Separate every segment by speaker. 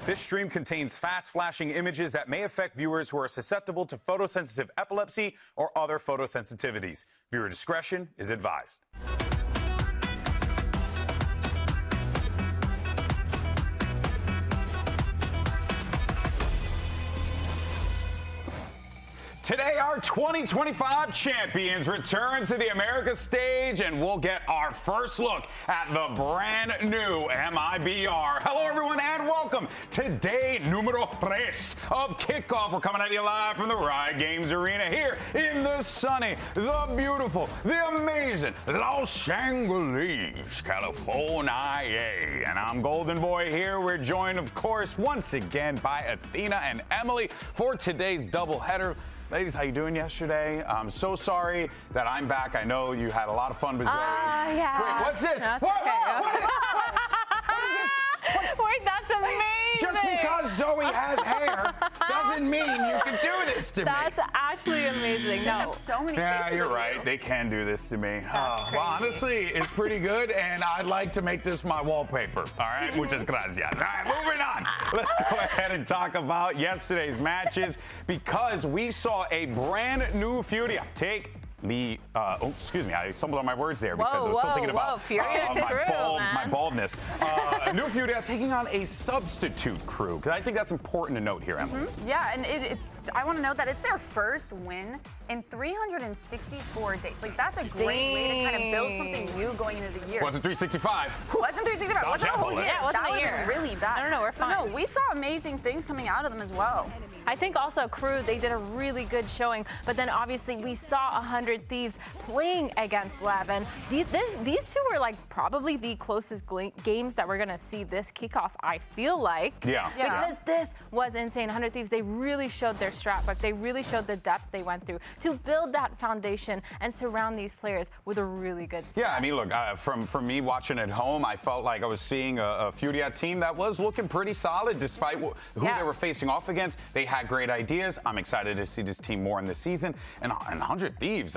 Speaker 1: This stream contains fast flashing images that may affect viewers who are susceptible to photosensitive epilepsy or other photosensitivities. Viewer discretion is advised. Today, our 2025 champions return to the Americas stage, and we'll get our first look at the brand new MIBR. Hello, everyone, and welcome to day numero 3 of Kickoff. We're coming at you live from the Riot Games Arena here in the sunny, the beautiful, the amazing Los Angeles, California. And I'm Golden Boy here. We're joined, of course, once again by Athena and Emily for today's doubleheader. Ladies, how you doing yesterday? I'm so sorry that I'm back. I know you had a lot of fun with Zoe.
Speaker 2: Yeah.
Speaker 1: Wait, what's this? What is this?
Speaker 2: Wait, that's amazing.
Speaker 1: Just because Zoe has hair doesn't mean you can do this to me.
Speaker 2: That's actually amazing. No.
Speaker 3: Have so many
Speaker 1: Yeah,
Speaker 3: faces
Speaker 1: you're
Speaker 3: of
Speaker 1: right.
Speaker 3: you.
Speaker 1: They can do this to me.
Speaker 2: That's
Speaker 1: Well, honestly, it's pretty good, and I'd like to make this my wallpaper. All right, muchas gracias. All right, moving on. Let's go ahead and talk about yesterday's matches because we saw a brand new Furia take the, excuse me, I stumbled on my words there because I was still thinking about my baldness. New Furia taking on a substitute crew, because I think that's important to note here, Emily.
Speaker 3: Yeah, and I want to note that it's their first win in 364 days. Like, that's a great way to kind of build something new going into the year.
Speaker 1: Wasn't 365.
Speaker 3: Wasn't 365. Wasn't a whole year.
Speaker 2: Yeah, it wasn't
Speaker 3: that
Speaker 2: a
Speaker 3: would
Speaker 2: year.
Speaker 3: have been really bad.
Speaker 2: No, we're fine.
Speaker 3: But no, we saw amazing things coming out of them as well.
Speaker 2: I think also Crew, they did a really good showing, but then obviously we saw 100 Thieves playing against Lab, and these two were like probably the closest games that we're gonna see this kickoff, I feel like.
Speaker 1: Yeah.
Speaker 2: Because this was insane. 100 Thieves, they really showed their strat book. They really showed the depth they went through to build that foundation and surround these players with a really good strat.
Speaker 1: Yeah, I mean, look, from me watching at home, I felt like I was seeing a Furia team that was looking pretty solid despite who they were facing off against. They had great ideas. I'm excited to see this team more in the season. And 100 Thieves,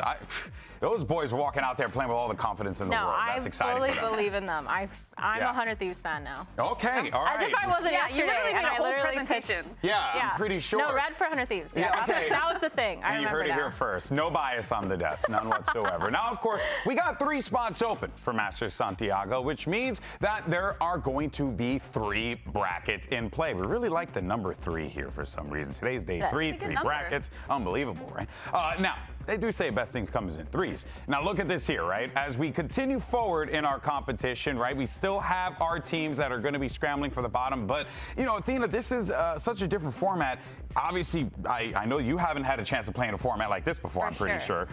Speaker 1: those boys were walking out there playing with all the confidence in the world. That's exciting.
Speaker 2: I fully believe in them. I'm a 100 Thieves fan now.
Speaker 1: Okay, all right.
Speaker 2: As if I wasn't
Speaker 3: You
Speaker 2: yesterday.
Speaker 3: literally made a
Speaker 2: and I
Speaker 3: whole
Speaker 2: literally
Speaker 3: presentation.
Speaker 2: pitched.
Speaker 1: Yeah, I'm pretty sure.
Speaker 2: No, red for 100 Thieves.
Speaker 1: Yeah, okay.
Speaker 2: That was the thing. I
Speaker 1: And you
Speaker 2: remember
Speaker 1: heard it
Speaker 2: now.
Speaker 1: here first. No bias on the desk, none whatsoever. Now, of course, we got 3 spots open for Masters Santiago, which means that there are going to be 3 brackets in play. We really like the number 3 here for some reason. Today's day 3, 3 brackets. Unbelievable, right? Now, they do say best things comes in 3s. Now look at this here, right? As we continue forward in our competition, right, we still have our teams that are going to be scrambling for the bottom. But, you know, Athena, this is such a different format. Obviously, I know you haven't had a chance to play in a format like this before, I'm pretty sure.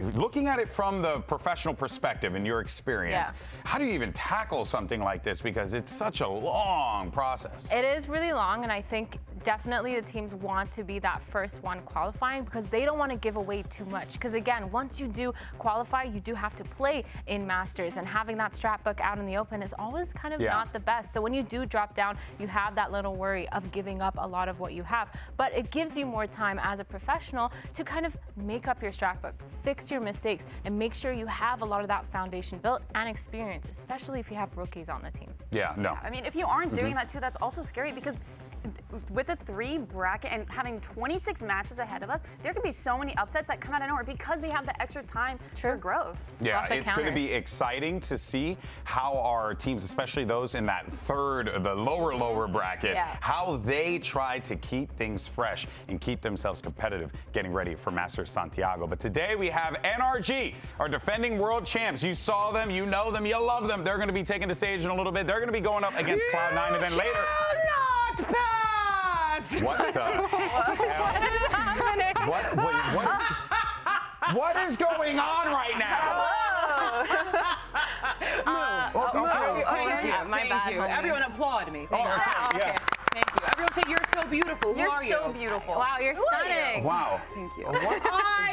Speaker 1: Looking at it from the professional perspective and your experience, how do you even tackle something like this? Because it's such a long process.
Speaker 2: It is really long, and I think definitely the teams want to be that first one qualifying because they don't want to give away too much. Because again, once you do qualify, you do have to play in Masters, and having that strat book out in the open is always kind of not the best. So when you do drop down, you have that little worry of giving up a lot of what you have. But it gives you more time as a professional to kind of make up your strat book, fix your mistakes, and make sure you have a lot of that foundation built and experience, especially if you have rookies on the team.
Speaker 1: Yeah, no.
Speaker 3: I mean, if you aren't doing that too, that's also scary because with a 3 bracket and having 26 matches ahead of us, there could be so many upsets that come out of nowhere because they have the extra time for growth.
Speaker 1: Yeah, it's going to be exciting to see how our teams, especially those in that the lower bracket, how they try to keep things fresh and keep themselves competitive getting ready for Masters Santiago. But today we have NRG, our defending world champs. You saw them, you know them, you love them. They're going to be taking the stage in a little bit. They're going to be going up against Cloud9, and then later. What the? What is going on right now?
Speaker 4: Thank you.
Speaker 2: My bad.
Speaker 4: Everyone applaud me.
Speaker 1: Okay.
Speaker 4: Thank you. Everyone Martha, you're so beautiful. Who are you?
Speaker 3: You're so beautiful.
Speaker 2: Wow, you're stunning.
Speaker 1: Wow.
Speaker 4: Thank you.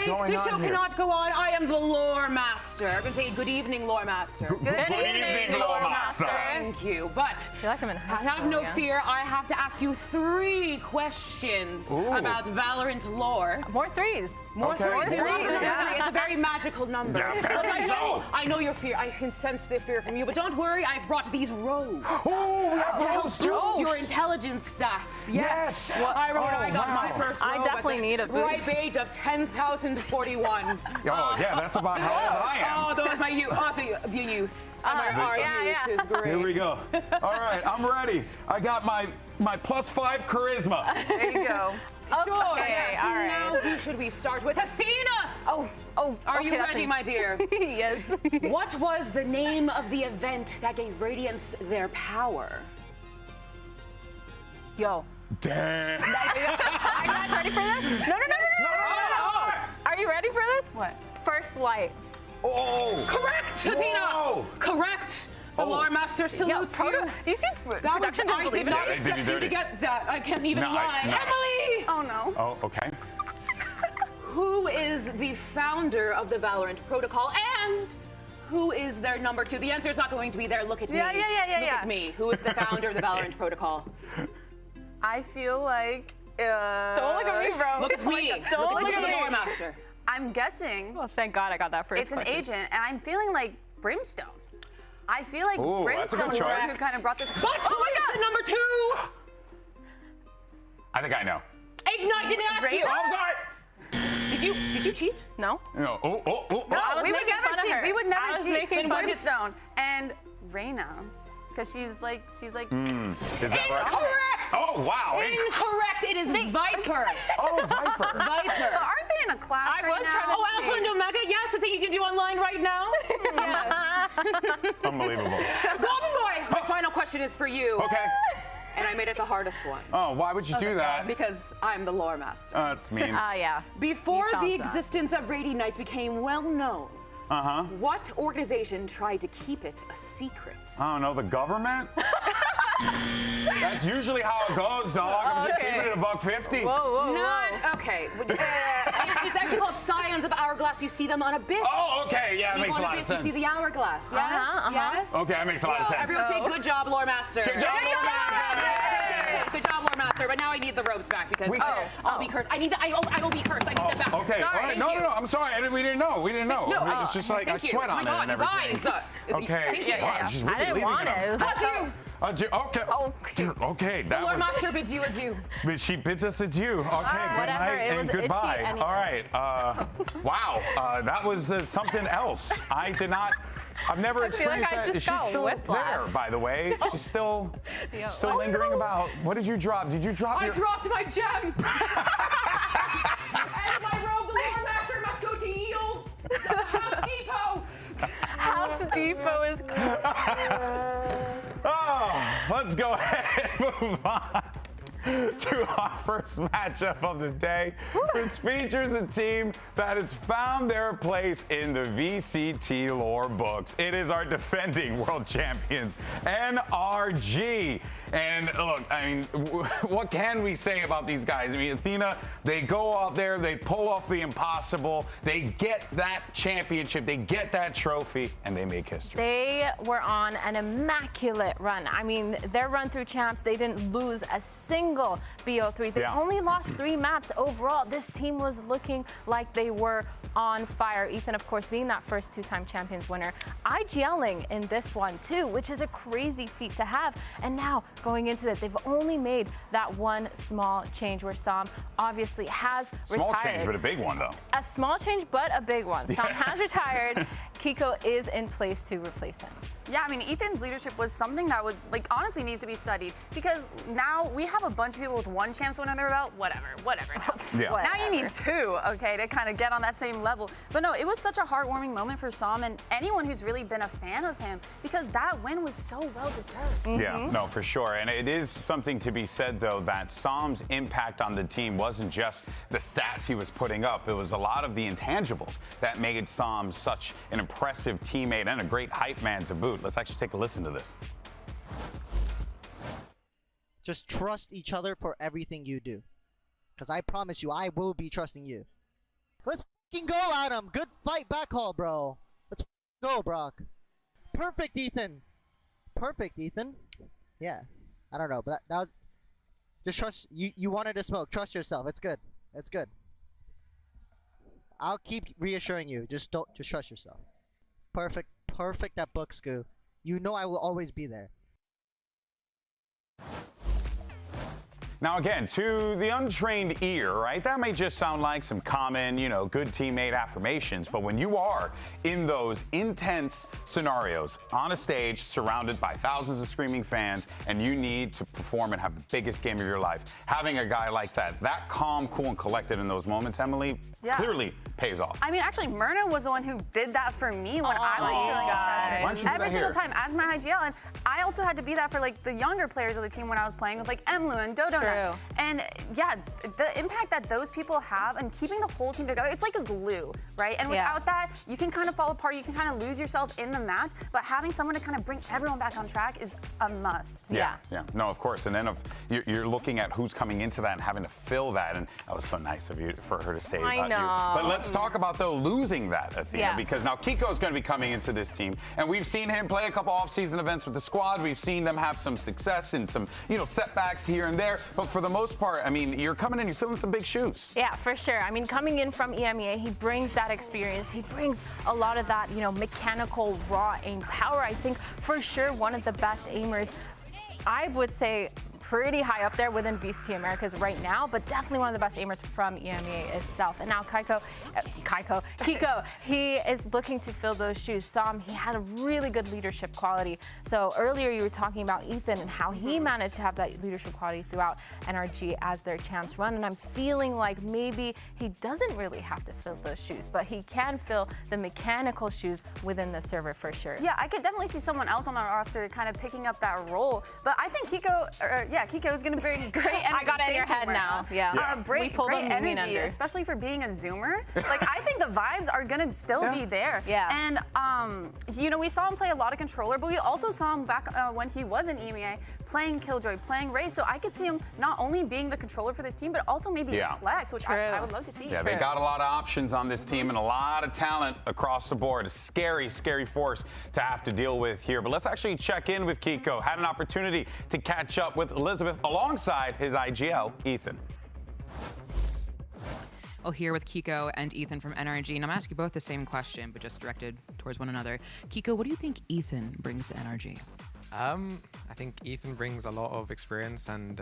Speaker 1: going
Speaker 4: The show
Speaker 1: on here?
Speaker 4: cannot go on. I am the lore master. I'm going to say good evening, lore master.
Speaker 3: Good evening,
Speaker 1: Lore
Speaker 3: Lore
Speaker 1: Master.
Speaker 3: Master.
Speaker 4: Thank you. But
Speaker 2: I feel like I'm in high
Speaker 4: have
Speaker 2: school
Speaker 4: no
Speaker 2: again.
Speaker 4: fear. I have to ask you 3 questions about Valorant lore.
Speaker 2: More threes.
Speaker 4: More
Speaker 1: Okay.
Speaker 4: threes.
Speaker 1: More
Speaker 4: We love
Speaker 3: threes,
Speaker 4: the number
Speaker 3: yeah.
Speaker 4: 3. It's a very magical number.
Speaker 1: Yeah,
Speaker 4: Look,
Speaker 1: apparently so.
Speaker 4: I know your fear. I can sense the fear from you. But don't worry. I've brought these robes.
Speaker 1: Oh, we have those
Speaker 4: Boost your
Speaker 1: jokes.
Speaker 4: intelligence stats.
Speaker 1: Yes.
Speaker 4: I remember when I got
Speaker 1: wow.
Speaker 4: my first robe
Speaker 2: I definitely
Speaker 4: at
Speaker 2: need
Speaker 4: the
Speaker 2: a boost.
Speaker 4: ripe age of 10,041.
Speaker 1: Oh, yeah, that's about how old I am.
Speaker 4: Oh, that was my youth. Oh, the youth. Our
Speaker 2: yeah,
Speaker 4: youth
Speaker 2: yeah.
Speaker 4: is great.
Speaker 1: Here we go. All right, I'm ready. I got my +5 charisma.
Speaker 3: There you go.
Speaker 4: Sure.
Speaker 2: Okay,
Speaker 4: Yes.
Speaker 2: all right.
Speaker 4: Now, who should we start with? Athena!
Speaker 2: Oh.
Speaker 4: Are you
Speaker 2: okay, that's
Speaker 4: ready,
Speaker 2: me.
Speaker 4: my dear?
Speaker 2: Yes.
Speaker 4: What was the name of the event that gave Radiance their power?
Speaker 2: Yo.
Speaker 1: Damn.
Speaker 2: Are you guys ready for this? No. Are you ready for this?
Speaker 3: What?
Speaker 2: First light.
Speaker 1: Oh.
Speaker 4: Correct,
Speaker 1: Whoa.
Speaker 4: Athena! Correct! The
Speaker 1: Oh.
Speaker 4: lore master salutes you.
Speaker 2: Do you see
Speaker 4: That was,
Speaker 2: production
Speaker 4: I
Speaker 2: didn't
Speaker 4: did
Speaker 2: believe
Speaker 4: not
Speaker 2: it?
Speaker 1: they did
Speaker 4: expect
Speaker 1: you
Speaker 4: you to
Speaker 1: dirty.
Speaker 4: get that. I can't even
Speaker 1: No,
Speaker 4: lie.
Speaker 1: no.
Speaker 4: Emily!
Speaker 3: Oh no.
Speaker 1: Oh, okay.
Speaker 4: Who is the founder of the Valorant protocol and who is their number 2? The answer is not going to be there. Look at me.
Speaker 3: Yeah.
Speaker 4: Look at me. Who is the founder of the Valorant protocol?
Speaker 3: I feel like.
Speaker 2: Don't look at me, bro.
Speaker 4: Look at me.
Speaker 2: Don't
Speaker 4: Look
Speaker 2: look
Speaker 4: at
Speaker 2: at
Speaker 4: the
Speaker 2: me.
Speaker 4: lore master.
Speaker 3: I'm guessing
Speaker 2: Well, thank God I got that first
Speaker 3: it's an
Speaker 2: question.
Speaker 3: agent, and I'm feeling like Brimstone. I feel like
Speaker 1: Ooh, that's a good
Speaker 3: Brimstone is the one
Speaker 1: choice.
Speaker 3: who kind of brought this.
Speaker 4: But who is the number 2?
Speaker 1: I think I know.
Speaker 4: Ignite didn't ask you.
Speaker 3: Raven?
Speaker 1: Oh, I'm sorry.
Speaker 4: Did you cheat?
Speaker 2: No?
Speaker 1: No. Oh.
Speaker 3: No,
Speaker 2: was
Speaker 3: we would
Speaker 2: making
Speaker 3: never
Speaker 2: fun of
Speaker 3: cheat.
Speaker 2: her.
Speaker 3: We would
Speaker 2: I
Speaker 3: never
Speaker 2: was
Speaker 3: cheat.
Speaker 2: making
Speaker 3: And
Speaker 2: fun of-
Speaker 3: Brimstone and Reyna, because she's like.
Speaker 1: Is that right?
Speaker 4: Incorrect!
Speaker 1: Oh, wow.
Speaker 4: Incorrect. It is Viper.
Speaker 1: Oh, Viper.
Speaker 4: Viper.
Speaker 3: But aren't they in a class
Speaker 2: I
Speaker 3: right
Speaker 2: was
Speaker 3: now?
Speaker 2: trying to-
Speaker 4: Oh, Alpha and Omega. Yes, the thing you can do online right now. Yes.
Speaker 1: Unbelievable.
Speaker 4: Golden Boy. My final question is for you.
Speaker 1: Okay.
Speaker 4: And I made it the hardest one
Speaker 1: Oh, why would you do that?
Speaker 4: because I'm the lore master.
Speaker 1: That's mean.
Speaker 2: Oh, yeah.
Speaker 4: Before
Speaker 2: You found
Speaker 4: the
Speaker 2: that.
Speaker 4: existence of Radiant Knights became well known,
Speaker 1: Uh-huh.
Speaker 4: what organization tried to keep it a secret?
Speaker 1: I don't know, the government? That's usually how it goes, dog. I'm just
Speaker 2: Okay.
Speaker 1: keeping it $1.50.
Speaker 2: Whoa.
Speaker 4: Not okay. It's actually called Scions of Hourglass. You see them on Abyss.
Speaker 1: Oh, okay. Yeah, it
Speaker 4: You
Speaker 1: makes a
Speaker 4: go on
Speaker 1: lot of
Speaker 4: Abyss,
Speaker 1: sense.
Speaker 4: You see the hourglass. Yes.
Speaker 2: Uh-huh.
Speaker 4: Yes.
Speaker 1: Okay, that makes a lot of
Speaker 4: Well,
Speaker 1: sense.
Speaker 4: everyone say good job, lore master.
Speaker 1: Good job, Lore Master.
Speaker 4: Good job, lore master. But now I need the robes back because I'll be cursed. I need the. I will be cursed. I need them back.
Speaker 1: Okay, all right. No. I'm sorry. We didn't know. We didn't know.
Speaker 4: No,
Speaker 1: It's just like I
Speaker 4: thank you.
Speaker 1: sweat
Speaker 4: Oh
Speaker 1: on
Speaker 4: my
Speaker 1: it and
Speaker 4: God, you
Speaker 1: everything.
Speaker 4: guys.
Speaker 1: Okay.
Speaker 4: Thank you.
Speaker 1: Wow, she's really
Speaker 2: I didn't
Speaker 1: leaving
Speaker 2: want it. It was
Speaker 4: That's you.
Speaker 1: Okay.
Speaker 2: Okay.
Speaker 1: Dude, okay. That
Speaker 4: Lore
Speaker 1: was.
Speaker 4: master bids you adieu.
Speaker 1: But she bids us adieu. Okay, good
Speaker 2: Whatever,
Speaker 1: night
Speaker 2: it
Speaker 1: and
Speaker 2: was itchy
Speaker 1: goodbye.
Speaker 2: anyway.
Speaker 1: All right. Wow. That was something else. I did not. I've never
Speaker 2: I feel like
Speaker 1: experienced
Speaker 2: I
Speaker 1: that.
Speaker 2: just
Speaker 1: Is she
Speaker 2: got
Speaker 1: still
Speaker 2: whiplash.
Speaker 1: there, by the way? She's still
Speaker 2: Oh,
Speaker 1: lingering
Speaker 2: no.
Speaker 1: about. What did you drop? Did you drop
Speaker 4: I
Speaker 1: your?
Speaker 4: dropped my gem. And my robe, the lore master must go to Yields. House Depot.
Speaker 2: House Depot is
Speaker 1: Oh, let's go ahead and move on to our first matchup of the day, which features a team that has found their place in the VCT lore books. It is our defending world champions, NRG. And look, I mean, what can we say about these guys? I mean, Athena, they go out there, they pull off the impossible, they get that championship, they get that trophy, and they make history.
Speaker 2: They were on an immaculate run. I mean, their run through champs, they didn't lose a single BO3. They only lost 3 maps overall. This team was looking like they were on fire. Ethan, of course, being that first 2-time champions winner. IGLing in this one, too, which is a crazy feat to have. And now, going into it, they've only made that one small change where Sam obviously has
Speaker 1: Small
Speaker 2: retired.
Speaker 1: change, but a big one, though.
Speaker 2: A small change, but a big one. Sam has retired. Kiko is in place to replace him.
Speaker 3: Yeah, I mean, Ethan's leadership was something that was, like, honestly needs to be studied because now we have a bunch of people with 1 champs win under their belt, whatever.
Speaker 1: Yeah.
Speaker 3: Now you need 2, okay, to kind of get on that same level. But no, it was such a heartwarming moment for Sam and anyone who's really been a fan of him because that win was so well deserved.
Speaker 1: Yeah, no, for sure. And it is something to be said, though, that Sam's impact on the team wasn't just the stats he was putting up. It was a lot of the intangibles that made Sam such an impressive teammate and a great hype man to boot. Let's actually take a listen to this.
Speaker 5: Just trust each other for everything you do. Because I promise you, I will be trusting you. Let's fucking go, Adam. Good fight back haul, bro. Let's go, Brock. Perfect, Ethan. Perfect, Ethan. Yeah. I don't know, but that was... Just trust... You wanted to smoke. Trust yourself. It's good. It's good. I'll keep reassuring you. Just trust yourself. Perfect. Perfect at book school. You know I will always be there.
Speaker 1: Now, again, to the untrained ear, right, that may just sound like some common, good teammate affirmations, but when you are in those intense scenarios on a stage surrounded by thousands of screaming fans and you need to perform and have the biggest game of your life, having a guy like that calm, cool, and collected in those moments, Emily, clearly pays off.
Speaker 3: I mean, actually, Myrna was the one who did that for me when I was feeling pressure. Every single time as my IGL. And I also had to be that for like the younger players of the team when I was playing with like Emlu and Dodo. And yeah, the impact that those people have and keeping the whole team together, it's like a glue, right? And without that, you can kind of fall apart, you can kind of lose yourself in the match, but having someone to kind of bring everyone back on track is a must.
Speaker 1: Yeah. No, of course. And then you're looking at who's coming into that and having to fill that, and that was so nice of you for her to say about you. But let's talk about, though, losing that, Athena, because now Kiko's going to be coming into this team, and we've seen him play a couple off-season events with the squad. We've seen them have some success and some, setbacks here and there, but for the most part, I mean, you're coming in, you're filling some big shoes.
Speaker 2: Yeah, for sure. I mean, coming in from EMEA, he brings that experience. He brings a lot of that, mechanical, raw aim power. I think for sure one of the best aimers, I would say, pretty high up there within VCT Americas right now, but definitely one of the best aimers from EMEA itself. And now Kiko, he is looking to fill those shoes. He had a really good leadership quality. So earlier you were talking about Ethan and how he managed to have that leadership quality throughout NRG as their champs run. And I'm feeling like maybe he doesn't really have to fill those shoes, but he can fill the mechanical shoes within the server for sure.
Speaker 3: Yeah, I could definitely see someone else on the roster kind of picking up that role. But I think Kiko is going to bring great energy.
Speaker 2: I got it in your head now.
Speaker 3: Great energy, especially for being a Zoomer. Like, I think the vibes are going to still be there. And, we saw him play a lot of controller, but we also saw him back when he was in EMEA playing Killjoy, playing Ray. So I could see him not only being the controller for this team, but also maybe flex, which I would love to see.
Speaker 1: Yeah, they got a lot of options on this team and a lot of talent across the board. A scary, scary force to have to deal with here. But let's actually check in with Kiko. Had an opportunity to catch up with Elizabeth alongside his IGL, Ethan.
Speaker 6: Well, here with Kiko and Ethan from NRG, and I'm asking you both the same question, but just directed towards one another. Kiko, what do you think Ethan brings to NRG?
Speaker 7: I think Ethan brings a lot of experience, and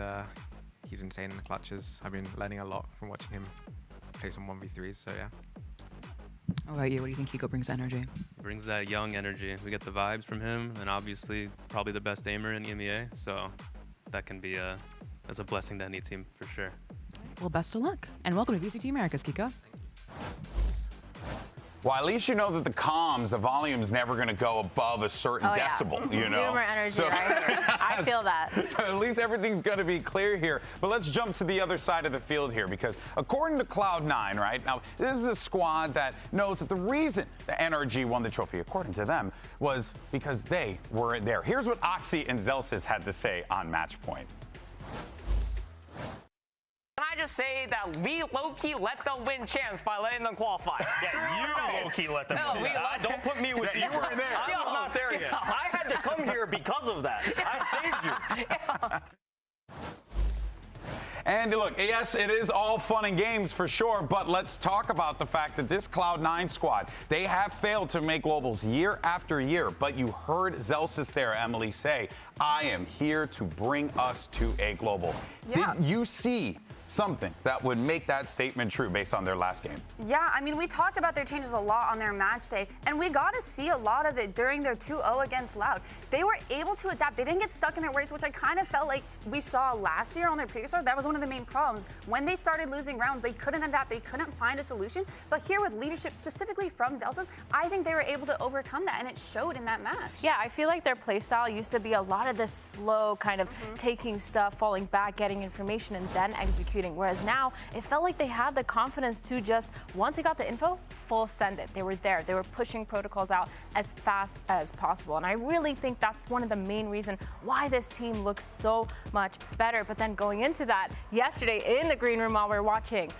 Speaker 7: he's insane in the clutches. I've been learning a lot from watching him play some 1v3s, so yeah.
Speaker 6: What about you? What do you think Kiko brings to NRG?
Speaker 8: Brings that young energy. We get the vibes from him, and obviously probably the best aimer in EMEA, so that can be as a blessing to any team for sure.
Speaker 6: Well, best of luck, and welcome to VCT Americas, Kiko.
Speaker 1: Well, at least you know that the comms, the volume's never going to go above a certain decibel,
Speaker 2: Zoomer energy right here. I feel that.
Speaker 1: So at least everything's going to be clear here. But let's jump to the other side of the field here, because according to Cloud9, right, now this is a squad that knows that the reason the NRG won the trophy, according to them, was because they were there. Here's what Oxy and Zelsis had to say on match point.
Speaker 9: Can I just say that we low-key let them win champs by letting them qualify?
Speaker 10: Yeah, you low-key let them win.
Speaker 9: Don't
Speaker 10: put me with you. You weren't there. I was not there yet. I had to come here because of that. I saved you.
Speaker 1: And look, yes, it is all fun and games for sure, but let's talk about the fact that this Cloud9 squad, they have failed to make globals year after year, but you heard Zelsis there, Emily, say, I am here to bring us to a global.
Speaker 3: Yeah.
Speaker 1: Did you see something that would make that statement true based on their last game?
Speaker 3: Yeah, I mean, we talked about their changes a lot on their match day, and we got to see a lot of it during their 2-0 against Loud. They were able to adapt. They didn't get stuck in their ways, which I kind of felt like we saw last year on their previous round. That was one of the main problems. When they started losing rounds, they couldn't adapt. They couldn't find a solution. But here with leadership, specifically from Zelsis, I think they were able to overcome that, and it showed in that match.
Speaker 2: Yeah, I feel like their playstyle used to be a lot of this slow kind of taking stuff, falling back, getting information, and then executing executing. Whereas now, it felt like they had the confidence to just, once they got the info, full send it. They were there. They were pushing protocols out as fast as possible. And I really think that's one of the main reasons why this team looks so much better. But then going into that, yesterday in the green room while we were watching,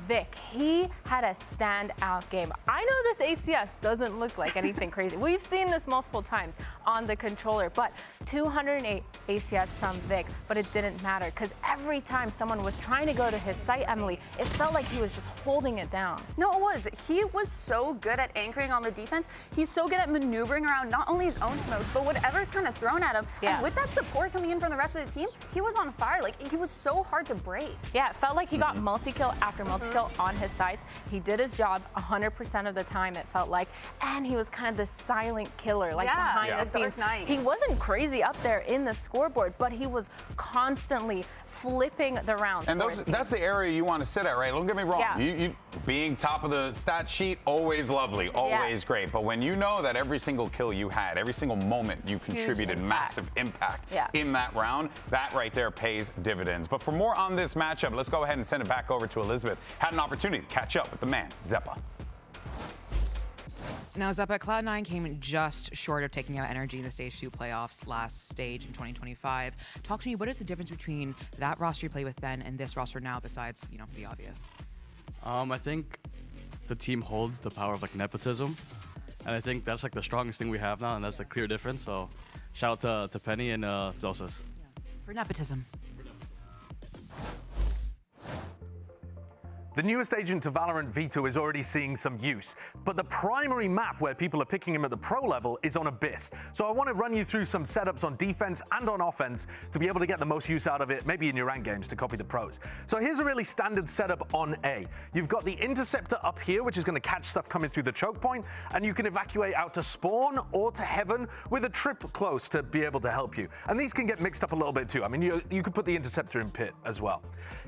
Speaker 2: Vic, he had a standout game. I know this ACS doesn't look like anything crazy. We've seen this multiple times on the controller, but 208 ACS from Vic, but it didn't matter because every time someone was trying to go to his site, Emily, it felt like he was just holding it down.
Speaker 3: No, it was. He was so good at anchoring on the defense. He's so good at maneuvering around not only his own smokes, but whatever's kind of thrown at him.
Speaker 2: Yeah.
Speaker 3: And with that support coming in from the rest of the team, he was on fire. Like, he was so hard to break.
Speaker 2: Yeah, it felt like he got multi-kill after multi-kill on his sites. He did his job 100% of the time, it felt like. And he was kind of the silent killer, like behind the scenes. He wasn't crazy up there in the scoreboard, but he was constantly flipping the rounds.
Speaker 1: And that's the area you want to sit at, right? Don't get me wrong.
Speaker 2: Yeah.
Speaker 1: You being top of the stat sheet, always lovely, always great. But when you know that every single kill you had, every single moment you contributed massive impact in that round, that right there pays dividends. But for more on this matchup, let's go ahead and send it back over to Elizabeth. Had an opportunity to catch up with the man, Zeppa.
Speaker 6: Now, Zeppa, Cloud9 came just short of taking out Energy in the Stage 2 playoffs last stage in 2025. Talk to me, what is the difference between that roster you play with then and this roster now, besides, you know, the obvious?
Speaker 11: I think the team holds the power of, like, nepotism. And I think that's, like, the strongest thing we have now, and that's the clear difference. So shout out to Penny and Zosas.
Speaker 6: For nepotism.
Speaker 12: The newest agent to Valorant, Vito, is already seeing some use, but the primary map where people are picking him at the pro level is on Abyss. So I want to run you through some setups on defense and on offense to be able to get the most use out of it, maybe in your ranked games to copy the pros. So here's a really standard setup on A. You've got the interceptor up here, which is going to catch stuff coming through the choke point, and you can evacuate out to spawn or to heaven with a trip close to be able to help you. And these can get mixed up a little bit too. I mean, you could put the interceptor in pit as well.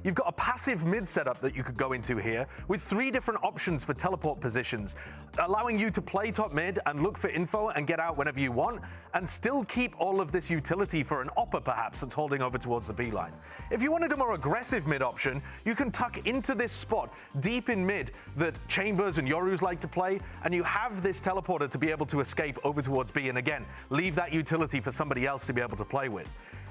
Speaker 12: You've got a passive mid setup that you could go into here with 3 different options for teleport positions, allowing you to play top mid and look for info and get out whenever you want, and still keep all of this utility for an opper perhaps that's holding over towards the B line. If you wanted a more aggressive mid option, you can tuck into this spot deep in mid that Chambers and Yorus like to play, and you have this teleporter to be able to escape over towards B, and again, leave that utility for somebody else to be able to play with.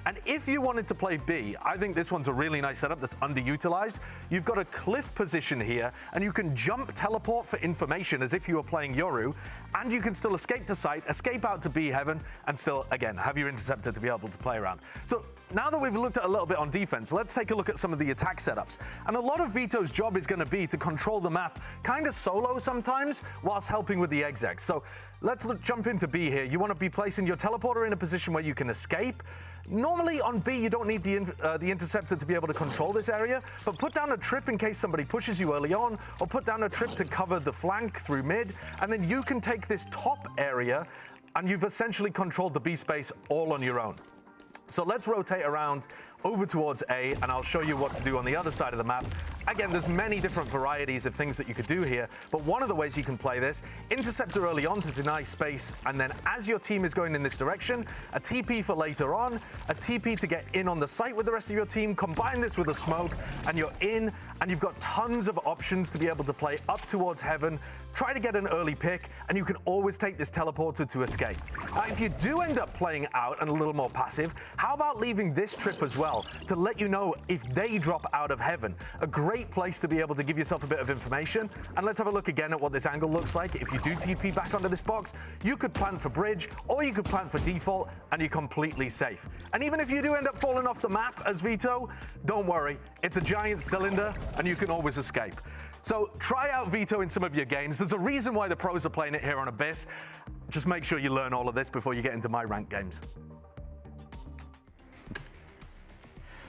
Speaker 12: And if you wanted to play B, I think this one's a really nice setup that's underutilized. You've got a cliff position here, and you can jump teleport for information as if you were playing Yoru, and you can still escape to site, escape out to B heaven, and still, again, have your interceptor to be able to play around. So now that we've looked at a little bit on defense, let's take a look at some of the attack setups. And a lot of Vito's job is going to be to control the map kind of solo sometimes, whilst helping with the execs. So let's jump into B here. You want to be placing your teleporter in a position where you can escape. Normally on B, you don't need the interceptor to be able to control this area, but put down a trip in case somebody pushes you early on, or put down a trip to cover the flank through mid, and then you can take this top area, and you've essentially controlled the B space all on your own. So let's rotate around over towards A, and I'll show you what to do on the other side of the map. Again, there's many different varieties of things that you could do here, but one of the ways you can play this, interceptor early on to deny space, and then as your team is going in this direction, a TP for later on, a TP to get in on the site with the rest of your team, combine this with a smoke, and you're in, and you've got tons of options to be able to play up towards heaven, try to get an early pick, and you can always take this teleporter to escape. Now, if you do end up playing out and a little more passive, how about leaving this trip as well to let you know if they drop out of heaven? A great place to be able to give yourself a bit of information. And let's have a look again at what this angle looks like. If you do TP back onto this box, you could plant for bridge, or you could plant for default, and you're completely safe. And even if you do end up falling off the map as Vito, don't worry, it's a giant cylinder, and you can always escape. So try out Vito in some of your games. There's a reason why the pros are playing it here on Abyss. Just make sure you learn all of this before you get into my ranked games.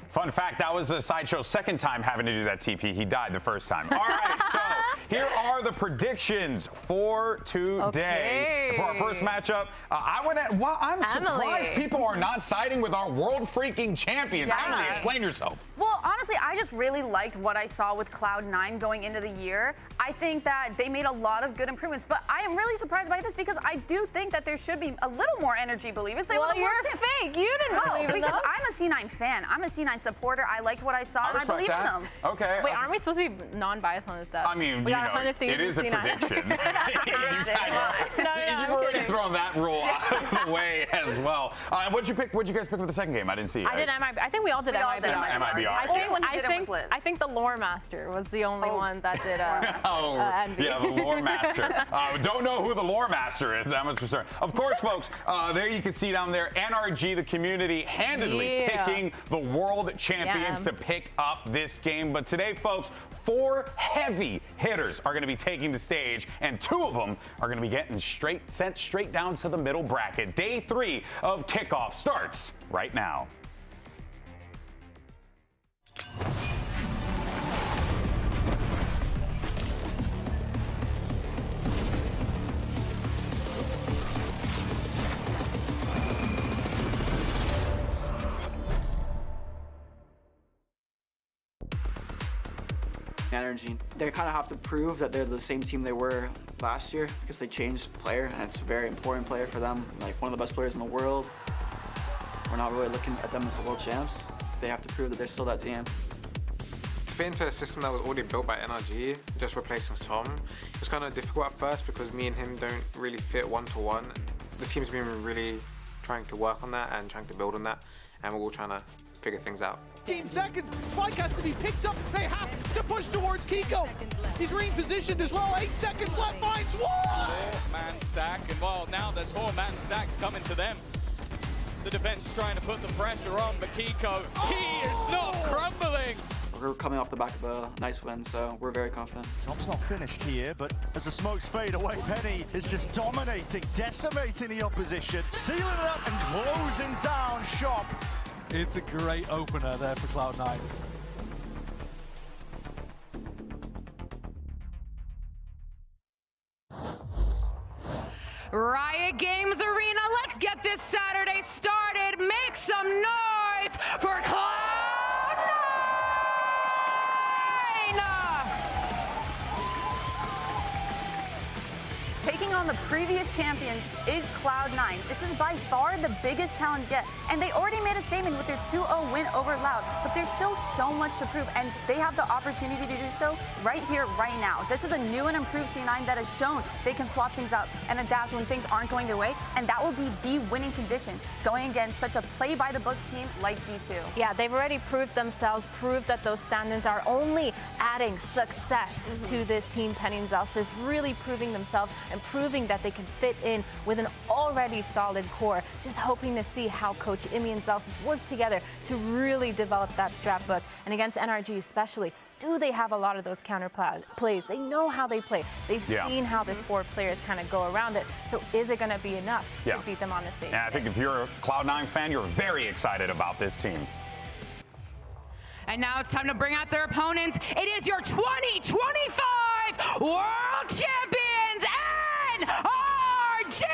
Speaker 1: Fun fact, that was a Sideshow's second time having to do that TP. He died the first time. All right, so here are the predictions for today. For our first matchup, I'm surprised people are not siding with our world freaking champions. Emily, explain yourself.
Speaker 3: Well, honestly, I just really liked what I saw with Cloud9 going into the year. I think that they made a lot of good improvements, but I am really surprised by this because I do think that there should be a little more energy believers.
Speaker 2: Well, you're fake. You didn't believe in them.
Speaker 3: Because I'm a C9 fan. I'm a C9 supporter. I liked what I saw, and I believe in them.
Speaker 1: Okay.
Speaker 2: Wait, aren't we supposed to be non-biased on this stuff?
Speaker 1: I mean,
Speaker 2: we got 100 things
Speaker 1: it is a prediction. You've already thrown that rule out of the way as well. What'd you guys pick for the second game? I didn't see.
Speaker 2: I did MIBR. I think we all did MIBR.
Speaker 3: I
Speaker 2: think the Lore Master was the only one that did.
Speaker 1: Yeah, the Lore Master. Don't know who the Lore Master is. That much for certain. Of course, folks. There you can see down there, NRG, the community, handedly picking the world champions to pick up this game. But today, folks, 4 heavy hitters are going to be taking the stage, and 2 of them are going to be getting sent straight down to the middle bracket. Day 3 of kickoff starts right now.
Speaker 13: Energy. They kind of have to prove that they're the same team they were last year because they changed player, and it's a very important player for them, like one of the best players in the world. We're not really looking at them as the world champs. They have to prove that they're still that team.
Speaker 7: To fit into a system that was already built by NRG, just replacing Tom, it was kind of difficult at first because me and him don't really fit one-to-one. The team's been really trying to work on that and trying to build on that, and we're all trying to figure things out.
Speaker 14: 15 seconds, Spike has to be picked up. They have to push towards Kiko. He's repositioned as well. 8 seconds left, finds one!
Speaker 15: 4-man stack, and well, now there's 4-man stacks coming to them. The defense trying to put the pressure on, but Kiko, he is not crumbling.
Speaker 13: We're coming off the back of a nice win, so we're very confident.
Speaker 16: Job's not finished here, but as the smokes fade away, Penny is just dominating, decimating the opposition, sealing it up and closing down shop.
Speaker 14: It's a great opener there for Cloud9.
Speaker 6: Riot Games Arena, let's get this Saturday started. Make some noise for Cloud9!
Speaker 3: Taking on the previous champions is Cloud9. This is by far the biggest challenge yet, and they already made a statement with their 2-0 win over Loud, but there's still so much to prove, and they have the opportunity to do so right here, right now. This is a new and improved C9 that has shown they can swap things up and adapt when things aren't going their way, and that will be the winning condition going against such a play-by-the-book team like G2.
Speaker 2: Yeah, they've already proved themselves, proved that those stand-ins are only adding success to this team. Penny and Zelsis really proving themselves and proving that they can fit in with an already solid core. Just hoping to see how Coach Imi and Zelsis work together to really develop that strat book. And against NRG especially, do they have a lot of those counter plays? They know how they play. They've seen how this 4 players kind of go around it. So is it going to be enough to beat them on the stage?
Speaker 1: And I think if you're a Cloud9 fan, you're very excited about this team.
Speaker 6: And now it's time to bring out their opponents. It is your 2025 World Champions, NRG!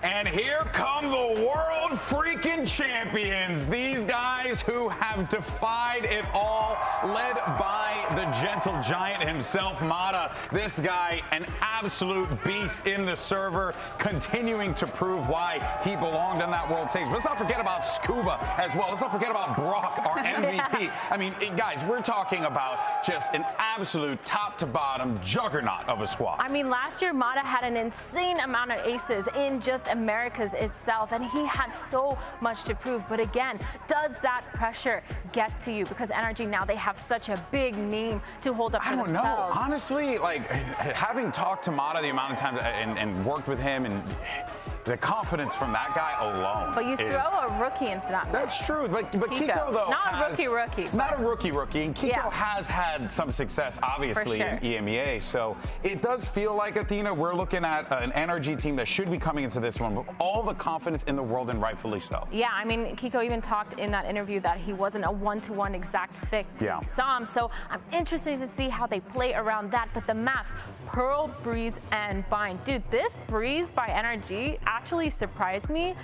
Speaker 1: And here come the world freaking champions. These guys who have defied it all, led by the gentle giant himself, Mata. This guy, an absolute beast in the server, continuing to prove why he belonged on that world stage. But let's not forget about Scuba as well. Let's not forget about Brock, our MVP. I mean, guys, we're talking about just an absolute top to bottom juggernaut of a squad.
Speaker 2: I mean, last year, Mata had an insane amount of aces in just Americas itself, and he had so much to prove. But again, does that pressure get to you? Because NRG now, they have such a big name to hold up for themselves.
Speaker 1: I don't know. Honestly, like, having talked to Mata the amount of times and worked with him, and the confidence from that guy alone.
Speaker 2: But you throw a rookie into that.
Speaker 1: That's true. But Kiko, though,
Speaker 2: not a rookie.
Speaker 1: Not a rookie. And Kiko has had some success, obviously, in EMEA. So it does feel like, Athena, we're looking at an NRG team that should be coming into this one with all the confidence in the world, and rightfully so. Yeah, I mean, Kiko even talked in that interview that he wasn't a one-to-one exact fit to Sam. So I'm interested to see how they play around that. But the maps, Pearl, Breeze, and Bind. Dude, this Breeze by NRG actually surprised me.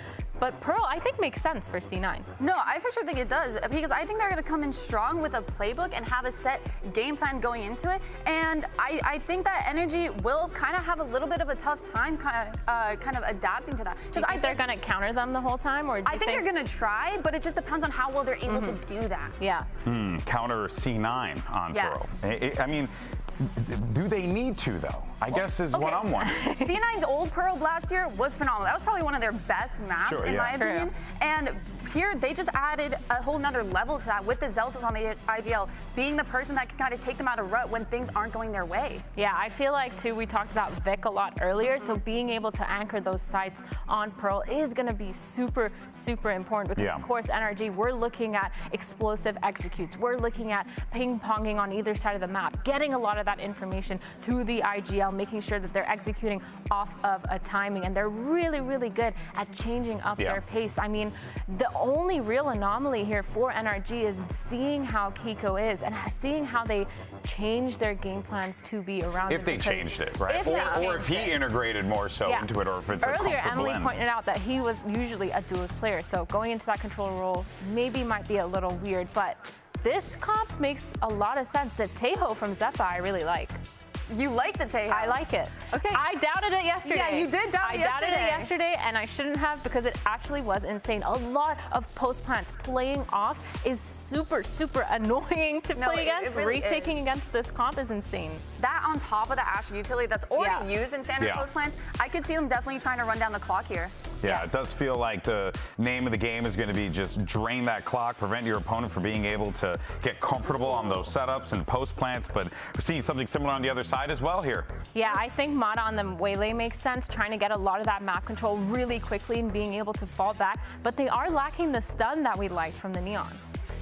Speaker 1: But Pearl, I think, makes sense for C9.
Speaker 3: No, I for sure think it does, because I think they're going to come in strong with a playbook and have a set game plan going into it. And I think that Energy will kind of have a little bit of a tough time kind of adapting to that.
Speaker 2: Do you think they're going to counter them the whole time? Or
Speaker 3: I think they're going to try, but it just depends on how well they're able to do that.
Speaker 2: Yeah.
Speaker 1: Counter C9 on Pearl. I mean, do they need to, though? I guess is what I'm wondering.
Speaker 3: C9's old Pearl last year was phenomenal. That was probably one of their best maps, in my opinion. And here, they just added a whole nother level to that with the Zelsis on the IGL, being the person that can kind of take them out of rut when things aren't going their way.
Speaker 2: Yeah, I feel like, too, we talked about Vic a lot earlier, so being able to anchor those sites on Pearl is going to be super, super important because, of course, NRG, we're looking at explosive executes. We're looking at ping-ponging on either side of the map, getting a lot of that information to the IGL, making sure that they're executing off of a timing, and they're really, really good at changing up their pace. I mean, the only real anomaly here for NRG is seeing how Kiko is and seeing how they change their game plans to be around
Speaker 1: if they changed it, right? Or if he integrated more so into it, or if it's
Speaker 2: earlier, Emily pointed out that he was usually a duelist player, so going into that control role maybe might be a little weird, but this comp makes a lot of sense. The Tejo from Zeppa I really like.
Speaker 3: You like the Tejo?
Speaker 2: I like it.
Speaker 3: Okay.
Speaker 2: I doubted it yesterday.
Speaker 3: Yeah, you did doubt it yesterday.
Speaker 2: I doubted it yesterday, and I shouldn't have, because it actually was insane. A lot of post plants playing off is super, super annoying to play against.
Speaker 3: Really
Speaker 2: Retaking against this comp is insane.
Speaker 3: That on top of the Asher utility that's already used in standard post plants, I could see them definitely trying to run down the clock here.
Speaker 1: Yeah, it does feel like the name of the game is going to be just drain that clock, prevent your opponent from being able to get comfortable on those setups and post plants, but we're seeing something similar on the other side as well here.
Speaker 2: Yeah, I think Mata on the Waylay makes sense, trying to get a lot of that map control really quickly and being able to fall back, but they are lacking the stun that we liked from the Neon.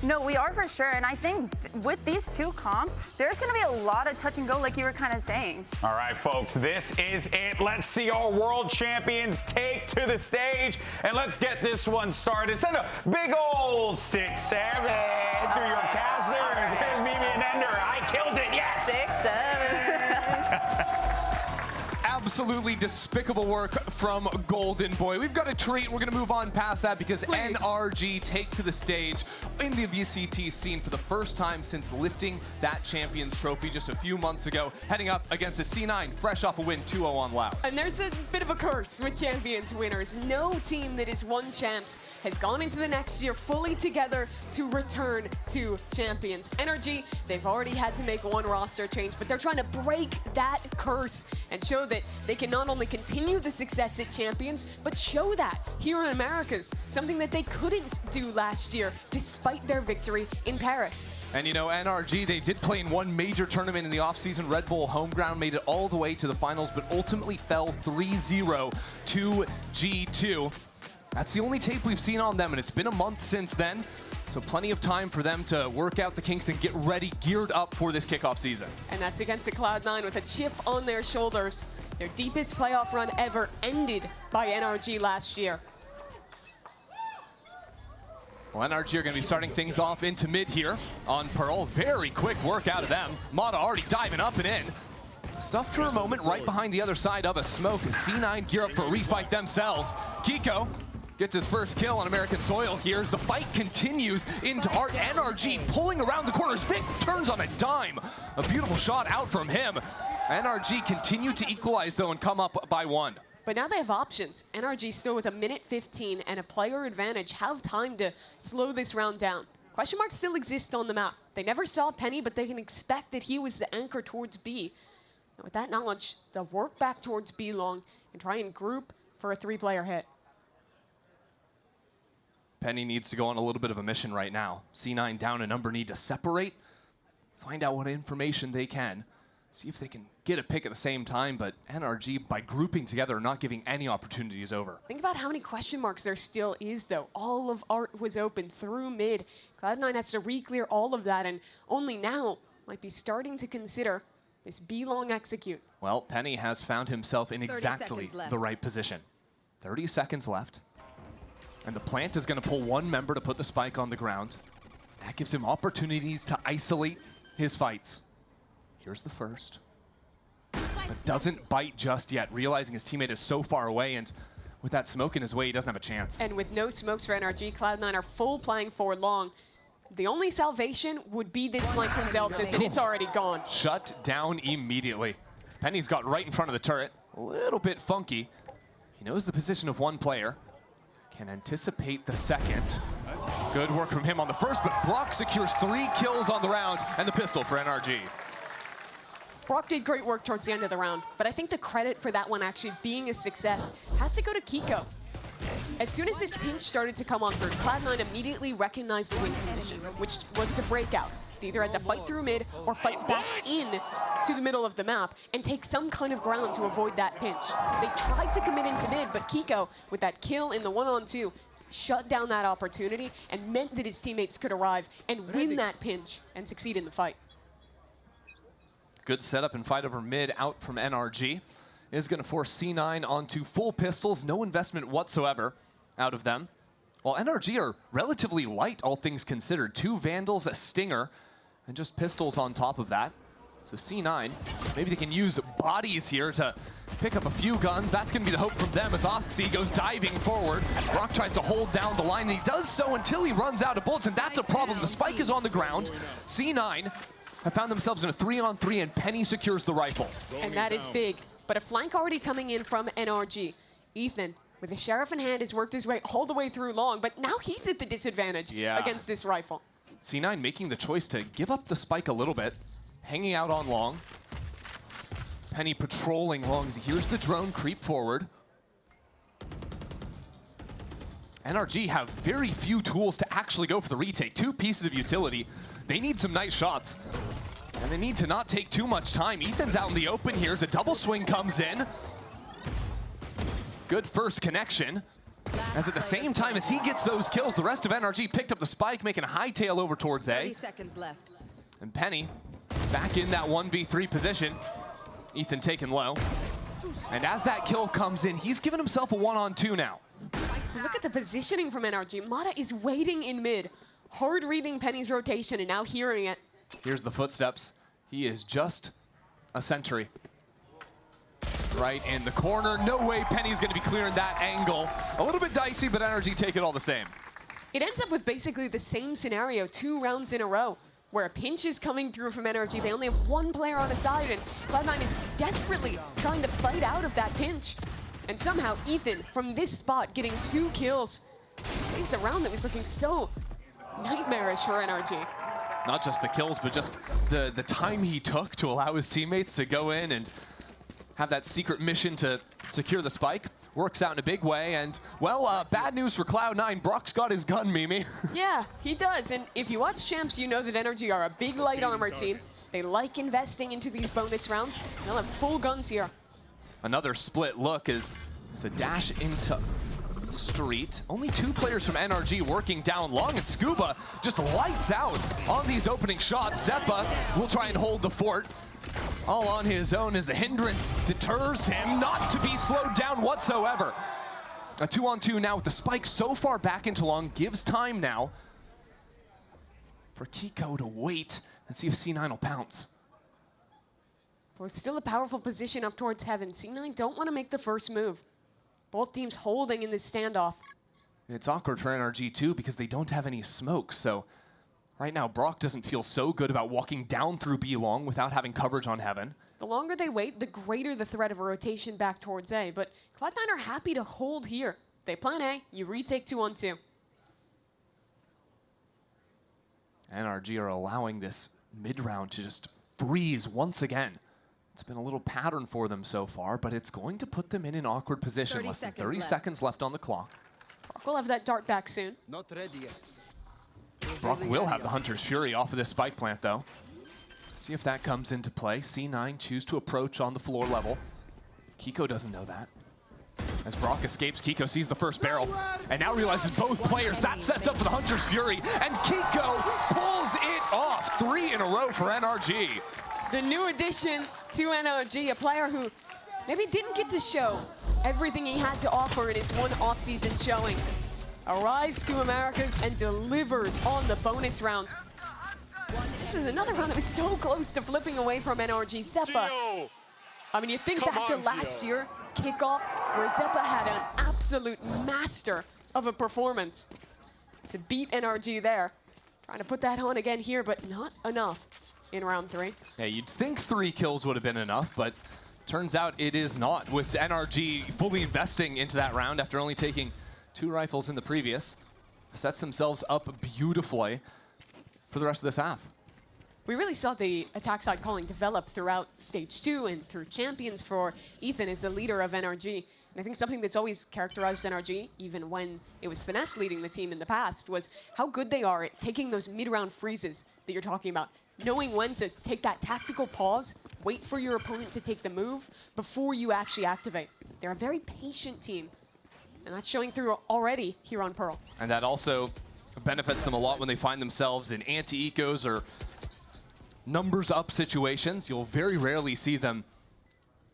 Speaker 3: No, we are for sure, and I think with these two comps, there's going to be a lot of touch and go, like you were kind of saying.
Speaker 1: All right, folks, this is it. Let's see our world champions take to the stage, and let's get this one started. Send a big old 6-7 through your casters. Here's Mimi and Ender. I killed it, yes!
Speaker 2: 6-7.
Speaker 17: Absolutely despicable work from Golden Boy. We've got a treat. We're going to move on past that because NRG take to the stage in the VCT scene for the first time since lifting that Champions Trophy just a few months ago, heading up against a C9 fresh off a win 2-0 on Loud.
Speaker 18: And there's a bit of a curse with Champions winners. No team that has won champs has gone into the next year fully together to return to Champions. NRG, they've already had to make one roster change, but they're trying to break that curse and show that they can not only continue the success at Champions, but show that here in Americas, something that they couldn't do last year, despite their victory in Paris.
Speaker 17: And you know, NRG, they did play in one major tournament in the offseason. Red Bull Homeground made it all the way to the finals, but ultimately fell 3-0 to G2. That's the only tape we've seen on them, and it's been a month since then. So plenty of time for them to work out the kinks and get ready, geared up for this kickoff season.
Speaker 18: And that's against the Cloud9 with a chip on their shoulders. Their deepest playoff run ever ended by NRG last year.
Speaker 17: Well, NRG are going to be starting things off into mid here on Pearl. Very quick work out of them. Mata already diving up and in. Stuffed for a moment right behind the other side of a smoke as C9 gear up for a refight themselves. Kiko gets his first kill on American soil here as the fight continues into heart. NRG pulling around the corners. Vic turns on a dime. A beautiful shot out from him. NRG continue to equalize, though, and come up by 1.
Speaker 18: But now they have options. NRG still with a minute 15 and a player advantage have time to slow this round down. Question marks still exist on the map. They never saw Penny, but they can expect that he was the anchor towards B. And with that knowledge, they'll work back towards B long and try and group for a 3-player hit.
Speaker 17: Penny needs to go on a little bit of a mission right now. C9 down a number, need to separate, find out what information they can, see if they can get a pick at the same time, but NRG, by grouping together, are not giving any opportunities over.
Speaker 18: Think about how many question marks there still is, though. All of Art was open through mid. Cloud9 has to re-clear all of that, and only now might be starting to consider this B-long execute.
Speaker 17: Well, Penny has found himself in exactly the right position. 30 seconds left. And the plant is going to pull one member to put the spike on the ground. That gives him opportunities to isolate his fights. Here's the first. But doesn't bite just yet, realizing his teammate is so far away, and with that smoke in his way, he doesn't have a chance.
Speaker 18: And with no smokes for NRG, Cloud9 are full playing for long. The only salvation would be this flank from Zelsis, and it's already gone.
Speaker 17: Shut down immediately. Penny's got right in front of the turret. A little bit funky. He knows the position of one player. Can anticipate the second. Good work from him on the first, but Brock secures 3 kills on the round and the pistol for NRG.
Speaker 18: Brock did great work towards the end of the round, but I think the credit for that one actually being a success has to go to Kiko. As soon as this pinch started to come on through, Cloud9 immediately recognized the win condition, which was to break out. They either had to fight through mid or fight back in to the middle of the map and take some kind of ground to avoid that pinch. They tried to commit into mid, but Kiko, with that kill in the 1-on-2, shut down that opportunity and meant that his teammates could arrive and win that pinch and succeed in the fight.
Speaker 17: Good setup and fight over mid out from NRG. Is going to force C9 onto full pistols, no investment whatsoever out of them. While NRG are relatively light, all things considered. 2 Vandals, a Stinger, and just pistols on top of that. So C9, maybe they can use bodies here to pick up a few guns. That's going to be the hope from them as Oxy goes diving forward. Brock tries to hold down the line, and he does so until he runs out of bullets, and that's a problem. The spike is on the ground. C9 have found themselves in a 3-on-3, and Penny secures the rifle.
Speaker 18: And that is big. But a flank already coming in from NRG. Ethan, with the Sheriff in hand, has worked his way all the way through long, but now he's at the disadvantage against this rifle.
Speaker 17: C9 making the choice to give up the spike a little bit, hanging out on long. Penny patrolling long as he hears the drone creep forward. NRG have very few tools to actually go for the retake. 2 pieces of utility. They need some nice shots. And they need to not take too much time. Ethan's out in the open here as a double swing comes in. Good first connection. As at the same time as he gets those kills, the rest of NRG picked up the spike, making a hightail over towards A.
Speaker 19: 30 seconds left.
Speaker 17: And Penny back in that 1v3 position. Ethan taken low. And as that kill comes in, he's given himself a 1-on-2 now.
Speaker 18: Look at the positioning from NRG. Mata is waiting in mid, hard reading Penny's rotation and now hearing it.
Speaker 17: Here's the footsteps. He is just a sentry. Right in the corner. No way Penny's going to be clearing that angle. A little bit dicey, but NRG take it all the same.
Speaker 18: It ends up with basically the same scenario 2 rounds in a row, where a pinch is coming through from NRG. They only have 1 player on a side, and Cloud9 is desperately trying to fight out of that pinch. And somehow Ethan, from this spot, getting 2 kills, saves a round that was looking so nightmarish for NRG.
Speaker 17: Not just the kills, but just the time he took to allow his teammates to go in and have that secret mission to secure the spike. Works out in a big way, and, well, bad news for Cloud9. Brock's got his gun, Mimi.
Speaker 18: Yeah, he does, and if you watch Champs, you know that NRG are a big light armor team. They like investing into these bonus rounds. They'll have full guns here.
Speaker 17: Another split look is a dash into street. Only 2 players from NRG working down long, and Scuba just lights out on these opening shots. Zeppa will try and hold the fort all on his own as the hindrance deters him not to be slowed down whatsoever. A 2-on-2 now with the spike so far back into long gives time now for Kiko to wait and see if C9 will pounce.
Speaker 18: Well, it's still a powerful position up towards heaven. C9 don't want to make the first move. Both teams holding in this standoff.
Speaker 17: It's awkward for NRG too because they don't have any smoke, so right now Brock doesn't feel so good about walking down through B long without having coverage on heaven.
Speaker 18: The longer they wait, the greater the threat of a rotation back towards A, but Cloud9 are happy to hold here. They plan A, you retake 2-on-2.
Speaker 17: NRG are allowing this mid-round to just freeze once again. It's been a little pattern for them so far, but it's going to put them in an awkward position. Less than 30 seconds left on the clock.
Speaker 18: Brock will have that dart back soon.
Speaker 19: Not ready yet.
Speaker 17: Brock will have the Hunter's Fury off of this spike plant, though. See if that comes into play. C9 choose to approach on the floor level. Kiko doesn't know that. As Brock escapes, Kiko sees the first barrel and now realizes both players. That sets up for the Hunter's Fury, and Kiko pulls it off. 3 in a row for NRG.
Speaker 18: The new addition to NRG, a player who maybe didn't get to show everything he had to offer in his one off-season showing, arrives to Americas and delivers on the bonus round. This is another round that was so close to flipping away from NRG. Zeppa, I mean, you think back to last year, Kickoff, where Zeppa had an absolute master of a performance to beat NRG there. Trying to put that on again here, but not enough in round 3.
Speaker 17: Yeah, you'd think 3 kills would have been enough, but turns out it is not, with NRG fully investing into that round after only taking 2 rifles in the previous. Sets themselves up beautifully for the rest of this half.
Speaker 18: We really saw the attack side calling develop throughout stage 2 and through Champions for Ethan as the leader of NRG. And I think something that's always characterized NRG, even when it was Finesse leading the team in the past, was how good they are at taking those mid-round freezes that you're talking about. Knowing when to take that tactical pause, wait for your opponent to take the move before you actually activate. They're a very patient team, and that's showing through already here on Pearl.
Speaker 17: And that also benefits them a lot when they find themselves in anti-ecos or numbers up situations. You'll very rarely see them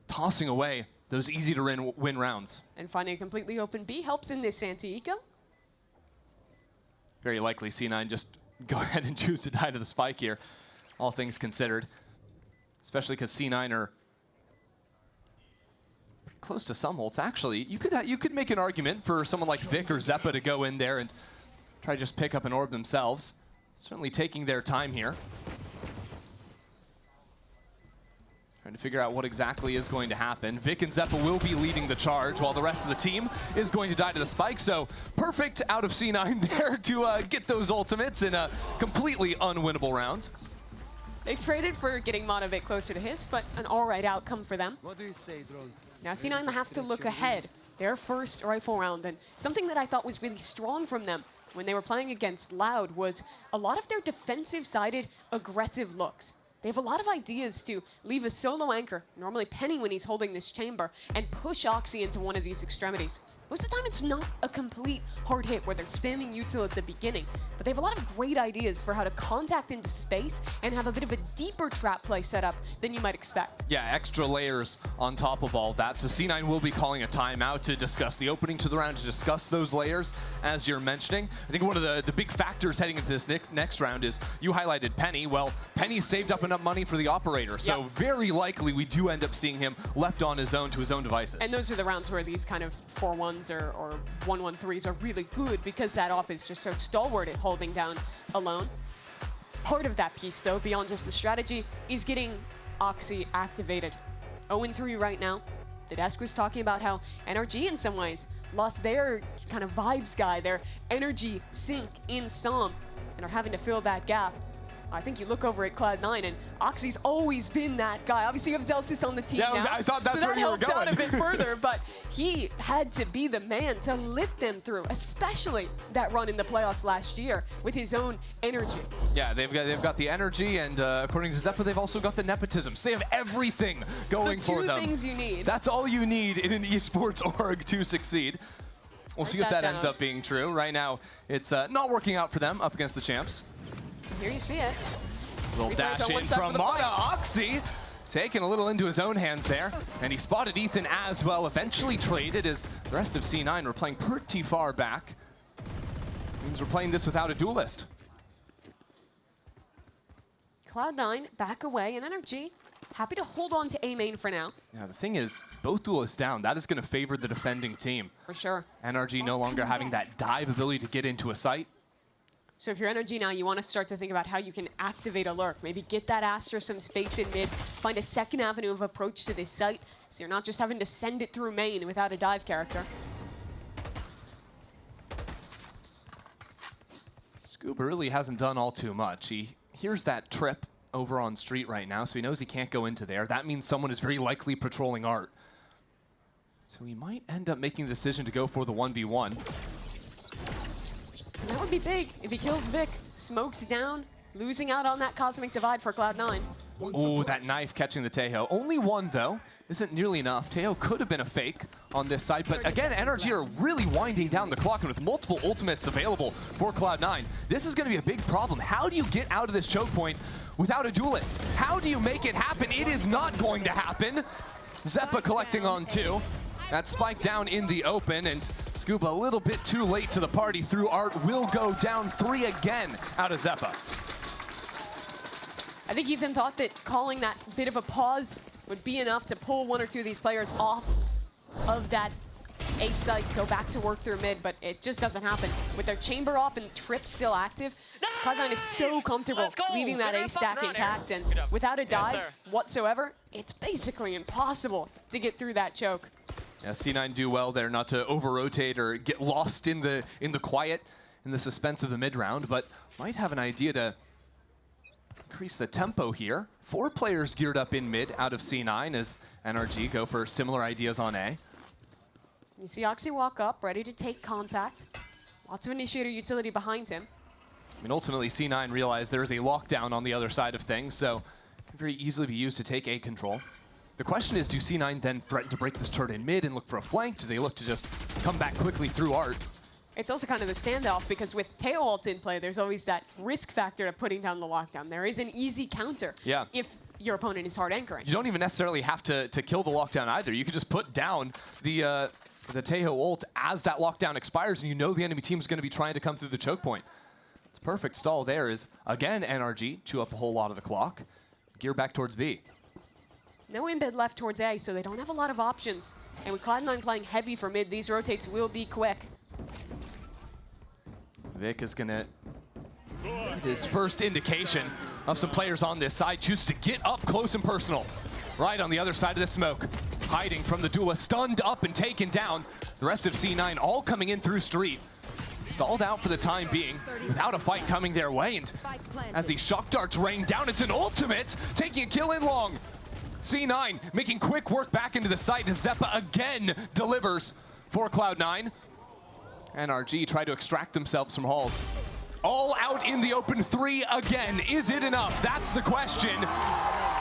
Speaker 17: tossing away those easy to win rounds.
Speaker 18: And finding a completely open B helps in this anti-eco.
Speaker 17: Very likely C9 just go ahead and choose to die to the spike here, all things considered. Especially because C9 are pretty close to some holds. Actually, you could make an argument for someone like Vic or Zeppa to go in there and try to just pick up an orb themselves. Certainly taking their time here. Trying to figure out what exactly is going to happen. Vic and Zeppa will be leading the charge while the rest of the team is going to die to the spike. So perfect out of C9 there to get those ultimates in a completely unwinnable round.
Speaker 18: They've traded for getting Mod a bit closer to his, but an all right outcome for them.
Speaker 19: What do you say, Drone?
Speaker 18: Now C9 have to look ahead. Their first rifle round, and something that I thought was really strong from them when they were playing against Loud was a lot of their defensive-sided, aggressive looks. They have a lot of ideas to leave a solo anchor, normally Penny when he's holding this chamber, and push Oxy into one of these extremities. Most of the time, it's not a complete hard hit where they're spamming util at the beginning, but they have a lot of great ideas for how to contact into space and have a bit of a deeper trap play setup than you might expect.
Speaker 17: Yeah, extra layers on top of all that. So C9 will be calling a timeout to discuss the opening to the round, to discuss those layers, as you're mentioning. I think one of the big factors heading into this next round is you highlighted Penny. Well, Penny saved up enough money for the operator, so very likely we do end up seeing him left on his own to his own devices.
Speaker 18: And those are the rounds where these kind of 4-1s or 1-1-3s are really good because that op is just so stalwart at holding down alone. Part of that piece, though, beyond just the strategy, is getting Oxy activated. 0-3 right now. The desk was talking about how NRG, in some ways, lost their kind of vibes guy, their energy sink in Storm, and are having to fill that gap. I think you look over at Cloud9, and Oxy's always been that guy. Obviously, you have Zelsis on the team now.
Speaker 17: I thought that's
Speaker 18: so
Speaker 17: where you were going.
Speaker 18: that helps out a bit further, but he had to be the man to lift them through, especially that run in the playoffs last year with his own energy.
Speaker 17: Yeah, they've got the energy, and according to Zeppa, they've also got the nepotism. So they have everything going for them.
Speaker 18: The 2 things you need.
Speaker 17: That's all you need in an esports org to succeed. We'll see if that ends up being true. Right now, it's not working out for them up against the champs.
Speaker 18: Here you see it.
Speaker 17: Little dash in from Mata. Oxy taking a little into his own hands there. And he spotted Ethan as well. Eventually traded as the rest of C9 were playing pretty far back. Means we're playing this without a duelist.
Speaker 18: Cloud9 back away, and NRG happy to hold on to A main for now.
Speaker 17: Yeah, the thing is, both duelists down. That is going to favor the defending team.
Speaker 18: For sure.
Speaker 17: NRG no longer having that dive ability to get into a site.
Speaker 18: So if you're NRG now, you want to start to think about how you can activate a lurk. Maybe get that Astra some space in mid, find a second avenue of approach to this site, so you're not just having to send it through main without a dive character.
Speaker 17: Scuba really hasn't done all too much. He hears that trip over on street right now, so he knows he can't go into there. That means someone is very likely patrolling Art. So he might end up making the decision to go for the 1v1.
Speaker 18: And that would be big if he kills Vic, smokes down losing out on that Cosmic Divide for Cloud9.
Speaker 17: Ooh, that knife catching the Taeho. Only one, though. Isn't nearly enough. Taeho could have been a fake on this side, but again, NRG are really winding down the clock, and with multiple ultimates available for Cloud9, this is going to be a big problem. How do you get out of this choke point without a duelist? How do you make it happen? It is not going to happen. Zeppa collecting on 2. That spike down in the open, and Scuba a little bit too late to the party through Art will go down 3 again out of Zeppa.
Speaker 18: I think Ethan thought that calling that bit of a pause would be enough to pull 1 or 2 of these players off of that A site, go back to work through mid, but it just doesn't happen. With their chamber up and trip still active, Cloud9 is so comfortable leaving that A stack intact, and without a dive whatsoever, it's basically impossible to get through that choke.
Speaker 17: Yeah, C9 do well there not to over-rotate or get lost in the quiet, in the suspense of the mid-round, but might have an idea to increase the tempo here. 4 players geared up in mid out of C9 as NRG go for similar ideas on A.
Speaker 18: You see Oxy walk up, ready to take contact. Lots of initiator utility behind him.
Speaker 17: I mean, ultimately, C9 realized there is a lockdown on the other side of things, so it can very easily be used to take A control. The question is, do C9 then threaten to break this turret in mid and look for a flank? Do they look to just come back quickly through Art?
Speaker 18: It's also kind of the standoff, because with Taeho ult in play, there's always that risk factor of putting down the lockdown. There is an easy counter if your opponent is hard anchoring.
Speaker 17: You don't even necessarily have to kill the lockdown either. You could just put down the Taeho ult as that lockdown expires, and you know the enemy team is going to be trying to come through the choke point. It's perfect stall there is, again, NRG chew up a whole lot of the clock. Gear back towards B.
Speaker 18: No embed left towards A, so they don't have a lot of options. And with Cloud9 playing heavy for mid, these rotates will be quick.
Speaker 17: Vic is going to get his first indication of some players on this side. Chooses to get up close and personal. Right on the other side of the smoke. Hiding from the duelist. Stunned up and taken down. The rest of C9 all coming in through street. Stalled out for the time being without a fight coming their way. And as these shock darts rain down, it's an ultimate taking a kill in long. C9 making quick work back into the site. Zeppa again delivers for Cloud9. NRG try to extract themselves from halls. All out in the open 3 again. Is it enough? That's the question.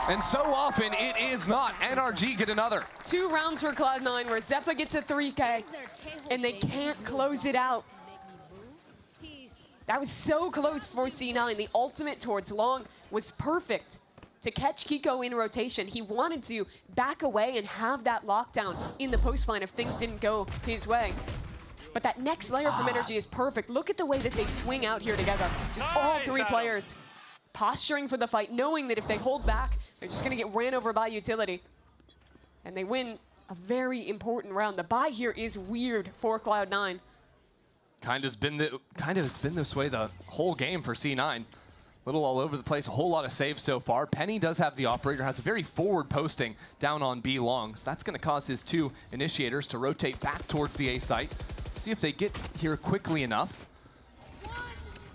Speaker 17: And so often it is not. NRG get another.
Speaker 18: 2 rounds for Cloud9 where Zeppa gets a 3K and they can't close it out. That was so close for C9. The ultimate towards long was perfect to catch Kiko in rotation. He wanted to back away and have that lockdown in the post line if things didn't go his way. But that next layer from Energy is perfect. Look at the way that they swing out here together. Just all 3 players posturing for the fight, knowing that if they hold back, they're just going to get ran over by utility. And they win a very important round. The buy here is weird for Cloud9.
Speaker 17: Kind of has been this way the whole game for C9. Little all over the place, a whole lot of saves so far. Penny does have the operator, has a very forward posting down on B long. So that's going to cause his 2 initiators to rotate back towards the A site. See if they get here quickly enough.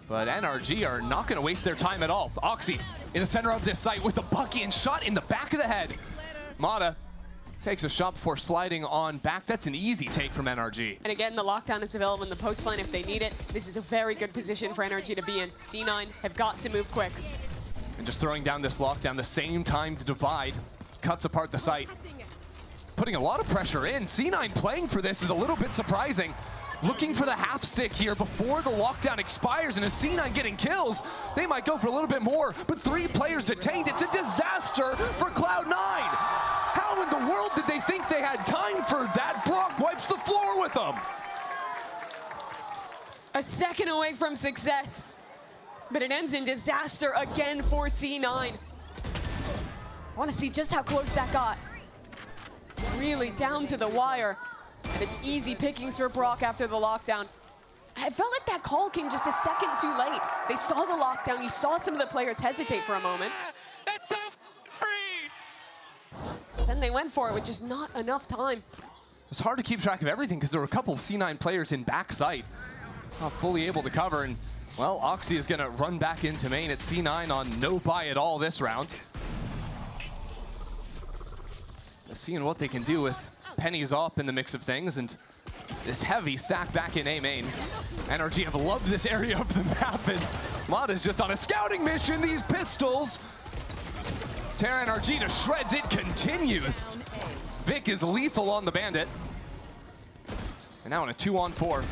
Speaker 17: But NRG are not going to waste their time at all. Oxy in the center of this site with the Buckian shot in the back of the head. Mata takes a shot before sliding on back. That's an easy take from NRG.
Speaker 18: And again, the lockdown is available in the post line if they need it. This is a very good position for NRG to be in. C9 have got to move quick.
Speaker 17: And just throwing down this lockdown, the same time the divide cuts apart the site. Putting a lot of pressure in. C9 playing for this is a little bit surprising. Looking for the half stick here before the lockdown expires, and as C9 getting kills, they might go for a little bit more, but 3 players detained. It's a disaster for Cloud9. How in the world did they think they had time for that? Brock wipes the floor with them.
Speaker 18: A second away from success, but it ends in disaster again for C9. I want to see just how close that got. Really down to the wire. And it's easy pickings for Brock after the lockdown. I felt like that call came just a second too late. They saw the lockdown. You saw some of the players hesitate for a moment.
Speaker 9: It's free.
Speaker 18: Then they went for it with just not enough time.
Speaker 17: It's hard to keep track of everything because there were a couple of C9 players in backside. Not fully able to cover. And, well, Oxy is going to run back into main at C9 on no buy at all this round. Seeing what they can do with Penny's up in the mix of things, and this heavy stack back in A main. NRG have loved this area of the map, and Mata's just on a scouting mission. These pistols tear NRG to shreds. It continues. Vic is lethal on the Bandit. And now in a 2-on-4.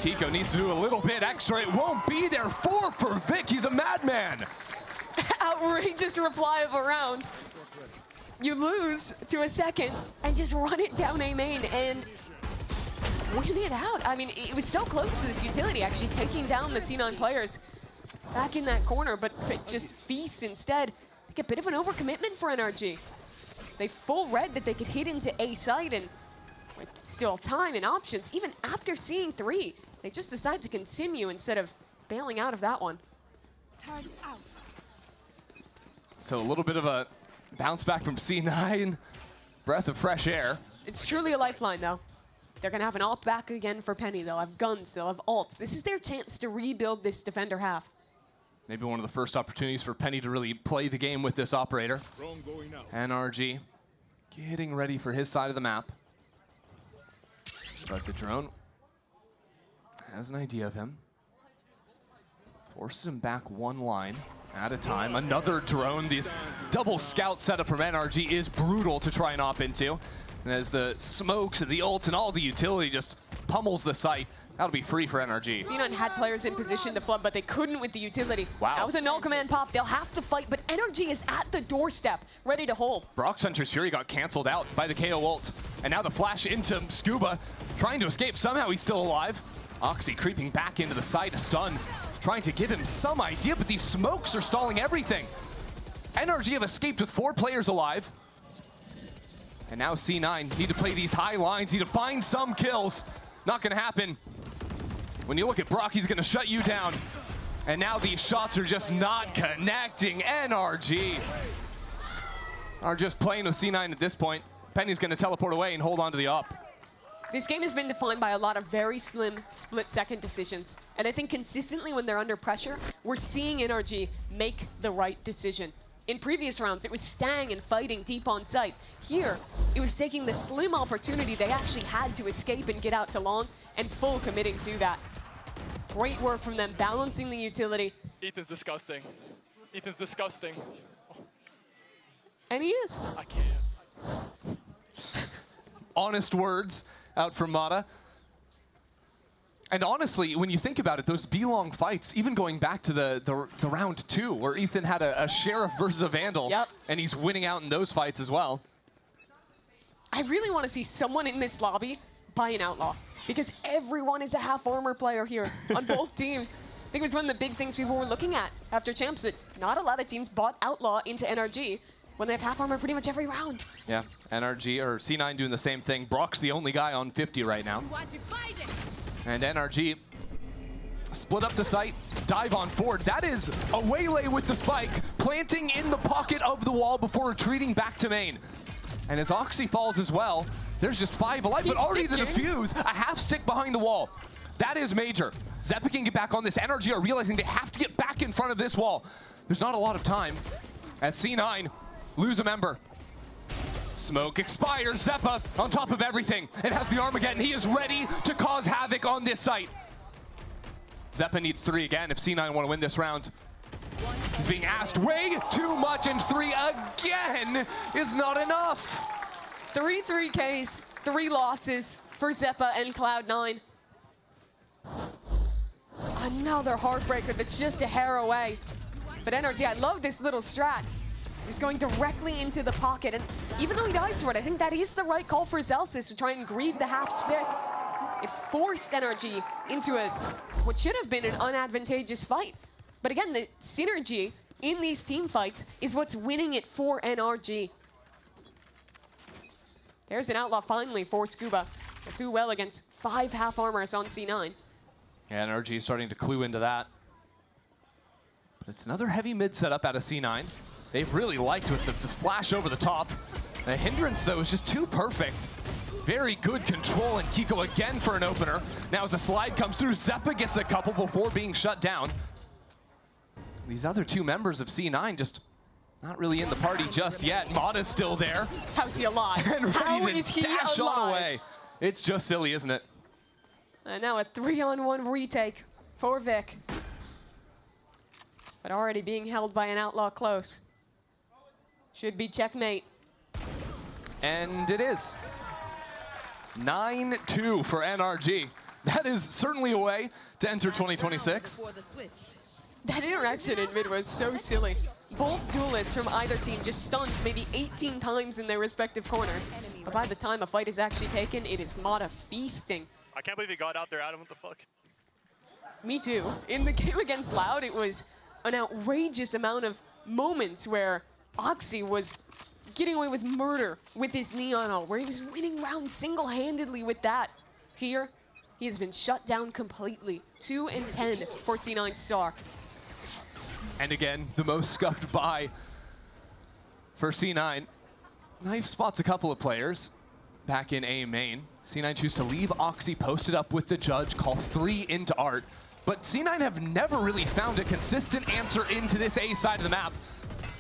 Speaker 17: Kiko needs to do a little bit extra. It won't be there. 4 for Vic. He's a madman.
Speaker 18: Outrageous reply of a round. You lose to a second and just run it down A main and win it out. I mean, it was so close to this utility actually taking down the C9 players back in that corner, but it just feasts instead. Like a bit of an overcommitment for NRG. They full read that they could hit into A site, and with still time and options, even after seeing 3, they just decide to continue instead of bailing out of that one.
Speaker 19: Time out.
Speaker 17: So a little bit of a bounce back from C9. Breath of fresh air.
Speaker 18: It's truly a lifeline, though. They're going to have an ult back again for Penny. They'll have guns. They'll have ults. This is their chance to rebuild this defender half.
Speaker 17: Maybe one of the first opportunities for Penny to really play the game with this operator. NRG getting ready for his side of the map. But the drone has an idea of him. Forces him back one line at a time. Another drone. This double scout setup from NRG is brutal to try and op into. And as the smokes and the ults and all the utility just pummels the site, that'll be free for NRG.
Speaker 18: C9 had players in position to flood, but they couldn't with the utility.
Speaker 17: Wow.
Speaker 18: That was a null command pop. They'll have to fight, but NRG is at the doorstep, ready to hold.
Speaker 17: Brock Hunter's Fury got canceled out by the KO ult. And now the flash into Scuba, trying to escape. Somehow he's still alive. Oxy creeping back into the site, a stun, trying to give him some idea, but these smokes are stalling everything. NRG have escaped with 4 players alive. And now C9 need to play these high lines, need to find some kills. Not gonna happen. When you look at Brock, he's gonna shut you down. And now these shots are just not connecting. NRG are just playing with C9 at this point. Penny's gonna teleport away and hold on to the op.
Speaker 18: This game has been defined by a lot of very slim split-second decisions. And I think consistently when they're under pressure, we're seeing NRG make the right decision. In previous rounds, it was staying and fighting deep on site. Here, it was taking the slim opportunity they actually had to escape and get out to long and full committing to that. Great work from them, balancing the utility.
Speaker 20: Ethan's disgusting. Ethan's disgusting.
Speaker 18: And he is.
Speaker 20: I can't.
Speaker 17: Honest words out from Mata. And honestly, when you think about it, those B-long fights, even going back to the round 2, where Ethan had a Sheriff versus a Vandal, and he's winning out in those fights as well.
Speaker 18: I really want to see someone in this lobby buy an Outlaw, because everyone is a half armor player here on both teams. I think it was one of the big things people were looking at after Champs, that not a lot of teams bought Outlaw into NRG when they have half armor pretty much every round.
Speaker 17: Yeah, NRG, or C9 doing the same thing. Brock's the only guy on 50 right now. And NRG split up the site, dive on forward. That is a waylay with the spike, planting in the pocket of the wall before retreating back to main. And as Oxy falls as well, there's just 5 alive, but already the defuse, a half stick behind the wall. That is major. Zeppa can get back on this. NRG are realizing they have to get back in front of this wall. There's not a lot of time as C9 lose a member. Smoke expires. Zeppa on top of everything. It has the Armageddon. He is ready to cause havoc on this site. Zeppa needs 3 again if C9 want to win this round. He's being asked way too much, and 3 again is not enough.
Speaker 18: 3 3Ks, 3 losses for Zeppa and Cloud9. Another heartbreaker that's just a hair away. But NRG, I love this little strat. Just going directly into the pocket, and even though he dies to it, I think that is the right call for Zelsis to try and greed the half stick. It forced NRG into what should have been an unadvantageous fight. But again, the synergy in these team fights is what's winning it for NRG. There's an Outlaw finally for Scuba. They do well against 5 half armors on C9.
Speaker 17: Yeah, NRG is starting to clue into that. But it's another heavy mid setup out of C9. They've really liked with the flash over the top. The hindrance, though, is just too perfect. Very good control, and Kiko again for an opener. Now as the slide comes through, Zeppa gets a couple before being shut down. These other 2 members of C9 just not really in the party just yet. Mata's still there.
Speaker 18: How's he alive?
Speaker 17: And ready
Speaker 18: How
Speaker 17: to
Speaker 18: is he
Speaker 17: dash
Speaker 18: alive?
Speaker 17: on away. It's just silly, isn't it?
Speaker 18: And now a 3-on-1 retake for Vic. but already being held by an outlaw close. Should be checkmate.
Speaker 17: And it is. 9-2 for NRG. That is certainly a way to enter 2026.
Speaker 18: That interaction in mid was so silly. Both duelists from either team just stunned maybe 18 times in their respective corners. But by the time a fight is actually taken, it is Mata feasting.
Speaker 19: I can't believe he got out there, Adam. What the fuck?
Speaker 18: Me too. In the game against Loud, it was an outrageous amount of moments where Oxy was getting away with murder with his Neon ult, where he was winning rounds single-handedly with that. Here, he has been shut down completely. 2-10 for C9 Star.
Speaker 17: And again, the most scuffed by for C9. Knife spots a couple of players back in A main. C9 choose to leave Oxy posted up with the judge, call 3 into Art. But C9 have never really found a consistent answer into this A side of the map.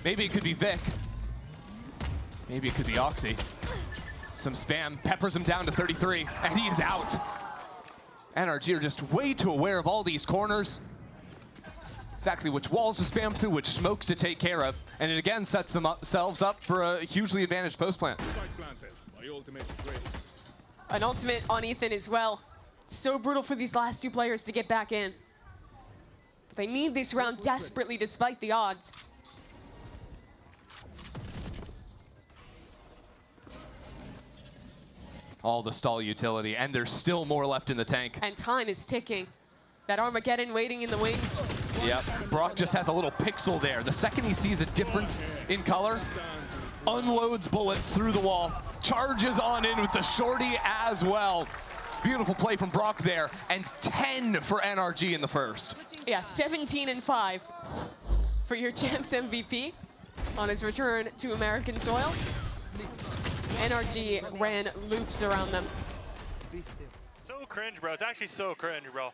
Speaker 17: Maybe it could be Vic. Maybe it could be Oxy. Some spam peppers him down to 33, and he is out. NRG are just way too aware of all these corners. Exactly which walls to spam through, which smokes to take care of, and it again sets themselves up for a hugely advantaged post plant.
Speaker 18: An ultimate on Ethan as well. So brutal for these last two players to get back in. But they need this round desperately despite the odds.
Speaker 17: All the stall utility, and there's still more left in the tank.
Speaker 18: And time is ticking. That Armageddon waiting in the wings.
Speaker 17: Yep, Brock just has a little pixel there. The second he sees a difference in color, unloads bullets through the wall, charges on in with the shorty as well. Beautiful play from Brock there, and 10 for NRG in the first.
Speaker 18: Yeah, 17-5 for your Champs MVP on his return to American soil. NRG ran loops around them.
Speaker 19: So cringe, bro. It's actually so cringe, bro.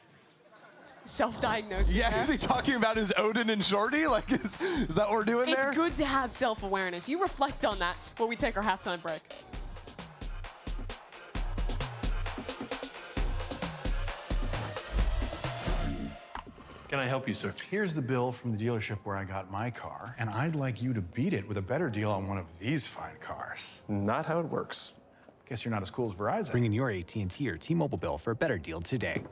Speaker 18: Self-diagnosed.
Speaker 17: Yeah, is he talking about his Odin and Shorty? Like, is that what we're doing there?
Speaker 18: It's good to have self-awareness. You reflect on that when we take our halftime break.
Speaker 21: Can I help you, sir?
Speaker 22: Here's the bill from the dealership where I got my car, and I'd like you to beat it with a better deal on one of these fine cars.
Speaker 21: Not how it works.
Speaker 22: Guess you're not as cool as Verizon.
Speaker 23: Bring in your AT&T or T-Mobile bill for a better deal today.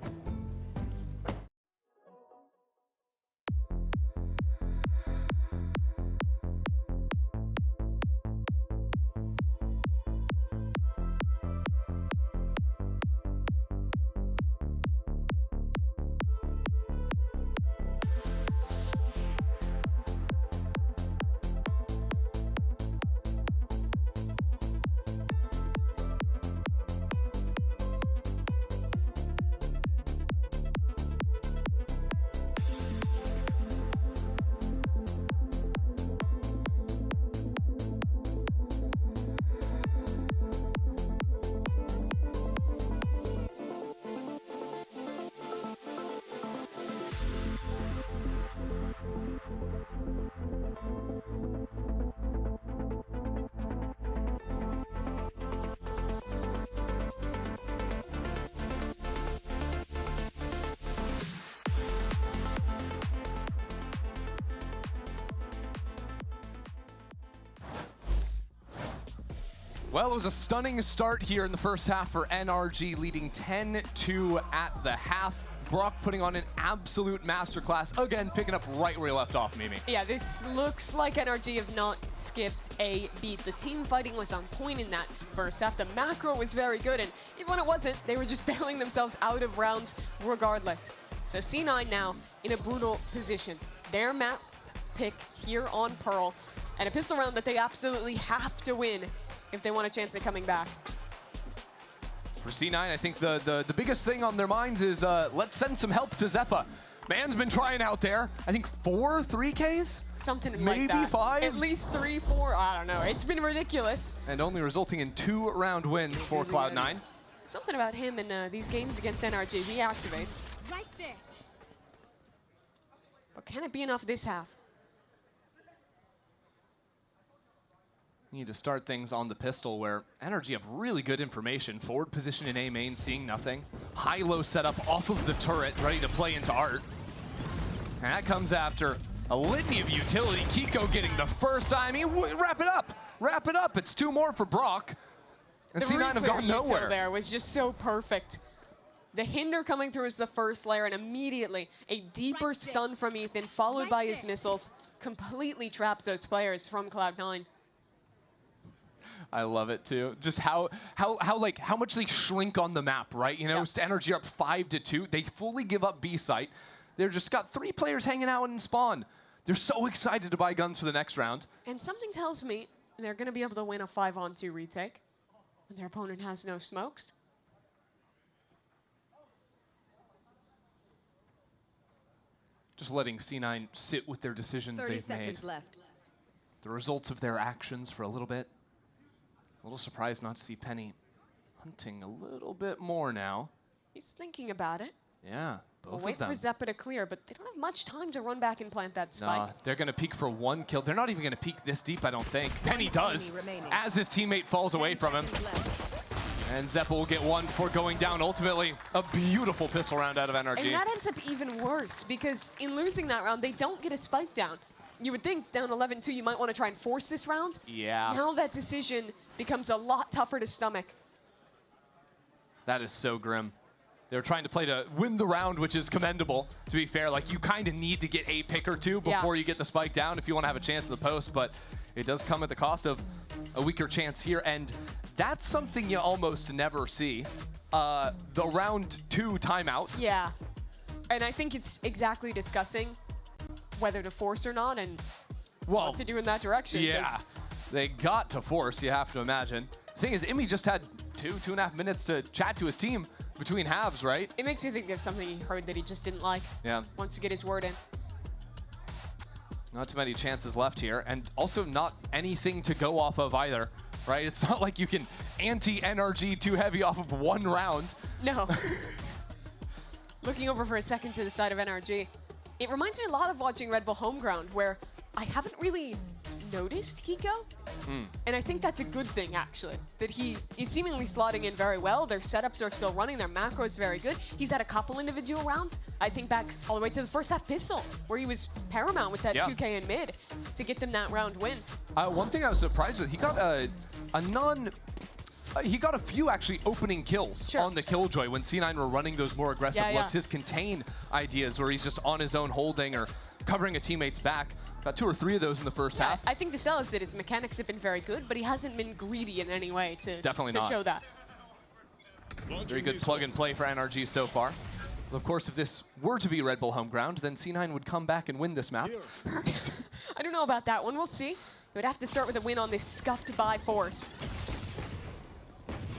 Speaker 17: Well, it was a stunning start here in the first half for NRG, leading 10-2 at the half. Brock putting on an absolute masterclass, again picking up right where he left off, Mimi.
Speaker 18: Yeah, this looks like NRG have not skipped a beat. The team fighting was on point in that first half. The macro was very good, and even when it wasn't, they were just bailing themselves out of rounds regardless. So C9 now in a brutal position. Their map pick here on Pearl, and a pistol round that they absolutely have to win if they want a chance at coming back.
Speaker 17: For C9, I think the biggest thing on their minds is let's send some help to Zeppa. Man's been trying out there, I think 3Ks?
Speaker 18: Something
Speaker 17: maybe
Speaker 18: like that.
Speaker 17: 5?
Speaker 18: At least 3, 4, I don't know. It's been ridiculous.
Speaker 17: And only resulting in 2 round wins for Cloud9.
Speaker 18: Something about him in these games against NRG, he activates.
Speaker 24: Right there.
Speaker 18: But can it be enough this half?
Speaker 17: Need to start things on the pistol where NRG have really good information. Forward position in A main, seeing nothing. High-low setup off of the turret, ready to play into Art. And that comes after A litany of utility. Kiko getting the first time. Wrap it up. Wrap it up. It's 2 more for Brock. And C9 have gone nowhere.
Speaker 18: There was just so perfect. The hinder coming through as the first layer, and immediately a deeper stun from Ethan, followed by his missiles, completely traps those players from Cloud9.
Speaker 17: I love it too. Just how much they shrink on the map, right? You know, Energy up 5-2. They fully give up B site. They're just got 3 players hanging out in spawn. They're so excited to buy guns for the next round.
Speaker 18: And something tells me they're going to be able to win a 5-on-2 retake. And their opponent has no smokes.
Speaker 17: Just letting C9 sit with their decisions they've made.
Speaker 4: Left.
Speaker 17: The results of their actions for a little bit. A little surprised not to see Penny hunting a little bit more now.
Speaker 18: He's thinking about it.
Speaker 17: Yeah, both
Speaker 18: We'll wait
Speaker 17: of them.
Speaker 18: for Zeppa to clear, but they don't have much time to run back and plant that spike.
Speaker 17: Nah, they're going to peek for 1 kill. They're not even going to peek this deep, I don't think. Penny does, as his teammate falls away from him. And Zeppa will get 1 before going down. Ultimately, a beautiful pistol round out of NRG.
Speaker 18: And that ends up even worse, because in losing that round, they don't get a spike down. You would think down 11-2, you might want to try and force this round.
Speaker 17: Yeah.
Speaker 18: Now that decision becomes a lot tougher to stomach.
Speaker 17: That is so grim. They're trying to play to win the round, which is commendable, to be fair. Like, you kind of need to get a pick or 2 before you get the spike down if you want to have a chance at the post, but it does come at the cost of a weaker chance here, and that's something you almost never see. The round 2 timeout.
Speaker 18: Yeah, and I think it's exactly discussing whether to force or not and what to do in that direction.
Speaker 17: Yeah, they got to force, you have to imagine. The thing is, Imi just had 2.5 minutes to chat to his team between halves, right?
Speaker 18: It makes you think there's something he heard that he just didn't like.
Speaker 17: Yeah.
Speaker 18: Wants to get his word in.
Speaker 17: Not too many chances left here, and also not anything to go off of either, right? It's not like you can anti-NRG too heavy off of 1 round.
Speaker 18: No. Looking over for a second to the side of NRG, it reminds me a lot of watching Red Bull Homeground, where I haven't really noticed Kiko. And I think that's a good thing, actually, that he is seemingly slotting in very well. Their setups are still running. Their macro is very good. He's had a couple individual rounds. I think back all the way to the first half pistol, where he was paramount with that 2K in mid to get them that round win.
Speaker 17: One thing I was surprised with, he got he got a few actually opening kills on the Killjoy when C9 were running those more aggressive looks. His contain ideas where he's just on his own holding or covering a teammate's back. Got 2 or 3 of those in the first half.
Speaker 18: I think Viselis did. His mechanics have been very good, but he hasn't been greedy in any way to show that.
Speaker 17: Very good plug and play for NRG so far. Of course, if this were to be Red Bull Homeground, then C9 would come back and win this map.
Speaker 18: I don't know about that one. We'll see. They would have to start with a win on this scuffed by force.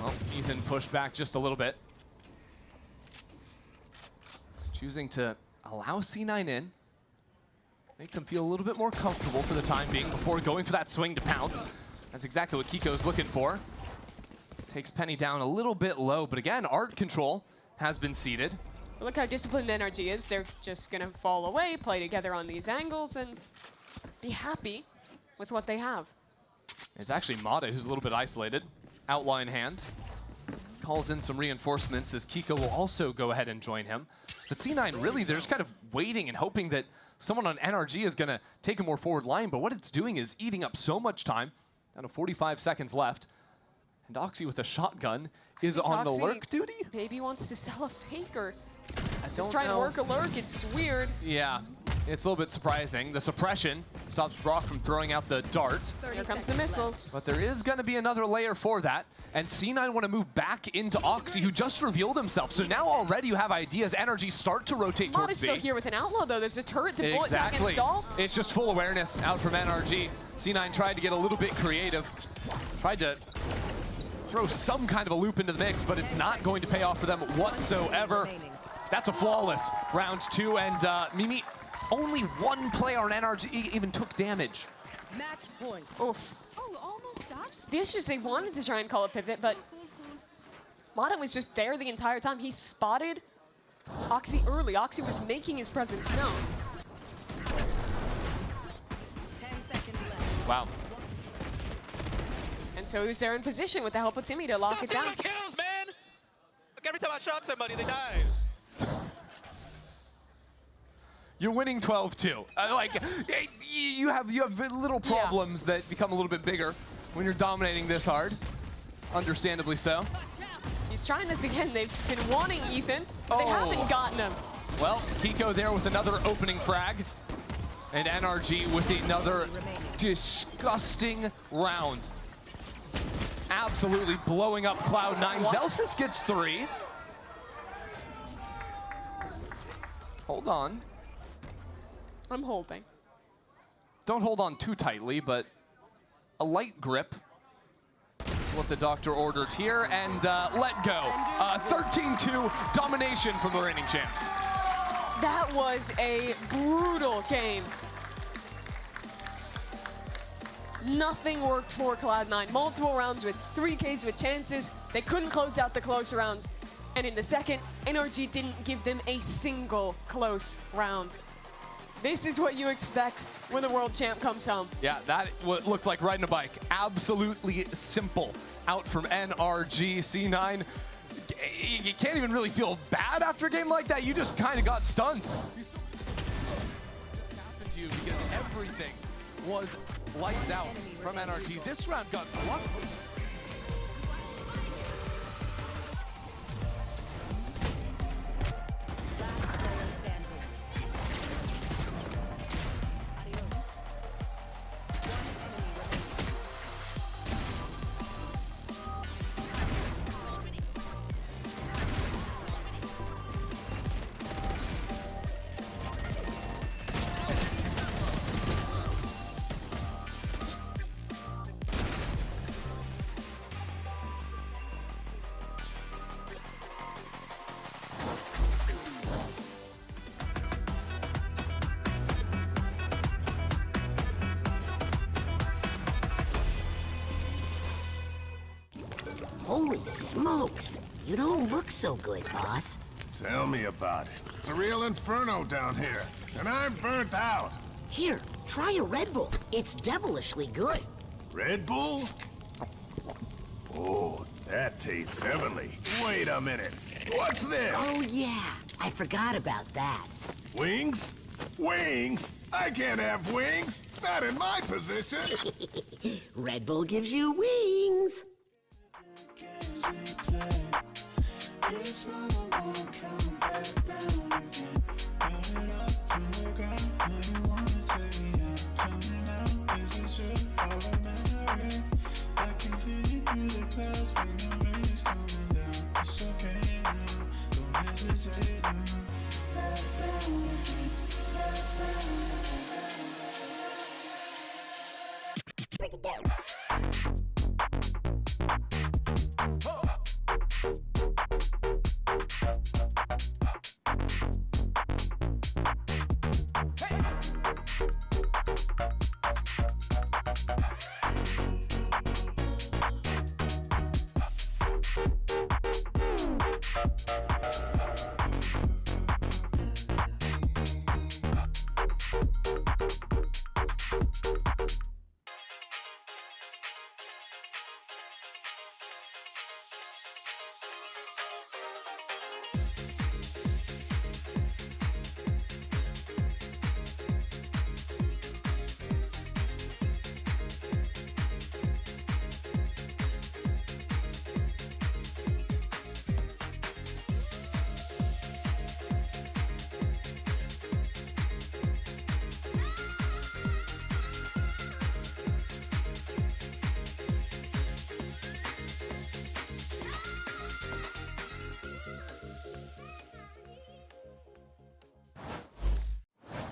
Speaker 17: Well, Ethan pushed back just a little bit. Choosing to allow C9 in. Make them feel a little bit more comfortable for the time being before going for that swing to pounce. That's exactly what Kiko's looking for. Takes Penny down a little bit low, but again, art control has been seeded.
Speaker 18: Look how disciplined NRG is. They're just going to fall away, play together on these angles, and be happy with what they have.
Speaker 17: It's actually Mata who's a little bit isolated. Outline hand. Calls in some reinforcements as Kiko will also go ahead and join him. But C9, really, they're just kind of waiting and hoping that someone on NRG is going to take a more forward line, but what it's doing is eating up so much time. Down to 45 seconds left. And Oxy with a shotgun is on the lurk duty?
Speaker 18: Maybe wants to sell a fake or just try and work a lurk. It's weird.
Speaker 17: Yeah, it's a little bit surprising. The suppression stops Brock from throwing out the dart.
Speaker 18: Here comes the missiles.
Speaker 17: But there is going to be another layer for that. And C9 want to move back into Oxy, who just revealed himself. So now already you have ideas. NRG start to rotate towards
Speaker 18: Mata's
Speaker 17: B.
Speaker 18: still here with an outlaw, though. There's a turret to bullet tap and stall.
Speaker 17: It's just full awareness out from NRG. C9 tried to get a little bit creative. Tried to throw some kind of a loop into the mix, but it's not going to pay off for them whatsoever. That's a flawless round 2, and Mimi, only 1 player on NRG even took damage.
Speaker 4: Match point.
Speaker 18: Oof.
Speaker 4: Oh, almost done.
Speaker 18: The issue is they wanted to try and call a pivot, but Mata was just there the entire time. He spotted Oxy early. Oxy was making his presence known.
Speaker 4: 10 seconds left.
Speaker 17: Wow.
Speaker 18: And so he was there in position with the help of Timmy to lock it down.
Speaker 5: Kills, man! Like every time I shot somebody, they died.
Speaker 17: You're winning 12-2. Like, you have little problems that become a little bit bigger when you're dominating this hard. Understandably so.
Speaker 18: He's trying this again. They've been wanting Ethan, but they haven't gotten him.
Speaker 17: Well, Kiko there with another opening frag. And NRG with another disgusting round. Absolutely blowing up Cloud9. Zelsis gets 3. Hold on.
Speaker 18: I'm holding.
Speaker 17: Don't hold on too tightly, but a light grip is what the doctor ordered here, and let go. 13-2 domination from the reigning champs.
Speaker 18: That was a brutal game. Nothing worked for Cloud9. Multiple rounds with 3Ks with chances. They couldn't close out the close rounds. And in the second, NRG didn't give them a single close round. This is what you expect when the world champ comes home.
Speaker 17: Yeah, that looked like riding a bike. Absolutely simple. Out from NRG, C9. You can't even really feel bad after a game like that. You just kind of got stunned. Just happened to you because everything was lights out from NRG. This round got blocked.
Speaker 5: Holy smokes! You don't look so good, boss.
Speaker 8: Tell me about it. It's a real inferno down here, and I'm burnt out.
Speaker 5: Here, try a Red Bull. It's devilishly good.
Speaker 8: Red Bull? Oh, that tastes heavenly. Wait a minute. What's this?
Speaker 5: Oh, yeah. I forgot about that.
Speaker 8: Wings? Wings? I can't have wings. Not in my position.
Speaker 5: Red Bull gives you wings. Break it down.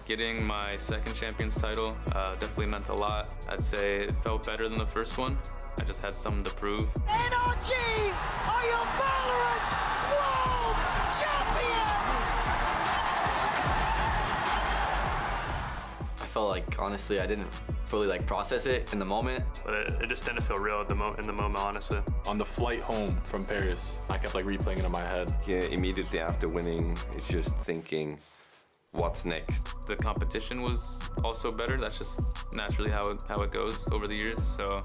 Speaker 10: Getting my second Champions title definitely meant a lot. I'd say it felt better than the first one. I just had something to prove.
Speaker 14: NRG are your VALORANT World Champions!
Speaker 24: I felt like, honestly, I didn't fully process it in the moment.
Speaker 19: But it just didn't feel real in the moment, honestly.
Speaker 25: On the flight home from Paris, I kept replaying it in my head.
Speaker 26: Yeah, immediately after winning, it's just thinking, what's next?
Speaker 10: The competition was also better. That's just naturally how it goes over the years. So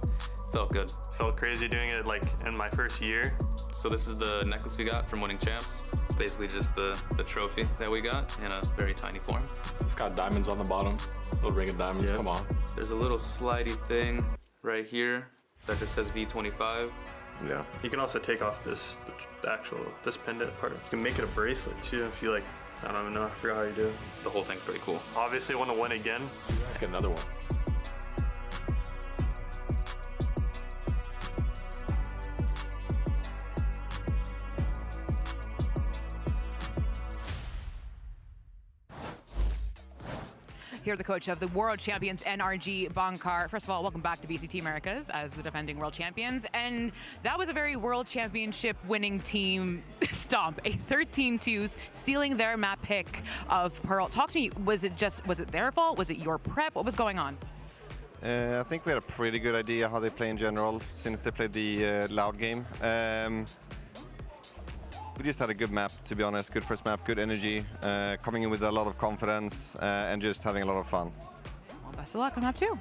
Speaker 10: felt good.
Speaker 19: Felt crazy doing it in my first year.
Speaker 10: So this is the necklace we got from winning champs. It's basically just the trophy that we got in a very tiny form.
Speaker 25: It's got diamonds on the bottom. Little ring of diamonds, come on.
Speaker 10: There's a little slidey thing right here that just says V25.
Speaker 21: Yeah. You can also take off this pendant part. You can make it a bracelet too if you like. I don't even know. I forgot how you do it.
Speaker 10: The whole thing's pretty cool.
Speaker 21: Obviously, want to win again.
Speaker 25: Let's get another one.
Speaker 6: Here, the coach of the world champions, NRG Bankar. First of all, welcome back to VCT Americas as the defending world champions. And that was a very world championship winning team stomp, a 13-2, stealing their map pick of Pearl. Talk to me, was it their fault? Was it your prep? What was going on?
Speaker 7: I think we had a pretty good idea how they play in general since they played the Loud game. We just had a good map, to be honest. Good first map, good energy, coming in with a lot of confidence and just having a lot of fun.
Speaker 6: Well, best of luck on map 2.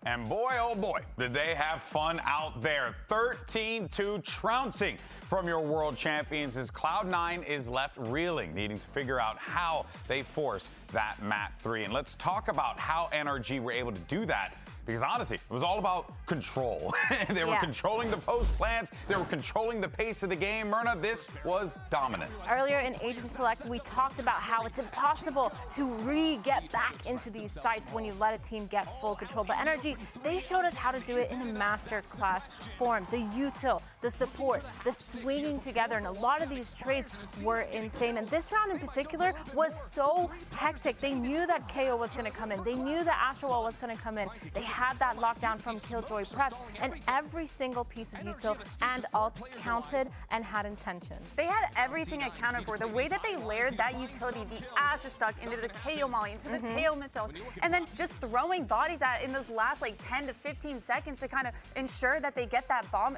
Speaker 1: And boy, oh boy, did they have fun out there. 13-2 trouncing from your world champions as Cloud9 is left reeling, needing to figure out how they force that map 3. And let's talk about how NRG were able to do that. Because honestly, it was all about control. They were controlling the post plans. They were controlling the pace of the game. Myrna, this was dominant.
Speaker 2: Earlier in Agent Select, we talked about how it's impossible to get back into these sites when you let a team get full control. But NRG, they showed us how to do it in a master class form. The util, the support, the swinging together, and a lot of these trades were insane. And this round in particular was so hectic. They knew that KO was going to come in. They knew that Astro Wall was going to come in. They had that lockdown from Killjoy prepped, and every single piece of util and ult counted and had intention.
Speaker 3: They had everything accounted for. The way that they layered that utility, the Astro Stuck into the KO molly, into the KO missiles, and then just throwing bodies at in those last like 10 to 15 seconds to kind of ensure that they get that bomb,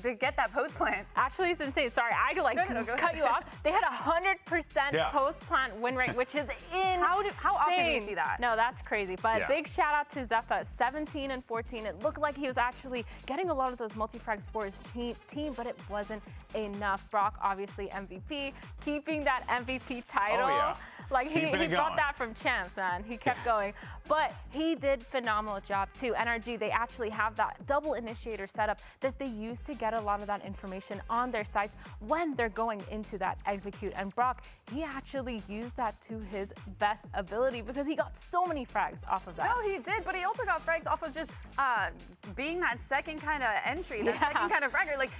Speaker 3: to get that post plant.
Speaker 2: Actually, it's insane. Sorry, I just cut you off. They had 100% post plant win rate, which is insane.
Speaker 3: How often do you see that?
Speaker 2: No, that's crazy. But big shout out to Zephyr, 17 and 14. It looked like he was actually getting a lot of those multi-frags for his team, but it wasn't enough. Brock, obviously MVP, keeping that MVP title.
Speaker 1: Oh, yeah.
Speaker 2: Like he brought that from Champs, man. He kept going. But he did phenomenal job too. NRG, they actually have that double initiator setup that they use to get a lot of that information on their sites when they're going into that execute. And Brock, he actually used that to his best ability because he got so many frags off of that.
Speaker 3: No, he did, but he also got frags off of just being that second kind of entry, that second kind of fragger. Like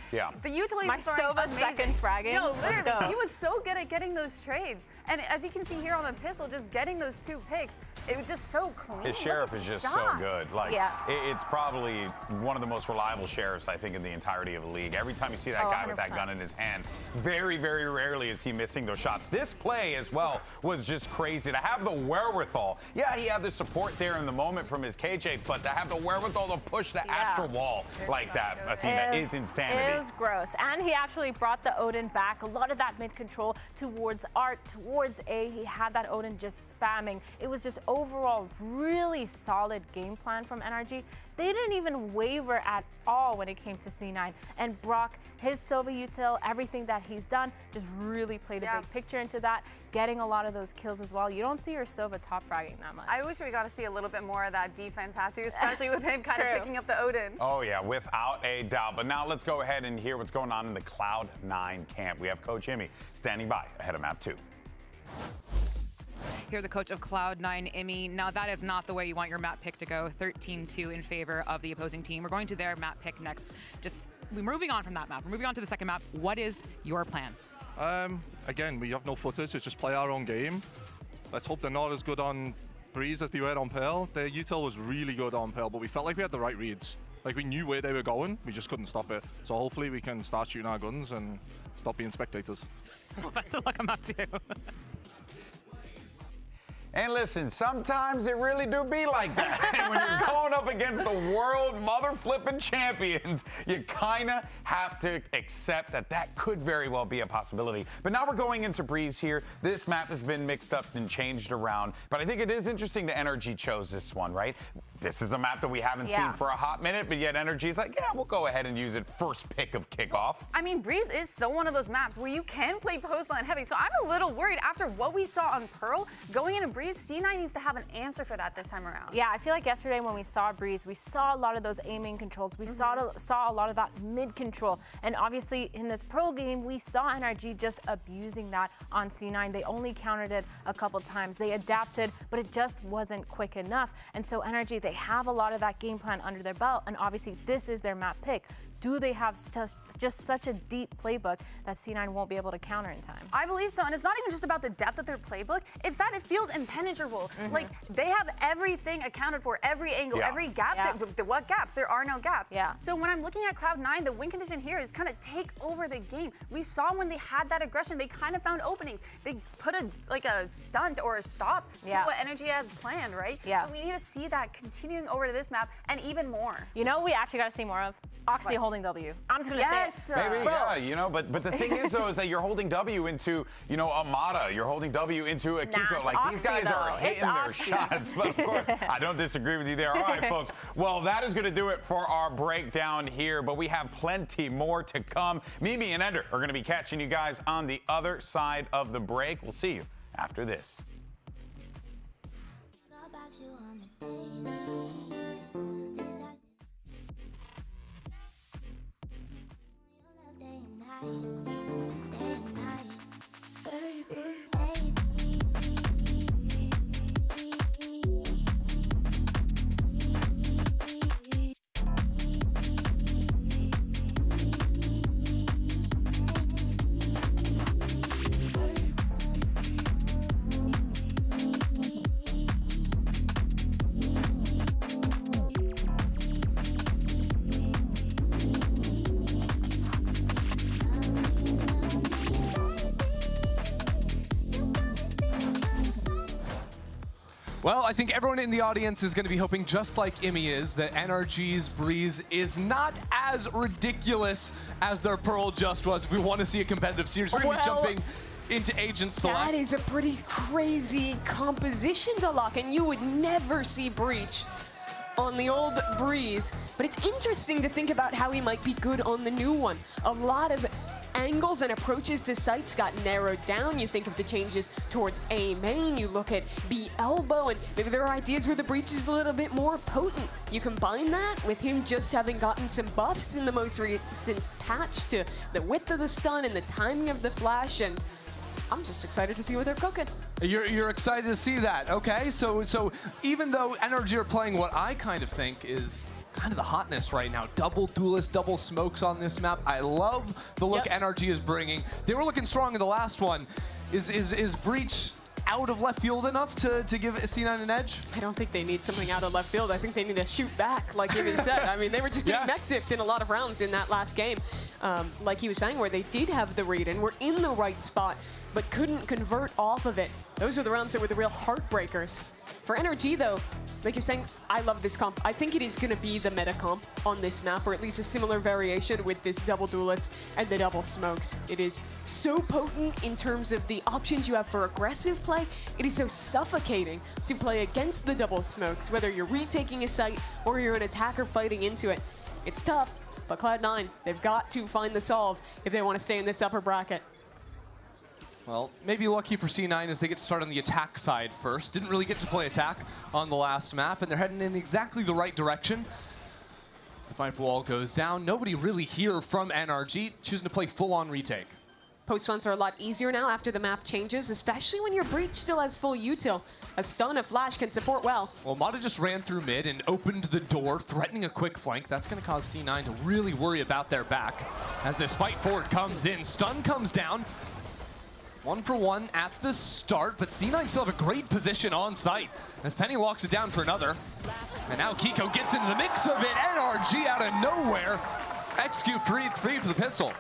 Speaker 3: the utility was
Speaker 2: Sova second fragging.
Speaker 3: No, literally, he was so good at getting those trades. And as you can see here on the pistol, just getting those 2 picks, it was just so clean.
Speaker 1: His sheriff is just so good. Like, it's probably one of the most reliable sheriffs, I think, in the entirety of the league. Every time you see that guy with that gun in his hand, very, very rarely is he missing those shots. This play as well was just crazy. To have the wherewithal, he had the support there in the moment from his KJ, but to have the wherewithal to push the Astro Wall like that, Athena, is insanity.
Speaker 2: It is gross. And he actually brought the Odin back. A lot of that mid-control towards Art, towards A. He had that Odin just spamming. It was just overall really solid game plan from NRG. They didn't even waver at all when it came to C9. And Brock, his Sova util, everything that he's done, just really played a big picture into that, getting a lot of those kills as well. You don't see your Sova top fragging that much.
Speaker 3: I wish we got to see a little bit more of that defense have to, especially with him kind of picking up the Odin.
Speaker 1: Oh yeah, without a doubt. But now let's go ahead and hear what's going on in the Cloud9 camp. We have Coach Emmy standing by ahead of map 2.
Speaker 6: Here, the coach of Cloud9, Emmy. Now, that is not the way you want your map pick to go. 13-2 in favor of the opposing team. We're going to their map pick next. We're moving on from that map. We're moving on to the second map. What is your plan?
Speaker 11: Again, we have no footage. It's just play our own game. Let's hope they're not as good on Breeze as they were on Pearl. Their util was really good on Pearl, but we felt like we had the right reads. Like, we knew where they were going. We just couldn't stop it. So hopefully we can start shooting our guns and stop being spectators.
Speaker 6: Well, best of luck on map 2.
Speaker 1: And listen, sometimes it really do be like that. And when you're going up against the world mother-flipping champions, you kind of have to accept that that could very well be a possibility. But now we're going into Breeze here. This map has been mixed up and changed around. But I think it is interesting that NRG chose this one, right? this is a map that we haven't seen for a hot minute, but yet Energy's like, yeah, we'll go ahead and use it first pick of kickoff.
Speaker 3: I mean, Breeze is still one of those maps where you can play post-plant heavy, so I'm a little worried after what we saw on Pearl. Going into Breeze, C9 needs to have an answer for that this time around.
Speaker 2: Yeah, I feel like yesterday when we saw Breeze, we saw a lot of those aiming controls. We saw a lot of that mid control. And obviously in this Pearl game, we saw NRG just abusing that on C9. They only countered it a couple times. They adapted, but it just wasn't quick enough. And so NRG, they have a lot of that game plan under their belt, and obviously this is their map pick. Do they have just such a deep playbook that C9 won't be able to counter in time?
Speaker 3: I believe so, and it's not even just about the depth of their playbook, it's that it feels impenetrable. Like, they have everything accounted for, every angle, every gap. What gaps? There are no gaps. So when I'm looking at Cloud9, the win condition here is kind of take over the game. We saw when they had that aggression, they kind of found openings. They put a stunt or a stop to what Energy has planned, right? So we need to see that continuing over to this map and even more.
Speaker 2: You know what we actually got to see more of? Oxy holding W. I'm just going to say it.
Speaker 1: Maybe, yeah, you know, but the thing is, though, is that you're holding W into, you know, a Mata. You're holding W into a Kiko. Like,
Speaker 2: Oxy,
Speaker 1: these guys are hitting their shots. But, of course, I don't disagree with you there. All right, folks. Well, that is going to do it for our breakdown here. But we have plenty more to come. Mimi and Ender are going to be catching you guys on the other side of the break. We'll see you after this.
Speaker 17: Well, I think everyone in the audience is going to be hoping, just like Imi is, that NRG's Breeze is not as ridiculous as their Pearl just was. We want to see a competitive series. We're going to be jumping into Agent Select.
Speaker 18: That is a pretty crazy composition to lock, and you would never see Breach on the old Breeze. But it's interesting to think about how he might be good on the new one. A lot of angles and approaches to sites got narrowed down. You think of the changes towards A main, you look at B elbow, and maybe there are ideas where the Breach is a little bit more potent. You combine that with him just having gotten some buffs in the most recent patch to the width of the stun and the timing of the flash, and I'm just excited to see what they're cooking.
Speaker 17: You're excited to see that, okay? So even though NRG are playing what I kind of think is kind of the hotness right now, double duelist, double smokes on this map. I love the look NRG is bringing. They were looking strong in the last one. Is Breach out of left field enough to give C9 an edge?
Speaker 18: I don't think they need something out of left field. I think they need to shoot back, like Imi said. I mean, they were just getting mech dipped in a lot of rounds in that last game. Like he was saying, where they did have the read and were in the right spot, but couldn't convert off of it. Those are the rounds that were the real heartbreakers. For NRG, though, like you're saying, I love this comp. I think it is going to be the meta comp on this map, or at least a similar variation with this double duelist and the double smokes. It is so potent in terms of the options you have for aggressive play. It is so suffocating to play against the double smokes, whether you're retaking a site or you're an attacker fighting into it. It's tough, but Cloud9, they've got to find the solve if they want to stay in this upper bracket.
Speaker 17: Well, maybe lucky for C9 as they get to start on the attack side first. Didn't really get to play attack on the last map, and they're heading in exactly the right direction. As the Viper wall goes down, nobody really here from NRG, choosing to play full-on retake.
Speaker 18: Post-funds are a lot easier now after the map changes, especially when your Breach still has full util. A stun, a flash can support well.
Speaker 17: Well, Mata just ran through mid and opened the door, threatening a quick flank. That's going to cause C9 to really worry about their back. As this fight forward comes in, stun comes down. 1 for 1 at the start, but C9 still have a great position on site as Penny locks it down for another. And now Kiko gets into the mix of it. NRG out of nowhere. Execute free for the pistol.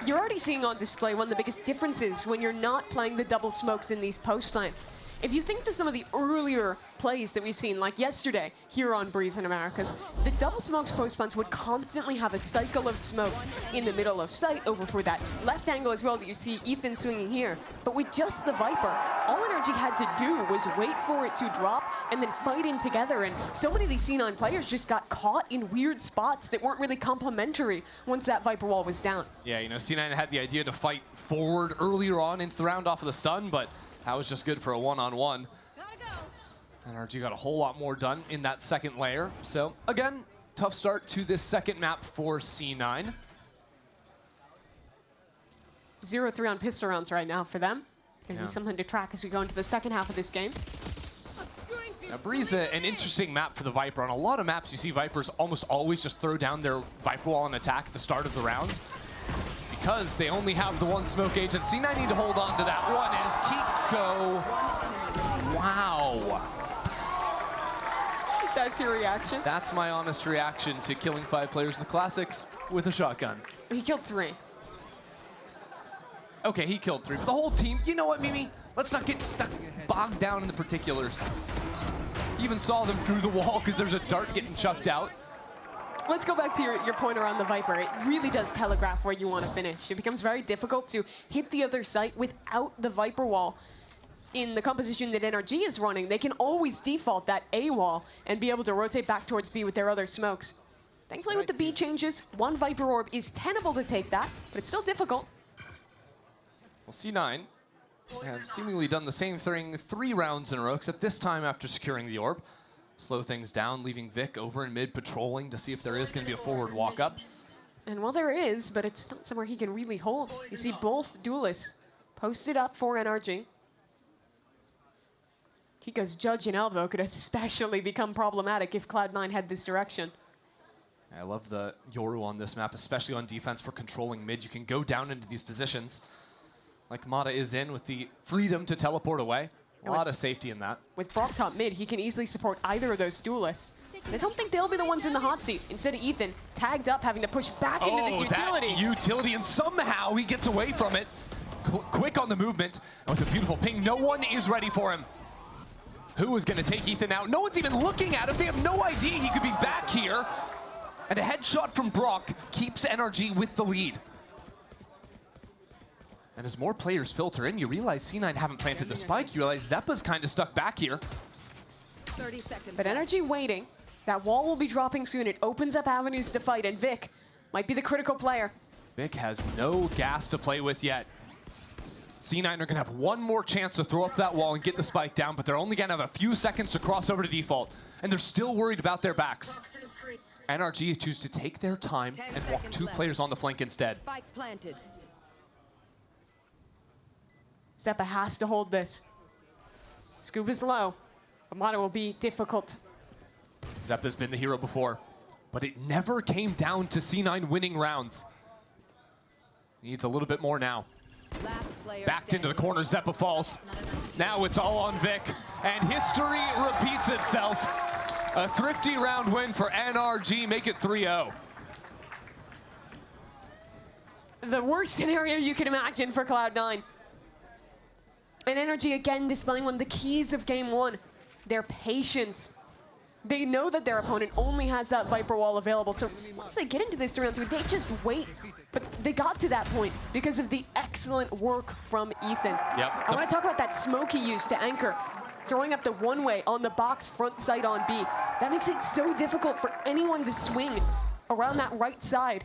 Speaker 18: You're already seeing on display one of the biggest differences when you're not playing the double smokes in these post plants. If you think to some of the earlier plays that we've seen, like yesterday here on Breeze in Americas, the double smokes post plants would constantly have a cycle of smokes in the middle of sight over for that left angle as well that you see Ethan swinging here. But with just the Viper, all Energy had to do was wait for it to drop and then fight in together. And so many of these C9 players just got caught in weird spots that weren't really complementary once that Viper wall was down.
Speaker 17: Yeah, you know, C9 had the idea to fight forward earlier on into the round off of the stun, but that was just good for a one-on-one. NRG got a whole lot more done in that second layer. So, again, tough start to this second map for C9.
Speaker 18: 0-3 on pistol rounds right now for them. Gonna be something to track as we go into the second half of this game.
Speaker 17: Now, Breeze, an interesting map for the Viper. On a lot of maps, you see Vipers almost always just throw down their Viper wall and attack at the start of the round. Because they only have the one smoke agent, C9 need to hold on to that one as Kiko. Wow.
Speaker 18: That's your reaction?
Speaker 17: That's my honest reaction to killing 5 players in the Classics with a shotgun.
Speaker 18: He killed 3.
Speaker 17: Okay, he killed 3, but the whole team, you know what, Mimi? Let's not get stuck, bogged down in the particulars. You even saw them through the wall because there's a dart getting chucked out.
Speaker 18: Let's go back to your point around the Viper. It really does telegraph where you want to finish. It becomes very difficult to hit the other site without the Viper wall. In the composition that NRG is running, they can always default that A wall and be able to rotate back towards B with their other smokes. Thankfully, with the B changes, one Viper orb is tenable to take that, but it's still difficult.
Speaker 17: Well, C9 have seemingly done the same thing 3 rounds in a row, except this time after securing the orb. Slow things down, leaving Vic over in mid patrolling to see if there is going to be a forward walk up.
Speaker 18: And well, there is, but it's not somewhere he can really hold. You see both duelists posted up for NRG. Kiko's Judge and Elbow could especially become problematic if Cloud9 head this direction.
Speaker 17: I love the Yoru on this map, especially on defense for controlling mid. You can go down into these positions like Mata is in with the freedom to teleport away. A lot of safety in that.
Speaker 18: With Brock top mid, he can easily support either of those duelists. And I don't think they'll be the ones in the hot seat. Instead of Ethan, tagged up, having to push back into this utility.
Speaker 17: That utility, and somehow he gets away from it. Quick on the movement, and with a beautiful ping, no one is ready for him. Who is going to take Ethan out? No one's even looking at him. They have no idea he could be back here. And a headshot from Brock keeps NRG with the lead. And as more players filter in, you realize C9 haven't planted the spike. You realize Zeppa's kind of stuck back here.
Speaker 18: 30 seconds. But NRG waiting. That wall will be dropping soon. It opens up avenues to fight, and Vic might be the critical player.
Speaker 17: Vic has no gas to play with yet. C9 are going to have one more chance to throw up that wall and get the spike down, but they're only going to have a few seconds to cross over to default, and they're still worried about their backs. NRG choose to take their time and walk 2 players on the flank instead.
Speaker 4: Spike planted.
Speaker 18: Zeppa has to hold this. Scoob is low. Amado will be difficult.
Speaker 17: Zeppa's been the hero before, but it never came down to C9 winning rounds. Needs a little bit more now. Backed into the corner, Zeppa falls. Now it's all on Vic, and history repeats itself. A thrifty round win for NRG, make it 3-0.
Speaker 18: The worst scenario you can imagine for Cloud9. And NRG again displaying one of the keys of game 1, their patience. They know that their opponent only has that Viper wall available, so once they get into this round 3, they just wait. But they got to that point because of the excellent work from Ethan.
Speaker 17: Yep.
Speaker 18: I want to talk about that smoke he used to anchor, throwing up the one-way on the box front side on B. That makes it so difficult for anyone to swing around that right side.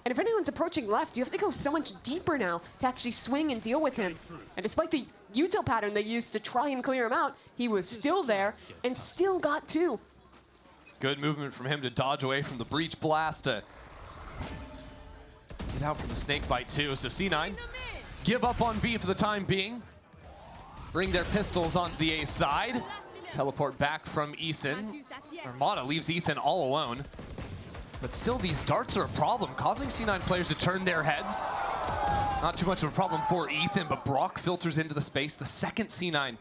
Speaker 18: And if anyone's approaching left, you have to go so much deeper now to actually swing and deal with him. And despite the util pattern they used to try and clear him out, he was still there and still got 2.
Speaker 17: Good movement from him to dodge away from the breach blast to get out from the snake bite too. So C9 give up on B for the time being. Bring their pistols onto the A side. Teleport back from Ethan. Armada leaves Ethan all alone. But still, these darts are a problem, causing C9 players to turn their heads. Not too much of a problem for Ethan, but Brock filters into the space. The second C9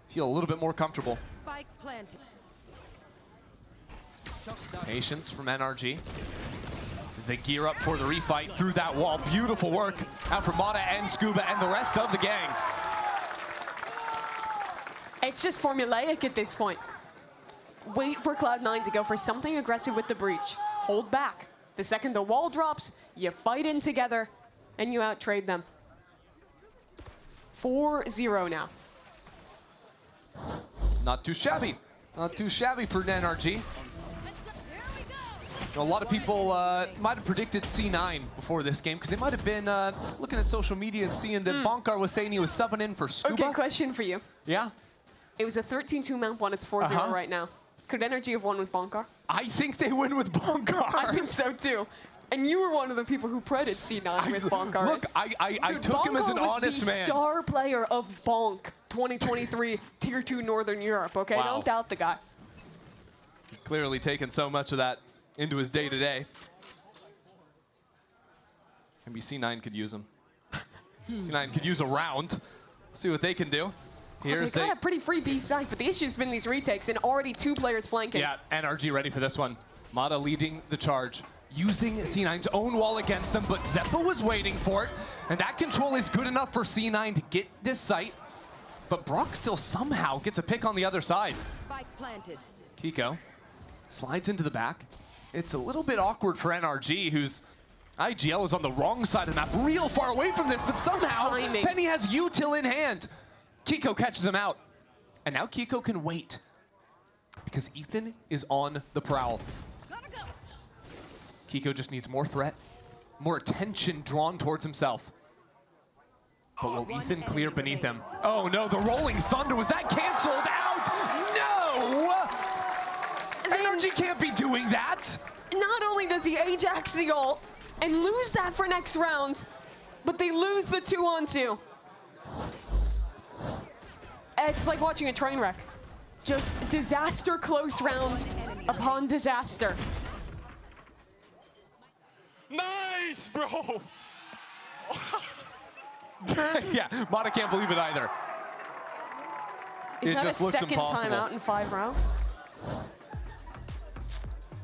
Speaker 17: feel a little bit more comfortable.
Speaker 4: Spike planted.
Speaker 17: Patience from NRG as they gear up for the refight through that wall. Beautiful work out from Mata and Scuba and the rest of the gang.
Speaker 18: It's just formulaic at this point. Wait for Cloud9 to go for something aggressive with the breach. Hold back. The second the wall drops, you fight in together, and you out-trade them. 4-0 now.
Speaker 17: Not too shabby. Not too shabby for NRG. A lot of people might have predicted C9 before this game because they might have been looking at social media and seeing that Bonkar was saying he was subbing in for Scuba.
Speaker 18: Okay, question for you.
Speaker 17: Yeah?
Speaker 18: It was a 13-2 map one. It's 4-0 right now. Could NRG have won with Bonkar?
Speaker 17: I think they win with Bonkar.
Speaker 18: I think so too. And you were one of the people who predicted C9 with Bonkar.
Speaker 17: Look, I took him as an honest man.
Speaker 18: Bonkar was the star player of Bonk 2023 Tier 2 Northern Europe, okay?
Speaker 17: Wow.
Speaker 18: Don't doubt the guy.
Speaker 17: He's clearly taken so much of that into his day-to-day. Maybe C9 could use him. C9 could use a round. See what they can do.
Speaker 18: Here's got a pretty free B site, but the issue's been these retakes and already 2 players flanking.
Speaker 17: Yeah, NRG ready for this one. Mata leading the charge, using C9's own wall against them, but Zeppo was waiting for it, and that control is good enough for C9 to get this site, but Brock still somehow gets a pick on the other side.
Speaker 4: Spike planted.
Speaker 17: Kiko slides into the back. It's a little bit awkward for NRG, whose IGL is on the wrong side of the map, real far away from this, but somehow Penny has util in hand. Kiko catches him out, and now Kiko can wait because Ethan is on the prowl. Kiko just needs more threat, more attention drawn towards himself. But will Ethan clear beneath him? Oh no, the Rolling Thunder, was that canceled out? No! NRG can't be doing that.
Speaker 18: Not only does he Ajax the ult and lose that for next round, but they lose the 2-on-2. It's like watching a train wreck. Just disaster close round upon disaster.
Speaker 17: Nice, bro! Yeah, Mata can't believe it either.
Speaker 18: Is
Speaker 17: it
Speaker 18: that
Speaker 17: just
Speaker 18: a
Speaker 17: looks
Speaker 18: second
Speaker 17: impossible.
Speaker 18: timeout in 5 rounds?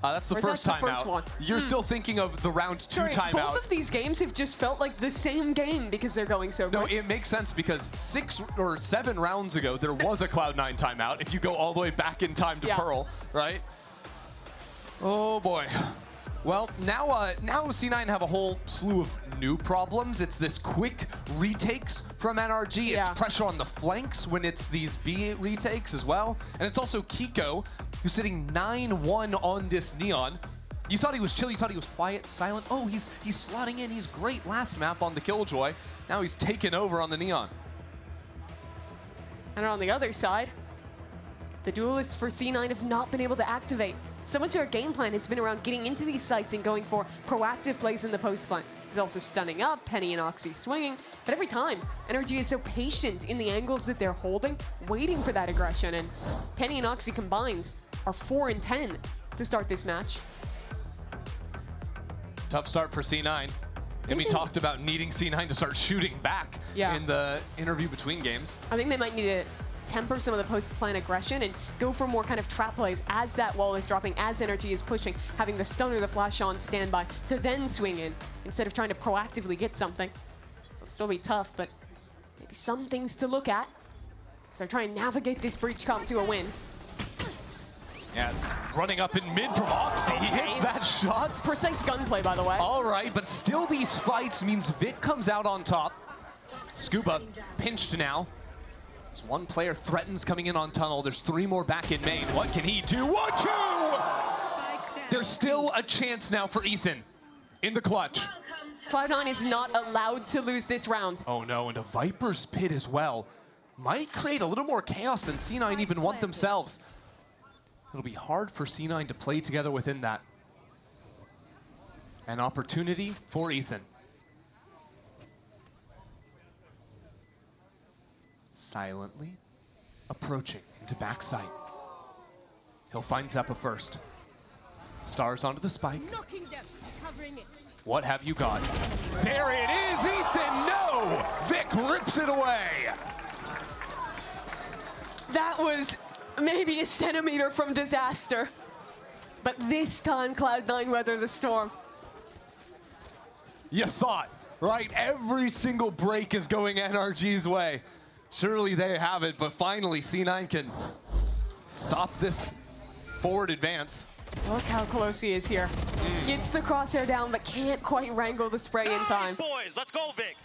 Speaker 17: That's the first timeout. You're still thinking of the round 2 timeout.
Speaker 18: Both of these games have just felt like the same game because they're going so
Speaker 17: No,
Speaker 18: quick.
Speaker 17: it makes sense because 6 or 7 rounds ago, there was a Cloud9 timeout. If you go all the way back in time to Pearl, right? Oh boy. Well, now C9 have a whole slew of new problems. It's this quick retakes from NRG. It's pressure on the flanks when it's these B retakes as well. And it's also Kiko, who's sitting 9-1 on this Neon. You thought he was chill, you thought he was quiet, silent. Oh, he's slotting in, he's great last map on the Killjoy. Now he's taken over on the Neon.
Speaker 18: And on the other side, the duelists for C9 have not been able to activate. So much of their game plan has been around getting into these sites and going for proactive plays in the post flank. He's also stunning up, Penny and Oxy swinging, but every time, NRG is so patient in the angles that they're holding, waiting for that aggression, and Penny and Oxy combined are 4-10 to start this match.
Speaker 17: Tough start for C9. And we talked about needing C9 to start shooting back in the interview between games.
Speaker 18: I think they might need to temper some of the post-plan aggression and go for more kind of trap plays as that wall is dropping, as NRG is pushing, having the stun or the flash on standby to then swing in instead of trying to proactively get something. It'll still be tough, but maybe some things to look at as they're trying to navigate this breach comp to a win.
Speaker 17: Yeah, it's running up in mid from Oxy. He hits that shot.
Speaker 18: Precise gunplay, by the way.
Speaker 17: All right, but still these fights means Vic comes out on top. Scuba pinched now. As one player threatens coming in on tunnel. There's 3 more back in main. What can he do? 1-2! There's still a chance now for Ethan in the clutch.
Speaker 18: Cloud9 is not allowed to lose this round.
Speaker 17: Oh no, and a Viper's Pit as well. Might create a little more chaos than C9 even want themselves. It'll be hard for C9 to play together within that. An opportunity for Ethan. Silently approaching into backside. He'll find Zeppa first. Stars onto the spike. What have you got? There it is, Ethan, no! Vic rips it away.
Speaker 18: That was maybe a centimeter from disaster. But this time, Cloud9 weather the storm.
Speaker 17: You thought, right? Every single break is going NRG's way. Surely they have it, but finally C9 can stop this forward advance.
Speaker 18: Look how close he is here. Gets the crosshair down, but can't quite wrangle the spray in time.
Speaker 19: Boys, let's go, Vic.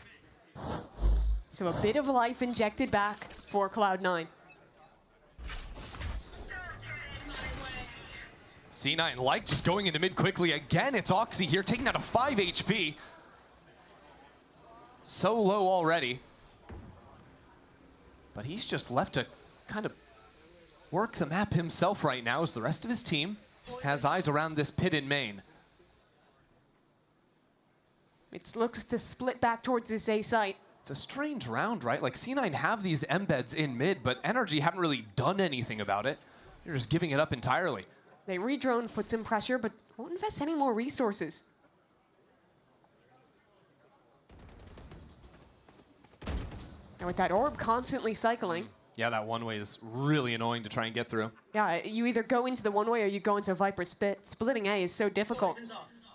Speaker 18: So a bit of life injected back for Cloud9.
Speaker 17: C9 like just going into mid quickly. Again, it's Oxy here, taking out a 5 HP. So low already. But he's just left to kind of work the map himself right now as the rest of his team has eyes around this pit in main.
Speaker 18: It looks to split back towards this A site.
Speaker 17: It's a strange round, right? Like C9 have these embeds in mid, but NRG haven't really done anything about it. They're just giving it up entirely.
Speaker 18: They re-drone, put some pressure, but won't invest any more resources. And with that orb constantly cycling.
Speaker 17: Yeah, that one way is really annoying to try and get through.
Speaker 18: Yeah, you either go into the one way or you go into Viper spit. Splitting A is so difficult.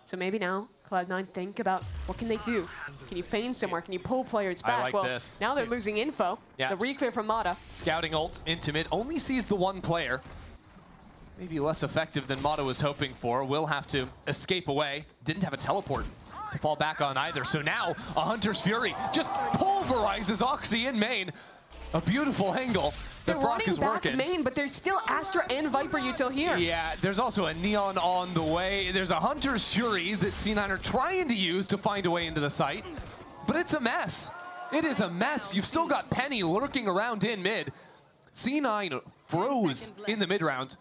Speaker 18: So maybe now Cloud9 think about what can they do? Can you feign somewhere? Can you pull players back?
Speaker 17: I like
Speaker 18: well,
Speaker 17: this.
Speaker 18: Now they're losing info.
Speaker 17: Yeah.
Speaker 18: The re-clear from Mata.
Speaker 17: Scouting ult into mid, only sees the one player. Maybe less effective than Mata was hoping for. Will have to escape away. Didn't have a teleport to fall back on either. So now a Hunter's Fury just pulverizes Oxy in main. A beautiful angle that Brock is working.
Speaker 18: Main, but there's still Astra and Viper util here.
Speaker 17: Yeah, there's also a Neon on the way. There's a Hunter's Fury that C9 are trying to use to find a way into the site, but it's a mess. It is a mess. You've still got Penny lurking around in mid. C9 froze in the mid round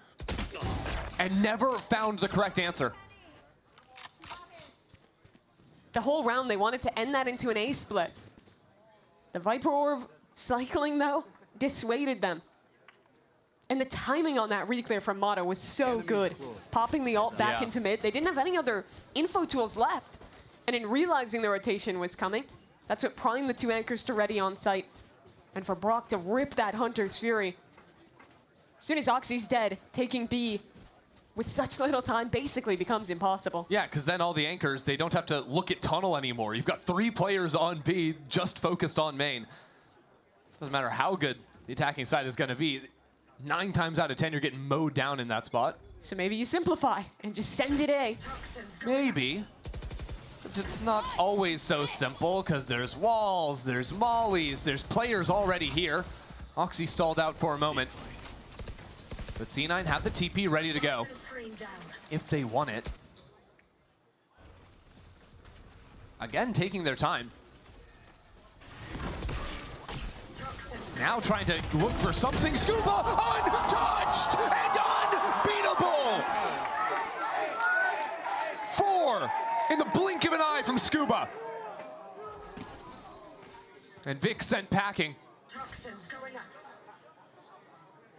Speaker 17: and never found the correct answer.
Speaker 18: The whole round, they wanted to end that into an A split. The Viper Orb cycling, though, dissuaded them. And the timing on that re-clear from Mata was so good. Popping the ult back into mid. They didn't have any other info tools left. And in realizing the rotation was coming, that's what primed the two anchors to ready on site. And for Brock to rip that Hunter's Fury. As soon as Oxy's dead, taking B with such little time basically becomes impossible.
Speaker 17: Yeah, because then all the anchors, they don't have to look at tunnel anymore. You've got 3 players on B just focused on main. Doesn't matter how good the attacking side is going to be. 9 times out of 10, you're getting mowed down in that spot.
Speaker 18: So maybe you simplify and just send it A.
Speaker 17: Maybe. Except it's not always so simple because there's walls, there's mollies, there's players already here. Oxy stalled out for a moment. But C9 have the TP ready to go if they want it. Again, taking their time. Now trying to look for something. Scuba untouched and unbeatable. 4 in the blink of an eye from Scuba. And Vic sent packing.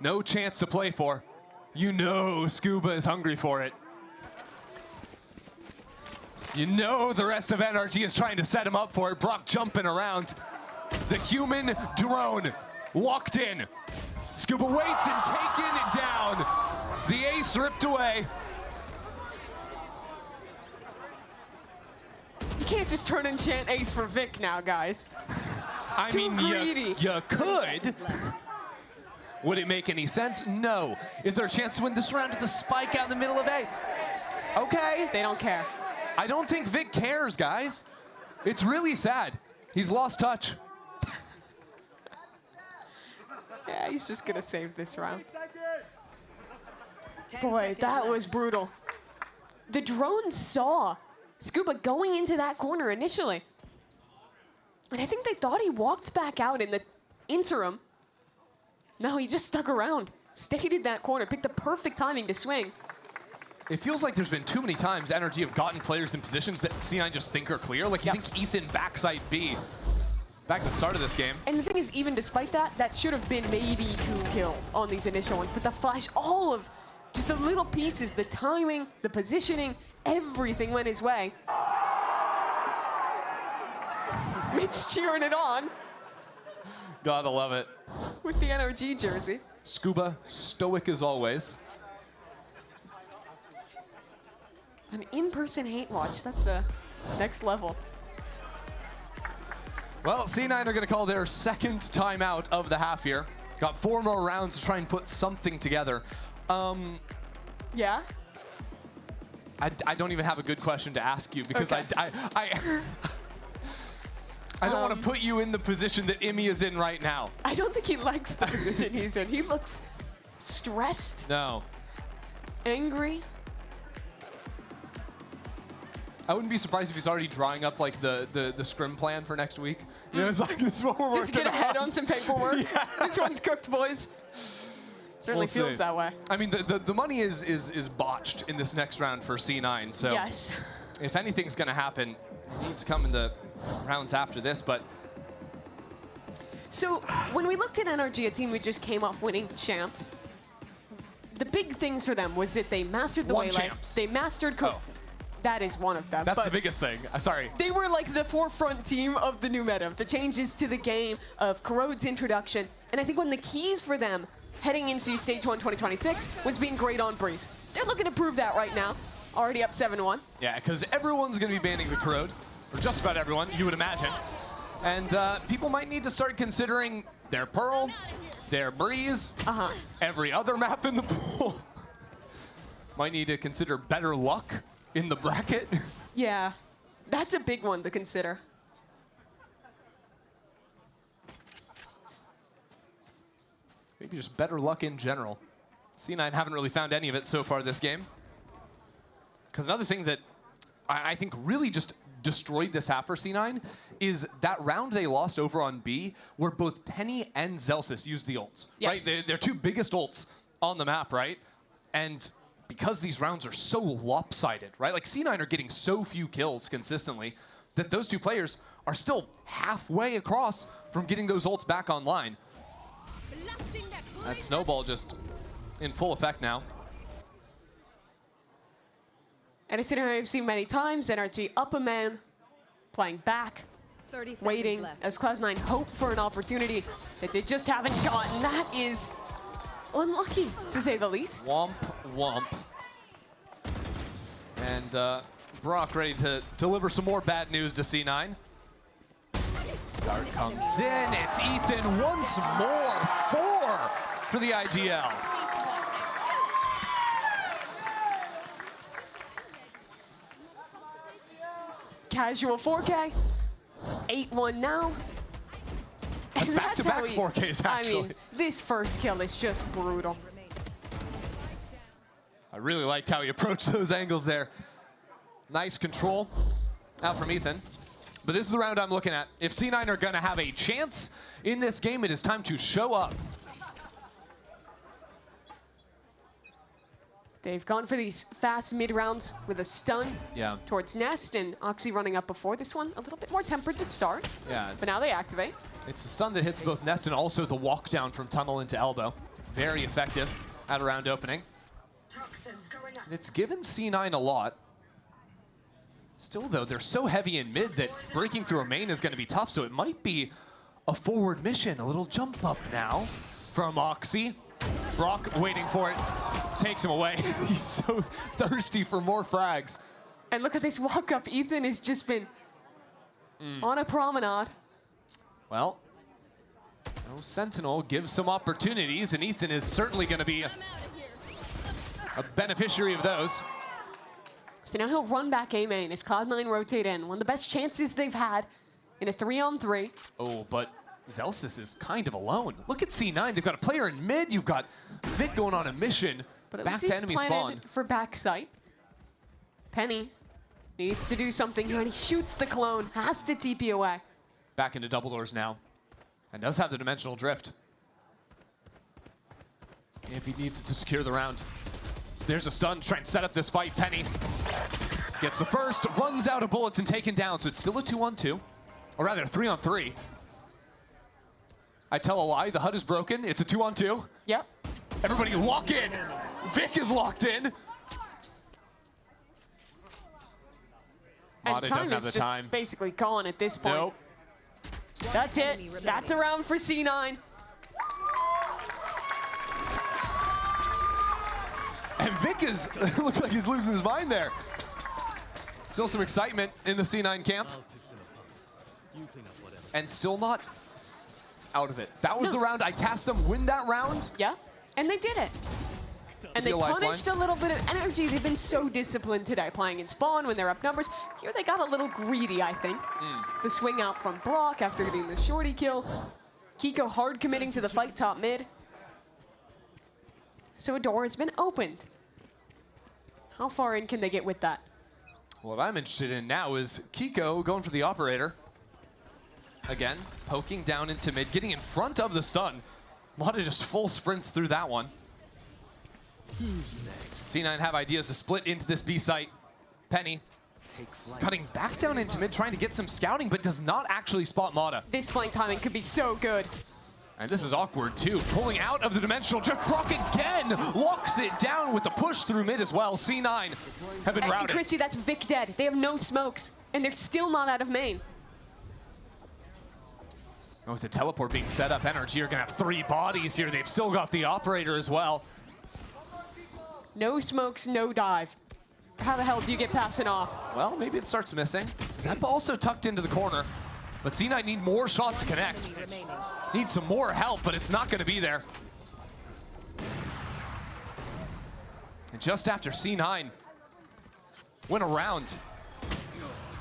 Speaker 17: No chance to play for. You know Scuba is hungry for it. You know the rest of NRG is trying to set him up for it. Brock jumping around. The human drone locked in. Scuba waits and taken down. The ace ripped away.
Speaker 18: You can't just turn enchant ace for Vic now, guys.
Speaker 17: I mean, you could. Would it make any sense? No. Is there a chance to win this round with the spike out in the middle of A? Okay.
Speaker 18: They don't care.
Speaker 17: I don't think Vic cares, guys. It's really sad. He's lost touch.
Speaker 18: Yeah, he's just gonna save this round. Boy, that was brutal. The drone saw Scuba going into that corner initially. And I think they thought he walked back out in the interim. No, he just stuck around, stayed in that corner, picked the perfect timing to swing.
Speaker 17: It feels like there's been too many times NRG have gotten players in positions that C9 just think are clear. Like you think Ethan backside B back at the start of this game.
Speaker 18: And the thing is, even despite that, that should have been maybe 2 kills on these initial ones. But the flash, all of just the little pieces, the timing, the positioning, everything went his way. Mitch cheering it on.
Speaker 17: Gotta love it.
Speaker 18: With the NRG jersey.
Speaker 17: Scuba, stoic as always.
Speaker 18: An in-person hate watch, that's the next level.
Speaker 17: Well, C9 are going to call their second timeout of the half here. Got 4 more rounds to try and put something together.
Speaker 18: Yeah?
Speaker 17: I don't even have a good question to ask you because
Speaker 18: Okay.
Speaker 17: I don't want to put you in the position that Imi is in right now.
Speaker 18: I don't think he likes the position he's in. He looks stressed,
Speaker 17: No.
Speaker 18: angry.
Speaker 17: I wouldn't be surprised if he's already drawing up like the scrim plan for next week. You know, it's like, this is what we're
Speaker 18: Just
Speaker 17: working
Speaker 18: get ahead
Speaker 17: on.
Speaker 18: on some paperwork. This one's cooked, boys. Certainly
Speaker 17: We'll
Speaker 18: feels
Speaker 17: see.
Speaker 18: that way.
Speaker 17: I mean, the money is botched in this next round for C9. So
Speaker 18: Yes.
Speaker 17: if anything's going to happen, it needs to come in the rounds after this. But
Speaker 18: So when we looked at NRG, a team who just came off winning champs, the big things for them was that they mastered the
Speaker 17: Won
Speaker 18: waylay.
Speaker 17: champs.
Speaker 18: They mastered. That is one of them.
Speaker 17: that's
Speaker 18: but
Speaker 17: the biggest thing. Sorry.
Speaker 18: They were like the forefront team of the new meta, the changes to the game, of Corrode's introduction. And I think one of the keys for them heading into Stage 1 2026 was being great on Breeze. They're looking to prove that right now. Already up 7-1.
Speaker 17: Yeah, because everyone's going to be banning the Corrode, or just about everyone, you would imagine. And people might need to start considering their Pearl, their Breeze, every other map in the pool. Might need to consider better luck in the bracket.
Speaker 18: Yeah, that's a big one to consider.
Speaker 17: Maybe just better luck in general. C9 haven't really found any of it so far this game. Because another thing that I think really just destroyed this half for C9 is that round they lost over on B, where both Penny and Zelsis used the ults.
Speaker 18: Yes.
Speaker 17: Right? They're 2 biggest ults on the map, right? And because these rounds are so lopsided, right? Like C9 are getting so few kills consistently that those 2 players are still halfway across from getting those ults back online. That snowball just in full effect now.
Speaker 18: And a scenario I've seen many times, NRG up a man, playing back,
Speaker 4: 30 seconds
Speaker 18: waiting
Speaker 4: left.
Speaker 18: as Cloud9 hope for an opportunity that they just haven't gotten. That is unlucky, to say the least.
Speaker 17: Womp, womp. And Brock ready to deliver some more bad news to C9. Dart comes in. It's Ethan once more. 4 for the IGL.
Speaker 18: Casual 4K, 8-1 now.
Speaker 17: That's
Speaker 18: And
Speaker 17: back-to-back
Speaker 18: how he-
Speaker 17: 4Ks, actually.
Speaker 18: I mean, this first kill is just brutal.
Speaker 17: I really liked how he approached those angles there. Nice control out from Ethan. But this is the round I'm looking at. If C9 are going to have a chance in this game, it is time to show up.
Speaker 18: They've gone for these fast mid rounds with a stun
Speaker 17: Yeah.
Speaker 18: towards Nest, and Oxy running up before this one. A little bit more tempered to start,
Speaker 17: Yeah.
Speaker 18: but now they activate.
Speaker 17: It's the stun that hits both Nest and also the walk down from tunnel into elbow. Very effective at a round opening. It's given C9 a lot. Still, though, they're so heavy in mid that breaking through a main is going to be tough, so it might be a forward mission. A little jump up now from Oxy. Brock waiting for it. Takes him away. He's so thirsty for more frags.
Speaker 18: And look at this walk up. Ethan has just been on a promenade.
Speaker 17: Well, no Sentinel gives some opportunities, and Ethan is certainly going to be a beneficiary of those.
Speaker 18: So now he'll run back A main as Cloud9 rotate in. One of the best chances they've had in a 3-on-3.
Speaker 17: Oh, but Zelsis is kind of alone. Look at C9. They've got a player in mid. You've got Vic going on a mission.
Speaker 18: But at
Speaker 17: back
Speaker 18: least
Speaker 17: to
Speaker 18: he's
Speaker 17: enemy
Speaker 18: planted
Speaker 17: spawn.
Speaker 18: for backside. Penny needs to do something here, and he shoots the clone. Has to TP away.
Speaker 17: Back into double doors now. And does have the dimensional drift. If he needs to secure the round. There's a stun to try and set up this fight. Penny gets the first, runs out of bullets and taken down. So it's still a 2-on-2, or rather a 3-on-3. I tell a lie, the HUD is broken. It's a 2-on-2.
Speaker 18: Yep.
Speaker 17: Everybody lock in. Vic is locked in.
Speaker 18: And
Speaker 17: Mata
Speaker 18: time
Speaker 17: doesn't have
Speaker 18: is
Speaker 17: the
Speaker 18: just
Speaker 17: time.
Speaker 18: basically gone at this point.
Speaker 17: Nope.
Speaker 18: That's it. That's a round for C9.
Speaker 17: And Vic is, looks like he's losing his mind there. Still some excitement in the C9 camp. and still not out of it. That was the round. I tasked them win that round.
Speaker 18: Yeah, and they did it. And they punished a little bit of energy. They've been so disciplined today, playing in spawn when they're up numbers. Here they got a little greedy, I think. The swing out from Brock after getting the shorty kill. Kiko hard committing to the fight top mid. So a door has been opened. How far in can they get with that?
Speaker 17: What I'm interested in now is Kiko going for the operator. Again, poking down into mid, getting in front of the stun. Mata just full sprints through that one. C9 have ideas to split into this B site. Penny cutting back down into mid, trying to get some scouting, but does not actually spot Mata.
Speaker 18: This flank timing could be so good.
Speaker 17: And this is awkward too. Pulling out of the dimensional drift. Brock again locks it down with the push through mid as well. C9 have been routed.
Speaker 18: And Chrissy, that's Vic dead. They have no smokes, and they're still not out of main.
Speaker 17: Oh, with the teleport being set up, NRG are gonna have 3 bodies here. They've still got the operator as well.
Speaker 18: No smokes, no dive. How the hell do you get past it off?
Speaker 17: Well, maybe it starts missing. Zep also tucked into the corner, but C9 need more shots to connect. Need some more help, but it's not gonna be there. And just after C9 went around,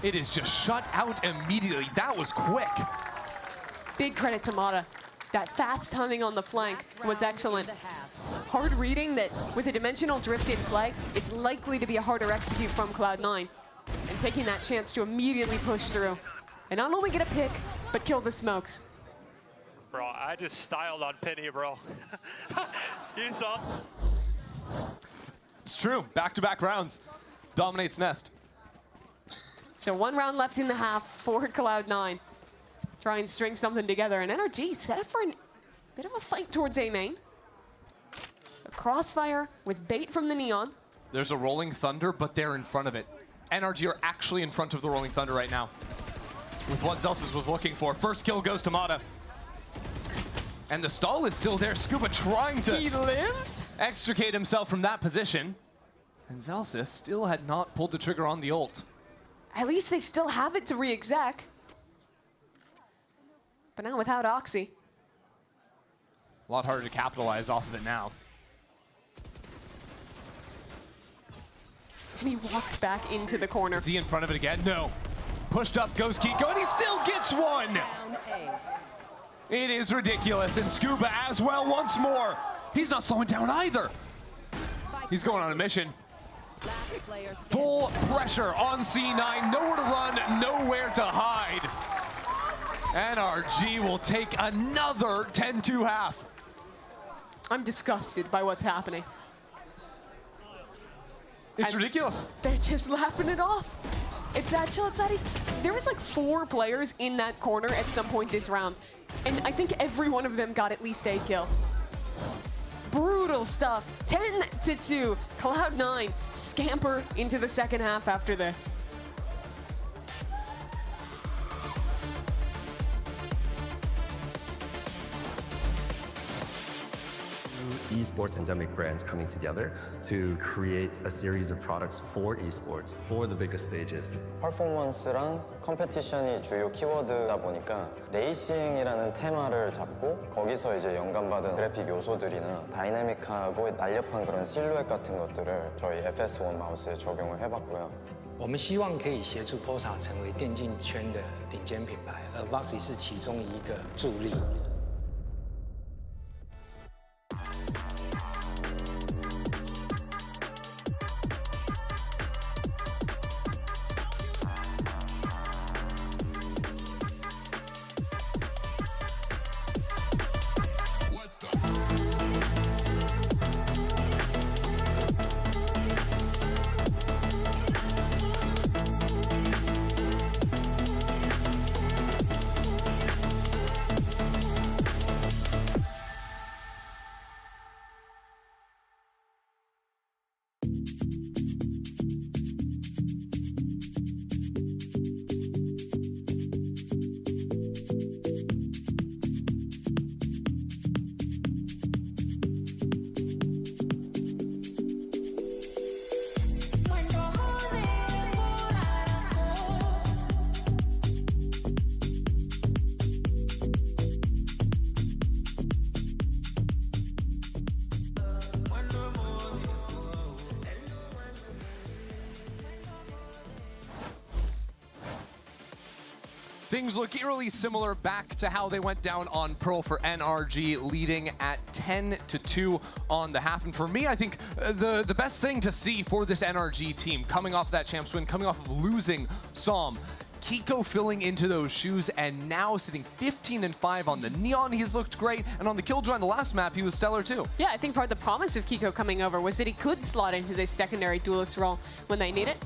Speaker 17: it is just shut out immediately. That was quick.
Speaker 18: Big credit to Mata. That fast timing on the flank was excellent. Hard reading that with a dimensional drift in play, it's likely to be a harder execute from Cloud9. And taking that chance to immediately push through. And not only get a pick, but kill the smokes.
Speaker 19: Bro, I just styled on Penny, bro. You saw?
Speaker 17: It's true, back-to-back rounds. Dominates Nest.
Speaker 18: So 1 round left in the half for Cloud9. Try and string something together, and NRG set up for a bit of a fight towards A main. A crossfire with bait from the Neon.
Speaker 17: There's a Rolling Thunder, but they're in front of it. NRG are actually in front of the Rolling Thunder right now with what Zelsis was looking for. First kill goes to Mata. And the stall is still there. Scuba trying to
Speaker 18: He lives?
Speaker 17: Extricate himself from that position. And Zelsis still had not pulled the trigger on the ult.
Speaker 18: At least they still have it to re-exec. But now without Oxy.
Speaker 17: A lot harder to capitalize off of it now.
Speaker 18: And he walks back into the corner.
Speaker 17: Is he in front of it again? No. Pushed up goes Kiko, and he still gets one! It is ridiculous, and Scuba as well once more. He's not slowing down either. He's going on a mission. Full pressure on C9, nowhere to run, nowhere to hide. NRG will take another 10-2 half.
Speaker 18: I'm disgusted by what's happening.
Speaker 17: It's ridiculous.
Speaker 18: They're just laughing it off. It's at Chilitsadis. There was like 4 players in that corner at some point this round. And I think every one of them got at least a kill. Brutal stuff. 10-2. Cloud9 scamper into the second half after this.
Speaker 9: Esports endemic brands coming together to create a series of products for esports for the biggest stages.
Speaker 12: 퍼포먼스랑 컴페티션이 주요 키워드다 보니까 레이싱이라는 테마를 잡고 거기서 이제 영감받은 그래픽 요소들이나 다이내믹하고 날렵한 그런 실루엣 같은 것들을 저희 FS1 마우스에 적용을 해봤고요.
Speaker 13: 我们希望可以协助 Pulsar 成为电竞圈的顶尖品牌，而 Voxy 是其中一个助力。
Speaker 17: Things look eerily similar back to how they went down on Pearl for NRG, leading at 10-2 on the half. And for me, I think the best thing to see for this NRG team, coming off that champs win, coming off of losing Psalm, Kiko filling into those shoes and now sitting 15-5 on the Neon. He's looked great, and on the Killjoy on the last map, he was stellar too.
Speaker 18: Yeah, I think part of the promise of Kiko coming over was that he could slot into this secondary duelist role when they need it.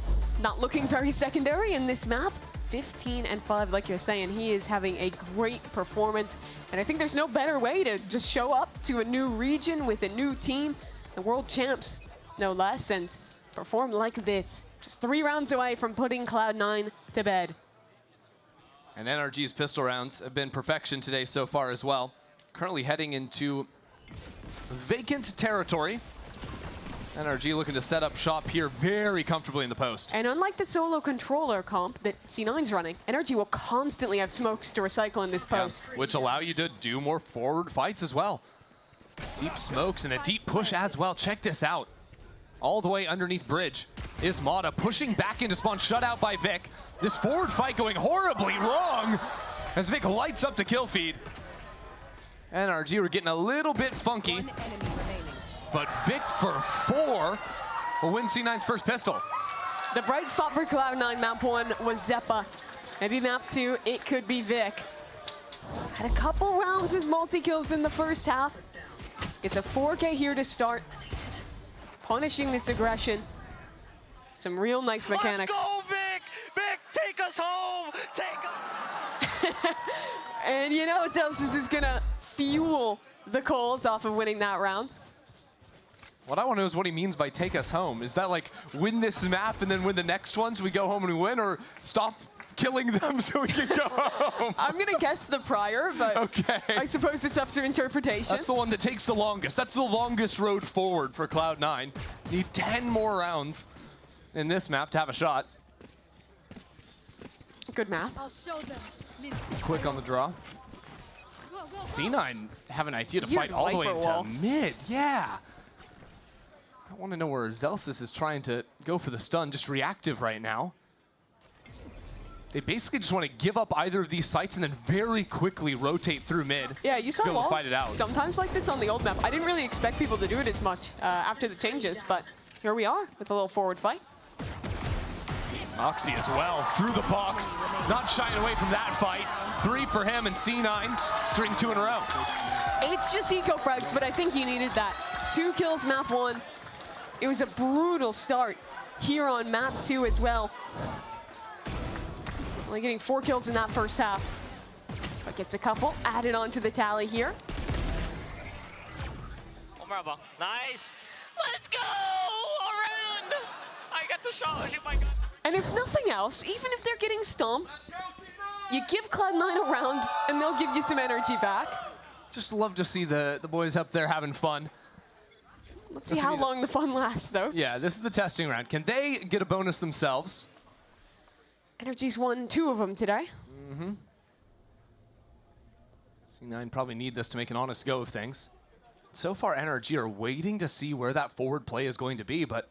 Speaker 18: Not looking very secondary in this map. 15-5, like you're saying, he is having a great performance, and I think there's no better way to just show up to a new region with a new team, the world champs, no less, and perform like this. Just 3 rounds away from putting Cloud9 to bed.
Speaker 17: And NRG's pistol rounds have been perfection today so far as well. Currently heading into vacant territory. NRG looking to set up shop here very comfortably in the post.
Speaker 18: And unlike the solo controller comp that C9's running, NRG will constantly have smokes to recycle in this post.
Speaker 17: Yeah, which allow you to do more forward fights as well. Deep smokes and a deep push as well. Check this out. All the way underneath bridge is Mata pushing back into spawn, shut out by Vic. This forward fight going horribly wrong as Vic lights up the kill feed. NRG were getting a little bit funky, but Vic for 4 will win C9's first pistol.
Speaker 18: The bright spot for Cloud9 map 1 was Zeppa. Maybe map 2, it could be Vic. Had a couple rounds with multi-kills in the first half. It's a 4K here to start. Punishing this aggression. Some real nice mechanics.
Speaker 14: Let's go, Vic! Vic, take us home! Take us...
Speaker 18: And you know Celsius is gonna fuel the coals off of winning that round.
Speaker 17: What I want to know is what he means by take us home. Is that like win this map and then win the next one so we go home and we win, or stop killing them so we can go home?
Speaker 18: I'm gonna guess the prior, but
Speaker 17: okay.
Speaker 18: I suppose it's up to interpretation.
Speaker 17: That's the one that takes the longest. That's the longest road forward for Cloud9. Need 10 more rounds in this map to have a shot.
Speaker 18: Good map.
Speaker 4: I'll show them.
Speaker 17: Quick on the draw. C9 have an idea to
Speaker 18: Weird
Speaker 17: fight all the way
Speaker 18: Viper
Speaker 17: into
Speaker 18: wall.
Speaker 17: mid. Yeah. I want to know where Zelsis is trying to go for the stun, just reactive right now. They basically just want to give up either of these sites and then very quickly rotate through mid.
Speaker 18: Yeah, you saw
Speaker 17: to be able to
Speaker 18: walls
Speaker 17: fight it out.
Speaker 18: sometimes like this on the old map. I didn't really expect people to do it as much after the changes, but here we are with a little forward fight.
Speaker 17: Oxy as well, through the box. Not shying away from that fight. 3 for him and C9, string 2 in a row.
Speaker 18: It's just eco frags, but I think he needed that. 2 kills map 1. It was a brutal start here on map 2 as well. Only getting 4 kills in that first half. But gets a couple added onto the tally here.
Speaker 8: Nice. Let's go! Around! I got the shot. Oh my God.
Speaker 18: And if nothing else, even if they're getting stomped, you give Cloud9 a round and they'll give you some energy back.
Speaker 17: Just love to see the boys up there having fun.
Speaker 18: Let's see how long the fun lasts, though.
Speaker 17: Yeah, this is the testing round. Can they get a bonus themselves?
Speaker 18: Energy's won 2 of them today.
Speaker 17: Mm-hmm. C9 probably need this to make an honest go of things. So far, NRG are waiting to see where that forward play is going to be, but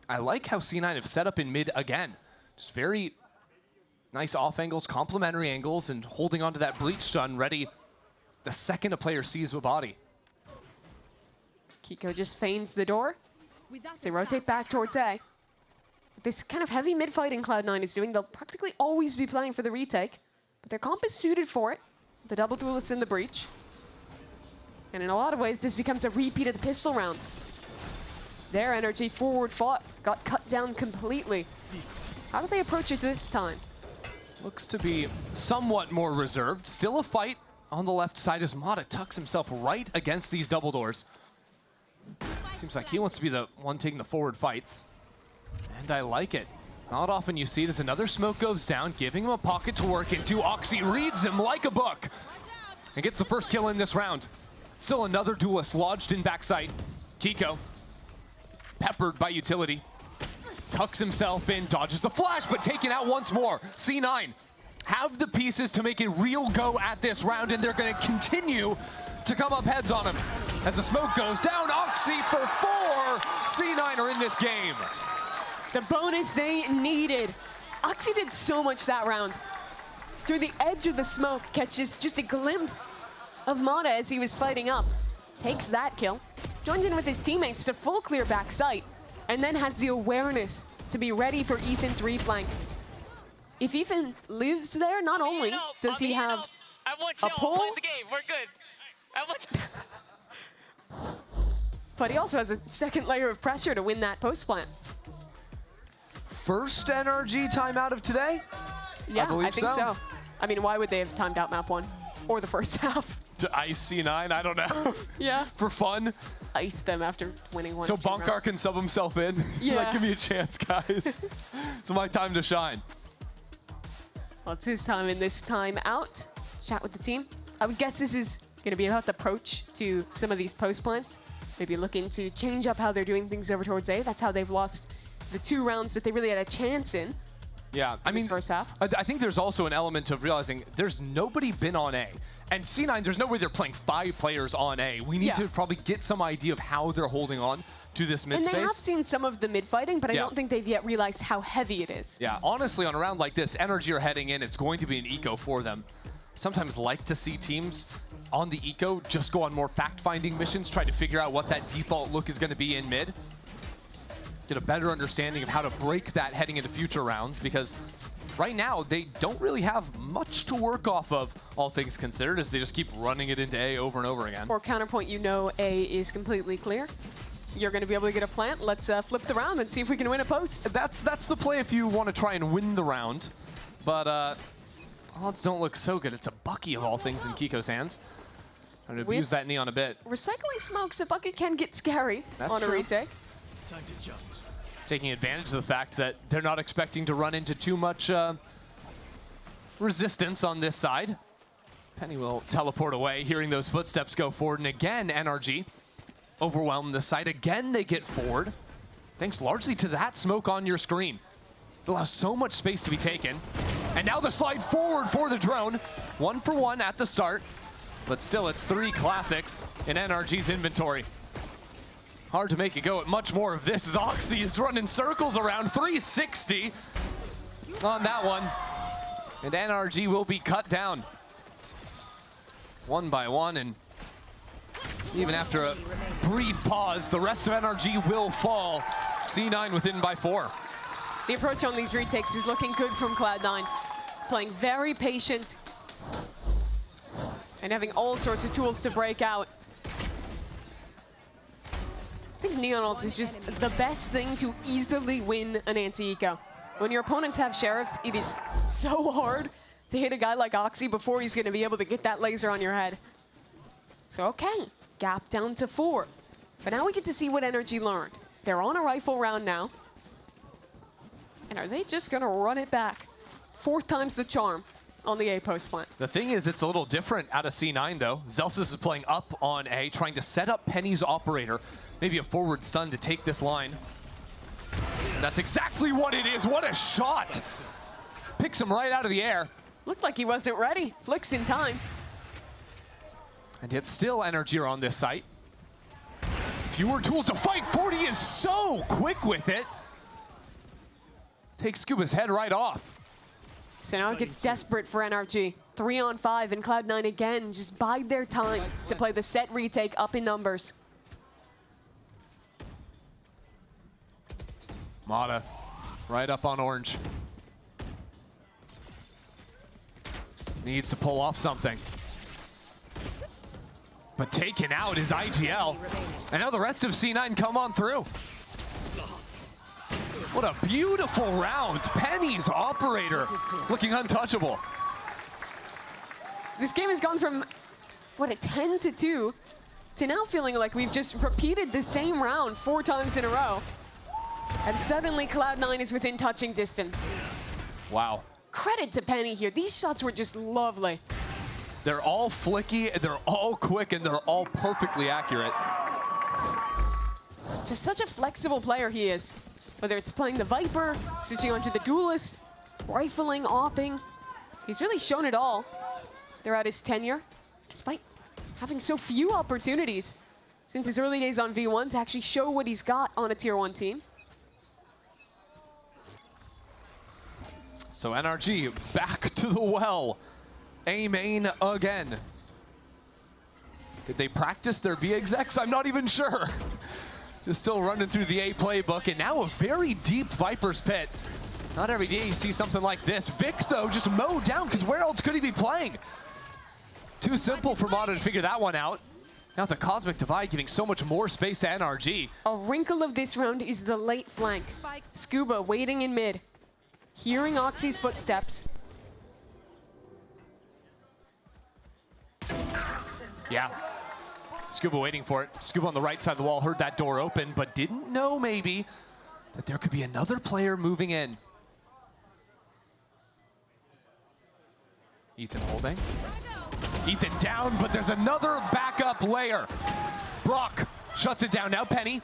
Speaker 17: I like how C9 have set up in mid again. Just very nice off angles, complementary angles, and holding onto that breach stun ready the second a player sees a body.
Speaker 18: Kiko just feigns the door. They rotate back towards A. This kind of heavy mid fighting Cloud9 is doing, they'll practically always be playing for the retake, but their comp is suited for it. The double duelist in the breach. And in a lot of ways, this becomes a repeat of the pistol round. Their energy forward fought got cut down completely. How do they approach it this time?
Speaker 17: Looks to be somewhat more reserved. Still a fight on the left side as Mata tucks himself right against these double doors. Seems like he wants to be the one taking the forward fights. And I like it. Not often you see it as another smoke goes down, giving him a pocket to work into. Oxy reads him like a book and gets the first kill in this round. Still another duelist lodged in backside. Kiko, peppered by utility, tucks himself in, dodges the flash, but taken out once more. C9 have the pieces to make a real go at this round, and they're going to continue to come up heads on him. As the smoke goes down, Oxy for 4. C9 are in this game.
Speaker 18: The bonus they needed. Oxy did so much that round. through the edge of the smoke, catches just a glimpse of Mata as he was fighting up. Takes that kill, joins in with his teammates to full clear back sight, and then has the awareness to be ready for Ethan's reflank. If Ethan lives there, not only does he have a pull,
Speaker 8: the game. We're good.
Speaker 18: but he also has a second layer of pressure to win that post plant.
Speaker 17: First NRG timeout of today?
Speaker 18: Yeah, I think so. I mean, why would they have timed out map 1 or the first half?
Speaker 17: To ice C9, I don't know.
Speaker 18: Yeah.
Speaker 17: For fun.
Speaker 18: Ice them after winning one.
Speaker 17: So Bunkar can sub himself in?
Speaker 18: Yeah.
Speaker 17: Like, give me a chance, guys. It's my time to shine.
Speaker 18: Well, it's his time in this time out. Chat with the team. I would guess this is going to be about the approach to some of these post plants. Maybe looking to change up how they're doing things over towards A. That's how they've lost the 2 rounds that they really had a chance in.
Speaker 17: Yeah, I mean,
Speaker 18: first half.
Speaker 17: I think there's also an element of realizing there's nobody been on A. And C9, there's no way they're playing 5 players on A. We need to probably get some idea of how they're holding on to this mid space.
Speaker 18: And they have seen some of the mid fighting, but I don't think they've yet realized how heavy it is.
Speaker 17: Yeah, honestly, on a round like this, Energy are heading in. It's going to be an eco for them. Sometimes like to see teams on the eco just go on more fact-finding missions, try to figure out what that default look is going to be in mid. Get a better understanding of how to break that heading into future rounds, because right now they don't really have much to work off of, all things considered, as they just keep running it into A over and over again.
Speaker 18: Or counterpoint, you know A is completely clear. You're going to be able to get a plant. Let's flip the round and see if we can win a post.
Speaker 17: That's the play if you want to try and win the round. But odds don't look so good. It's a Bucky of all things in Kiko's hands. I'm going to abuse that Neon a bit.
Speaker 18: Recycling smokes, a bucket can get scary on a retake.
Speaker 14: Time to jump.
Speaker 17: Taking advantage of the fact that they're not expecting to run into too much resistance on this side. Penny will teleport away, hearing those footsteps go forward. And again, NRG overwhelm the site. Again, they get forward. Thanks largely to that smoke on your screen. It allows so much space to be taken. And now the slide forward for the drone. 1 for 1 at the start. But still, it's 3 classics in NRG's inventory. Hard to make it go at much more of this. Zoxy is running circles around 360 on that one. And NRG will be cut down 1 by 1. And even after a brief pause, the rest of NRG will fall. C9 within by 4.
Speaker 18: The approach on these retakes is looking good from Cloud9. Playing very patient and having all sorts of tools to break out. I think Neon Ult is just the best thing to easily win an anti-eco. When your opponents have Sheriffs, it is so hard to hit a guy like Oxy before he's going to be able to get that laser on your head. So, okay, gap down to 4. But now we get to see what Energy learned. They're on a rifle round now. And are they just going to run it back? 4th time's the charm on the A post plant.
Speaker 17: The thing is, it's a little different out of C9, though. Zelsis is playing up on A, trying to set up Penny's operator. Maybe a forward stun to take this line. And that's exactly what it is. What a shot. Picks him right out of the air.
Speaker 18: Looked like he wasn't ready. Flicks in time.
Speaker 17: And yet still Energy are on this site. Fewer tools to fight. 40 is so quick with it. Takes Scuba's head right off.
Speaker 18: So now it gets desperate for NRG. 3 on 5, and Cloud9 again just bide their time to play the set retake up in numbers.
Speaker 17: Mata right up on orange. Needs to pull off something. But taken out is IGL. And now the rest of C9 come on through. What a beautiful round. Penny's operator looking untouchable.
Speaker 18: This game has gone from, what, a 10-2 to now feeling like we've just repeated the same round 4 times in a row. And suddenly Cloud9 is within touching distance.
Speaker 17: Wow.
Speaker 18: Credit to Penny here. These shots were just lovely.
Speaker 17: They're all flicky, they're all quick, and they're all perfectly accurate.
Speaker 18: Just such a flexible player he is. Whether it's playing the Viper, switching onto the Duelist, rifling, opping. He's really shown it all throughout his tenure, despite having so few opportunities since his early days on V1 to actually show what he's got on a Tier 1 team.
Speaker 17: So NRG back to the well. A main again. Did they practice their B execs? I'm not even sure. They're still running through the A playbook, and now a very deep Viper's Pit. Not every day you see something like this. Vic, though, just mowed down, because where else could he be playing? Too simple for Mata to figure that one out. Now the Cosmic Divide giving so much more space to NRG.
Speaker 18: A wrinkle of this round is the late flank. Scuba waiting in mid, hearing Oxy's footsteps.
Speaker 17: Yeah. Scuba waiting for it. Scuba on the right side of the wall heard that door open, but didn't know maybe that there could be another player moving in. Ethan holding. Ethan down, but there's another backup layer. Brock shuts it down. Now Penny.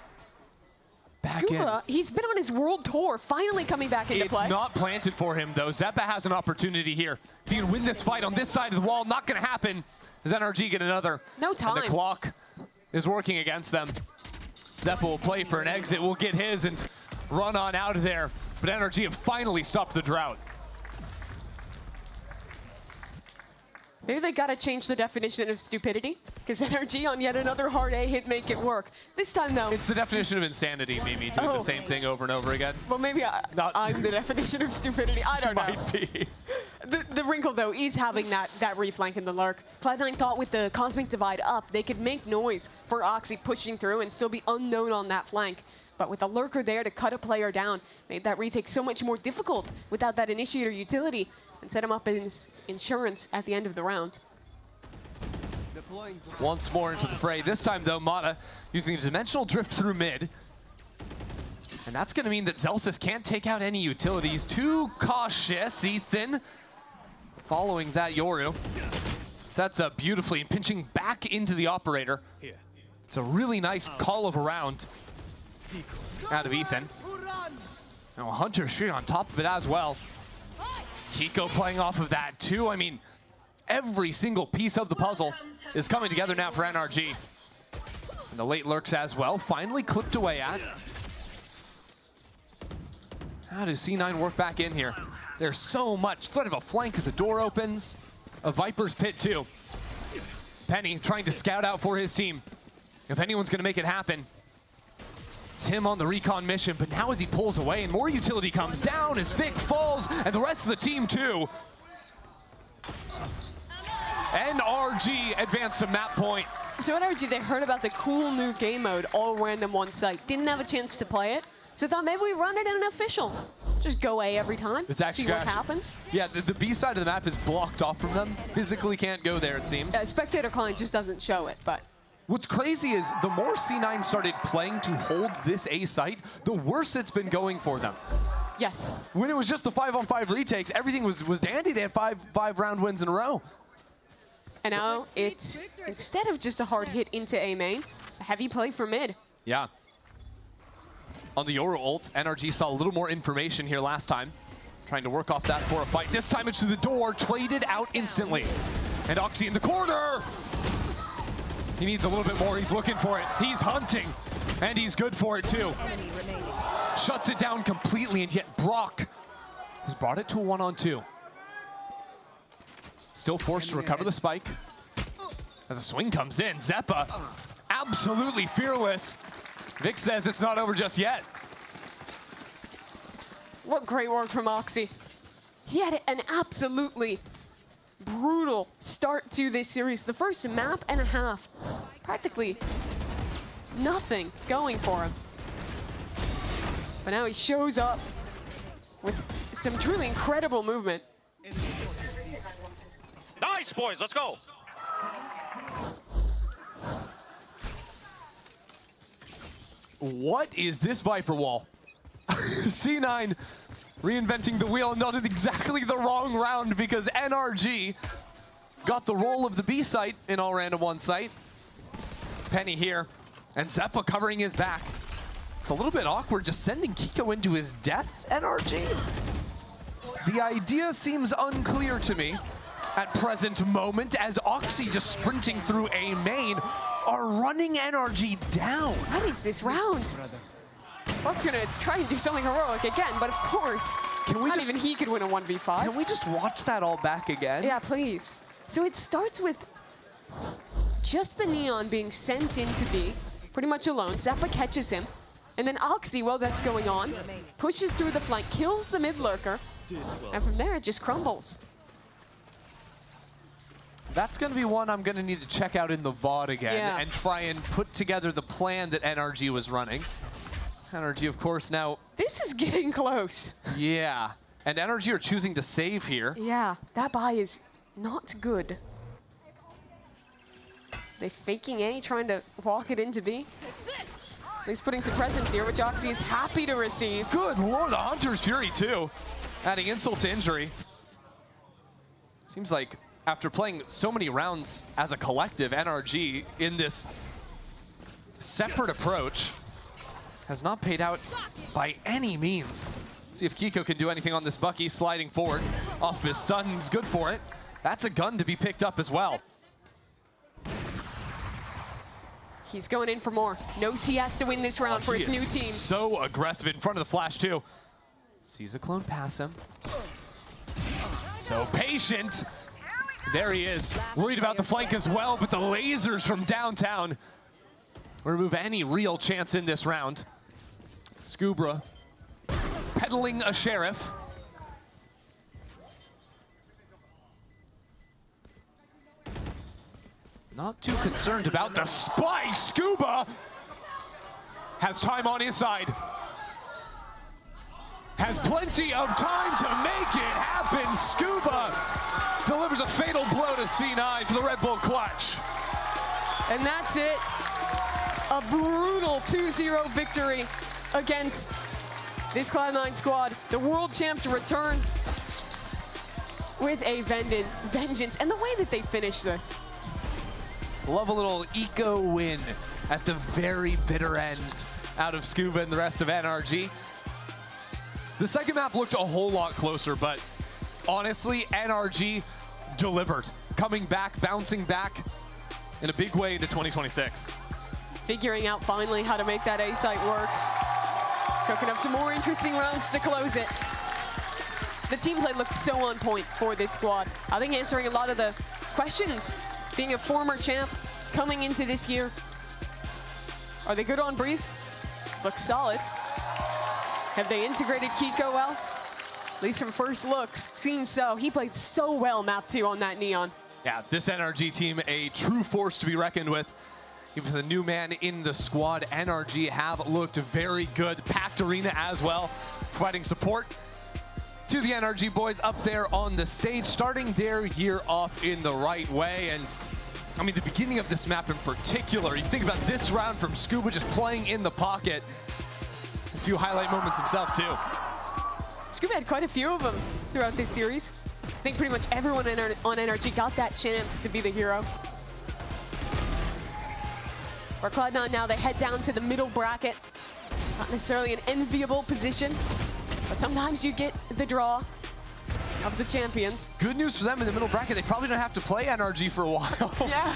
Speaker 18: Scuba, he's been on his world tour, finally coming back into play.
Speaker 17: It's not planted for him, though. Zeppa has an opportunity here. If he can win this fight on this side of the wall, not going to happen. Does NRG get another?
Speaker 18: No time.
Speaker 17: And the clock is working against them. Zeppa will play for an exit, will get his and run on out of there. But NRG have finally stopped the drought.
Speaker 18: Maybe they gotta change the definition of stupidity, because NRG on yet another hard A hit make it work. This time, though.
Speaker 17: It's the definition of insanity, maybe, doing the same thing over and over again.
Speaker 18: Well, maybe I'm the definition of stupidity. I don't know.
Speaker 17: Might be.
Speaker 18: The wrinkle, though, is having that reflank in the lurk. Cloud9 thought with the Cosmic Divide up, they could make noise for Oxy pushing through and still be unknown on that flank. But with a lurker there to cut a player down, made that retake so much more difficult without that initiator utility, and set him up as insurance at the end of the round.
Speaker 17: Once more into the fray. This time, though, Mata using a dimensional drift through mid. And that's going to mean that Zelsis can't take out any utilities. Too cautious. Ethan following that Yoru. Sets up beautifully and pinching back into the operator. It's a really nice call of a round out of Ethan. Now Hunter straight on top of it as well. Kiko playing off of that too. I mean, every single piece of the puzzle is coming together now for NRG. And the late lurks as well, finally clipped away at. How does C9 work back in here? There's so much threat of a flank as the door opens. A Viper's Pit too. Penny trying to scout out for his team. If anyone's gonna make it happen, it's him on the recon mission, but now as he pulls away and more utility comes down as Vic falls and the rest of the team too. NRG advanced to map point.
Speaker 18: So NRG, they heard about the cool new game mode, all random one site. Didn't have a chance to play it, so thought maybe we run it in an official. Just go A every time,
Speaker 17: it's actually
Speaker 18: see what happens.
Speaker 17: Yeah, the B side of the map is blocked off from them. Physically can't go there, it seems.
Speaker 18: Spectator client just doesn't show it, but.
Speaker 17: What's crazy is the more C9 started playing to hold this A site, the worse it's been going for them.
Speaker 18: Yes.
Speaker 17: When it was just the 5-on-5 retakes, everything was dandy. They had five round wins in a row.
Speaker 18: And now it's, instead of just a hard hit into A main, a heavy play for mid.
Speaker 17: Yeah. On the Yoru ult, NRG saw a little more information here last time. Trying to work off that for a fight. This time it's through the door, traded out instantly. And Oxy in the corner. He needs a little bit more, he's looking for it. He's hunting, and he's good for it too. Shuts it down completely, and yet Brock has brought it to a 1-on-2. Still forced to recover the spike. As a swing comes in, Zeppa, absolutely fearless. Vic says it's not over just yet.
Speaker 18: What great work from Oxy. He had an absolutely brutal start to this series. The first map and a half, practically nothing going for him. But now he shows up with some truly incredible movement.
Speaker 5: Nice, boys, let's go.
Speaker 17: What is this Viper wall? C9 reinventing the wheel, not in exactly the wrong round, because NRG got the role of the B site in all random one site. Penny here, and Zeppa covering his back. It's a little bit awkward just sending Kiko into his death, NRG. The idea seems unclear to me at present moment, as Oxy just sprinting through A main are running NRG down.
Speaker 18: What is this round? Buck's gonna try and do something heroic again, but of course, not even he could win a 1v5.
Speaker 17: Can we just watch that all back again?
Speaker 18: Yeah, please. So it starts with just the Neon being sent into B, pretty much alone. Zappa catches him. And then Oxy, while that's going on, pushes through the flank, kills the mid lurker, and from there it just crumbles.
Speaker 17: That's going to be one I'm going to need to check out in the VOD again and try and put together the plan that NRG was running. NRG, of course, now...
Speaker 18: This is getting close.
Speaker 17: Yeah. And NRG are choosing to save here.
Speaker 18: Yeah, that buy is not good. They faking A, trying to walk it into B. He's putting some presence here, which Oxy is happy to receive.
Speaker 17: Good lord, the Hunter's Fury too. Adding insult to injury. Seems like after playing so many rounds as a collective, NRG in this separate approach has not paid out by any means. See if Kiko can do anything on this Bucky, sliding forward off his stun. He's good for it. That's a gun to be picked up as well.
Speaker 18: He's going in for more. Knows he has to win this round for his new team.
Speaker 17: So aggressive in front of the flash too. Sees a clone pass him. So patient. There he is. Worried about the flank as well, but the lasers from downtown remove any real chance in this round. Scubra peddling a sheriff. Not too concerned about the spike. Scuba has time on his side. Has plenty of time to make it happen. Scuba delivers a fatal blow to C9 for the Red Bull clutch.
Speaker 18: And that's it. A brutal 2-0 victory against this Cloud9 squad. The world champs return with a vengeance. And the way that they finish this.
Speaker 17: Love a little eco win at the very bitter end out of Scuba and the rest of NRG. The second map looked a whole lot closer, but honestly, NRG delivered. Coming back, bouncing back in a big way into 2026.
Speaker 18: Figuring out finally how to make that A site work. Cooking up some more interesting rounds to close it. The team play looked so on point for this squad. I think answering a lot of the questions. Being a former champ coming into this year. Are they good on Breeze? Looks solid. Have they integrated Kiko well? At least from first looks, seems so. He played so well map 2 on that Neon.
Speaker 17: Yeah, this NRG team, a true force to be reckoned with. Even with a new man in the squad, NRG have looked very good. Packed arena as well, providing support to the NRG boys up there on the stage, starting their year off in the right way. And I mean, the beginning of this map in particular, you think about this round from Scuba just playing in the pocket. A few highlight moments himself too.
Speaker 18: Scuba had quite a few of them throughout this series. I think pretty much everyone on NRG got that chance to be the hero. For Cloud9 now, they head down to the middle bracket. Not necessarily an enviable position, but sometimes you get the draw of the champions.
Speaker 17: Good news for them in the middle bracket. They probably don't have to play NRG for a while.
Speaker 18: Yeah.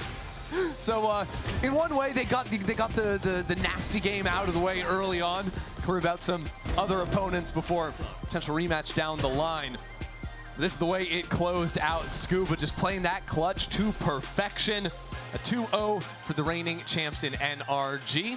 Speaker 17: So in one way, they got the nasty game out of the way early on. Worry about some other opponents before potential rematch down the line. This is the way it closed out. Scuba just playing that clutch to perfection. A 2-0 for the reigning champs in NRG.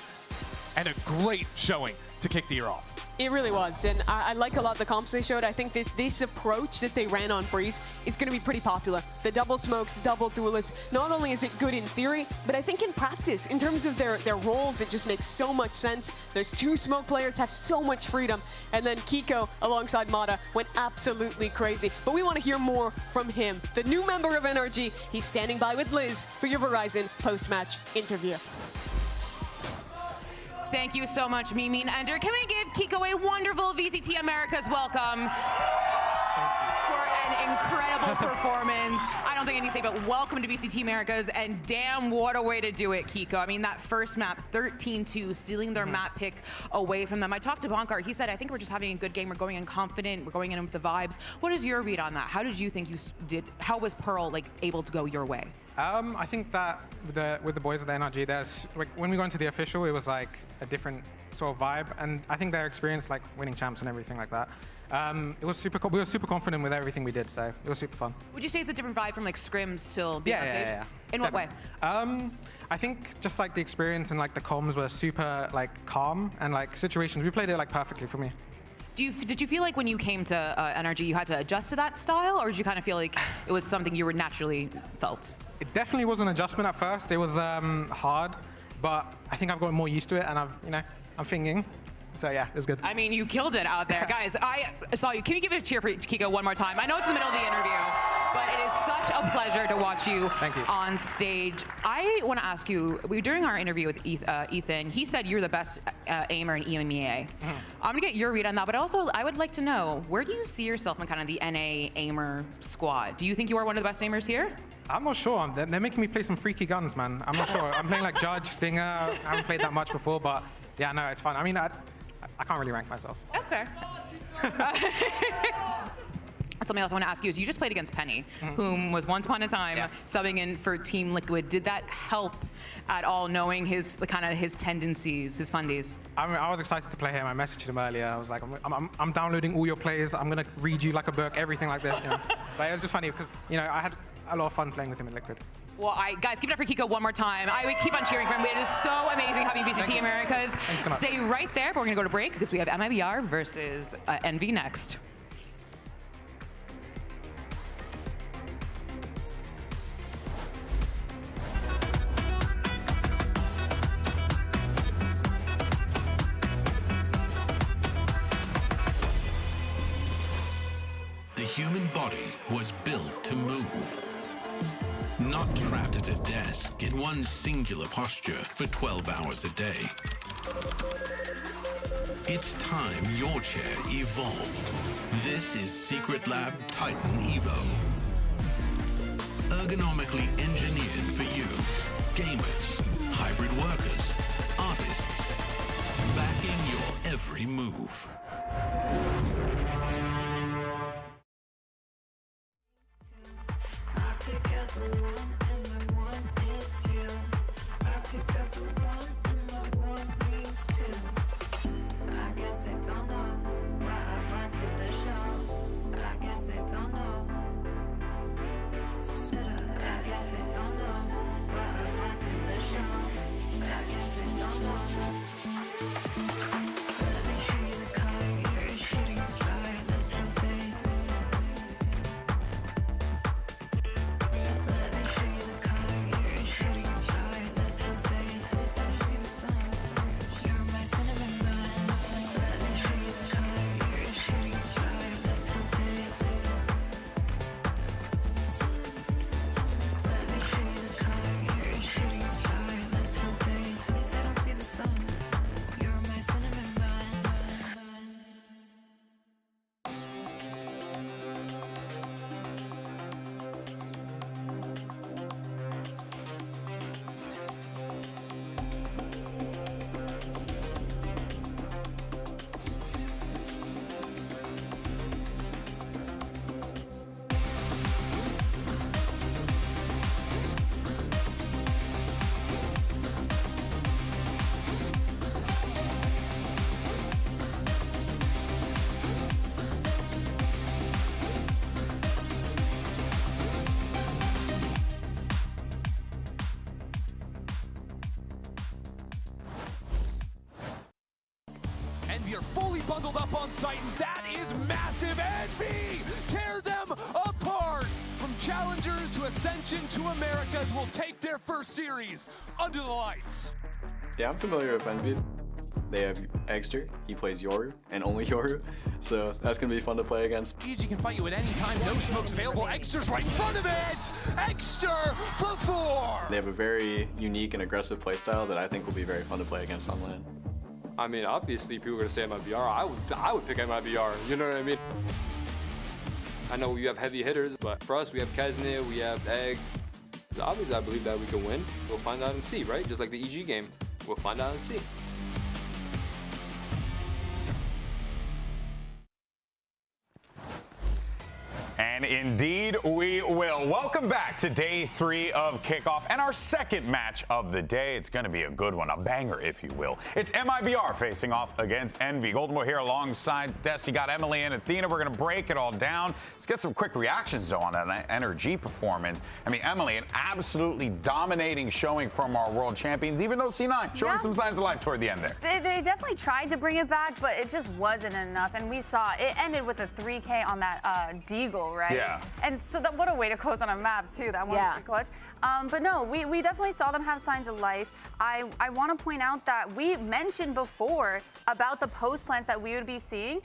Speaker 17: And a great showing to kick the year off.
Speaker 18: It really was, and I like a lot of the comps they showed. I think that this approach that they ran on Breeze is going to be pretty popular. The double smokes, double duelists, not only is it good in theory, but I think in practice, in terms of their roles, it just makes so much sense. Those two smoke players have so much freedom, and then Kiko, alongside Mata, went absolutely crazy. But we want to hear more from him, the new member of NRG. He's standing by with Liz for your Verizon post-match interview.
Speaker 6: Thank you so much, Mimi and Ender. Can we give Kiko a wonderful VCT Americas welcome for an incredible performance? I don't think I need to say, but welcome to VCT Americas, and damn, what a way to do it, Kiko. I mean, that first map, 13-2, stealing their map pick away from them. I talked to Bonkar. He said, I think we're just having a good game. We're going in confident. We're going in with the vibes. What is your read on that? How did you think you did? How was Pearl able to go your way?
Speaker 5: I think that with the boys at the NRG, when we got into the official, it was like a different sort of vibe, and I think their experience, like winning champs and everything like that, it was super cool. We were super confident with everything we did, so it was super fun.
Speaker 6: Would you say it's a different vibe from like scrims till being on stage?
Speaker 5: Yeah.
Speaker 6: In what way?
Speaker 5: I think just like the experience and like the comms were super like calm, and like situations, we played it like perfectly for me.
Speaker 6: Did you feel like when you came to NRG you had to adjust to that style, or did you kind of feel like it was something you were naturally felt?
Speaker 5: It definitely was an adjustment at first. It was hard, but I think I've gotten more used to it, and I'm thinking. So yeah, it was good.
Speaker 6: I mean, you killed it out there. Guys, I saw you. Can you give a cheer for Kiko one more time? I know it's in the middle of the interview, but it is such a pleasure to watch you, on stage. I want to ask you, during our interview with Ethan, he said you're the best aimer in EMEA. I'm going to get your read on that, but also I would like to know, where do you see yourself in kind of the NA aimer squad? Do you think you are one of the best aimers here?
Speaker 5: I'm not sure. They're making me play some freaky guns, man. I'm not sure. I'm playing like Judge, Stinger. I haven't played that much before, but yeah, no, it's fun. I mean, I can't really rank myself.
Speaker 6: That's fair. Something else I want to ask you is you just played against Penny, whom was once upon a time subbing in for Team Liquid. Did that help at all, knowing his his tendencies, his fundies?
Speaker 5: I was excited to play him. I messaged him earlier. I was like, I'm downloading all your plays. I'm gonna read you like a book, everything like this. But it was just funny because I had a lot of fun playing with him in Liquid.
Speaker 6: Well, guys, keep it up for Kiko one more time. I would keep on cheering for him. It is so amazing having VCT Americas.
Speaker 5: Thank you so much.
Speaker 6: Stay right there, but we're going to go to break because we have MIBR versus NV next.
Speaker 15: The human body was built to move. Not trapped at a desk in one singular posture for 12 hours a day. It's time your chair evolved. This is Secretlab Titan Evo. Ergonomically engineered for you, gamers, hybrid workers, artists, backing your every move.
Speaker 16: Envy are fully bundled up on site, and that is massive. Envy tear them apart. From Challengers to Ascension to Americas will take their first series under the lights.
Speaker 20: Yeah, I'm familiar with Envy. They have Eggster, he plays Yoru, and only Yoru, so that's going to be fun to play against.
Speaker 16: EG can fight you at any time, no smokes available. Eggster's right in front of it! Eggster for 4!
Speaker 20: They have a very unique and aggressive playstyle that I think will be very fun to play against on LAN.
Speaker 25: I mean, obviously, people are going to say MIBR. I would pick MIBR, you know what I mean? I know you have heavy hitters, but for us, we have Kesnit, we have Egg. Obviously, I believe that we can win. We'll find out and see, right? Just like the EG game. We'll find out and see.
Speaker 1: And And indeed we will. Welcome back to day 3 of kickoff and our second match of the day. It's going to be a good one, a banger, if you will. It's MIBR facing off against Envy. Goldenboy here alongside Des. You got Emily and Athena. We're going to break it all down. Let's get some quick reactions, though, on that NRG performance. I mean, Emily, an absolutely dominating showing from our world champions, even though C9 showing some signs of life toward the end there.
Speaker 3: They definitely tried to bring it back, but it just wasn't enough. And we saw it ended with a 3K on that Deagle, right?
Speaker 1: Yeah.
Speaker 3: And so what a way to close on a map, too. That one with the clutch. But no, we definitely saw them have signs of life. I want to point out that we mentioned before about the post plans that we would be seeing,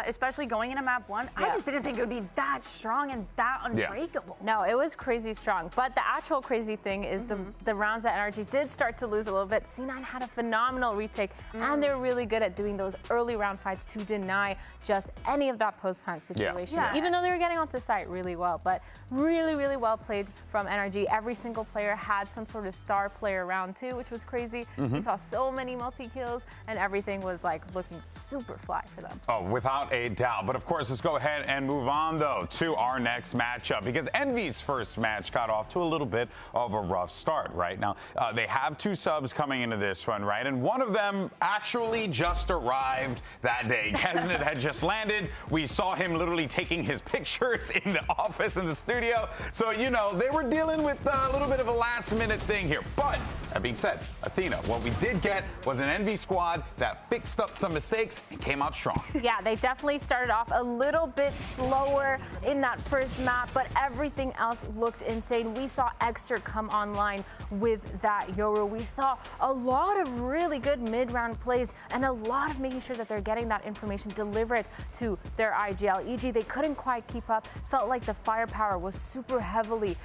Speaker 3: especially going into map 1. I just didn't think it would be that strong and that unbreakable.
Speaker 2: No, it was crazy strong. But the actual crazy thing is the rounds that NRG did start to lose a little bit. C9 had a phenomenal retake, and they're really good at doing those early round fights to deny just any of that post plan situation. Even though they were getting onto site really well, but really, really well played from NRG. Every single player had some sort of star player round 2, which was crazy. We saw so many multi-kills, and everything was like looking super fly for them.
Speaker 1: Oh, without a doubt. But of course, let's go ahead and move on, though, to our next matchup, because Envy's first match got off to a little bit of a rough start, right? Now, they have 2 subs coming into this one, right? And one of them actually just arrived that day. Kesnet had just landed. We saw him literally taking his pictures in the office, in the studio. So, you know, they were dealing with a little bit of a last-minute thing here. But that being said, Athena, what we did get was an Envy squad that fixed up some mistakes and came out strong.
Speaker 2: Yeah, they definitely started off a little bit slower in that first map, but everything else looked insane. We saw Exter come online with that Yoru. We saw a lot of really good mid-round plays and a lot of making sure that they're getting that information delivered to their IGL. E.g., they couldn't quite keep up. Felt like the firepower was super heavily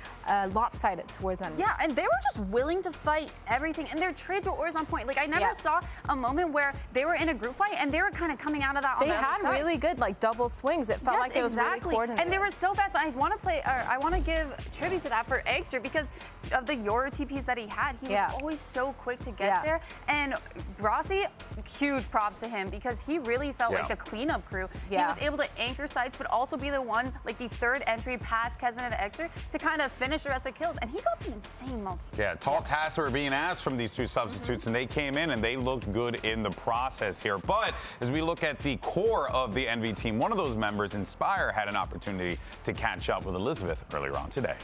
Speaker 2: lopsided towards Envy.
Speaker 3: Yeah, and they were just willing to fight everything, and their trades were always on point. Like, I never saw a moment where they were in a group fight and they were kind of coming out of that on the other side.
Speaker 2: They had really good, like, double swings. It felt like it was really coordinated.
Speaker 3: And they were so fast. I want to give tribute to that for Exter because of the Yoru TPs that he had. He was always so quick to get there. And Rossi, huge props to him because he really felt like the cleanup crew. He was able to anchor sites, but also be the one, like the third entry past Kesnet to Exter to kind of finish the rest of the kills. And he got some insane multi.
Speaker 1: Yeah, tall tasks were being asked from these 2 substitutes, and they came in and they looked good in the process here. But as we look at the core of the Envy team, one of those members, Inspire, had an opportunity to catch up with Elizabeth earlier on today.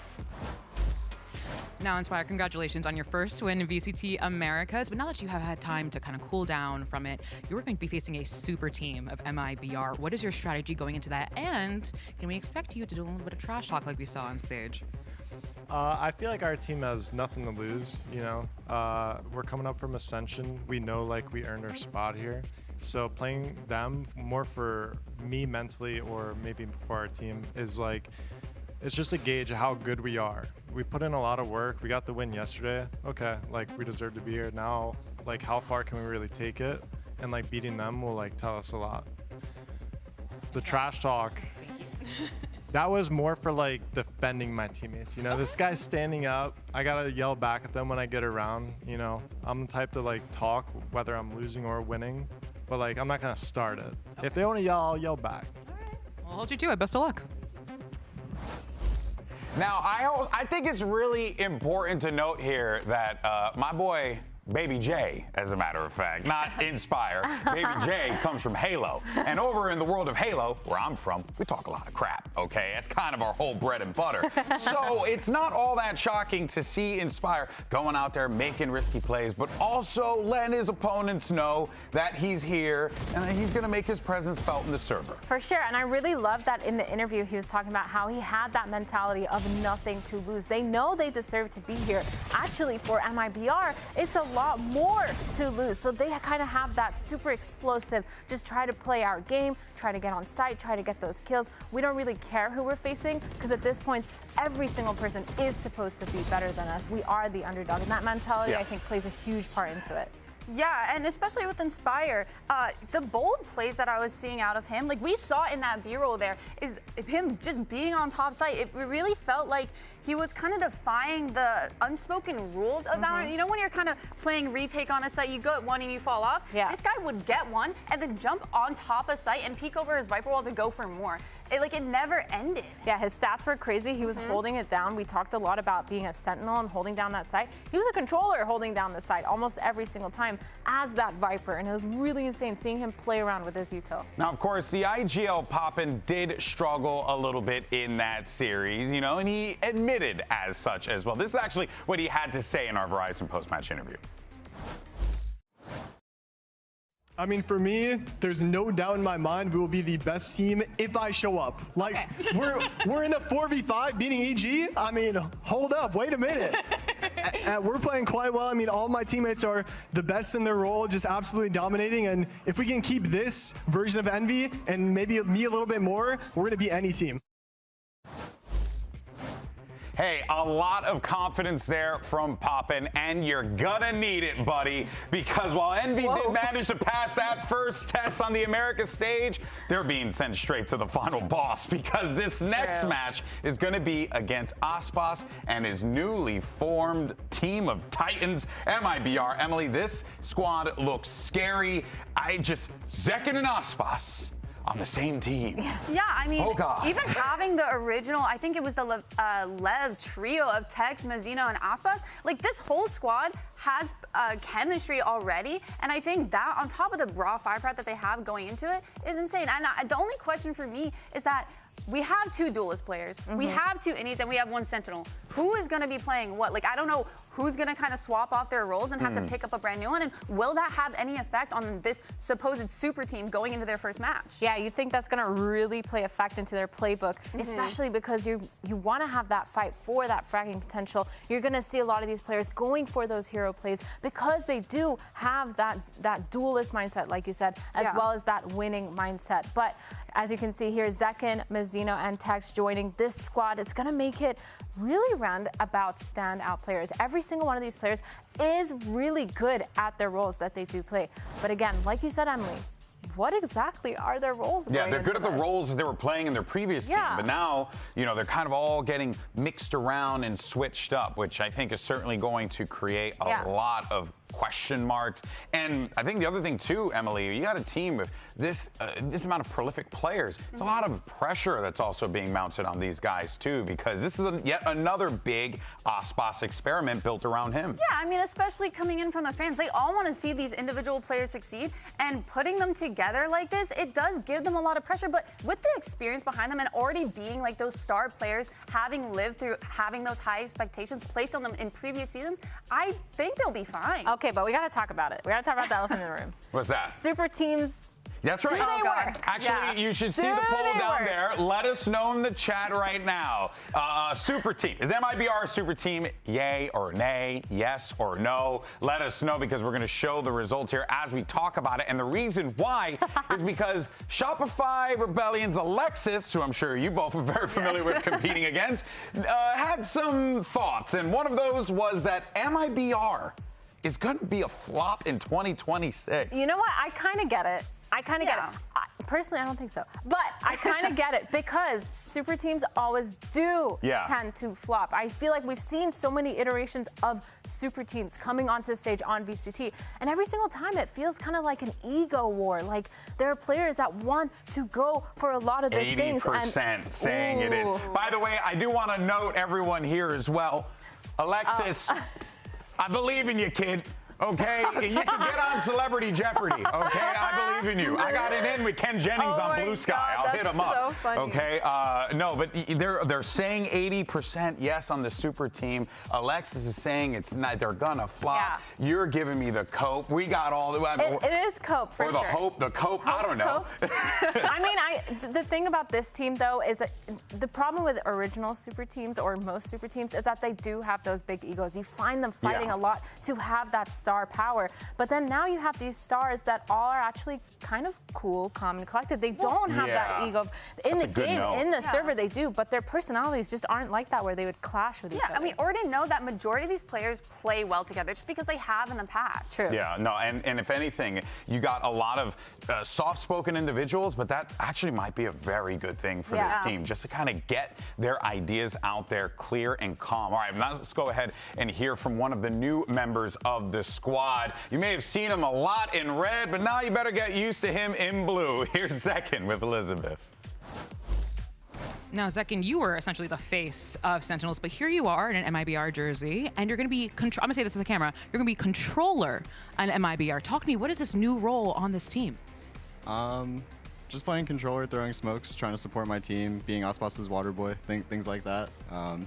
Speaker 6: Now, Inspire, congratulations on your first win in VCT Americas. But now that you have had time to kind of cool down from it, you're going to be facing a super team of MIBR. What is your strategy going into that? And can we expect you to do a little bit of trash talk like we saw on stage?
Speaker 10: I feel like our team has nothing to lose, you know. We're coming up from Ascension. We know, like, we earned our spot here. So playing them more for me mentally or maybe for our team is like, it's just a gauge of how good we are. We put in a lot of work. We got the win yesterday. Okay, like, we deserve to be here. Now, like, how far can we really take it? And, like, beating them will, like, tell us a lot. The trash talk, that was more for, like, defending my teammates. You know, this guy's standing up. I got to yell back at them when I get around. You know, I'm the type to, like, talk whether I'm losing or winning. But, like, I'm not going to start it. If they want to yell, I'll yell back.
Speaker 6: All right. I'll hold you to it. Best of luck.
Speaker 1: Now, I think it's really important to note here that my boy Baby J, as a matter of fact, not Inspire. Baby J comes from Halo. And over in the world of Halo, where I'm from, we talk a lot of crap, okay? That's kind of our whole bread and butter. So it's not all that shocking to see Inspire going out there making risky plays, but also letting his opponents know that he's here and that he's going to make his presence felt in the server.
Speaker 2: For sure, and I really love that in the interview he was talking about how he had that mentality of nothing to lose. They know they deserve to be here. Actually, for MIBR, it's a lot more to lose. So they kind of have that super explosive, just try to play our game, try to get on site, try to get those kills. We don't really care who we're facing because at this point, every single person is supposed to be better than us. We are the underdog, and that mentality, I think, plays a huge part into it.
Speaker 3: Yeah, and especially with Inspire, the bold plays that I was seeing out of him, like we saw in that B-roll there, is him just being on top site. It really felt like he was kind of defying the unspoken rules of VALORANT. You know when you're kind of playing retake on a site, you go at one and you fall off?
Speaker 2: Yeah.
Speaker 3: This guy would get one and then jump on top of site and peek over his Viper wall to go for more. It never ended.
Speaker 2: Yeah, his stats were crazy. He was holding it down. We talked a lot about being a sentinel and holding down that site. He was a controller holding down the site almost every single time as that Viper, and it was really insane seeing him play around with his util.
Speaker 1: Now, of course, the IGL Poppin did struggle a little bit in that series, you know, and he admitted as such as well. This is actually what he had to say in our Verizon post-match interview.
Speaker 7: I mean, for me, there's no doubt in my mind we will be the best team if I show up. Like, we're in a 4v5 beating EG. I mean, hold up, wait a minute. We're playing quite well. I mean, all of my teammates are the best in their role, just absolutely dominating. And if we can keep this version of Envy and maybe me a little bit more, we're gonna beat any team.
Speaker 1: Hey, a lot of confidence there from Poppin, and you're gonna need it, buddy, because while Envy did manage to pass that first test on the America stage, they're being sent straight to the final boss, because this next match is gonna be against Aspas and his newly formed team of Titans, MIBR. Emily, this squad looks scary. Zekin and Aspas on the same team.
Speaker 3: Yeah, I mean,
Speaker 1: oh God.
Speaker 3: Even having the original, I think it was the Lev trio of Tex, Mazzino, and Aspas, like this whole squad has chemistry already, and I think that on top of the raw firepower that they have going into it is insane. And the only question for me is that we have two duelist players, we have two innies, and we have one sentinel. Who is going to be playing what? Like, I don't know who's going to kind of swap off their roles and have to pick up a brand new one, and will that have any effect on this supposed super team going into their first match?
Speaker 2: Yeah, you think that's going to really play effect into their playbook, especially because you want to have that fight for that fragging potential. You're going to see a lot of these players going for those hero plays because they do have that duelist mindset, like you said, as well as that winning mindset. But as you can see here, Zekin, Mazzino, and Tex joining this squad. It's going to make it really round about standout players. Every single one of these players is really good at their roles that they do play. But again, like you said, Emily, what exactly are their roles?
Speaker 1: Yeah, they're good at the roles that they were playing in their previous team, but now, you know, they're kind of all getting mixed around and switched up, which I think is certainly going to create a lot of question marks. And I think the other thing too, Emily, you got a team with this amount of prolific players. There's a lot of pressure that's also being mounted on these guys too, because this is yet another big Aspas experiment built around him.
Speaker 3: Yeah, I mean, especially coming in from the fans, they all want to see these individual players succeed, and putting them together like this, it does give them a lot of pressure. But with the experience behind them and already being like those star players, having lived through having those high expectations placed on them in previous seasons, I think they'll be fine.
Speaker 2: Okay, but we got to talk about it. We got to talk about the elephant in the room.
Speaker 1: What's that?
Speaker 2: Super teams.
Speaker 1: That's right.
Speaker 2: Do they work?
Speaker 1: Actually, you should see the poll down there. Let us know in the chat right now. Super team. Is MIBR a super team? Yay or nay? Yes or no? Let us know, because we're going to show the results here as we talk about it. And the reason why is because Shopify Rebellion's Alexis, who I'm sure you both are very familiar with competing against, had some thoughts. And one of those was that MIBR is going to be a flop in 2026.
Speaker 2: You know what? I kind of get it. Get it. Personally, I don't think so. But I kind of get it, because super teams always do tend to flop. I feel like we've seen so many iterations of super teams coming onto the stage on VCT, and every single time it feels kind of like an ego war. Like, there are players that want to go for a lot of those things.
Speaker 1: 80% saying it is. By the way, I do want to note everyone here as well. Alexis, I believe in you, kid. Okay, you can get on Celebrity Jeopardy. Okay, I believe in you. I got it in with Ken Jennings on Blue Sky. I'll hit him up.
Speaker 2: So funny.
Speaker 1: Okay, no, but they're saying 80% yes on the super team. Alexis is saying it's not. They're gonna flop. Yeah. You're giving me the cope. We got all the.
Speaker 2: It is cope for
Speaker 1: sure. Or the hope, the cope. I don't know.
Speaker 2: I mean, the thing about this team though is that the problem with original super teams or most super teams is that they do have those big egos. You find them fighting a lot to have that star star power. But then now you have these stars that all are actually kind of cool, calm, and collected. They don't have that ego. In the game, in the server, they do, but their personalities just aren't like that where they would clash with each other.
Speaker 3: And we already know that majority of these players play well together just because they have in the past.
Speaker 2: True.
Speaker 1: Yeah, no, and if anything, you got a lot of soft-spoken individuals, but that actually might be a very good thing for this team, just to kind of get their ideas out there clear and calm. All right, now let's go ahead and hear from one of the new members of the squad. You may have seen him a lot in red, but now you better get used to him in blue. Here's Zekin with Elizabeth.
Speaker 6: Now, Zekin, you were essentially the face of Sentinels, but here you are in an MIBR jersey, and you're going to be, I'm going to say this to the camera, you're going to be controller on MIBR. Talk to me, what is this new role on this team?
Speaker 11: Just playing controller, throwing smokes, trying to support my team, being Osbos's water boy, things like that.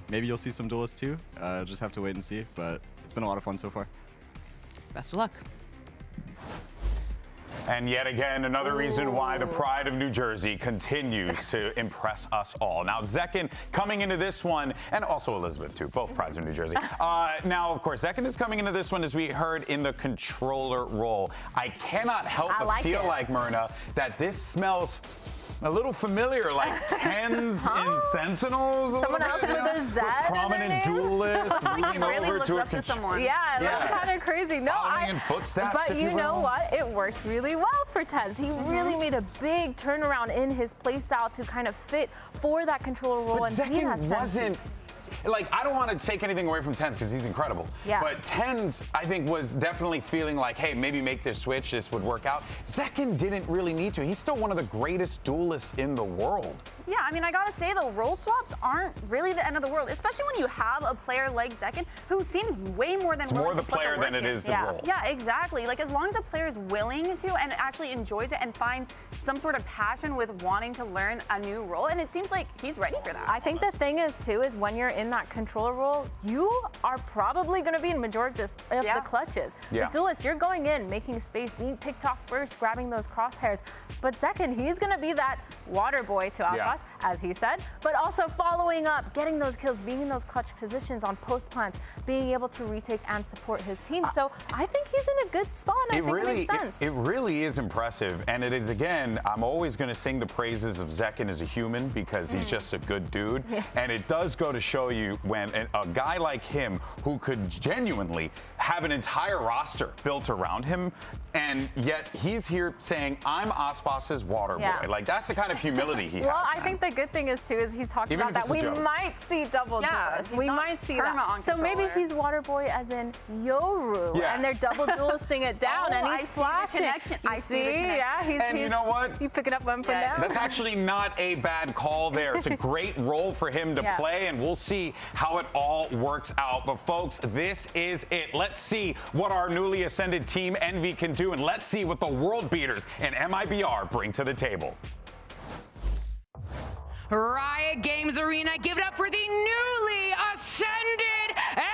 Speaker 11: Maybe you'll see some duelists too. Just have to wait and see, but it's been a lot of fun so far.
Speaker 6: Best of luck.
Speaker 1: And yet again, another reason why the pride of New Jersey continues to impress us all. Now, Zekin coming into this one, and also Elizabeth too, both prides of New Jersey. Now, of course, Zekin is coming into this one, as we heard, in the controller role. I cannot help but feel like, Myrna, that this smells a little familiar, like Tens in Sentinels.
Speaker 2: Someone else with a Z.
Speaker 1: Prominent duelist moving over to a
Speaker 3: someone.
Speaker 2: Yeah, that's kind of crazy. No,
Speaker 1: following in footsteps,
Speaker 2: but you know what? It worked really well for Tens. He really made a big turnaround in his playstyle to kind of fit for that controller role.
Speaker 1: But
Speaker 2: and
Speaker 1: Zekin wasn't. Like, I don't want to take anything away from Tens because he's incredible.
Speaker 2: Yeah.
Speaker 1: But Tens, I think, was definitely feeling like, hey, maybe make this switch, this would work out. Zekin didn't really need to. He's still one of the greatest duelists in the world.
Speaker 3: Yeah, I mean, I gotta say though, role swaps aren't really the end of the world, especially when you have a player like Zekin who seems way more than
Speaker 1: it's
Speaker 3: willing
Speaker 1: more the
Speaker 3: to put
Speaker 1: player
Speaker 3: the work
Speaker 1: than it
Speaker 3: in.
Speaker 1: is the role.
Speaker 3: Yeah, exactly. Like, as long as the player is willing to and actually enjoys it and finds some sort of passion with wanting to learn a new role, and it seems like he's ready for that.
Speaker 2: I think the thing is too is when you're in that controller role, you are probably going to be in majority of the clutches.
Speaker 1: Yeah.
Speaker 2: The duelist, you're going in, making space, being picked off first, grabbing those crosshairs. But Zekin, he's going to be that water boy to Osbos, as he said, but also following up, getting those kills, being in those clutch positions on post plants, being able to retake and support his team. So I think he's in a good spot, and I think it makes sense.
Speaker 1: It really is impressive, and it is, again, I'm always going to sing the praises of Zekin as a human because he's just a good dude, and it does go to show you when a guy like him who could genuinely have an entire roster built around him, and yet he's here saying, I'm Osbos's water boy. Like, that's the kind of humility he has.
Speaker 2: Well, I think the good thing is, too, is he's talking about that. We might see double duelists. We might see that. So maybe he's water boy as in Yoru, and they're double duelisting it down, and he's flashing.
Speaker 3: I see the connection.
Speaker 2: Yeah,
Speaker 1: and you know what?
Speaker 2: You pick it up one for now.
Speaker 1: That's actually not a bad call there. It's a great role for him to play, and we'll see how it all works out. But folks, this is it. Let's see what our newly ascended team Envy can do, and let's see what the world beaters in MIBR bring to the table.
Speaker 6: Riot Games Arena, give it up for the newly ascended Envy!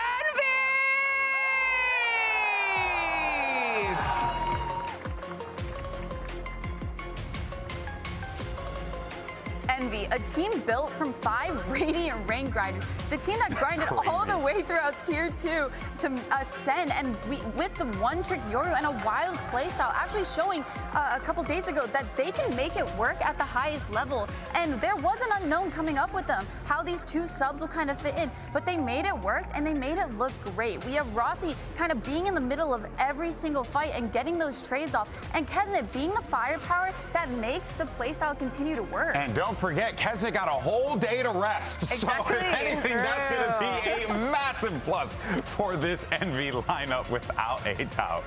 Speaker 3: Envy, a team built from 5 Radiant rank grinders. The team that grinded all the way throughout Tier 2 to ascend, and with the one-trick Yoru and a wild playstyle, actually showing a couple days ago that they can make it work at the highest level. And there was an unknown coming up with them, how these two subs will kind of fit in, but they made it work, and they made it look great. We have Rossi kind of being in the middle of every single fight and getting those trades off, and Kesnet being the firepower that makes the playstyle continue to work.
Speaker 1: And don't forget, Kesnet got a whole day to rest.
Speaker 3: Exactly.
Speaker 1: So if anything, that's going to be a massive plus for this Envy lineup without a doubt.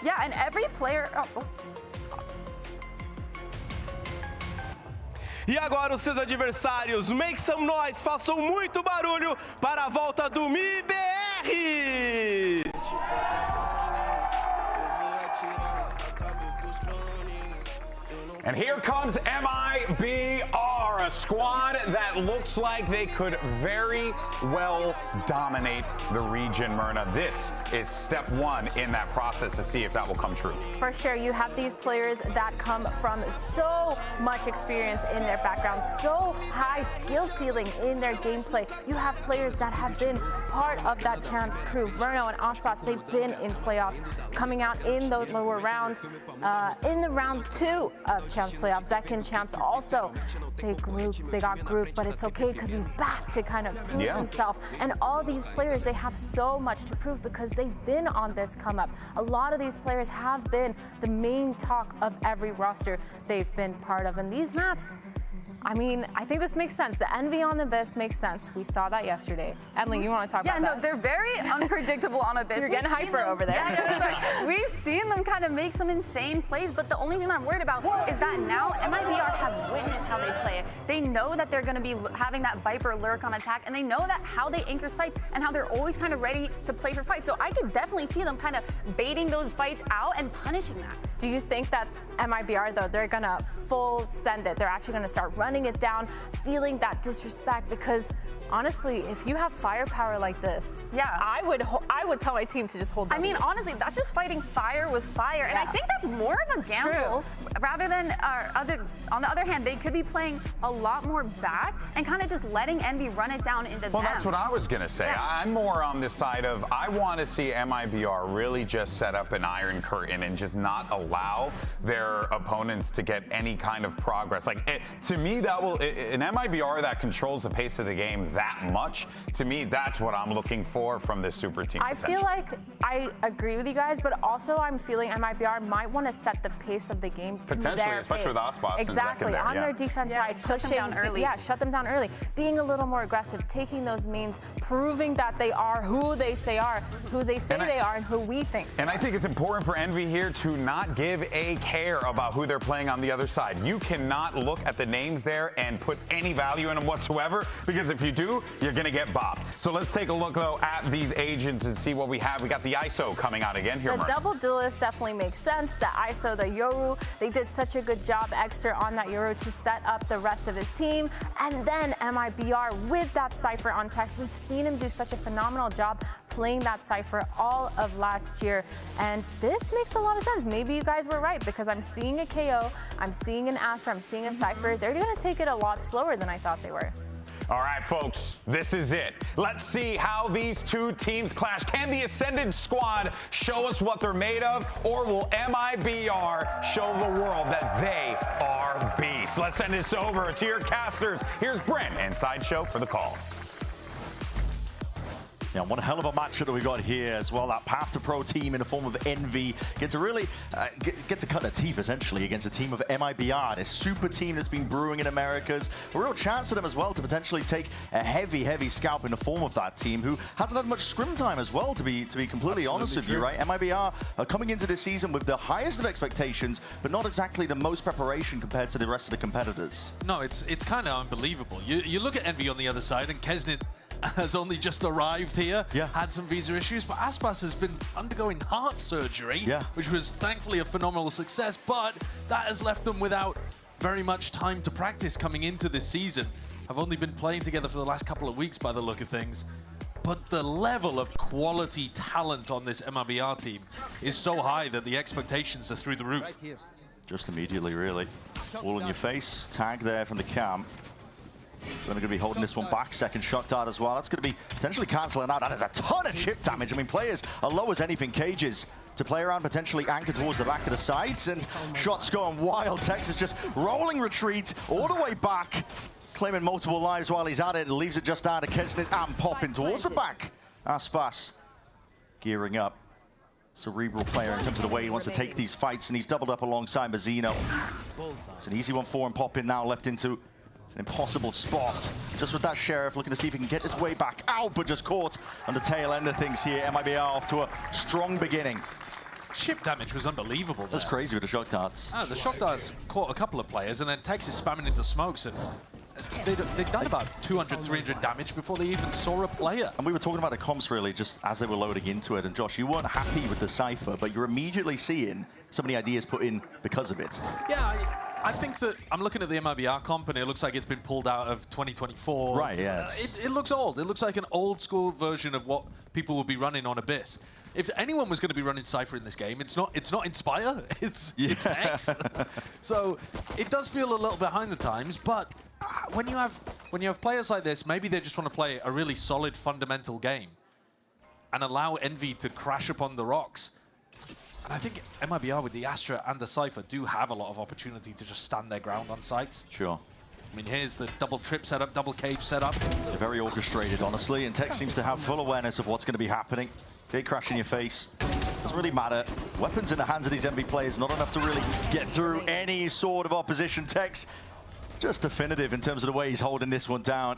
Speaker 3: Yeah, and every player...
Speaker 21: E agora os seus adversários, make some noise, façam muito barulho para a volta do MIBR!
Speaker 1: And here comes MIBR. a squad that looks like they could very well dominate the region, Myrna. This is step one in that process to see if that will come true.
Speaker 2: For sure, you have these players that come from so much experience in their background, so high skill ceiling in their gameplay. You have players that have been part of that champs crew. Verno and Ospas, they've been in playoffs, coming out in the lower round, in the round 2 of champs playoffs. Zekin champs also, they got grouped, but it's okay because he's back to kind of prove himself. And all these players, they have so much to prove because they've been on this come up. A lot of these players have been the main talk of every roster they've been part of. And these maps, I mean, I think this makes sense. The Envy on Abyss makes sense. We saw that yesterday. Emily, you want to talk about that?
Speaker 3: Yeah, no, they're very unpredictable on Abyss.
Speaker 2: You're getting hyper over there.
Speaker 3: Yeah, we've seen them kind of make some insane plays, but the only thing that I'm worried about is that now MIBR have witnessed how they play it. They know that they're going to be having that Viper lurk on attack, and they know that how they anchor sites and how they're always kind of ready to play for fights. So I could definitely see them kind of baiting those fights out and punishing that.
Speaker 2: Do you think that MIBR, though, they're going to full send it? They're actually going to start running it down, feeling that disrespect? Because honestly, if you have firepower like this, I would tell my team to just hold.
Speaker 3: I mean, honestly, that's just fighting fire with fire, and I think that's more of a gamble rather than on the other hand, they could be playing a lot more back and kind of just letting Envy run it down into them.
Speaker 1: Well, that's what I was going to say. Yeah. I'm more on the side of I want to see MIBR really just set up an iron curtain and just not allow their opponents to get any kind of progress. Like, to me, that will, an MIBR that controls the pace of the game that much, to me, that's what I'm looking for from this super team.
Speaker 2: I feel like I agree with you guys, but also I'm feeling MIBR might want to set the pace of the game to
Speaker 1: potentially, especially with Ospas.
Speaker 2: Exactly, on their defense side,
Speaker 3: shut them down early.
Speaker 2: Yeah, shut them down early. Being a little more aggressive, taking those means, proving that they are who they say are, who they say they are, and who we think.
Speaker 1: And I think it's important for Envy here to not give a care about who they're playing on the other side. You cannot look at the names there and put any value in them whatsoever, because if you do, you're going to get bopped. So let's take a look, though, at these agents and see what we have. We got the ISO coming out again here.
Speaker 2: The double duelist definitely makes sense. The ISO, the Yoru, they did such a good job extra on that Yoru to set up the rest of his team. And then MIBR with that Cypher on text. We've seen him do such a phenomenal job playing that Cypher all of last year. And this makes a lot of sense. Maybe you guys were right, because I'm seeing a KO, I'm seeing an Astra, I'm seeing a Cypher. They're going to take it a lot slower than I thought they were.
Speaker 1: All right, folks, this is it. Let's see how these two teams clash. Can the Ascended squad show us what they're made of, or will MIBR show the world that they are beasts? Let's send this over to your casters. Here's Brent and Sideshow for the call.
Speaker 9: Yeah, one hell of a matchup that we got here as well. That Path to Pro team in the form of Envy get to really get to cut their teeth essentially against a team of MIBR, this super team that's been brewing in Americas. A real chance for them as well to potentially take a heavy scalp in the form of that team, who hasn't had much scrim time as well, to be completely honest with you, right? MIBR are coming into this season with the highest of expectations, but not exactly the most preparation compared to the rest of the competitors.
Speaker 19: No, it's kind of unbelievable. You look at Envy on the other side, and Kesnit has only just arrived here, had some visa issues, but Aspas has been undergoing heart surgery, which was thankfully a phenomenal success, but that has left them without very much time to practice coming into this season. Have only been playing together for the last couple of weeks by the look of things. But the level of quality talent on this MIBR team is so high that the expectations are through the roof.
Speaker 9: Just immediately, really. All in your face, tag there from the camp. Going to be holding this one back. Second shot dart as well. That's going to be potentially cancelling out. That is a ton of chip damage. I mean, players are low as anything. Cages to play around, potentially anchor towards the back of the sides, and shots going wild. Texas just rolling retreat all the way back, claiming multiple lives while he's at it. Leaves it just down to Kesnit and popping towards the back. Aspas gearing up. Cerebral player in terms of the way he wants to take these fights, and he's doubled up alongside Mazzino. It's an easy one for him. Popping now left into an impossible spot. Just with that Sheriff looking to see if he can get his way back out, but just caught on the tail end of things here. MIBR off to a strong beginning.
Speaker 19: Chip damage was unbelievable there.
Speaker 9: That's crazy with the shock darts.
Speaker 19: The shock darts caught a couple of players, and then Texas spamming into smokes, and they'd done about 200, 300 damage before they even saw a player.
Speaker 9: And we were talking about the comps really just as they were loading into it, and Josh, you weren't happy with the Cypher, but you're immediately seeing so many ideas put in because of it.
Speaker 19: Yeah, I think that I'm looking at the MIBR comp, and it looks like it's been pulled out of 2024.
Speaker 9: Right, yeah.
Speaker 19: It looks old. It looks like an old school version of what people will be running on Abyss. If anyone was going to be running Cypher in this game, it's not Inspire, it's X. So it does feel a little behind the times, but when you have players like this, maybe they just want to play a really solid fundamental game and allow Envy to crash upon the rocks. And I think MIBR with the Astra and the Cypher do have a lot of opportunity to just stand their ground on sites.
Speaker 9: Sure.
Speaker 19: I mean, here's the double trip setup, double cage setup.
Speaker 9: They're very orchestrated, honestly, and Tech seems to have full awareness of what's going to be happening. Gate crash in your face. Doesn't really matter. Weapons in the hands of these Envy players, not enough to really get through any sort of opposition. Tech's just definitive in terms of the way he's holding this one down.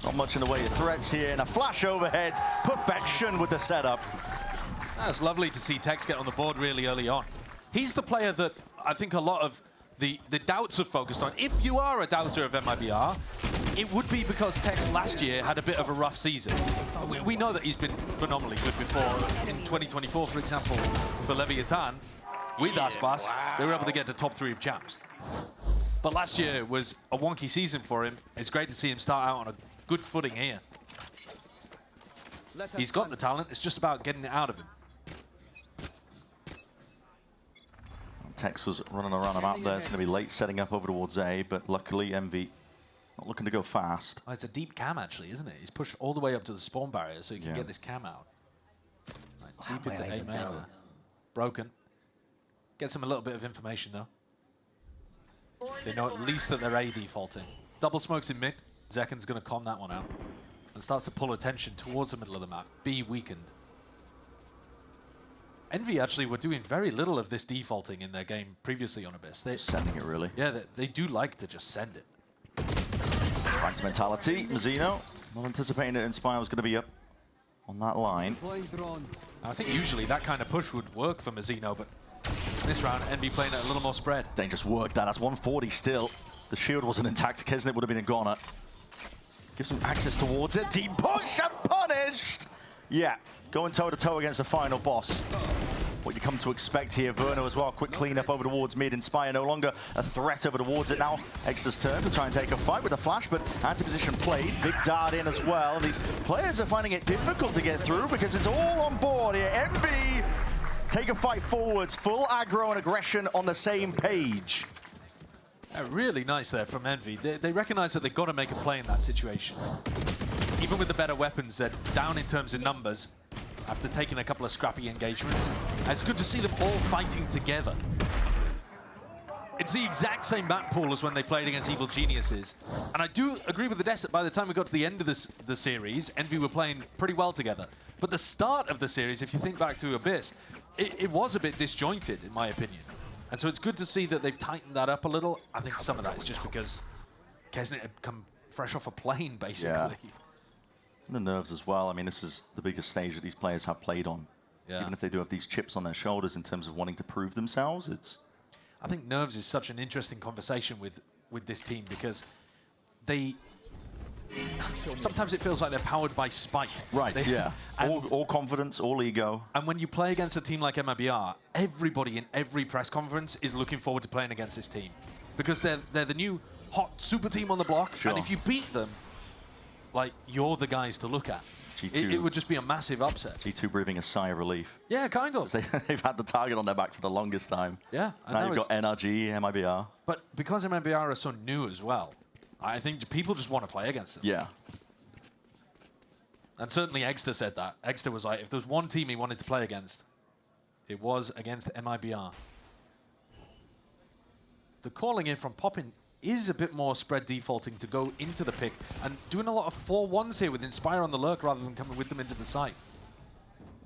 Speaker 9: Not much in the way of threats here, and a flash overhead. Perfection with the setup.
Speaker 19: That's lovely to see Tex get on the board really early on. He's the player that I think a lot of the doubts have focused on. If you are a doubter of MIBR, it would be because Tex last year had a bit of a rough season. We know that he's been phenomenally good before. In 2024, for example, for Leviathan, with Aspas, they were able to get to top 3 of champs. But last year was a wonky season for him. It's great to see him start out on a good footing here. He's got the talent, it's just about getting it out of him.
Speaker 9: Tex was running around the map there. It's going to be late setting up over towards A, but luckily Envy not looking to go fast.
Speaker 19: Oh, it's a deep cam, actually, isn't it? He's pushed all the way up to the spawn barrier so he can get this cam out. Right, deep into A main there. Broken. Gets him a little bit of information, though. They know at least that they're A defaulting. Double smokes in mid. Zekken's going to calm that one out. And starts to pull attention towards the middle of the map. B weakened. Envy actually were doing very little of this defaulting in their game previously on Abyss. They're
Speaker 9: sending it, really.
Speaker 19: Yeah, they do like to just send it.
Speaker 9: Ranked mentality. Mazzino not anticipating that Inspire was going to be up on that line.
Speaker 19: I think usually that kind of push would work for Mazzino, but this round, Envy playing it a little more spread.
Speaker 9: Dangerous work, that's 140 still. The shield wasn't intact. Kesnet would have been a goner. Gives him access towards it. Deep push and punished! Yeah, going toe-to-toe against the final boss. What you come to expect here. Verno as well. Quick cleanup over towards mid. Inspire no longer a threat over towards it now. Extra's turn to try and take a fight with a flash, but anti-position played. Big dart in as well. These players are finding it difficult to get through because it's all on board here. Envy take a fight forwards. Full aggro and aggression on the same page.
Speaker 19: Really nice there from Envy. They recognize that they've got to make a play in that situation. Even with the better weapons, they're down in terms of numbers after taking a couple of scrappy engagements. And it's good to see them all fighting together. It's the exact same map pool as when they played against Evil Geniuses. And I do agree with the Des that by the time we got to the end of the series, Envy were playing pretty well together. But the start of the series, if you think back to Abyss, it was a bit disjointed, in my opinion. And so it's good to see that they've tightened that up a little. I think some of that is just because Kesnet had come fresh off a plane, basically.
Speaker 9: Yeah. And the nerves as well. I mean, this is the biggest stage that these players have played on.
Speaker 19: Yeah.
Speaker 9: Even if they do have these chips on their shoulders in terms of wanting to prove themselves, it's...
Speaker 19: I think nerves is such an interesting conversation with this team because they... Sometimes it feels like they're powered by spite.
Speaker 9: Right, yeah. All confidence, all ego.
Speaker 19: And when you play against a team like MIBR, everybody in every press conference is looking forward to playing against this team. Because they're the new hot super team on the block.
Speaker 9: Sure.
Speaker 19: And if you beat them, like, you're the guys to look at.
Speaker 9: G2,
Speaker 19: it would just be a massive upset.
Speaker 9: G2 breathing a sigh of relief.
Speaker 19: Yeah, kind of.
Speaker 9: They've had the target on their back for the longest time.
Speaker 19: Yeah.
Speaker 9: Now you've got NRG, MIBR.
Speaker 19: But because MIBR are so new as well, I think people just want to play against them.
Speaker 9: Yeah.
Speaker 19: And certainly Exter said that. Exter was like, if there was one team he wanted to play against, it was against MIBR. The calling in from Poppin is a bit more spread defaulting to go into the pick and doing a lot of 4-1s here with Inspire on the lurk rather than coming with them into the site.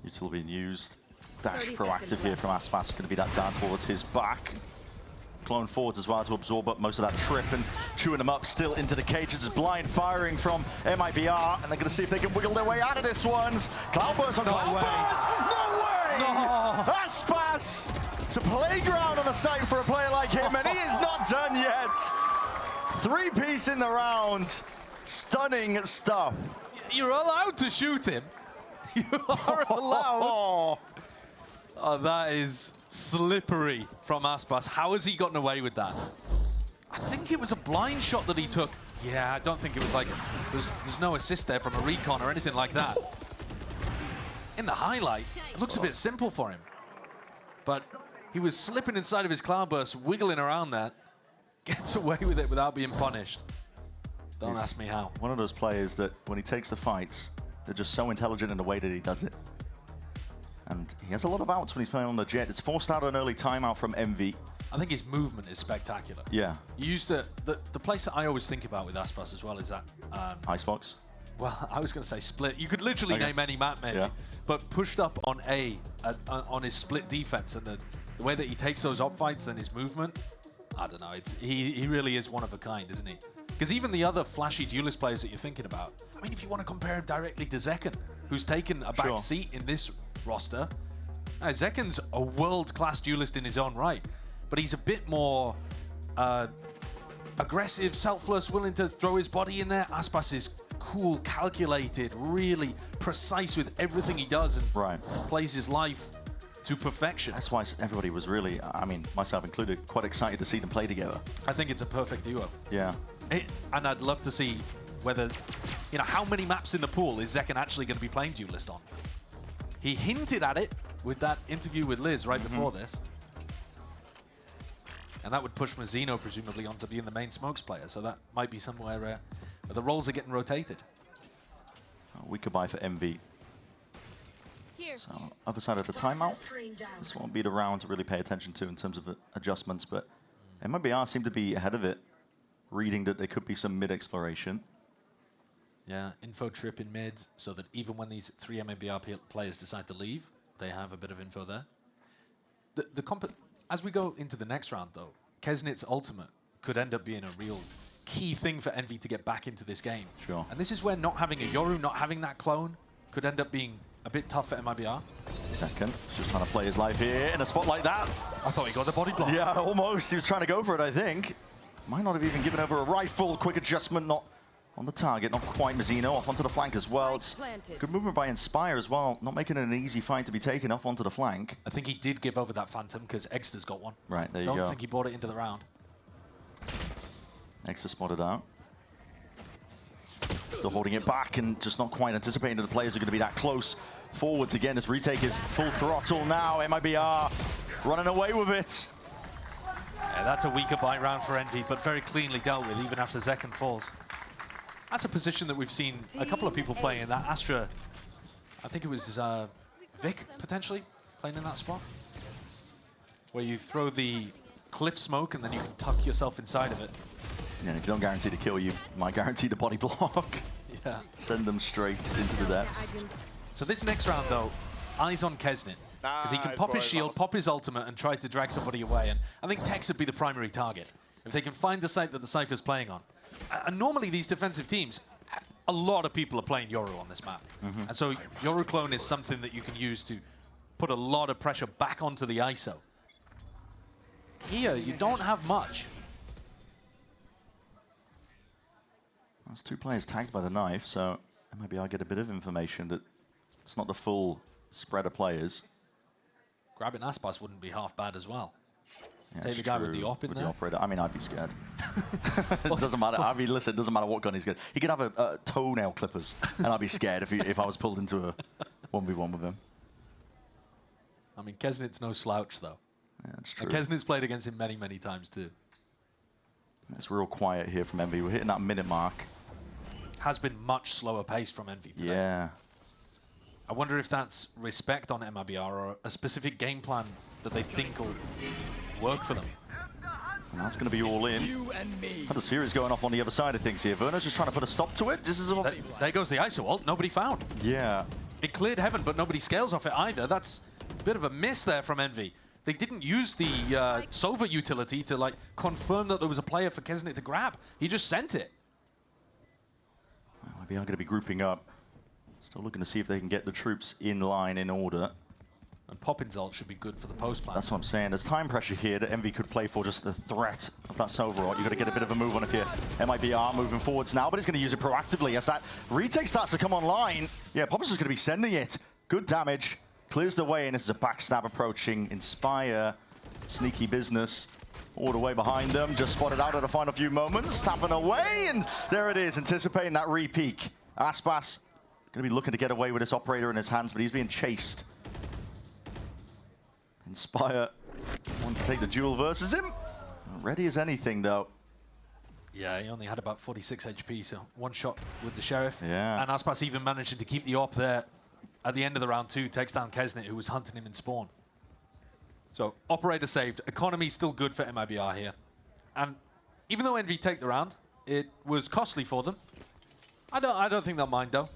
Speaker 9: Util being used. Dash proactive here from Aspas. Going to be that down towards his back. Clone forwards as well to absorb up most of that trip and chewing them up still into the cages. It's blind firing from MIBR, and they're going to see if they can wiggle their way out of this ones. Cloudburst on Cloudburst! No way! No. Aspas to playground on the site for a player like him, and he is not done yet. 3-piece in the round. Stunning stuff.
Speaker 19: You're allowed to shoot him. You are allowed. Oh, that is slippery from Aspas. How has he gotten away with that? I think it was a blind shot that he took. Yeah, I don't think it was like, there's no assist there from a recon or anything like that. In the highlight, it looks a bit simple for him. But he was slipping inside of his cloudburst, wiggling around that, gets away with it without being punished. Don't ask me how.
Speaker 9: One of those players that when he takes the fights, they're just so intelligent in the way that he does it. And he has a lot of outs when he's playing on the jet. It's forced out an early timeout from MV.
Speaker 19: I think his movement is spectacular.
Speaker 9: Yeah.
Speaker 19: You used to, the place that I always think about with Aspas as well is that...
Speaker 9: Icebox?
Speaker 19: Well, I was going to say split. You could literally name any map maybe.
Speaker 9: Yeah.
Speaker 19: But pushed up on A, on his split defense, and the way that he takes those op fights and his movement, I don't know. He really is one of a kind, isn't he? Because even the other flashy duelist players that you're thinking about, I mean, if you want to compare him directly to Zekken, who's taken a back seat in this roster, Zekken's a world-class duelist in his own right, but he's a bit more aggressive, selfless, willing to throw his body in there. Aspas is cool, calculated, really precise with everything he does, and plays his life to perfection.
Speaker 9: That's why everybody was really, I mean, myself included, quite excited to see them play together.
Speaker 19: I think it's a perfect duo.
Speaker 9: Yeah.
Speaker 19: And I'd love to see whether, you know, how many maps in the pool is Zekken actually going to be playing duelist on? He hinted at it with that interview with Liz right before this. And that would push Mazzino presumably onto being the main smokes player, so that might be somewhere where the roles are getting rotated.
Speaker 9: We could buy for MV. So, other side of the timeout. This won't be the round to really pay attention to in terms of adjustments, but MIBR seem to be ahead of it, reading that there could be some mid-exploration.
Speaker 19: Yeah, info trip in mid, so that even when these 3 MIBR players decide to leave, they have a bit of info there. As we go into the next round, though, Kesnit's ultimate could end up being a real key thing for Envy to get back into this game.
Speaker 9: Sure.
Speaker 19: And this is where not having a Yoru, not having that clone, could end up being a bit tough for MIBR.
Speaker 9: Zekken, just trying to play his life here in a spot like that.
Speaker 19: I thought he got the body block.
Speaker 9: Yeah, almost. He was trying to go for it, I think. Might not have even given over a rifle. Quick adjustment, not on the target, not quite. Mazzino off onto the flank as well. It's good movement by Inspire as well, not making it an easy fight to be taken off onto the flank.
Speaker 19: I think he did give over that Phantom because Exter's got one.
Speaker 9: Right, there you go.
Speaker 19: Don't think he brought it into the round.
Speaker 9: Exter spotted out. Still holding it back and just not quite anticipating that the players are going to be that close forwards again as retake is full throttle now. MIBR running away with it.
Speaker 19: Yeah, that's a weaker buy round for Envy, but very cleanly dealt with even after Zekken falls. That's a position that we've seen a couple of people playing in that. Astra, I think it was Vic, potentially, playing in that spot. Where you throw the cliff smoke and then you can tuck yourself inside of it.
Speaker 9: Yeah, if you don't guarantee to kill you, might guarantee the body block.
Speaker 19: Yeah.
Speaker 9: Send them straight into the depths.
Speaker 19: So this next round, though, eyes on Kesnit. Because he can pop his shield, pop his ultimate, and try to drag somebody away. And I think Tex would be the primary target. If they can find the site that the Cypher's playing on. And normally these defensive teams, a lot of people are playing Yoru on this map. And so Yoru clone is something that you can use to put a lot of pressure back onto the ISO. Here, you don't have much.
Speaker 9: There's 2 players tagged by the knife, so maybe I'll get a bit of information that it's not the full spread of players.
Speaker 19: Grabbing Aspas wouldn't be half bad as well.
Speaker 9: Yeah,
Speaker 19: Take the guy with the op in there.
Speaker 9: The operator. I mean, I'd be scared. It doesn't matter. I mean, listen, it doesn't matter what gun he's got. He could have toenail clippers, and I'd be scared if I was pulled into a 1v1 with him.
Speaker 19: I mean, Kesnit's no slouch, though.
Speaker 9: Yeah, that's true.
Speaker 19: And Kesnit's played against him many, many times, too.
Speaker 9: It's real quiet here from Envy. We're hitting that minute mark.
Speaker 19: Has been much slower pace from Envy today.
Speaker 9: Yeah.
Speaker 19: I wonder if that's respect on MIBR or a specific game plan that they think will work for them.
Speaker 9: And that's going to be all in. The series going off on the other side of things here. Verno's just trying to put a stop to it. This is
Speaker 19: there goes the ISO ult. Nobody found.
Speaker 9: Yeah.
Speaker 19: It cleared heaven, but nobody scales off it either. That's a bit of a miss there from Envy. They didn't use the Sova utility to like confirm that there was a player for Kesnit to grab. He just sent it.
Speaker 9: MIBR going to be grouping up. Still looking to see if they can get the troops in line, in order.
Speaker 19: And Poppin's ult should be good for the post plan.
Speaker 9: That's what I'm saying. There's time pressure here that Envy could play for, just the threat of that Sova ult. You've got to get a bit of a move on if you're MIBR moving forwards now, but he's going to use it proactively as that retake starts to come online. Yeah, Poppin's just going to be sending it. Good damage. Clears the way, and this is a backstab approaching. Inspire. Sneaky business. All the way behind them, just spotted out at the final few moments, tapping away, and there it is, anticipating that re-peek. Aspas going to be looking to get away with this operator in his hands, but he's being chased. Inspire wanting to take the duel versus him. Not ready as anything, though.
Speaker 19: Yeah, he only had about 46 HP, so one shot with the Sheriff.
Speaker 9: Yeah.
Speaker 19: And Aspas even managing to keep the op there at the end of the round 2, takes down Kesnet, who was hunting him in spawn. So, operator saved. Economy still good for MIBR here. And even though Envy take the round, it was costly for them. I don't think they'll mind, though.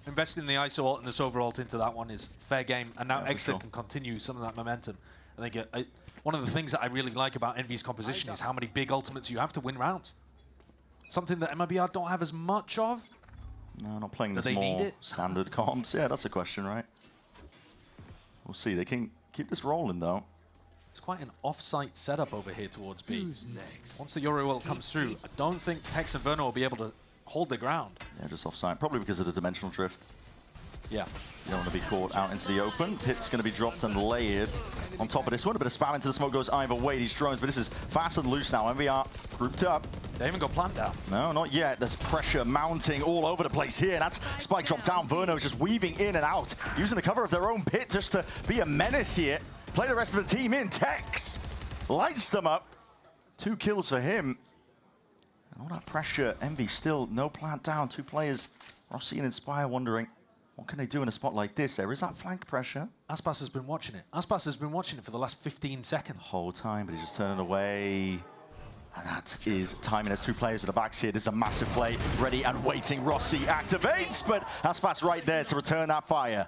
Speaker 19: Investing in the ISO ult and the Sova ult into that one is fair game, and now Exlet can continue some of that momentum. I think one of the things that I really like about Envy's composition is how many big ultimates you have to win rounds. Something that MIBR don't have as much of.
Speaker 9: No, not playing
Speaker 19: Do
Speaker 9: this
Speaker 19: they need
Speaker 9: more
Speaker 19: it?
Speaker 9: standard comps. Yeah, that's a question, right? We'll see. They can keep this rolling, though.
Speaker 19: It's quite an off-site setup over here towards B. Once the Yoru ult comes through, I don't think Tex and Verno will be able to hold the ground.
Speaker 9: Yeah, just off-site. Probably because of the dimensional drift.
Speaker 19: Yeah.
Speaker 9: You don't want to be caught out into the open. Pit's going to be dropped and layered on top of this one. A bit of spam into the smoke goes either way. These drones, but this is fast and loose now. MVR grouped up.
Speaker 19: They haven't got plant down.
Speaker 9: No, not yet. There's pressure mounting all over the place here. That's spike drop down. Verno just weaving in and out, using the cover of their own pit just to be a menace here. Play the rest of the team in. Tex lights them up. 2 kills for him. And all that pressure. Envy still no plant down. 2 players. Rossi and Inspire wondering, what can they do in a spot like this? There is that flank pressure.
Speaker 19: Aspas has been watching it. Aspas has been watching it for the last 15 seconds.
Speaker 9: The whole time, but he's just turning away. And that is timing. There's 2 players at the backs here. This is a massive play. Ready and waiting. Rossi activates, but Aspas right there to return that fire.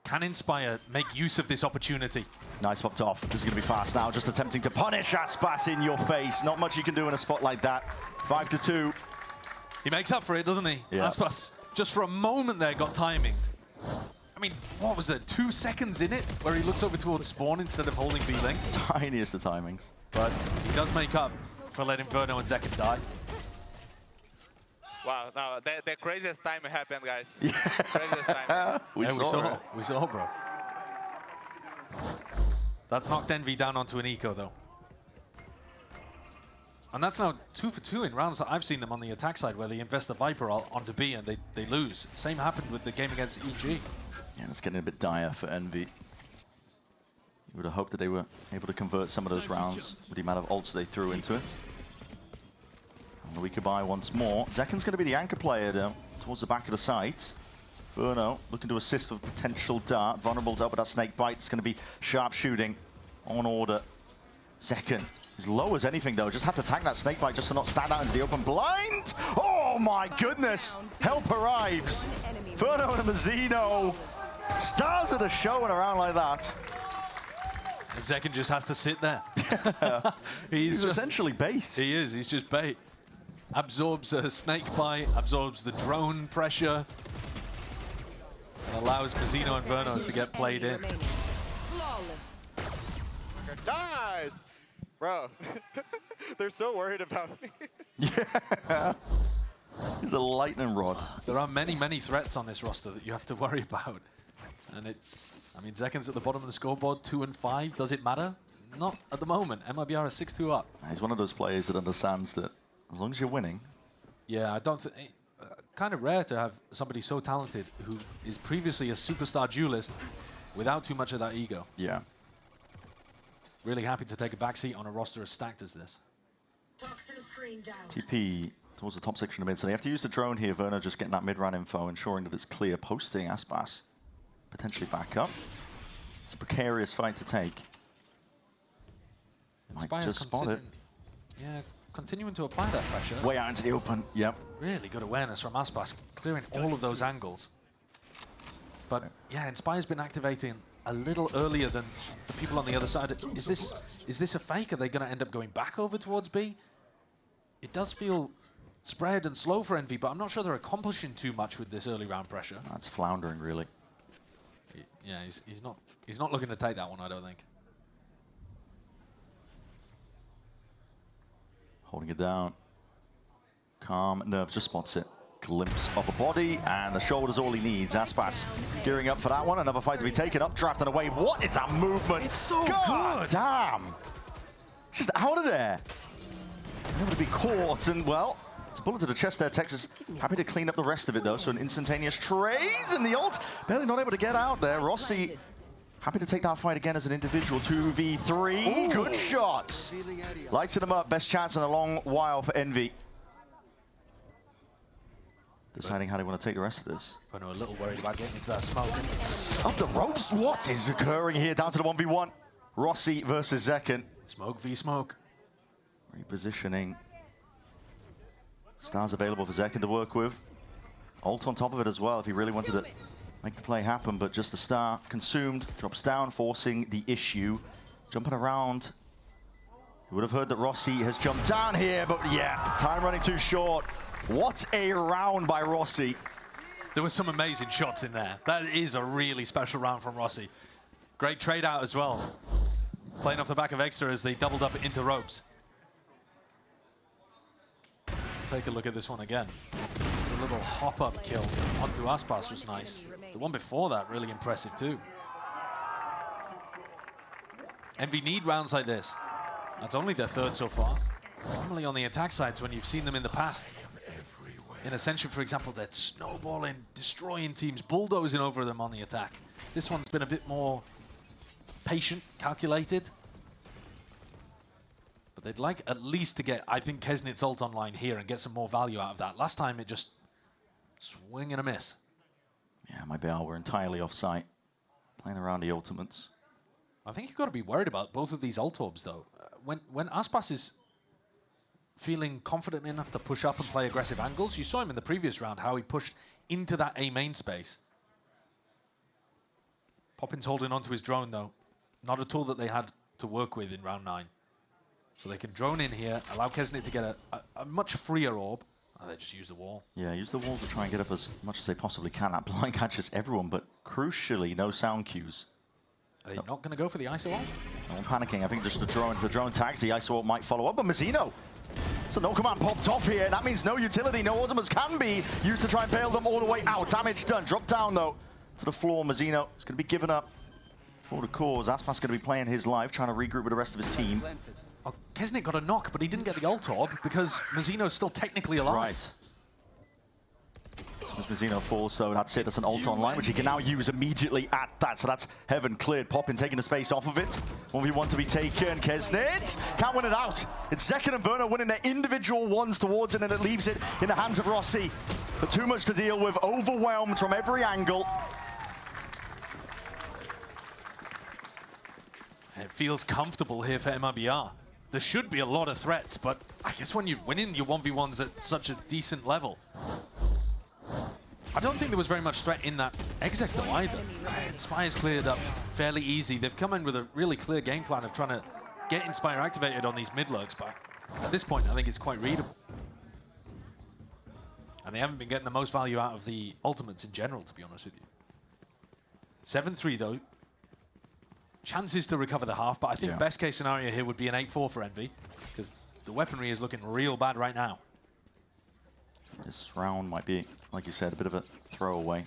Speaker 19: Can Inspire make use of this opportunity?
Speaker 9: Nice popped off. This is going to be fast now. Just attempting to punish Aspas in your face. Not much you can do in a spot like that. 5-2.
Speaker 19: He makes up for it, doesn't he?
Speaker 9: Yeah.
Speaker 19: Aspas, just for a moment there, got timinged. I mean, what was there, 2 seconds in it where he looks over towards spawn instead of holding B-Link?
Speaker 9: Tiniest of timings.
Speaker 19: But he does make up for letting Verno and Zekin die.
Speaker 12: Wow, no, the craziest time happened, guys.
Speaker 9: Yeah.
Speaker 12: Craziest time.
Speaker 9: we saw it.
Speaker 19: We saw, bro. That's knocked Envy down onto an eco, though. And that's now 2 for 2 in rounds that I've seen them on the attack side, where they invest the Viper onto B and they lose. Same happened with the game against EG.
Speaker 9: Yeah, it's getting a bit dire for Envy. You would have hoped that they were able to convert some of those rounds with the amount of ults they threw into it. And we could buy once more. Zekin's going to be the anchor player, though, towards the back of the site. Verno looking to assist with potential dart. Vulnerable up with that snake bite. It's going to be sharp shooting on order. Zekin, as low as anything, though. Just had to tank that snake bite just to not stand out into the open. Blind! Oh, my goodness! Help arrives. Verno and Mazzino. Stars of the show in a round like that.
Speaker 19: And Zekin just has to sit there.
Speaker 9: He's
Speaker 19: just,
Speaker 9: essentially bait.
Speaker 19: He is. He's just bait. Absorbs a snake bite, absorbs the drone pressure, and allows Mazzino and Verno to get played in.
Speaker 12: Nice! Bro, they're so worried about me.
Speaker 9: Yeah. He's a lightning rod.
Speaker 19: There are many, many threats on this roster that you have to worry about. And I mean, Zekin's at the bottom of the scoreboard, 2 and 5. Does it matter? Not at the moment. MIBR is 6-2 up.
Speaker 9: He's one of those players that understands that as long as you're winning.
Speaker 19: Yeah, I don't think... kind of rare to have somebody so talented who is previously a superstar duelist without too much of that ego.
Speaker 9: Yeah.
Speaker 19: Really happy to take a backseat on a roster as stacked as this.
Speaker 9: TP towards the top section of mid, so they have to use the drone here. Verno just getting that mid-run info, ensuring that it's clear. Posting Aspas potentially back up. It's a precarious fight to take. Might just spot it.
Speaker 19: Yeah, continuing to apply that pressure.
Speaker 9: Way out into the open, yep.
Speaker 19: Really good awareness from Aspas, clearing all of those angles. But yeah, Inspire's been activating a little earlier than the people on the other side. Is this a fake? Are they going to end up going back over towards B? It does feel spread and slow for Envy, but I'm not sure they're accomplishing too much with this early round pressure.
Speaker 9: That's floundering, really.
Speaker 19: Yeah, he's not looking to take that one, I don't think.
Speaker 9: Holding it down. Calm, Nerve just spots it. Glimpse of a body, and the shoulder's all he needs. Aspas gearing up for that one. Another fight to be taken up, drafting away. What is that movement?
Speaker 19: It's so
Speaker 9: God
Speaker 19: good.
Speaker 9: Damn. Just out of there. Able to be caught, and well, it's a bullet to the chest there. Texas happy to clean up the rest of it though, so an instantaneous trade, and the ult barely not able to get out there. Rossi happy to take that fight again as an individual. 2v3, good shots. Lighting them up, best chance in a long while for Envy. Deciding how they want to take the rest of this.
Speaker 19: I know a little worried about getting into that smoke.
Speaker 9: Up the ropes, what is occurring here? Down to the 1v1. Rossi versus Zekken.
Speaker 19: Smoke v smoke.
Speaker 9: Repositioning. Stars available for Zekken to work with. Ult on top of it as well if he really wanted to make the play happen, but just the star consumed, drops down, forcing the issue. Jumping around. You would have heard that Rossi has jumped down here, but yeah, time running too short. What a round by Rossi.
Speaker 19: There were some amazing shots in there. That is a really special round from Rossi. Great trade out as well. Playing off the back of Extra as they doubled up into ropes. Take a look at this one again. The little hop-up kill onto Aspas was nice. The one before that, really impressive too. Envy need rounds like this. That's only their third so far. Normally on the attack sides, when you've seen them in the past, in Ascension, for example, they're snowballing, destroying teams, bulldozing over them on the attack. This one's been a bit more patient, calculated. But they'd like at least to get, I think, Kesnit's ult online here and get some more value out of that. Last time it just swing and a miss.
Speaker 9: Yeah, MIBR were entirely off-site, playing around the ultimates.
Speaker 19: I think you've got to be worried about both of these ult orbs, though. When Aspas is feeling confident enough to push up and play aggressive angles, you saw him in the previous round, how he pushed into that A main space. Poppin's holding onto his drone, though. Not a tool that they had to work with in round 9. So they can drone in here, allow Kesnit to get a much freer orb. Oh, they just use the wall.
Speaker 9: Yeah, use the wall to try and get up as much as they possibly can. That blind catches everyone, but crucially, no sound cues.
Speaker 19: Are they not going to go for the ISO ult?
Speaker 9: No one panicking. I think just the drone tags. The ISO ult might follow up, but Mazzino. So no command popped off here. That means no utility. No ultimates can be used to try and bail them all the way out. Damage done. Drop down, though, to the floor. Mazzino is going to be given up for the cause. Aspas going to be playing his life, trying to regroup with the rest of his team.
Speaker 19: Oh, Kesnit got a knock, but he didn't get the ult orb because Mazzino's still technically alive.
Speaker 9: Right. As Mazzino falls, so that's it. That's an ult online, which he can now use immediately at that. So that's heaven cleared. Poppin taking the space off of it. 1v1 to be taken. Kesnit can't win it out. It's Zekken and Verno winning their individual ones towards it, and it leaves it in the hands of Rossi. But too much to deal with. Overwhelmed from every angle.
Speaker 19: It feels comfortable here for MIBR. There should be a lot of threats, but I guess when you're winning your 1v1s at such a decent level, I don't think there was very much threat in that exec though either. Inspire's cleared up fairly easy. They've come in with a really clear game plan of trying to get Inspire activated on these mid-lurks, but at this point I think it's quite readable. And they haven't been getting the most value out of the ultimates in general, to be honest with you. 7-3 though. Chances to recover the half, but I think best case scenario here would be an 8-4 for Envy, because the weaponry is looking real bad right now.
Speaker 9: This round might be, like you said, a bit of a throwaway.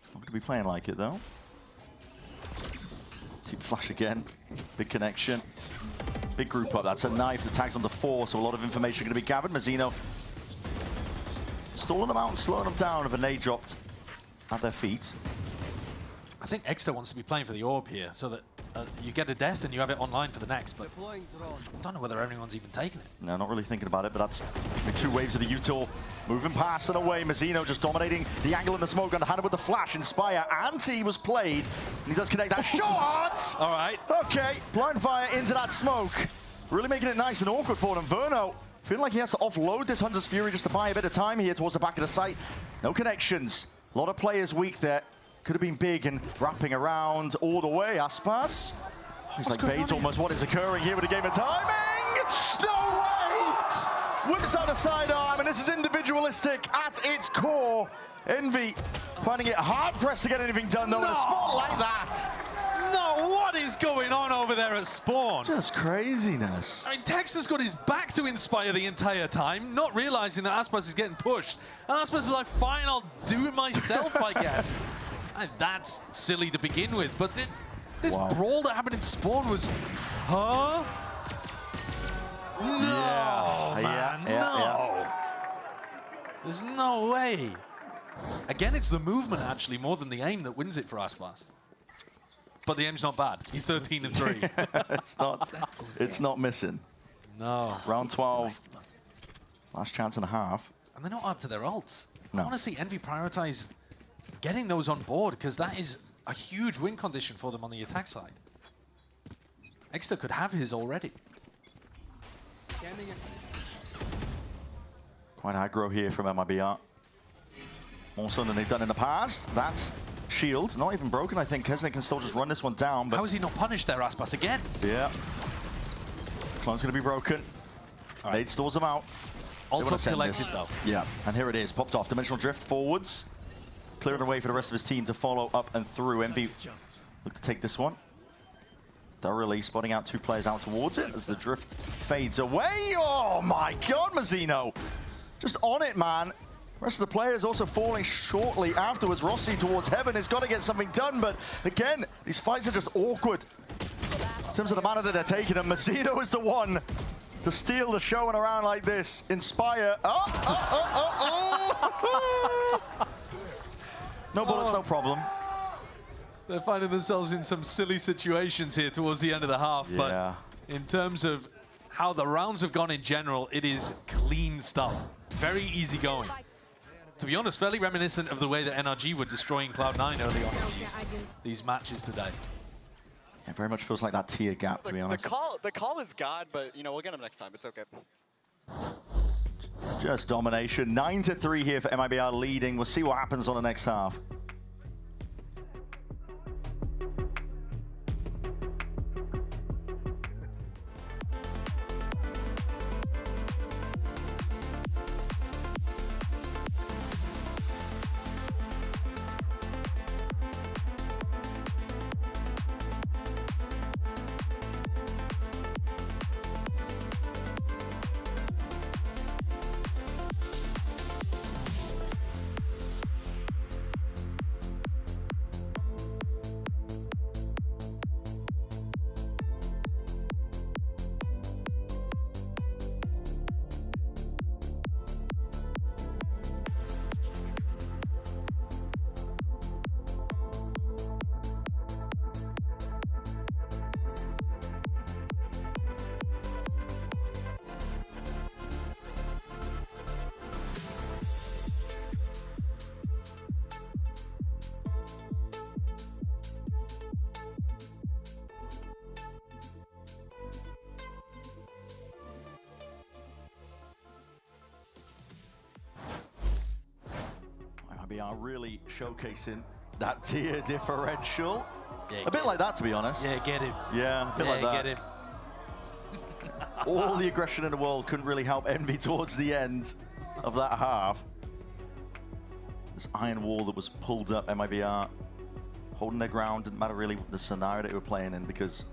Speaker 9: Not going to be playing like it, though. Team flash again. Big connection. Big group up. That's a knife that tags onto 4, so a lot of information going to be gathered. Mazzino stalling them out and slowing them down with a nade dropped at their feet.
Speaker 19: I think Extra wants to be playing for the orb here, so that you get a death and you have it online for the next, but I don't know whether anyone's even taken it.
Speaker 9: No, not really thinking about it, but that's 2 waves of the util. Moving past and away. Mazzino just dominating the angle in the smoke, underhanded with the flash. Inspire. Anti was played, and he does connect that shot!
Speaker 19: All right.
Speaker 9: Okay, blind fire into that smoke. Really making it nice and awkward for them. Verno feeling like he has to offload this Hunter's Fury just to buy a bit of time here towards the back of the site. No connections. A lot of players weak there. Could have been big and wrapping around all the way. Aspas. Oh, he's like bait almost. What is occurring here with a game of timing? No, wait! Whips out a sidearm, and this is individualistic at its core. Envy finding it hard-pressed to get anything done, though, in a spot like that.
Speaker 19: No, what is going on over there at Spawn?
Speaker 9: Just craziness.
Speaker 19: I mean, Texas got his back to Inspire the entire time, not realizing that Aspas is getting pushed. And Aspas is like, fine, I'll do it myself, I guess. And that's silly to begin with, but this brawl that happened in Spawn was, huh? No, man, no. There's no way. Again, it's the movement, actually, more than the aim that wins it for Aspas. But the aim's not bad. He's 13 and 3.
Speaker 9: It's not missing.
Speaker 19: No.
Speaker 9: Round 12. Last chance and a half.
Speaker 19: And they're not up to their ults.
Speaker 9: No.
Speaker 19: I want to see Envy prioritize getting those on board, because that is a huge win condition for them on the attack side. Exeter could have his already.
Speaker 9: Quite aggro here from MIBR. More so than they've done in the past. That's shield, not even broken. I think Kesnick can still just run this one down. But
Speaker 19: how is he not punished there, Aspas, again?
Speaker 9: Yeah. Clone's going to be broken. Right. Nade stores him out.
Speaker 19: Auto collected, though.
Speaker 9: Yeah, and here it is. Popped off. Dimensional drift forwards. Clearing the way for the rest of his team to follow up and through. Envy look to take this one. Thoroughly spotting out 2 players out towards it as the drift fades away. Oh my God, Mazzino. Just on it, man. Rest of the players also falling shortly afterwards. Rossi towards heaven has got to get something done, but again, these fights are just awkward in terms of the manner that they're taking, and Mazzino is the one to steal the show in a round like this. Inspire. No bullets, no problem.
Speaker 19: They're finding themselves in some silly situations here towards the end of the half, but in terms of how the rounds have gone in general, it is clean stuff. Very easy going. To be honest, fairly reminiscent of the way that NRG were destroying Cloud9 early on in these matches today.
Speaker 9: It very much feels like that tier gap, to be honest.
Speaker 12: The call is God, but, you know, we'll get him next time. It's okay.
Speaker 9: Just domination. 9-3 here for MIBR leading. We'll see what happens on the next half. MIBR really showcasing that tier differential.
Speaker 19: Yeah,
Speaker 9: a bit like that, to be honest.
Speaker 19: Yeah, get him.
Speaker 9: Yeah, a bit like that.
Speaker 19: Get him.
Speaker 9: All the aggression in the world couldn't really help Envy towards the end of that half. This iron wall that was pulled up, MIBR holding their ground. Didn't matter really the scenario that they were playing in, because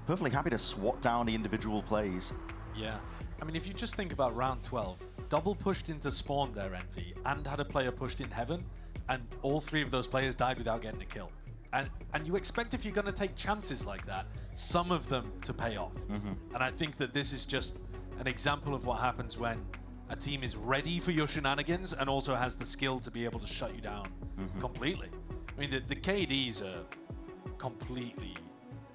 Speaker 9: perfectly happy to swat down the individual plays.
Speaker 19: Yeah. I mean, if you just think about round 12, double pushed into spawn there, Envy, and had a player pushed in heaven, and all 3 of those players died without getting a kill. And you expect, if you're going to take chances like that, some of them to pay off. And I think that this is just an example of what happens when a team is ready for your shenanigans and also has the skill to be able to shut you down completely. I mean, the KDs are completely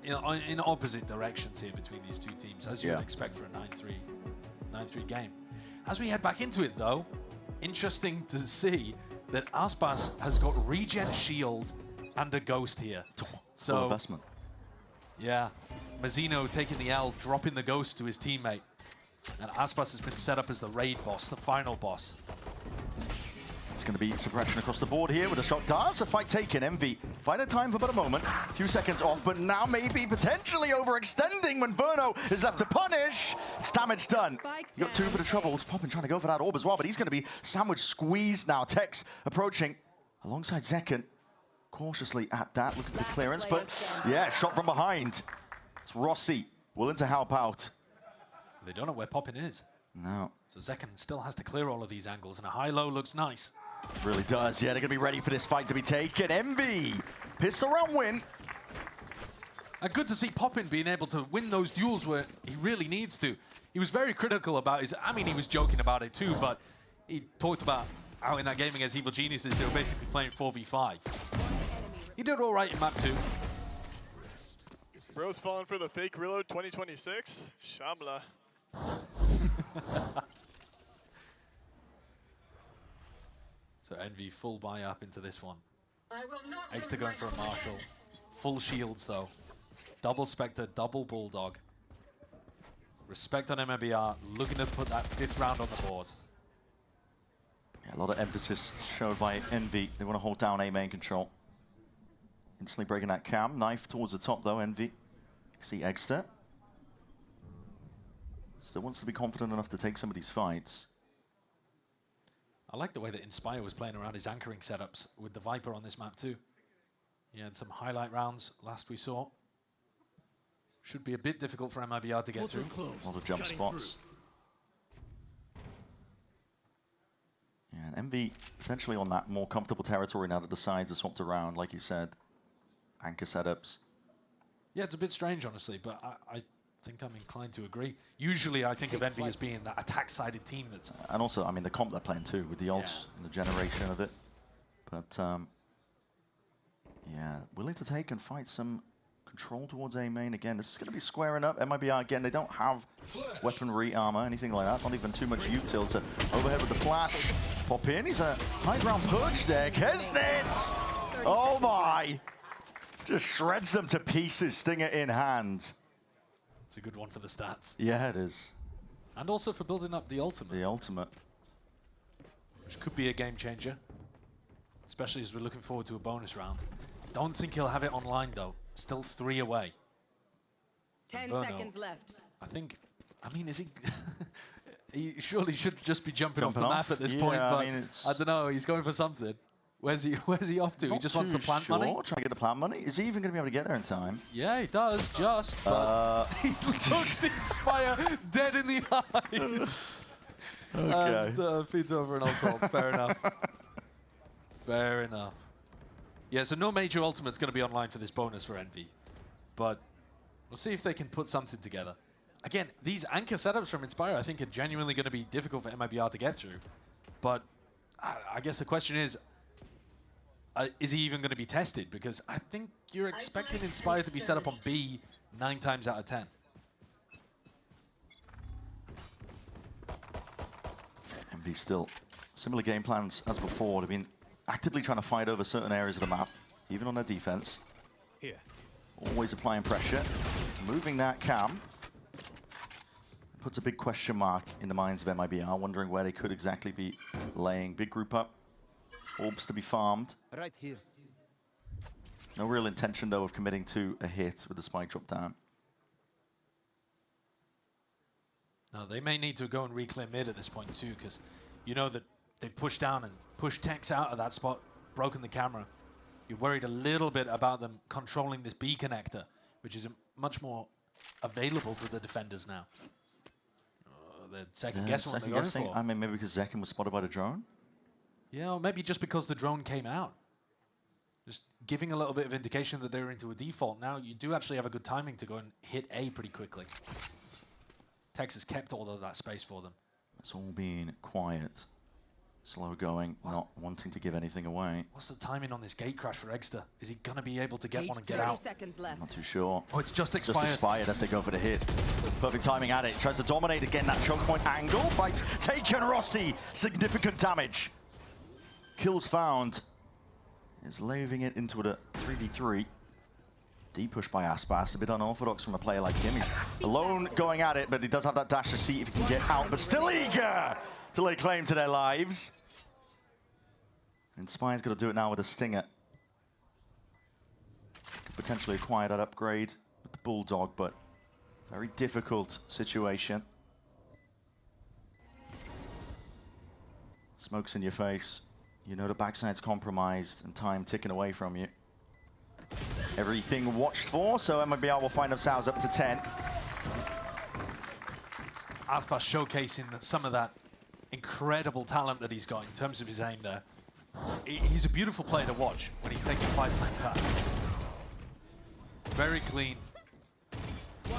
Speaker 19: in opposite directions here between these two teams, as you would expect for a 9-3 game. As we head back into it, though, interesting to see that Aspas has got regen shield and a ghost here. So
Speaker 9: full investment.
Speaker 19: Yeah, Mazzino taking the L, dropping the ghost to his teammate. And Aspas has been set up as the raid boss, the final boss.
Speaker 9: It's going to be suppression across the board here with a shock dart. It's a fight taken. Envy fight at time for about a moment. A few seconds off, but now maybe potentially overextending when Verno is left to punish. It's damage done. You got 2 for the troubles. Poppin trying to go for that orb as well, but he's going to be sandwich squeezed now. Tex approaching alongside Zekken. Cautiously at that, looking for the clearance, but yeah, shot from behind. It's Rossi willing to help out.
Speaker 19: They don't know where Poppin is.
Speaker 9: No.
Speaker 19: So Zekken still has to clear all of these angles, and a high-low looks nice.
Speaker 9: Really does, yeah, they're going to be ready for this fight to be taken. Envy, pistol round win.
Speaker 19: And good to see Poppin being able to win those duels where he really needs to. He was very critical about his, I mean, he was joking about it too, but he talked about how in that game against Evil Geniuses, they were basically playing 4v5. He did all right in map 2.
Speaker 4: Bro's falling for the fake reload 2026. Shamla.
Speaker 19: So Envy full buy up into this one. Extra going for a Marshall. Full shields though. Double Spectre, double Bulldog. Respect on MIBR, looking to put that 5th round on the board.
Speaker 9: Yeah, a lot of emphasis showed by Envy. They want to hold down A main control. Instantly breaking that cam. Knife towards the top though, Envy. See Egster. Still wants to be confident enough to take some of these fights.
Speaker 19: I like the way that Inspire was playing around his anchoring setups with the Viper on this map too. He had some highlight rounds last we saw. Should be a bit difficult for MIBR to get through.
Speaker 9: A lot of jump spots. Yeah, and Envy potentially on that more comfortable territory now that the sides are swapped around, like you said. Anchor setups.
Speaker 19: Yeah, it's a bit strange, honestly, but I think I'm inclined to agree. Usually, I think of Envy as being that attack-sided team that's...
Speaker 9: And also, I mean, the comp they're playing too, with the ults and the generation of it. But, yeah, willing to take and fight some control towards A main. Again, this is going to be squaring up. MIBR, again, they don't have weaponry, armor, anything like that. Not even too much util to overhead with the flash. Pop in. He's a high ground perch there. Kesnit! Oh, my! Just shreds them to pieces, Stinger in hand.
Speaker 19: It's a good one for the stats.
Speaker 9: Yeah, it is.
Speaker 19: And also for building up the ultimate.
Speaker 9: The ultimate.
Speaker 19: Which could be a game changer. Especially as we're looking forward to a bonus round. Don't think he'll have it online though. Still 3 away.
Speaker 13: 10
Speaker 19: Verno,
Speaker 13: seconds left.
Speaker 19: I think, I mean, is he... he surely should just be jumping off the
Speaker 9: off.
Speaker 19: map at this
Speaker 9: Yeah,
Speaker 19: point, but
Speaker 9: I mean,
Speaker 19: I don't know, he's going for something. Where's he off to? He just wants the plant money?
Speaker 9: Trying to get the plant money? Is he even going to be able to get there in time?
Speaker 19: Yeah, he does, just, but he looks Inspire dead in the eyes.
Speaker 9: Okay.
Speaker 19: And feeds over an ult top, fair enough. Fair enough. Yeah, so no major ultimate's going to be online for this bonus for Envy, but we'll see if they can put something together. Again, these anchor setups from Inspire I think are genuinely going to be difficult for MIBR to get through, but I guess the question is he even going to be tested? Because I think you're expecting Inspire to be set up on B 9 times out of 10.
Speaker 9: Envy still similar game plans as before. They've been actively trying to fight over certain areas of the map, even on their defense.
Speaker 14: Here.
Speaker 9: Always applying pressure. Moving that cam. Puts a big question mark in the minds of MIBR, wondering where they could exactly be laying. Big group up. Orbs to be farmed.
Speaker 14: Right here.
Speaker 9: No real intention, though, of committing to a hit with the spike drop down.
Speaker 19: Now, they may need to go and reclaim mid at this point, too, because you know that they've pushed down and pushed Tex out of that spot, broken the camera. You're worried a little bit about them controlling this B connector, which is much more available to the defenders now. They're second guessing what they're going for.
Speaker 9: I mean, maybe because Zekin was spotted by the drone?
Speaker 19: Yeah, or maybe just because the drone came out. Just giving a little bit of indication that they were into a default. Now you do actually have a good timing to go and hit A pretty quickly. Texas kept all of that space for them.
Speaker 9: It's all been quiet, slow going, not wanting to give anything away.
Speaker 19: What's the timing on this gate crash for Egster? Is he going to be able to get one and get out?
Speaker 13: Seconds left.
Speaker 9: Not too sure.
Speaker 19: Oh, it's just expired.
Speaker 9: Just expired as they go for the hit. Perfect timing at it. Tries to dominate again that choke point angle. Fights taken Rossi. Significant damage. Kills found. Is laving it into a 3v3. Deep push by Aspas. A bit unorthodox from a player like him. He's alone going at it, but he does have that dash to see if he can get out. But still eager to lay claim to their lives. Inspire's got to do it now with a Stinger. Could potentially acquire that upgrade with the Bulldog, but very difficult situation. Smoke's in your face. You know the backside's compromised and time ticking away from you. Everything watched for, so MIBR will find themselves up to 10.
Speaker 19: Aspas showcasing some of that incredible talent that he's got in terms of his aim there. He's a beautiful player to watch when he's taking fights like that. Very clean,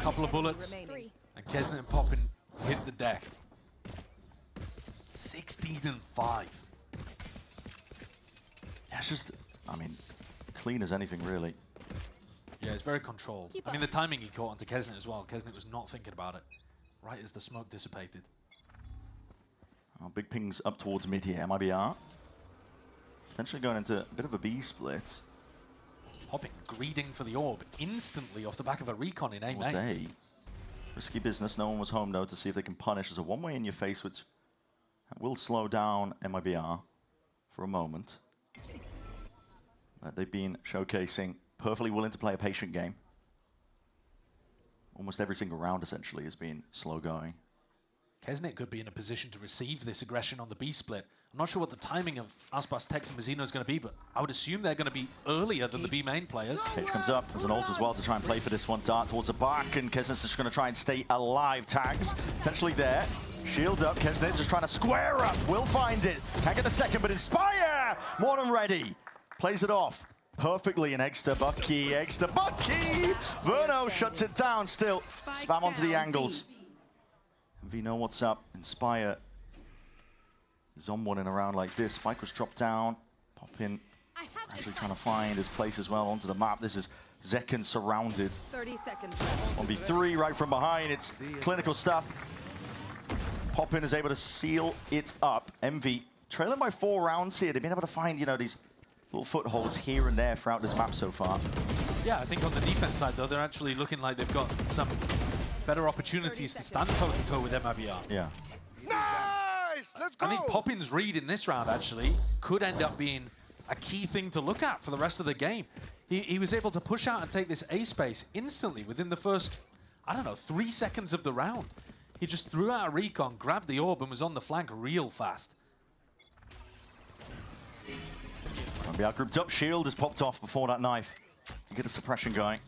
Speaker 19: Couple of bullets, and Kesnet and Poppin hit the deck. 16-5.
Speaker 9: Yeah, it's just, I mean, clean as anything, really.
Speaker 19: Yeah, it's very controlled. I mean, the timing he caught onto Kesnet as well. Kesnet was not thinking about it right as the smoke dissipated.
Speaker 9: Oh, big pings up towards mid here. MIBR potentially going into a bit of a B split.
Speaker 19: Poppin greeding for the orb instantly off the back of a recon in A
Speaker 9: Towards
Speaker 19: main.
Speaker 9: A. Risky business. No one was home, though, to see if they can punish. There's a one-way in your face, which will slow down MIBR for a moment. But they've been showcasing perfectly willing to play a patient game. Almost every single round, essentially, has been slow going.
Speaker 19: Kesnet could be in a position to receive this aggression on the B split. I'm not sure what the timing of Aspas, Tex, and Mazzino is going to be, but I would assume they're going to be earlier than the B main players.
Speaker 9: Cage comes up as an ult as well to try and play for this one. Dart towards the back, and Kesnet's just going to try and stay alive. Tags potentially there. Shield up. Kesnet just trying to square up. Will find it. Can't get the second, but Inspire! More than ready. Plays it off perfectly, and Eggs to Bucky. Eggs to Bucky! Verno shuts it down still. Spam onto the angles. We know what's up. Inspire is on one in a round like this. Spike was dropped down. Poppin actually trying to find his place as well onto the map. This is Zekken surrounded.
Speaker 13: 30 seconds left.
Speaker 9: 1v3 right from behind. It's clinical stuff. Poppin is able to seal it up. MV trailing by 4 rounds here. They've been able to find, you know, these little footholds here and there throughout this map so far.
Speaker 19: Yeah, I think on the defense side, though, they're actually looking like they've got some better opportunities to stand toe-to-toe with MIBR.
Speaker 9: Yeah.
Speaker 8: Nice! Let's go!
Speaker 19: I think Poppin's read in this round, actually, could end up being a key thing to look at for the rest of the game. He was able to push out and take this A space instantly within the first, I don't know, 3 seconds of the round. He just threw out a recon, grabbed the orb, and was on the flank real fast.
Speaker 9: MIBR grouped up. Shield is popped off before that knife. You get a suppression going.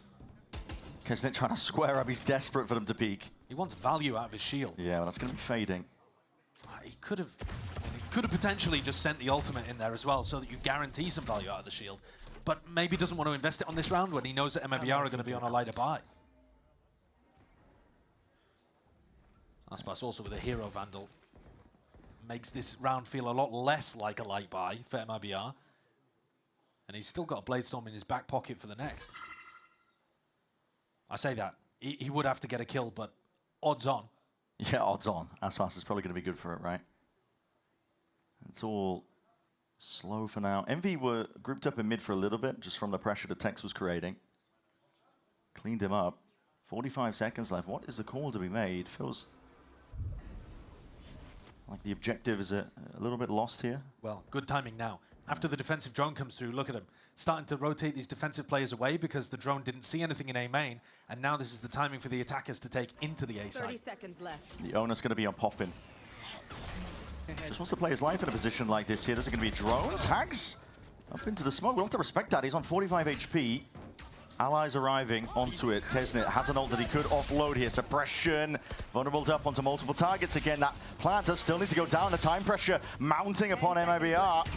Speaker 9: Kesnet trying to square up. He's desperate for them to peek.
Speaker 19: He wants value out of his shield.
Speaker 9: Yeah, but that's going to be fading.
Speaker 19: He could have potentially just sent the ultimate in there as well, so that you guarantee some value out of the shield. But maybe doesn't want to invest it on this round when he knows that MIBR are going to be on a lighter buy. Aspas also with a hero vandal makes this round feel a lot less like a light buy for MIBR. And he's still got a Bladestorm in his back pocket for the next. I say that. He would have to get a kill, but odds on.
Speaker 9: Yeah, odds on. Aspas is probably going to be good for it, right? It's all slow for now. MV were grouped up in mid for a little bit, just from the pressure that Tex was creating. Cleaned him up. 45 seconds left. What is the call to be made? Feels like the objective is a little bit lost here.
Speaker 19: Well, good timing now. After the defensive drone comes through, look at him. Starting to rotate these defensive players away because the drone didn't see anything in A main. And now this is the timing for the attackers to take into the A side.
Speaker 13: 30 seconds left.
Speaker 9: The onus going to be on Poppin. Just wants to play his life in a position like this here. There's going to be a drone. Tags up into the smoke. We'll have to respect that. He's on 45 HP. Allies arriving onto it. Kesnet has an ult that he could offload here. Suppression. Vulnerable up onto multiple targets again. That plant does still need to go down. The time pressure mounting upon MIBR.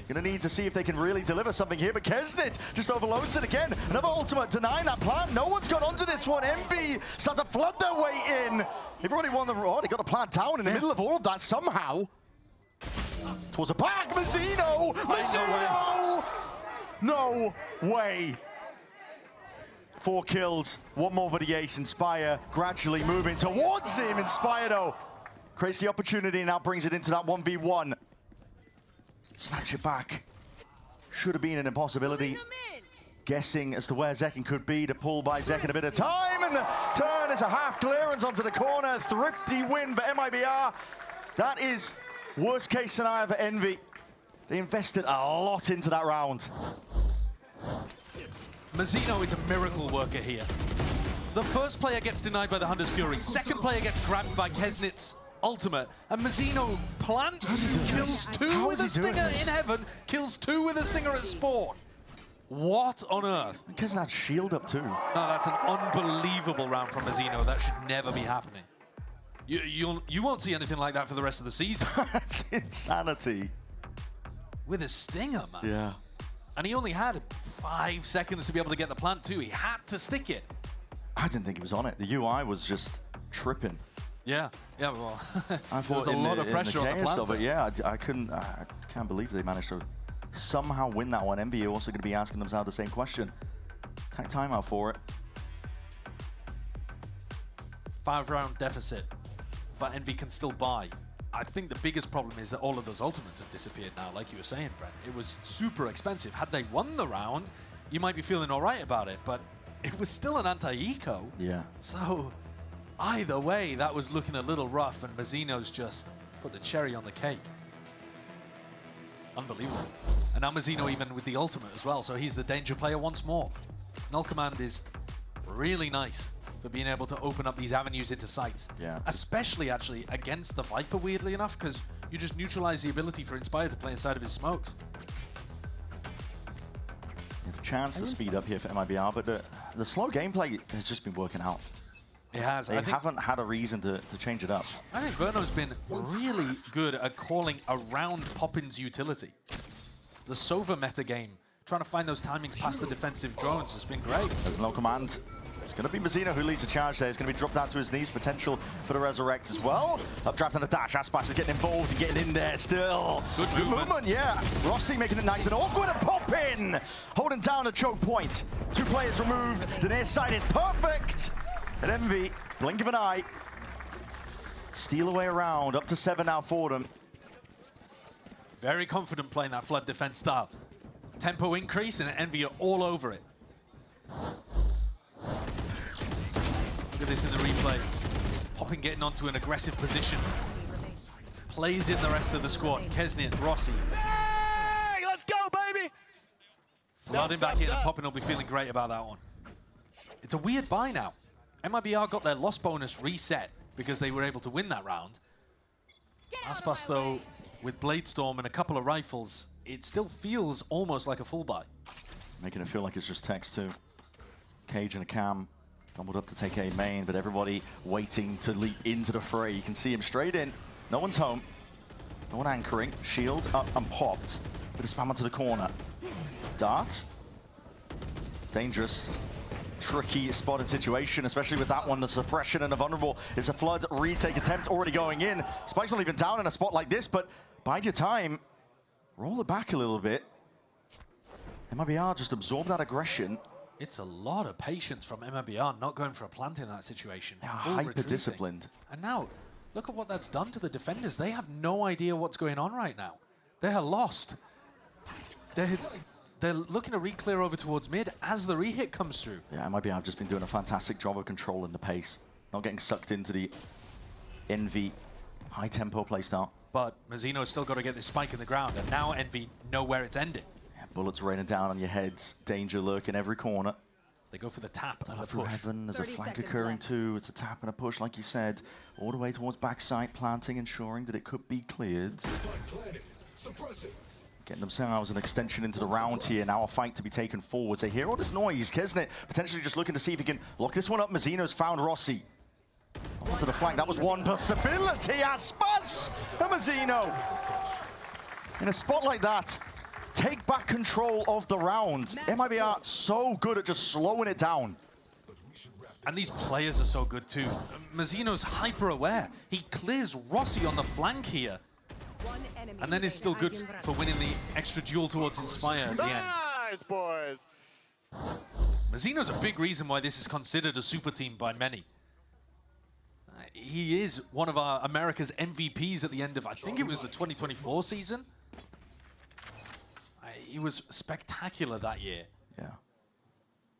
Speaker 9: Gonna need to see if they can really deliver something here, but Kesnet just overloads it again. Another ultimate denying that plant. No one's got onto this one. MB start to flood their way in. Everybody won the rod. They got the plant down in the middle of all of that somehow. Towards the back, Mazzino! Mazzino! No way. 4 kills, 1 more for the ace. Inspire gradually moving towards him. Inspire though creates the opportunity and now brings it into that 1v1. Snatch it back. Should have been an impossibility. Guessing as to where Zekken could be. To pull by Zekken a bit of time, and the turn is a half clearance onto the corner. Thrifty win for MIBR. That is worst case scenario for Envy. They invested a lot into that round.
Speaker 19: Mazzino is a miracle worker here. The first player gets denied by the Hunter's Fury. Second player gets grabbed by Kesnet's ultimate, and Mazzino plants, kills 2 with a stinger in heaven, kills 2 with a stinger at spawn. What on earth?
Speaker 9: Kesnet had shield up too.
Speaker 19: No, that's an unbelievable round from Mazzino. That should never be happening. You won't see anything like that for the rest of the season.
Speaker 9: That's insanity.
Speaker 19: With a stinger, man.
Speaker 9: Yeah.
Speaker 19: And he only had 5 seconds to be able to get the plant too. He had to stick it.
Speaker 9: I didn't think he was on it. The UI was just tripping.
Speaker 19: Yeah, well,
Speaker 9: I
Speaker 19: there was a lot of pressure on the planter.
Speaker 9: But yeah, I can't believe they managed to somehow win that one. Envy are also going to be asking themselves the same question. Take timeout for it.
Speaker 19: 5-round deficit, but Envy can still buy. I think the biggest problem is that all of those ultimates have disappeared now, like you were saying, Brent. It was super expensive. Had they won the round, you might be feeling all right about it, but it was still an anti-eco.
Speaker 9: Yeah.
Speaker 19: So either way, that was looking a little rough, and Mazzino's just put the cherry on the cake. Unbelievable. And now Mazzino even with the ultimate as well, so he's the danger player once more. Null Command is really nice for being able to open up these avenues into sights.
Speaker 9: Yeah.
Speaker 19: Especially actually against the Viper, weirdly enough, because you just neutralize the ability for Inspire to play inside of his smokes.
Speaker 9: A chance to speed up here for MIBR, but the slow gameplay has just been working out.
Speaker 19: It has.
Speaker 9: They haven't had a reason to change it up.
Speaker 19: I think Verno's been really good at calling around Poppin's utility. The Sova meta game, trying to find those timings past the defensive drones has been great.
Speaker 9: There's no command. It's going to be Mazzino who leads the charge there. He's going to be dropped down to his knees. Potential for the resurrect as well. Updraft and a dash. Aspas is getting involved and getting in there still.
Speaker 19: Good movement.
Speaker 9: Yeah. Rossi making it nice and awkward. And Poppin holding down the choke point. 2 players removed. The near side is perfect. And Envy, blink of an eye. Steal away around. Up to 7 now for them.
Speaker 19: Very confident playing that flood defense style. Tempo increase and Envy are all over it. Look at this in the replay. Poppin getting onto an aggressive position. Plays in the rest of the squad. Kesnit, Rossi.
Speaker 12: Hey, let's go, baby!
Speaker 19: Flooding back in and Poppin will be feeling great about that one. It's a weird buy now. MIBR got their loss bonus reset because they were able to win that round. Aspas, though, with Bladestorm and a couple of rifles, it still feels almost like a full buy.
Speaker 9: Making it feel like it's just text too. Cage and a Cam doubled up to take a main, but everybody waiting to leap into the fray. You can see him straight in. No one's home. No one anchoring. Shield up and popped. Bit of spam onto the corner. Dart. Dangerous. Tricky spotted situation, especially with that one. The suppression and the vulnerable is a flood retake attempt already going in. Spike's not even down in a spot like this, but bide your time. Roll it back a little bit. MIBR just absorb that aggression.
Speaker 19: It's a lot of patience from MIBR not going for a plant in that situation.
Speaker 9: They are hyper-disciplined.
Speaker 19: And now, look at what that's done to the defenders. They have no idea what's going on right now. They are lost. They're looking to re-clear over towards mid as the rehit comes through.
Speaker 9: Yeah, MIBR have just been doing a fantastic job of controlling the pace. Not getting sucked into the Envy high-tempo playstyle.
Speaker 19: But Mazzino's still got to get this spike in the ground, and now Envy know where it's ending.
Speaker 9: Yeah, bullets raining down on your heads. Danger lurking every corner.
Speaker 19: They go for the tap and the
Speaker 9: through
Speaker 19: push.
Speaker 9: heaven, there's a flank occurring too. It's a tap and a push, like you said. All the way towards backside, planting, ensuring that it could be cleared. Getting themselves an extension into the round here. Now a fight to be taken forward. They hear all this noise. Kesnit potentially just looking to see if he can lock this one up. Mazzino's found Rossi. Onto the flank. That was one possibility. Aspas and Mazzino. In a spot like that, take back control of the round. MIBR so good at just slowing it down.
Speaker 19: And these players are so good too. Mazzino's hyper aware. He clears Rossi on the flank here. And then is still good for winning the extra duel towards Inspire at the end.
Speaker 12: Nice, boys!
Speaker 19: Mazzino's a big reason why this is considered a super team by many. He is one of our America's MVPs at the end of, I think it was the 2024 season. He was spectacular that year.
Speaker 9: Yeah.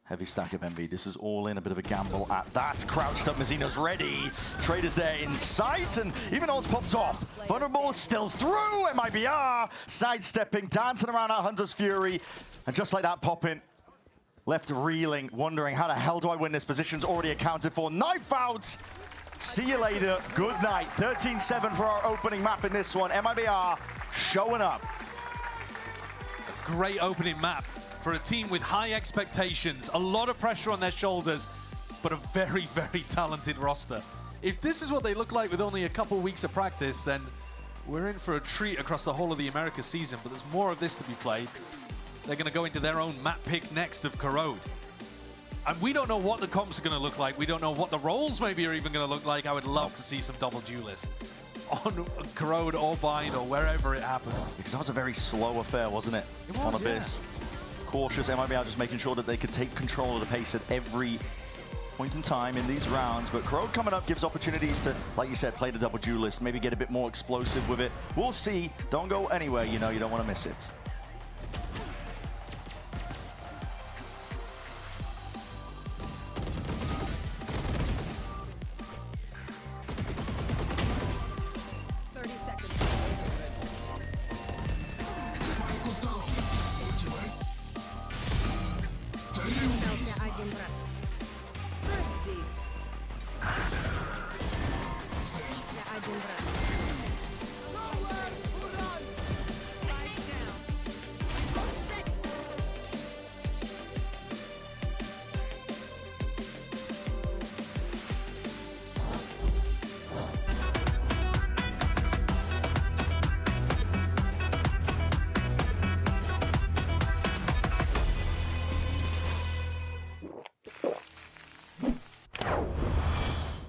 Speaker 9: Heavy stack of MV. This is all in, a bit of a gamble at that. Crouched up, Mazzino's ready. Traders there in sight, and even though it's popped off, Vulnerable still through. MIBR sidestepping, dancing around our Hunter's Fury. And just like that, Poppin left reeling, wondering how the hell do I win this? Position's already accounted for. Knife out. See you later. Good night. 13-7 for our opening map in this one. MIBR showing up.
Speaker 19: A great opening map for a team with high expectations, a lot of pressure on their shoulders, but a very, very talented roster. If this is what they look like with only a couple weeks of practice, then we're in for a treat across the whole of the Americas season, but there's more of this to be played. They're going to go into their own map pick next of Corrode. And we don't know what the comps are going to look like. We don't know what the roles maybe are even going to look like. I would love to see some double duelist on Corrode or Bind or wherever it happens.
Speaker 9: Because that was a very slow affair, wasn't it?
Speaker 19: It was,
Speaker 9: on Abyss.
Speaker 19: Yeah.
Speaker 9: Cautious, MIBR just making sure that they could take control of the pace at every point in time in these rounds. But Corrode coming up gives opportunities to, like you said, play the double duelist, maybe get a bit more explosive with it. We'll see. Don't go anywhere, you know, you don't want to miss it.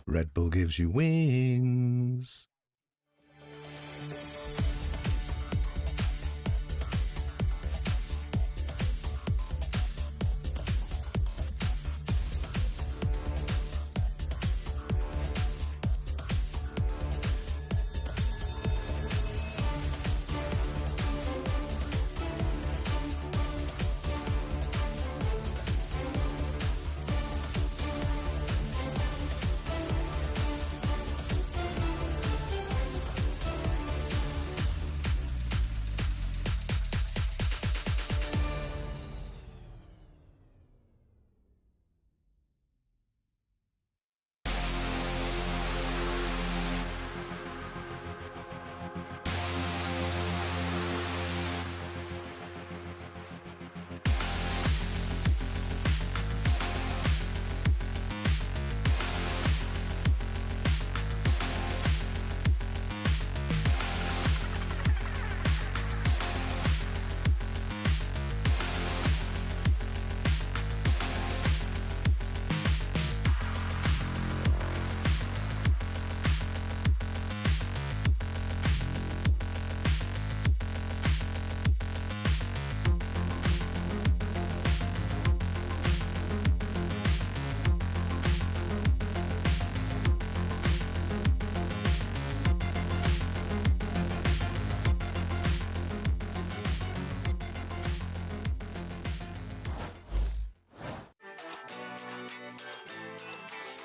Speaker 17: Red Bull gives you wings.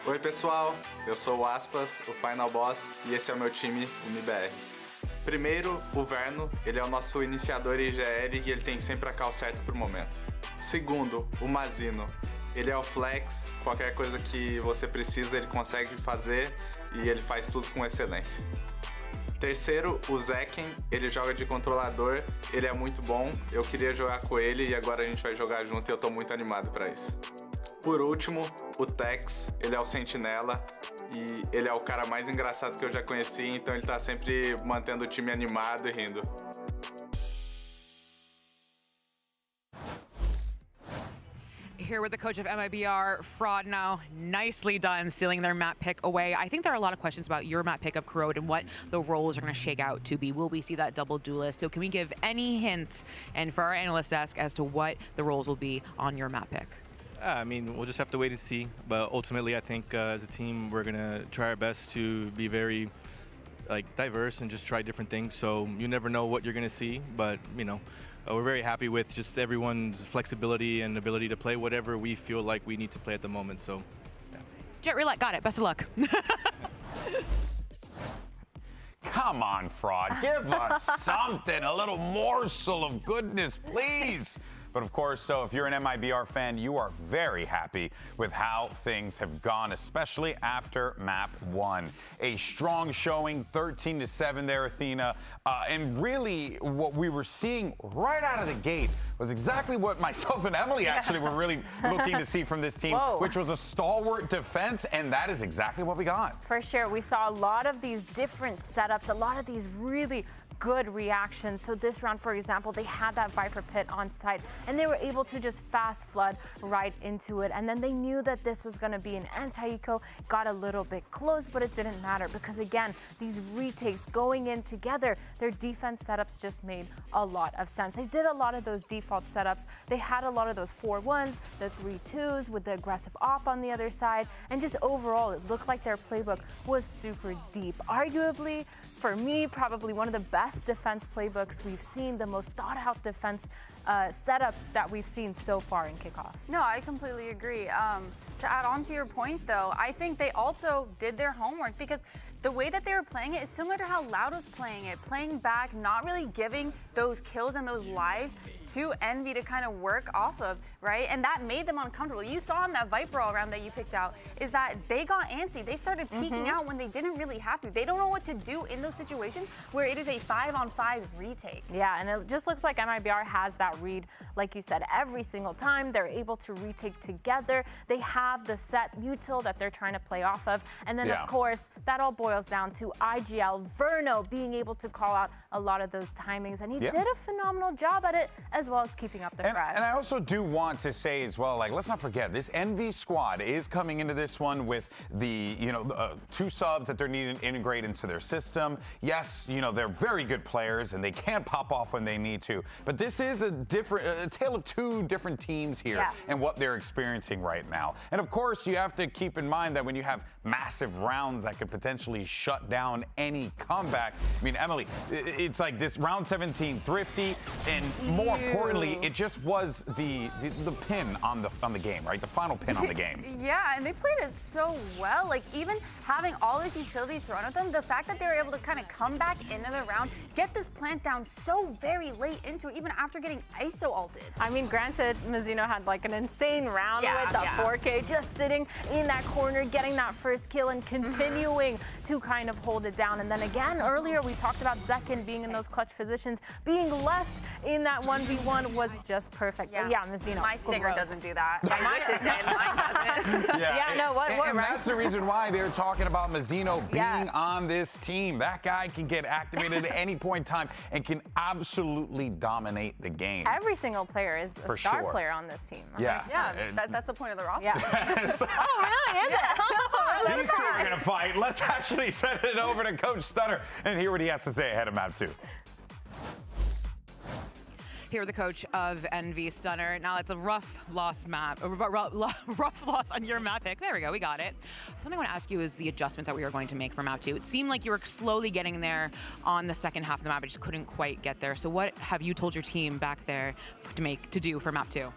Speaker 18: Oi pessoal, eu sou o Aspas, o Final Boss, e esse é o meu time, o MIBR. Primeiro, o Verno, ele é o nosso iniciador IGL e ele tem sempre a call certa pro momento. Segundo, o Mazino, ele é o flex, qualquer coisa que você precisa ele consegue fazer e ele faz tudo com excelência. Terceiro, o Zekken, ele joga de controlador, ele é muito bom, eu queria jogar com ele e agora a gente vai jogar junto e eu tô muito animado para isso. Por último, o Tex, ele é o sentinela e ele é o cara mais engraçado que eu já conheci, então ele tá sempre mantendo o time animado e rindo.
Speaker 6: Here with the coach of MIBR, Fraud now. Nicely done, stealing their map pick away. I think there are a lot of questions about your map pick of Corrode and what the roles are going to shake out to be. Will we see that double duelist? So can we give any hint, and for our analyst desk, as to what the roles will be on your map pick?
Speaker 22: I mean, we'll just have to wait and see. But ultimately, I think as a team, we're going to try our best to be very diverse and just try different things. So you never know what you're going to see. But, you know, we're very happy with just everyone's flexibility and ability to play whatever we feel like we need to play at the moment. So, yeah.
Speaker 6: Jet Roulette, got it. Best of luck.
Speaker 1: Come on, Fraud. Give us something, a little morsel of goodness, please. But of course, so if you're an MIBR fan, you are very happy with how things have gone, especially after map 1. A strong showing, 13-7 there, Athena. And really, what we were seeing right out of the gate was exactly what myself and Emily actually were really looking to see from this team, which was a stalwart defense, and that is exactly what we got.
Speaker 2: For sure. We saw a lot of these different setups, a lot of these really good reactions. So this round, for example, they had that Viper pit on site, and they were able to just fast flood right into it. And then they knew that this was going to be an anti-eco, got a little bit close, but it didn't matter because, again, these retakes going in together, their defense setups just made a lot of sense. They did a lot of those default setups. They had a lot of those 4-1s, the 3-2s with the aggressive op on the other side, and just overall, it looked like their playbook was super deep. Arguably, for me, probably one of the best defense playbooks we've seen, the most thought-out defense setups that we've seen so far in Kickoff.
Speaker 3: No, I completely agree. To add on to your point, though, I think they also did their homework because the way that they were playing it is similar to how Loud was playing it, playing back, not really giving those kills and those lives to Envy to kind of work off of, right? And that made them uncomfortable. You saw in that Viper all round that you picked out is that they got antsy. They started peeking out when they didn't really have to. They don't know what to do in those situations where it is a 5-on-5 retake.
Speaker 2: Yeah, and it just looks like MIBR has that read, like you said, every single time. They're able to retake together. They have the set util that they're trying to play off of. And then, of course, that all boils down to IGL, Verno being able to call out a lot of those timings. And he did a phenomenal job at it, as well as keeping up the press.
Speaker 1: And I also do want to say as well, like, let's not forget, this Envy squad is coming into this one with the, 2 subs that they're needing to integrate into their system. Yes, they're very good players and they can pop off when they need to. But this is a tale of 2 different teams here and what they're experiencing right now. And of course, you have to keep in mind that when you have massive rounds that could potentially shut down any comeback. I mean, Emily, it's like this round 17 thrifty, and more importantly, it just was the pin on the game, right? The final pin on the game.
Speaker 3: Yeah, and they played it so well. Like, even having all this utility thrown at them, the fact that they were able to kind of come back into the round, get this plant down so very late into it, even after getting ISO ulted.
Speaker 2: I mean, granted, Mizuno had like an insane round with the 4K, just sitting in that corner, getting that first kill and continuing to kind of hold it down. And then again, earlier we talked about Zekin being in those clutch positions, being left in that 1v1 was just perfect. Yeah, Mizuno.
Speaker 3: My stinger doesn't do that. I wish it did. Mine doesn't.
Speaker 1: And that's the reason why they're talking about Mizuno being on this team. That guy can get activated at any point in time and can absolutely dominate the game.
Speaker 2: Every single player is a star player on this team.
Speaker 3: That's the point of the roster.
Speaker 2: Oh, really? Is it?
Speaker 1: These 2 are going to fight. Let's actually send it over to Coach Stunner and hear what he has to say ahead of map 2.
Speaker 6: Here, the coach of Envy, Stunner. Now it's a rough loss map, a rough loss on your map pick. There we go, we got it. Something I want to ask you is the adjustments that we are going to make for map 2. It seemed like you were slowly getting there on the second half of the map, but just couldn't quite get there. So what have you told your team back there to do for map 2?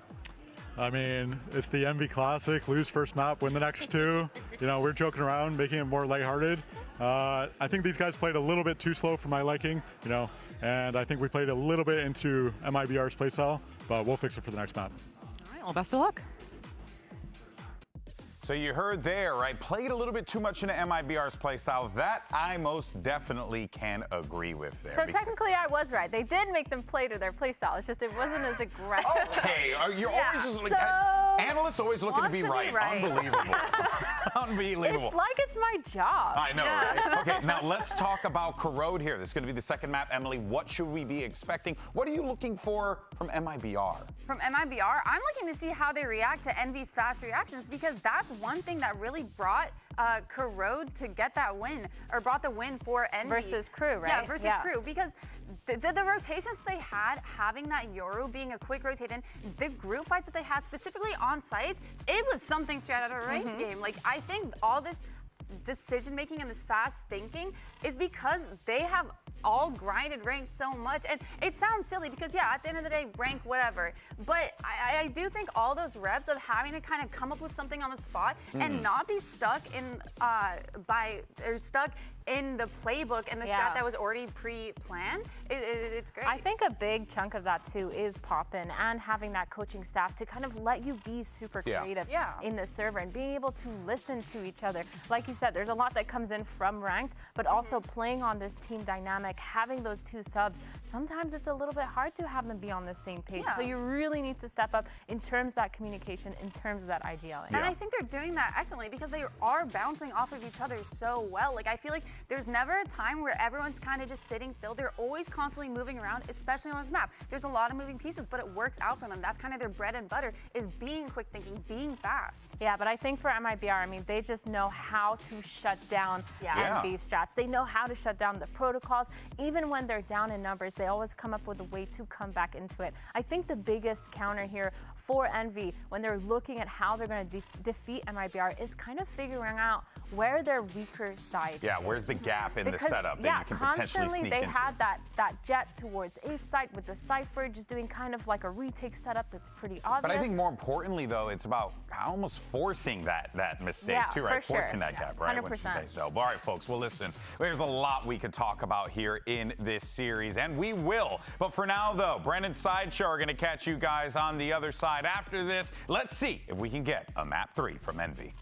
Speaker 5: I mean, it's the Envy Classic, lose first map, win the next 2. We're joking around, making it more lighthearted. I think these guys played a little bit too slow for my liking, and I think we played a little bit into MIBR's playstyle, but we'll fix it for the next map.
Speaker 6: All right, well, best of luck.
Speaker 1: So you heard there, right? Played a little bit too much into MIBR's playstyle. That I most definitely can agree with there.
Speaker 2: So technically I was right. They did make them play to their playstyle. It's just it wasn't as aggressive.
Speaker 1: Okay, you're always just like, analysts always looking to be right. Unbelievable. Unbelievable.
Speaker 2: It's like it's my job.
Speaker 1: I know, right? Okay, now let's talk about Corrode here. This is going to be the second map. Emily, what should we be expecting? What are you looking for from MIBR?
Speaker 3: From MIBR, I'm looking to see how they react to Envy's fast reactions, because that's one thing that really brought Corrode to get that win, or brought the win for Envy.
Speaker 2: Versus Crew, right?
Speaker 3: Yeah, versus Crew, because the rotations they had, having that Yoru being a quick rotate in, the group fights that they had specifically on sites, it was something straight out of a ranked game. Like, I think all this decision making and this fast thinking is because they have all grinded rank so much. And it sounds silly because, yeah, at the end of the day, rank, whatever. But I do think all those reps of having to kind of come up with something on the spot and not be stuck in stuck in the playbook and the strat that was already pre-planned, it's great.
Speaker 2: I think a big chunk of that too is Poppin and having that coaching staff to kind of let you be super creative in the server and being able to listen to each other. Like you said, there's a lot that comes in from ranked, but also playing on this team dynamic, having those 2 subs, sometimes it's a little bit hard to have them be on the same page. So you really need to step up in terms of that communication, in terms of that IGL.
Speaker 3: And I think they're doing that excellently because they are bouncing off of each other so well. Like, I feel like there's never a time where everyone's kind of just sitting still. They're always constantly moving around, especially on this map. There's a lot of moving pieces, but it works out for them. That's kind of their bread and butter, is being quick thinking, being fast.
Speaker 2: Yeah, but I think for MIBR, I mean, they just know how to shut down NV strats. They know how to shut down the protocols. Even when they're down in numbers, they always come up with a way to come back into it. I think the biggest counter here for Envy when they're looking at how they're going to defeat MIBR is kind of figuring out where their weaker side
Speaker 1: is. Where's the gap in the setup that you can potentially sneak
Speaker 2: they
Speaker 1: into?
Speaker 2: had that jet towards A site with the Cypher, just doing kind of like a retake setup that's pretty obvious.
Speaker 1: But I think more importantly, though, it's about almost forcing that mistake too, right? Forcing that gap, right?
Speaker 2: 100%.
Speaker 1: Wouldn't you say so? But all right, folks, well, listen, there's a lot we could talk about here in this series, and we will. But for now, though, Brennan Sideshow are going to catch you guys on the other side after this. Let's see if we can get a map 3 from Envy.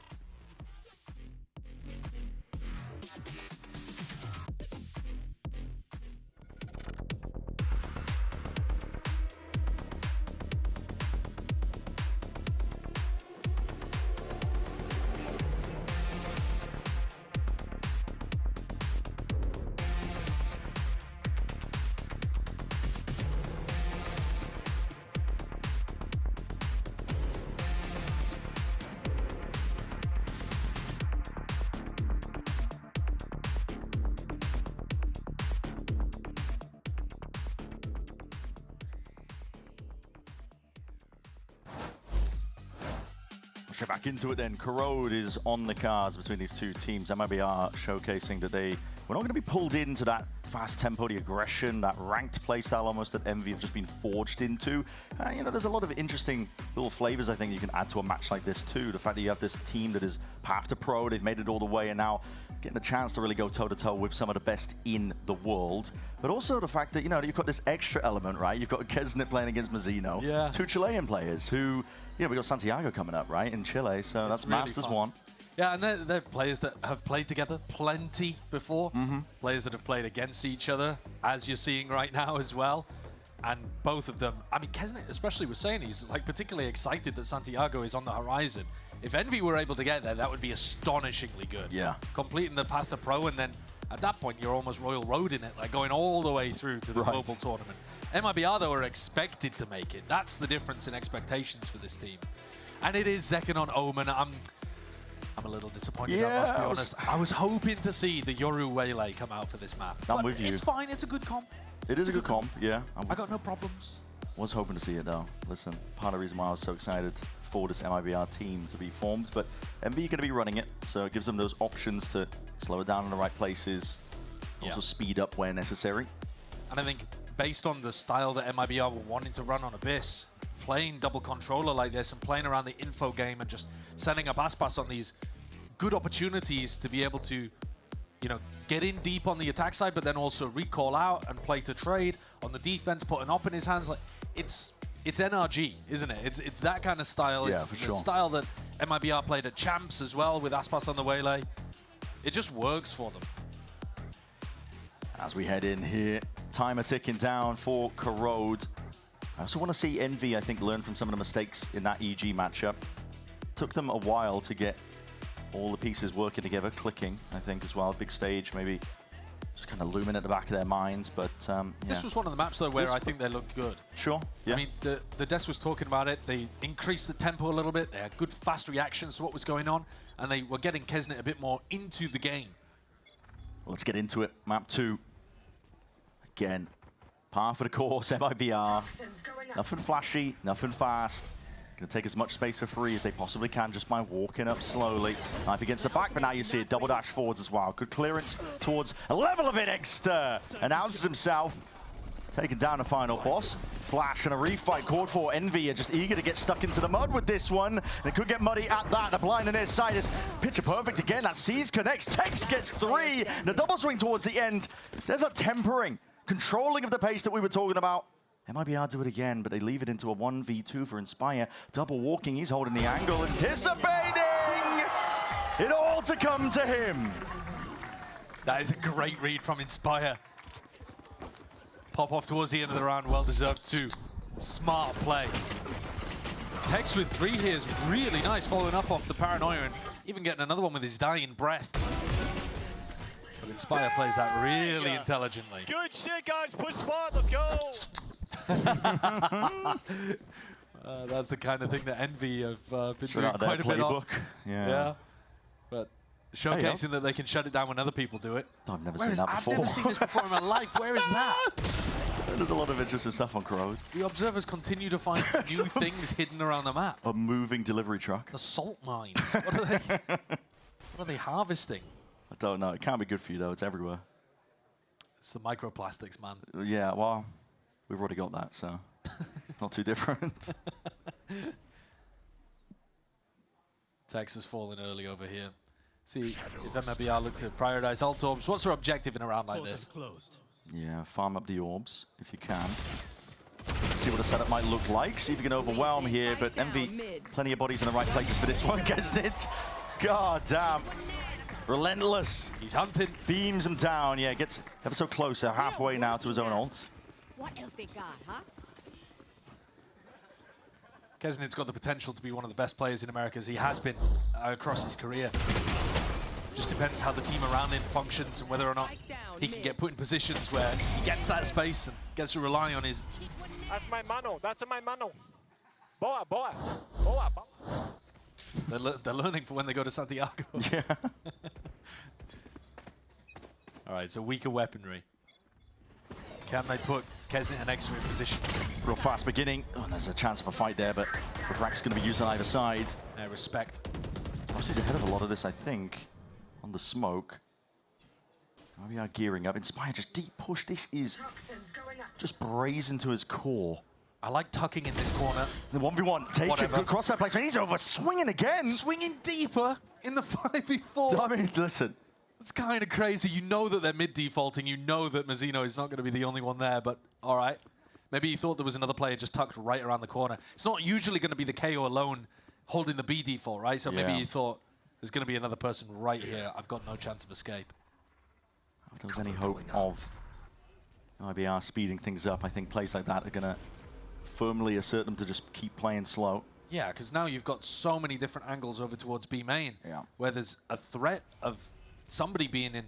Speaker 9: Straight back into it then. Corrode is on the cards between these two teams. MIBR showcasing that they were not going to be pulled into that fast tempo, the aggression, that ranked playstyle almost that Envy have just been forged into. You know, there's a lot of interesting little flavors I think you can add to a match like this too. The fact that you have this team that is path to pro, they've made it all the way and now getting the chance to really go toe-to-toe with some of the best in the world. But also the fact that, you know, you've got this extra element, right? You've got Kesnet playing against Mazzino. Two Chilean players who, you know, we got Santiago coming up, right, in Chile. So that's really Masters fun. 1.
Speaker 19: Yeah, and they're players that have played together plenty before. Players that have played against each other, as you're seeing right now as well. And both of them, I mean, Kesnet especially was saying he's like particularly excited that Santiago is on the horizon. If Envy were able to get there, that would be astonishingly good.
Speaker 9: Yeah.
Speaker 19: Completing the path to pro, and then at that point, you're almost Royal Road in it, like going all the way through to the global tournament. MIBR, though, are expected to make it. That's the difference in expectations for this team. And it is Zekken on Omen. I'm a little disappointed, I must be honest. I was hoping to see the Yoru Waylay come out for this map.
Speaker 9: I'm with you.
Speaker 19: It's fine, it's a good comp.
Speaker 9: It is a good comp, yeah.
Speaker 19: I got no problems.
Speaker 9: Was hoping to see it though. Listen, part of the reason why I was so excited for this MIBR team to be formed, but Envy are going to be running it, so it gives them those options to slow it down in the right places, also speed up where necessary.
Speaker 19: And I think based on the style that MIBR were wanting to run on Abyss, playing double controller like this and playing around the info game and just setting up Aspas on these good opportunities to be able to, you know, get in deep on the attack side, but then also recall out and play to trade on the defense, put an op in his hands. Like it's NRG, isn't it? It's that kind of style.
Speaker 9: Yeah,
Speaker 19: it's
Speaker 9: for
Speaker 19: the
Speaker 9: sure.
Speaker 19: style that MIBR played at Champs as well with Aspas on the Waylay. It just works for them.
Speaker 9: As we head in here, timer ticking down for Corrode. I also want to see Envy, I think, learn from some of the mistakes in that EG matchup. Took them a while to get all the pieces working together, clicking, I think, as well. Big stage, maybe just kind of looming at the back of their minds, but yeah.
Speaker 19: This was one of the maps, though, where I think they looked good.
Speaker 9: Sure, yeah.
Speaker 19: I mean, the Des was talking about it. They increased the tempo a little bit. They had good, fast reactions to what was going on, and they were getting Kesnet a bit more into the game.
Speaker 9: Let's get into it. Map 2. Again, par for the course, MIBR. Nothing flashy, nothing fast. Going to take as much space for free as they possibly can just by walking up slowly. Knife against the back, but now you see it double dash forwards as well. Good clearance towards a level of it. Exter announces himself, taking down the final boss. Flash and a refight called for. Envy are just eager to get stuck into the mud with this one. They could get muddy at that. The blind on their side is picture perfect again. That sees connects. Tex gets 3. The double swing towards the end. There's a tempering, controlling of the pace that we were talking about. MIBR do it again, but they leave it into a 1v2 for Inspire. Double walking, he's holding the angle, anticipating it all to come to him.
Speaker 19: That is a great read from Inspire. Pop off towards the end of the round, well-deserved too. Smart play. Tex with 3 here is really nice, following up off the paranoia and even getting another one with his dying breath. But Inspire plays that really intelligently.
Speaker 4: Good shit, guys. Push spot. Let's go.
Speaker 19: That's the kind of thing that Envy have been
Speaker 9: Straight
Speaker 19: doing
Speaker 9: out of their
Speaker 19: quite a bit of.
Speaker 9: playbook. Yeah.
Speaker 19: But showcasing that they can shut it down when other people do it.
Speaker 9: I've never
Speaker 19: Where
Speaker 9: seen
Speaker 19: is-
Speaker 9: that before.
Speaker 19: I've never seen this before in my life. Where is that?
Speaker 9: There's a lot of interesting stuff on Crows.
Speaker 19: The observers continue to find new things hidden around the map.
Speaker 9: A moving delivery truck.
Speaker 19: The salt mines. What are they? What are they harvesting?
Speaker 9: I don't know. It can't be good for you though. It's everywhere.
Speaker 19: It's the microplastics, man.
Speaker 9: Yeah, well, we've already got that, so not too different.
Speaker 19: Texas falling early over here. See if MIBR look to prioritize alt orbs. What's their objective in a round like this?
Speaker 9: Yeah, farm up the orbs if you can. See what a setup might look like. See if you can overwhelm here, but Envy, plenty of bodies in the right places for this one, gets it. God damn. Relentless.
Speaker 19: He's hunting.
Speaker 9: Beams him down. Yeah, gets ever so close. Halfway now to his own ult.
Speaker 13: What else they got, huh?
Speaker 19: Kesnit's got the potential to be one of the best players in Americas. He has been across his career. Just depends how the team around him functions and whether or not he can get put in positions where he gets that space and gets to rely on his...
Speaker 4: That's my mano. That's my mano. Boa, boa. Boa, boa.
Speaker 19: They're learning for when they go to Santiago.
Speaker 9: Yeah.
Speaker 19: All right, so weaker weaponry. Can they put Kesnit and Extra in positions?
Speaker 9: Real fast beginning. Oh, there's a chance of a fight there, but Rack's going to be used on either side.
Speaker 19: Respect.
Speaker 9: Rossi's ahead of a lot of this, I think, on the smoke. We are gearing up. Inspire just deep push. This is just brazen to his core.
Speaker 19: I like tucking in this corner.
Speaker 9: The 1v1, take it, good cross-up placement. He's over, swinging again.
Speaker 19: Swinging deeper in the 5v4.
Speaker 9: I mean, listen.
Speaker 19: It's kind of crazy. You know that they're mid-defaulting. You know that Mazzino is not going to be the only one there, but all right. Maybe he thought there was another player just tucked right around the corner. It's not usually going to be the KO alone holding the B default, right? So maybe he thought there's going to be another person right here. I've got no chance of escape.
Speaker 9: If there was any hope of MIBR speeding things up, I think plays like that are going to firmly assert them to just keep playing slow.
Speaker 19: Yeah, because now you've got so many different angles over towards B main, where there's a threat of somebody being in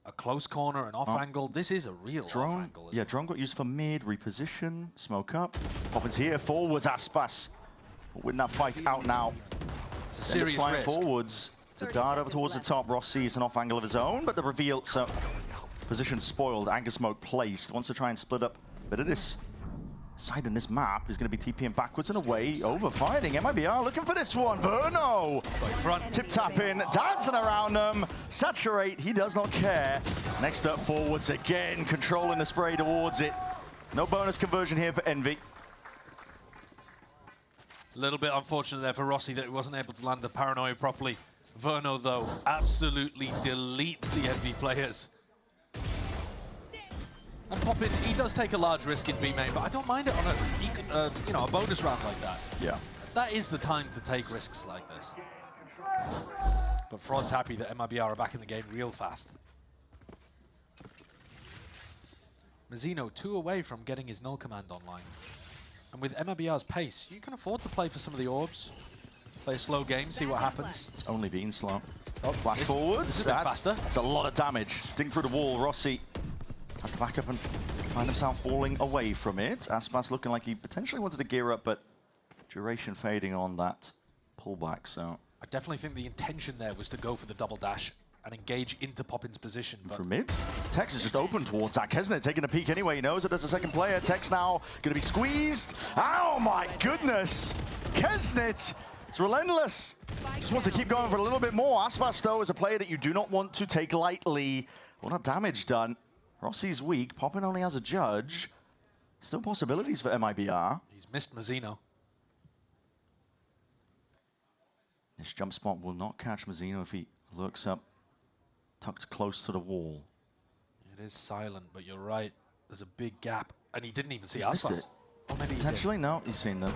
Speaker 19: a close corner, an off angle. This is a real off angle.
Speaker 9: Yeah, drone got used for mid, reposition, smoke up. Poppins here, forwards, Aspas. Win that fight out now.
Speaker 19: It's a serious
Speaker 9: flying
Speaker 19: risk.
Speaker 9: Forwards to dart over towards the top. Ross sees an off angle of his own, but the reveal, so position spoiled, anchor smoke placed. Wants to try and split up a bit of this side in this map is going to be TPing backwards and away, over fighting. MIBR looking for this one. Verno!
Speaker 19: Front.
Speaker 9: Tip tapping, dancing around them. Saturate, he does not care. Next up, forwards again, controlling the spray towards it. No bonus conversion here for Envy.
Speaker 19: A little bit unfortunate there for Rossi that he wasn't able to land the paranoia properly. Verno, though, absolutely deletes the Envy players. And Poppin, he does take a large risk in B main, but I don't mind it on a, you know, a bonus round like that.
Speaker 9: Yeah.
Speaker 19: That is the time to take risks like this. But Fraud's happy that MIBR are back in the game real fast. Mazzino 2 away from getting his null command online. And with MIBR's pace, you can afford to play for some of the orbs. Play a slow game, see what happens.
Speaker 9: It's only been slow. Oh, flash forwards.
Speaker 19: This is a bit faster.
Speaker 9: It's a lot of damage. Ding through the wall. Rossi has to back up and find himself falling away from it. Aspas looking like he potentially wanted to gear up, but duration fading on that pullback, so.
Speaker 19: I definitely think the intention there was to go for the double dash and engage into Poppin's position. But
Speaker 9: from mid, Tex is just open towards that. Kesnit taking a peek anyway. He knows that there's a second player. Tex now going to be squeezed. Oh my goodness. Kesnit, it's relentless. Just wants to keep going for a little bit more. Aspas, though, is a player that you do not want to take lightly. A lot of damage done. Rossi's weak. Poppin only has a judge. Still possibilities for MIBR.
Speaker 19: He's missed Mazzino.
Speaker 9: This jump spot will not catch Mazzino if he looks up, tucked close to the wall.
Speaker 19: It is silent, but you're right. There's a big gap, and he didn't even see
Speaker 9: He's missed
Speaker 19: Aspas.
Speaker 9: it.
Speaker 19: Oh, maybe he
Speaker 9: Potentially, no, he's seen them.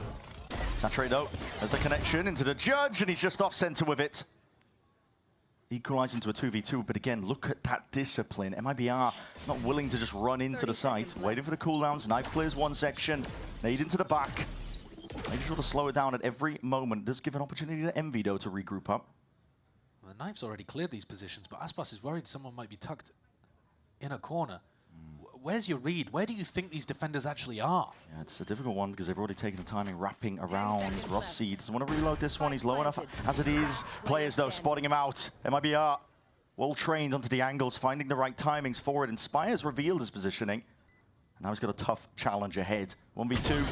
Speaker 9: Saturate though, there's a connection into the judge, and he's just off center with it. Equalizing to a 2v2, but again, look at that discipline. MIBR not willing to just run into the site, waiting for the cooldowns. Knife clears one section, nade into the back. Making sure to slow it down at every moment. Does give an opportunity to Envy, though, to regroup up.
Speaker 19: The Knife's already cleared these positions, but Aspas is worried someone might be tucked in a corner. Where's your read? Where do you think these defenders actually are?
Speaker 9: Yeah, it's a difficult one because they've already taken the timing, wrapping around. Rossi doesn't want to reload this one. He's low enough as it is. Players, though, spotting him out. MIBR, well trained onto the angles, finding the right timings for it. Inspire's revealed his positioning. And now he's got a tough challenge ahead. 1v2.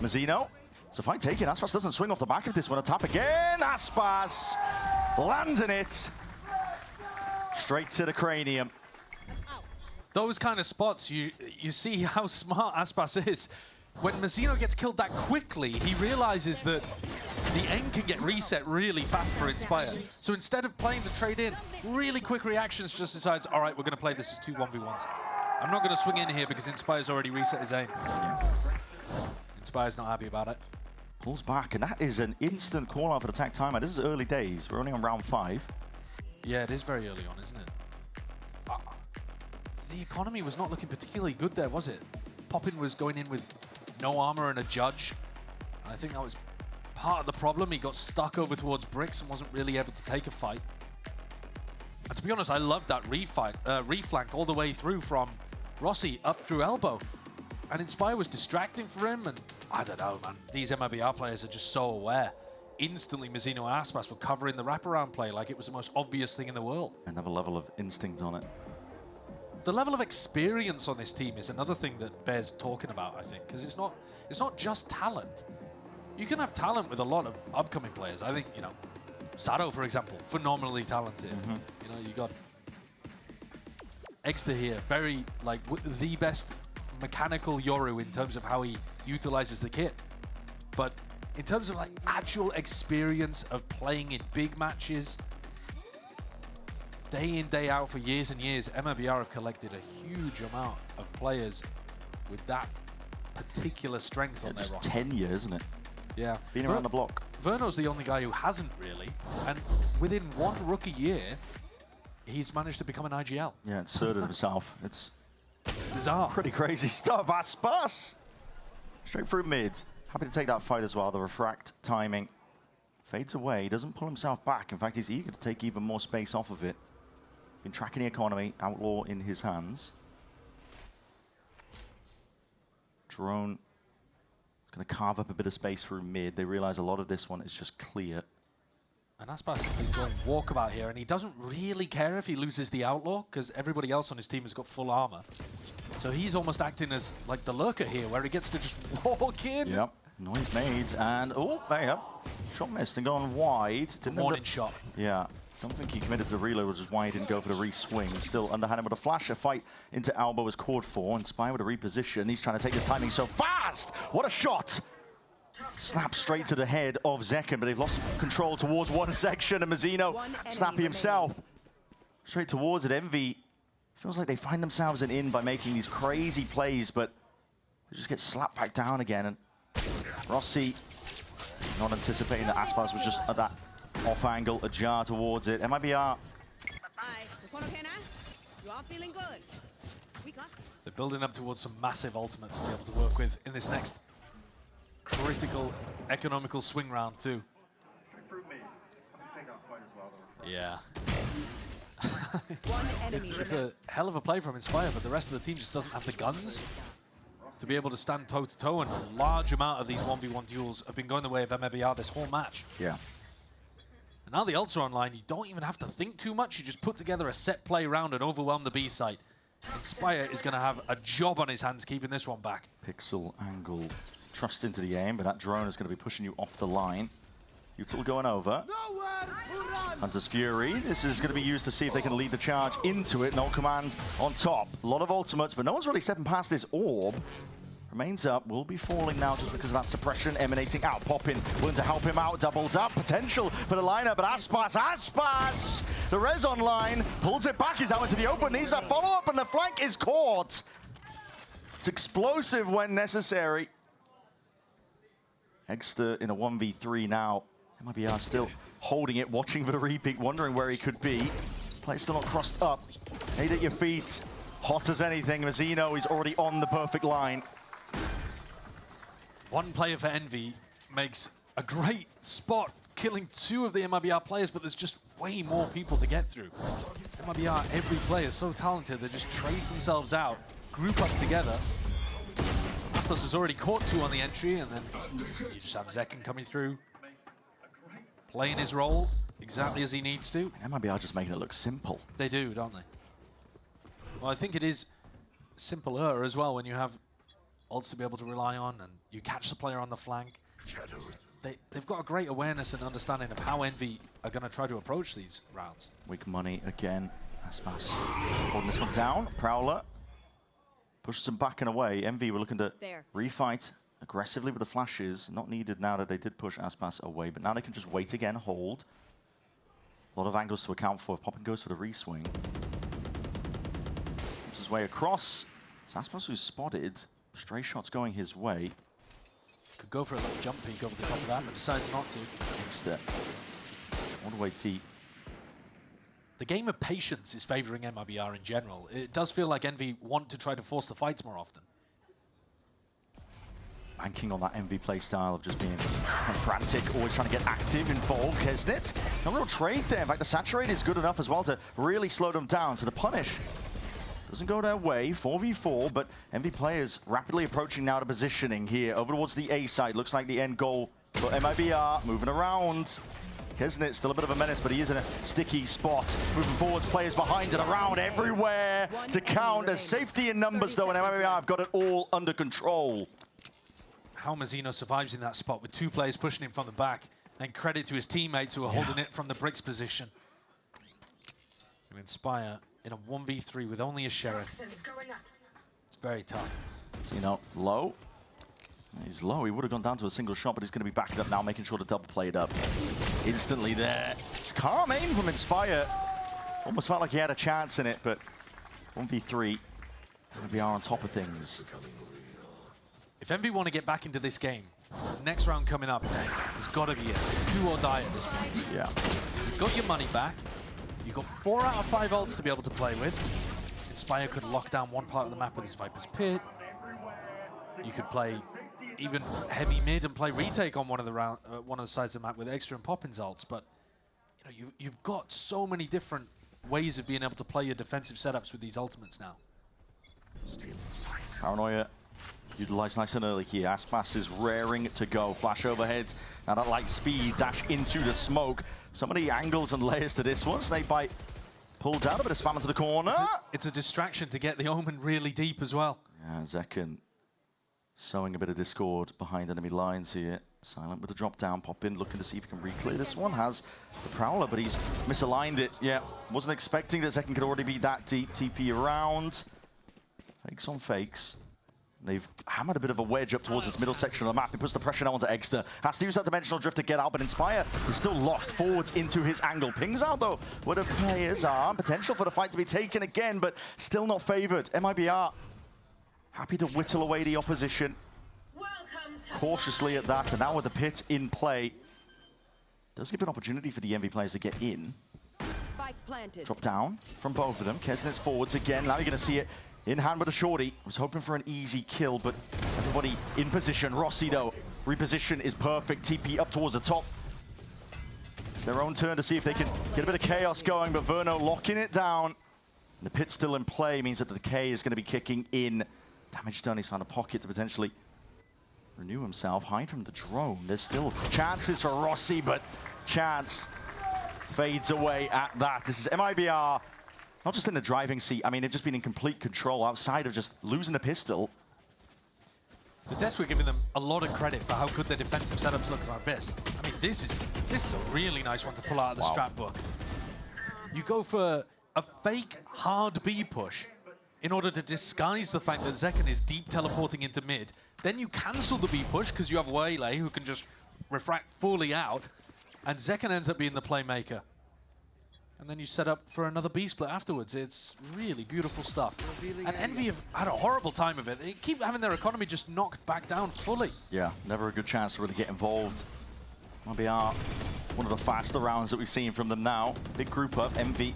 Speaker 9: Mazzino. So fine taken. Aspas doesn't swing off the back of this one. A tap again. Aspas landing it. Straight to the cranium.
Speaker 19: Those kind of spots, you see how smart Aspas is. When Mazzino gets killed that quickly, he realizes that the end can get reset really fast for Inspire. So instead of playing to trade in, really quick reactions, just decides, all right, we're going to play this as 2 1v1s. I'm not going to swing in here because Inspire's already reset his aim. Inspire's not happy about it.
Speaker 9: Pulls back, and that is an instant call-out for the attack timer. This is early days. We're only on round 5.
Speaker 19: Yeah, it is very early on, isn't it? The economy was not looking particularly good there, was it? Poppin was going in with no armor and a judge. And I think that was part of the problem. He got stuck over towards bricks and wasn't really able to take a fight. And to be honest, I loved that reflank all the way through from Rossi up through elbow. And Inspire was distracting for him, and I don't know, man. These MIBR players are just so aware. Instantly, Mazzino and Aspas were covering the wraparound play like it was the most obvious thing in the world.
Speaker 9: Another level of instinct on it.
Speaker 19: The level of experience on this team is another thing that bears talking about, I think, because it's not just talent. You can have talent with a lot of upcoming players. I think, you know, Sato, for example, phenomenally talented. You know, you got Exter here, very, like, the best mechanical Yoru in terms of how he utilizes the kit. But in terms of, like, actual experience of playing in big matches, day in, day out for years and years, MIBR have collected a huge amount of players with that particular strength on their roster.
Speaker 9: 10 years, isn't it?
Speaker 19: Yeah.
Speaker 9: Been around the block.
Speaker 19: Verno's the only guy who hasn't really, and within 1 rookie year, he's managed to become an IGL.
Speaker 9: Yeah, inserted himself. It's
Speaker 19: bizarre.
Speaker 9: Pretty crazy stuff. Aspas! Straight through mid. Happy to take that fight as well. The refract timing fades away. He doesn't pull himself back. In fact, he's eager to take even more space off of it. Been tracking the economy. Outlaw in his hands. Drone is going to carve up a bit of space through mid. They realize a lot of this one is just clear.
Speaker 19: And Aspas is going walkabout here, and he doesn't really care if he loses the Outlaw, because everybody else on his team has got full armor. So he's almost acting as like the lurker here, where he gets to just walk in.
Speaker 9: Yep, noise made, and oh, there you go. Shot missed and gone wide.
Speaker 19: Didn't warning shot.
Speaker 9: Yeah, don't think he committed to reload, which is why he didn't go for the re-swing. Still underhand him with a flash. A fight into elbow is called for. Inspire with a reposition. He's trying to take his timing so fast. What a shot! Snap straight to the head of Zekken, but they've lost control towards one section, and Mazzino snappy himself. Straight towards it. Envy feels like they find themselves an in by making these crazy plays, but they just get slapped back down again. And Rossi not anticipating that Aspas was just at that off angle, ajar towards it. MIBR.
Speaker 19: They're building up towards some massive ultimates to be able to work with in this next critical economical swing round too. Yeah. It's a hell of a play from Inspire, but the rest of the team just doesn't have the guns to be able to stand toe-to-toe, and a large amount of these 1v1 duels have been going the way of MIBR this whole match.
Speaker 9: Yeah.
Speaker 19: And now the ults are online, you don't even have to think too much, you just put together a set play round and overwhelm the B site. Inspire is going to have a job on his hands keeping this one back.
Speaker 9: Pixel angle. Trust into the aim, but that drone is going to be pushing you off the line. Util going over. Hunter's Fury. This is going to be used to see if they can lead the charge into it. No command on top. A lot of ultimates, but no one's really stepping past this orb. Remains up. Will be falling now just because of that suppression emanating out. Poppin willing to help him out. Doubled up. Potential for the lineup, but Aspas! The res online. Pulls it back. He's out into the open. Needs a follow-up, and the flank is caught. It's explosive when necessary. Exter in a 1v3 now. MIBR still holding it, watching for the repeat, wondering where he could be. Play still not crossed up. 8 at your feet. Hot as anything. Mazzino is already on the perfect line.
Speaker 19: One player for Envy makes a great spot, killing 2 of the MIBR players, but there's just way more people to get through. MIBR, every player is so talented, they just trade themselves out, group up together. Aspas has already caught 2 on the entry, and then you just have Zekken coming through, playing his role exactly as he needs to.
Speaker 9: MIBR just making it look simple.
Speaker 19: They do, don't they? Well, I think it is simpler as well when you have ults to be able to rely on, and you catch the player on the flank. They've got a great awareness and understanding of how Envy are going to try to approach these rounds.
Speaker 9: Weak money again. Aspas holding this one down. Prowler pushes him back and away. Envy were looking to refight aggressively with the flashes. Not needed now that they did push Aspas away, but now they can just wait again, hold. A lot of angles to account for. Poppin goes for the reswing. Moves his way across. Aspas who's spotted. Stray shots going his way.
Speaker 19: Could go for a little jump peek over the top of that, but decides not to.
Speaker 9: Step all the way deep.
Speaker 19: The game of patience is favouring MIBR in general. It does feel like Envy want to try to force the fights more often.
Speaker 9: Banking on that Envy play style of just being frantic, always trying to get active, involved. Kesnet, no real trade there. In fact, the saturate is good enough as well to really slow them down. So the punish doesn't go their way, 4v4, but Envy players rapidly approaching now to positioning here over towards the A side. Looks like the end goal for MIBR, moving around. Kesnet still a bit of a menace, but he is in a sticky spot. Moving forwards, players behind and around everywhere to count. There's safety in numbers though, and MIBR have got it all under control.
Speaker 19: How Mazzino survives in that spot with 2 players pushing him from the back, and credit to his teammates who are holding it from the bricks position. And Inspire in a 1v3 with only a Sheriff. It's very tough.
Speaker 9: So, you know, low. He's low. He would have gone down to a single shot, but he's going to be backing up now, making sure to double play it up. Instantly there. It's calm aim from Inspire. Almost felt like he had a chance in it, but 1v3. MIBR on top of things.
Speaker 19: If Envy want to get back into this game, next round coming up, there's got to be it. It's do or die at this point.
Speaker 9: Yeah.
Speaker 19: You've got your money back. You've got 4 out of 5 ults to be able to play with. Inspire could lock down one part of the map with his Viper's Pit. You could play even heavy mid and play retake on one of the sides of the map with extra and Poppin's ults. But you know, you've got so many different ways of being able to play your defensive setups with these ultimates now.
Speaker 9: Paranoia utilized nice and early here. Aspas is raring to go. Flash overhead. Now that light speed dash into the smoke. So many angles and layers to this one. Snakebite pulled out, a bit of spam into the corner.
Speaker 19: It's a distraction to get the Omen really deep as well.
Speaker 9: Yeah, Zekken sowing a bit of discord behind enemy lines here. Silent with the drop down, pop in, looking to see if he can reclear this one. Has the Prowler, but he's misaligned it. Yeah, wasn't expecting that Zekken could already be that deep. TP around. Fakes on fakes. They've hammered a bit of a wedge up towards this middle section of the map. He puts the pressure now onto Exeter. Has to use that dimensional drift to get out, but Inspire is still locked forwards into his angle. Pings out, though, where the players are. Potential for the fight to be taken again, but still not favored. MIBR happy to whittle away the opposition. Cautiously at that, and now with the pit in play. Does give an opportunity for the Envy players to get in. Drop down from both of them. Kesnet's forwards again. Now you're going to see it in hand with a shorty. Was hoping for an easy kill, but everybody in position. Rossi, though, reposition is perfect. TP up towards the top. It's their own turn to see if they can get a bit of chaos going, but Verno locking it down. And the pit's still in play, means that the decay is going to be kicking in. Damage done, he's found a pocket to potentially renew himself. Hide from the drone. There's still chances for Rossi, but chance fades away at that. This is MIBR. Not just in the driving seat, I mean, they've just been in complete control outside of just losing the pistol.
Speaker 19: The Des were giving them a lot of credit for how good their defensive setups look like this. I mean, this is a really nice one to pull out of the strat book. You go for a fake hard B push in order to disguise the fact that Zekken is deep teleporting into mid. Then you cancel the B push because you have Waylay who can just refract fully out, and Zekken ends up being the playmaker. And then you set up for another B split afterwards. It's really beautiful stuff. And Envy have had a horrible time of it. They keep having their economy just knocked back down fully.
Speaker 9: Yeah, never a good chance to really get involved. MIBR, one of the faster rounds that we've seen from them now. Big group up, Envy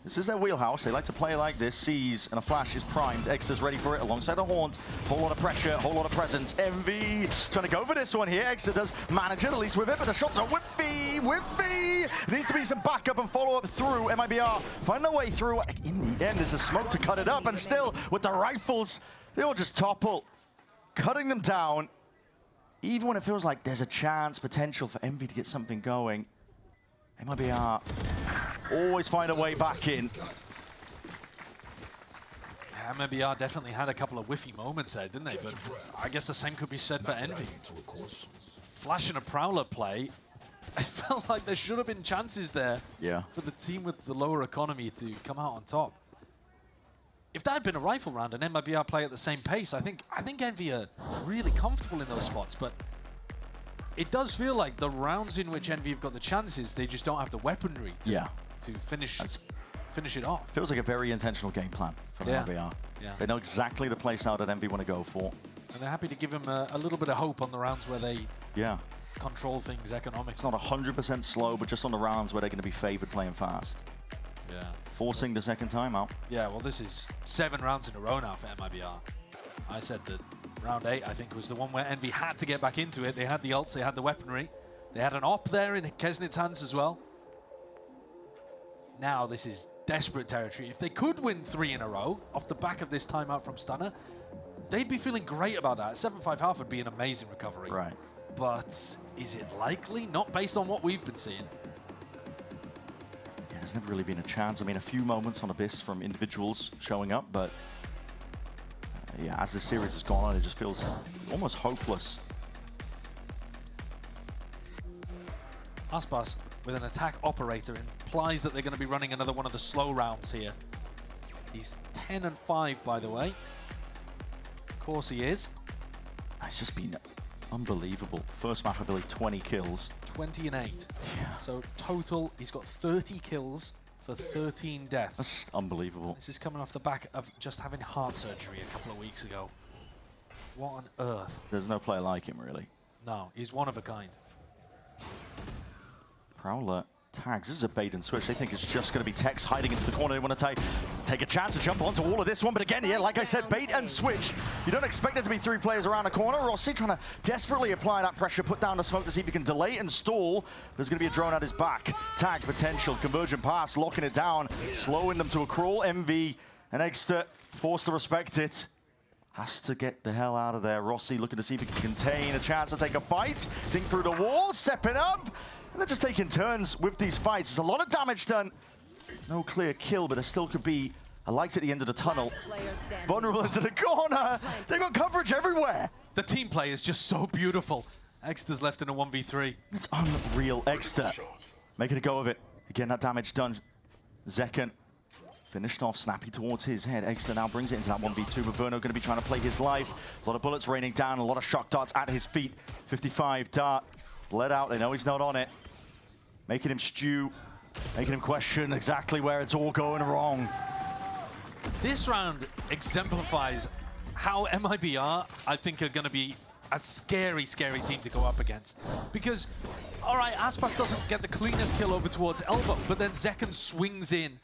Speaker 9: This is their wheelhouse. They like to play like this. Sees and a flash is primed. Exeter's ready for it alongside a Haunt. Whole lot of pressure, whole lot of presence. MV trying to go for this one here. Exeter does manage it, at least with it, but the shots are whiffy, whiffy. There needs to be some backup and follow-up through. MIBR find their way through. In the end, there's a smoke to cut it up, and still, with the rifles, they all just topple, cutting them down. Even when it feels like there's a chance, potential for MV to get something going, MIBR always find a way back in.
Speaker 19: Yeah, MIBR definitely had a couple of whiffy moments there, didn't they? But I guess the same could be said for Envy. Flash and a Prowler play. I felt like there should have been chances there for the team with the lower economy to come out on top. If that had been a rifle round and MIBR play at the same pace, I think Envy are really comfortable in those spots. But it does feel like the rounds in which Envy have got the chances, they just don't have the weaponry to finish it off.
Speaker 9: Feels like a very intentional game plan for the MIBR.
Speaker 19: Yeah.
Speaker 9: They know exactly the play style that Envy want to go for.
Speaker 19: And they're happy to give him a little bit of hope on the rounds where they control things economically.
Speaker 9: It's not 100% slow, but just on the rounds where they're going to be favored playing fast.
Speaker 19: Yeah.
Speaker 9: Forcing the second timeout.
Speaker 19: Yeah, well, this is 7 rounds in a row now for MIBR. I said that round 8, I think, was the one where Envy had to get back into it. They had the ults, they had the weaponry. They had an op there in Kesnit's hands as well. Now this is desperate territory. If they could win 3 in a row off the back of this timeout from Stunner, they'd be feeling great about that. 7-5 half would be an amazing recovery.
Speaker 9: Right.
Speaker 19: But is it likely? Not based on what we've been seeing.
Speaker 9: Yeah, there's never really been a chance. I mean, a few moments on Abyss from individuals showing up, but yeah, as the series has gone on, it just feels almost hopeless.
Speaker 19: Aspas with an attack operator implies that they're going to be running another one of the slow rounds here. He's 10-5, by the way. Of course he is.
Speaker 9: It's just been unbelievable. First map, I believe, 20 kills.
Speaker 19: 20 and 8. Yeah. So total, he's got 30 kills for 13 deaths.
Speaker 9: That's unbelievable.
Speaker 19: This is coming off the back of just having heart surgery a couple of weeks ago. What on earth?
Speaker 9: There's no player like him, really.
Speaker 19: No, he's one of a kind.
Speaker 9: Prowler tags. This is a bait and switch. They think it's just going to be Tex hiding into the corner. They want to take a chance to jump onto all of this one. But again, yeah, like I said, bait and switch. You don't expect there to be 3 players around the corner. Rossi trying to desperately apply that pressure, put down the smoke to see if he can delay and stall. There's going to be a drone at his back. Tag potential. Convergent paths, locking it down, slowing them to a crawl. MV and Exeter forced to respect it. Has to get the hell out of there. Rossi looking to see if he can contain a chance to take a fight. Dink through the wall, stepping up. And they're just taking turns with these fights. There's a lot of damage done. No clear kill, but there still could be a light at the end of the tunnel. Vulnerable into the corner. They've got coverage everywhere.
Speaker 19: The team play is just so beautiful. Exeter's left in a 1v3.
Speaker 9: It's unreal. Exeter making a go of it. Again, that damage done. Zekken finished off, snappy towards his head. Exeter now brings it into that 1v2, but Verno going to be trying to play his life. A lot of bullets raining down, a lot of shock darts at his feet. 55 dart. Bled out, they know he's not on it. Making him stew, making him question exactly where it's all going wrong.
Speaker 19: This round exemplifies how MIBR, I think, are going to be a scary, scary team to go up against. Because, all right, Aspas doesn't get the cleanest kill over towards Elbow, but then Zekken swings in.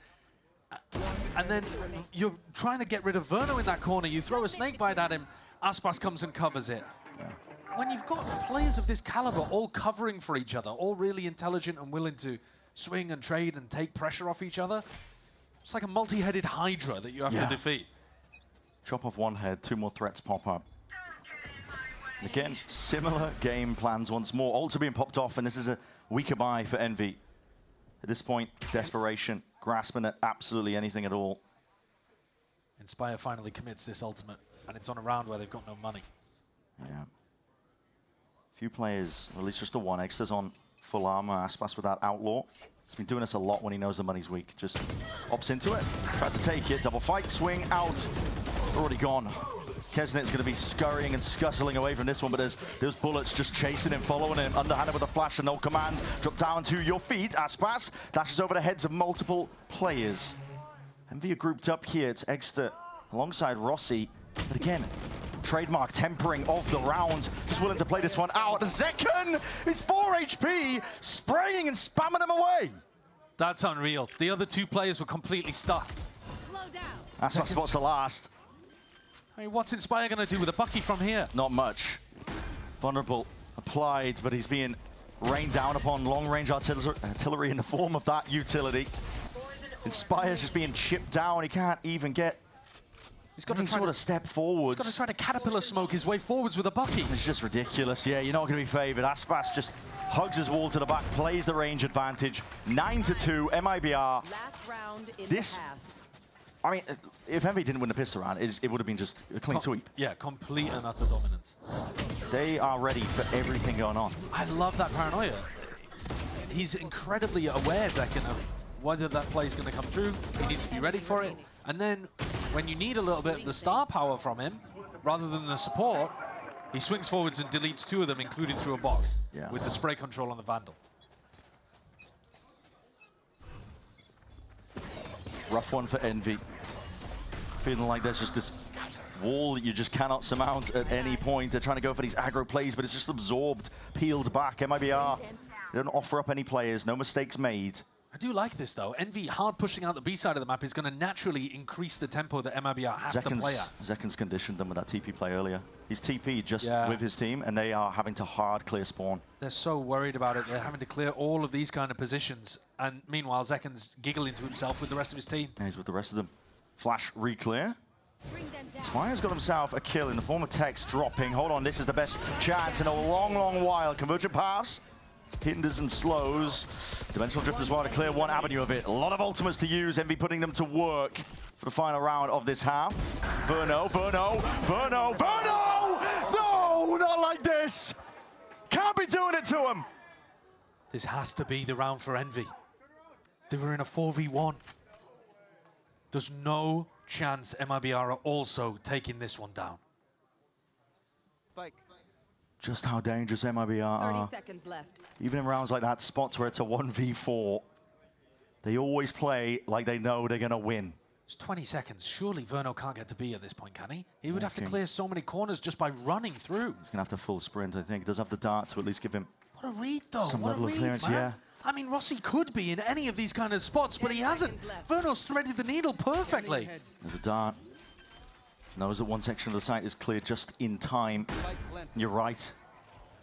Speaker 19: And then you're trying to get rid of Verno in that corner. You throw a snake bite at him, Aspas comes and covers it. When you've got players of this caliber all covering for each other, all really intelligent and willing to swing and trade and take pressure off each other, it's like a multi-headed Hydra that you have to defeat.
Speaker 9: Chop off one head, 2 more threats pop up. And again, similar game plans once more. Ults are being popped off, and this is a weaker buy for Envy. At this point, desperation, grasping at absolutely anything at all.
Speaker 19: Inspire finally commits this ultimate, and it's on a round where they've got no money.
Speaker 9: Yeah. Few players, or at least just the one. Exeter's on full armor. Aspas with that Outlaw. He's been doing this a lot when he knows the money's weak. Just opts into it, tries to take it. Double fight, swing, out. Already gone. Kesnit's going to be scurrying and scuttling away from this one, but there's bullets just chasing him, following him. Underhanded with a flash and no command. Drop down to your feet. Aspas dashes over the heads of multiple players. Envy are grouped up here. It's Exeter alongside Rossi. But again, trademark tempering of the round. Just willing to play this one out. Zekken is 4 HP, spraying and spamming them away.
Speaker 19: That's unreal. The other two players were completely stuck.
Speaker 9: That's what spots the last.
Speaker 19: I mean, what's Inspire going to do with a Bucky from here?
Speaker 9: Not much. Vulnerable applied, but he's being rained down upon. Long-range artillery in the form of that utility. Inspire's just being chipped down. He can't even get any sort of step forwards.
Speaker 19: He's got to try to caterpillar smoke his way forwards with a Bucky.
Speaker 9: It's just ridiculous. Yeah, you're not going to be favored. Aspas just hugs his wall to the back, plays the range advantage. 9-2, MIBR. This, I mean, if Envy didn't win the pistol round, it would have been just a clean sweep.
Speaker 19: Yeah, complete and utter dominance.
Speaker 9: They are ready for everything going on.
Speaker 19: I love that paranoia. He's incredibly aware, Zekken, of whether that play is going to come through. He needs to be ready for it. And then when you need a little bit of the star power from him, rather than the support, he swings forwards and deletes two of them, including through a box, with the spray control on the Vandal.
Speaker 9: Rough one for Envy. Feeling like there's just this wall that you just cannot surmount at any point. They're trying to go for these aggro plays, but it's just absorbed, peeled back. MIBR, they don't offer up any players, no mistakes made.
Speaker 19: I do like this, though. Envy hard pushing out the B side of the map is going to naturally increase the tempo that MIBR have to play at.
Speaker 9: Zekken's conditioned them with that TP play earlier. He's TP just with his team, and they are having to hard clear spawn.
Speaker 19: They're so worried about it. They're having to clear all of these kind of positions. And meanwhile, Zekken's giggling to himself with the rest of his team.
Speaker 9: Yeah, he's with the rest of them. Flash re-clear. Spire's got himself a kill in the form of Tex dropping. Hold on, this is the best chance in a long, long while. Convergent paths. Hinders and slows. Dimensional Drift as well to clear one avenue of it. A lot of ultimates to use. Envy putting them to work for the final round of this half. Verno! No, not like this! Can't be doing it to him!
Speaker 19: This has to be the round for Envy. They were in a 4v1. There's no chance MIBR are also taking this one down.
Speaker 9: Just how dangerous MIBR are.
Speaker 13: 30 seconds left.
Speaker 9: Even in rounds like that, spots where it's a 1v4, they always play like they know they're going to win.
Speaker 19: It's 20 seconds. Surely Verno can't get to B at this point, can he? He would have to clear so many corners just by running through.
Speaker 9: He's going to have to full sprint, I think. He does have the dart to at least give him
Speaker 19: what a read, though.
Speaker 9: Some
Speaker 19: what
Speaker 9: level
Speaker 19: a read,
Speaker 9: of clearance,
Speaker 19: man.
Speaker 9: yeah.
Speaker 19: I mean, Rossi could be in any of these kind of spots, but he hasn't. Verno's threaded the needle perfectly.
Speaker 9: There's a dart. Knows that one section of the site is cleared just in time. You're right.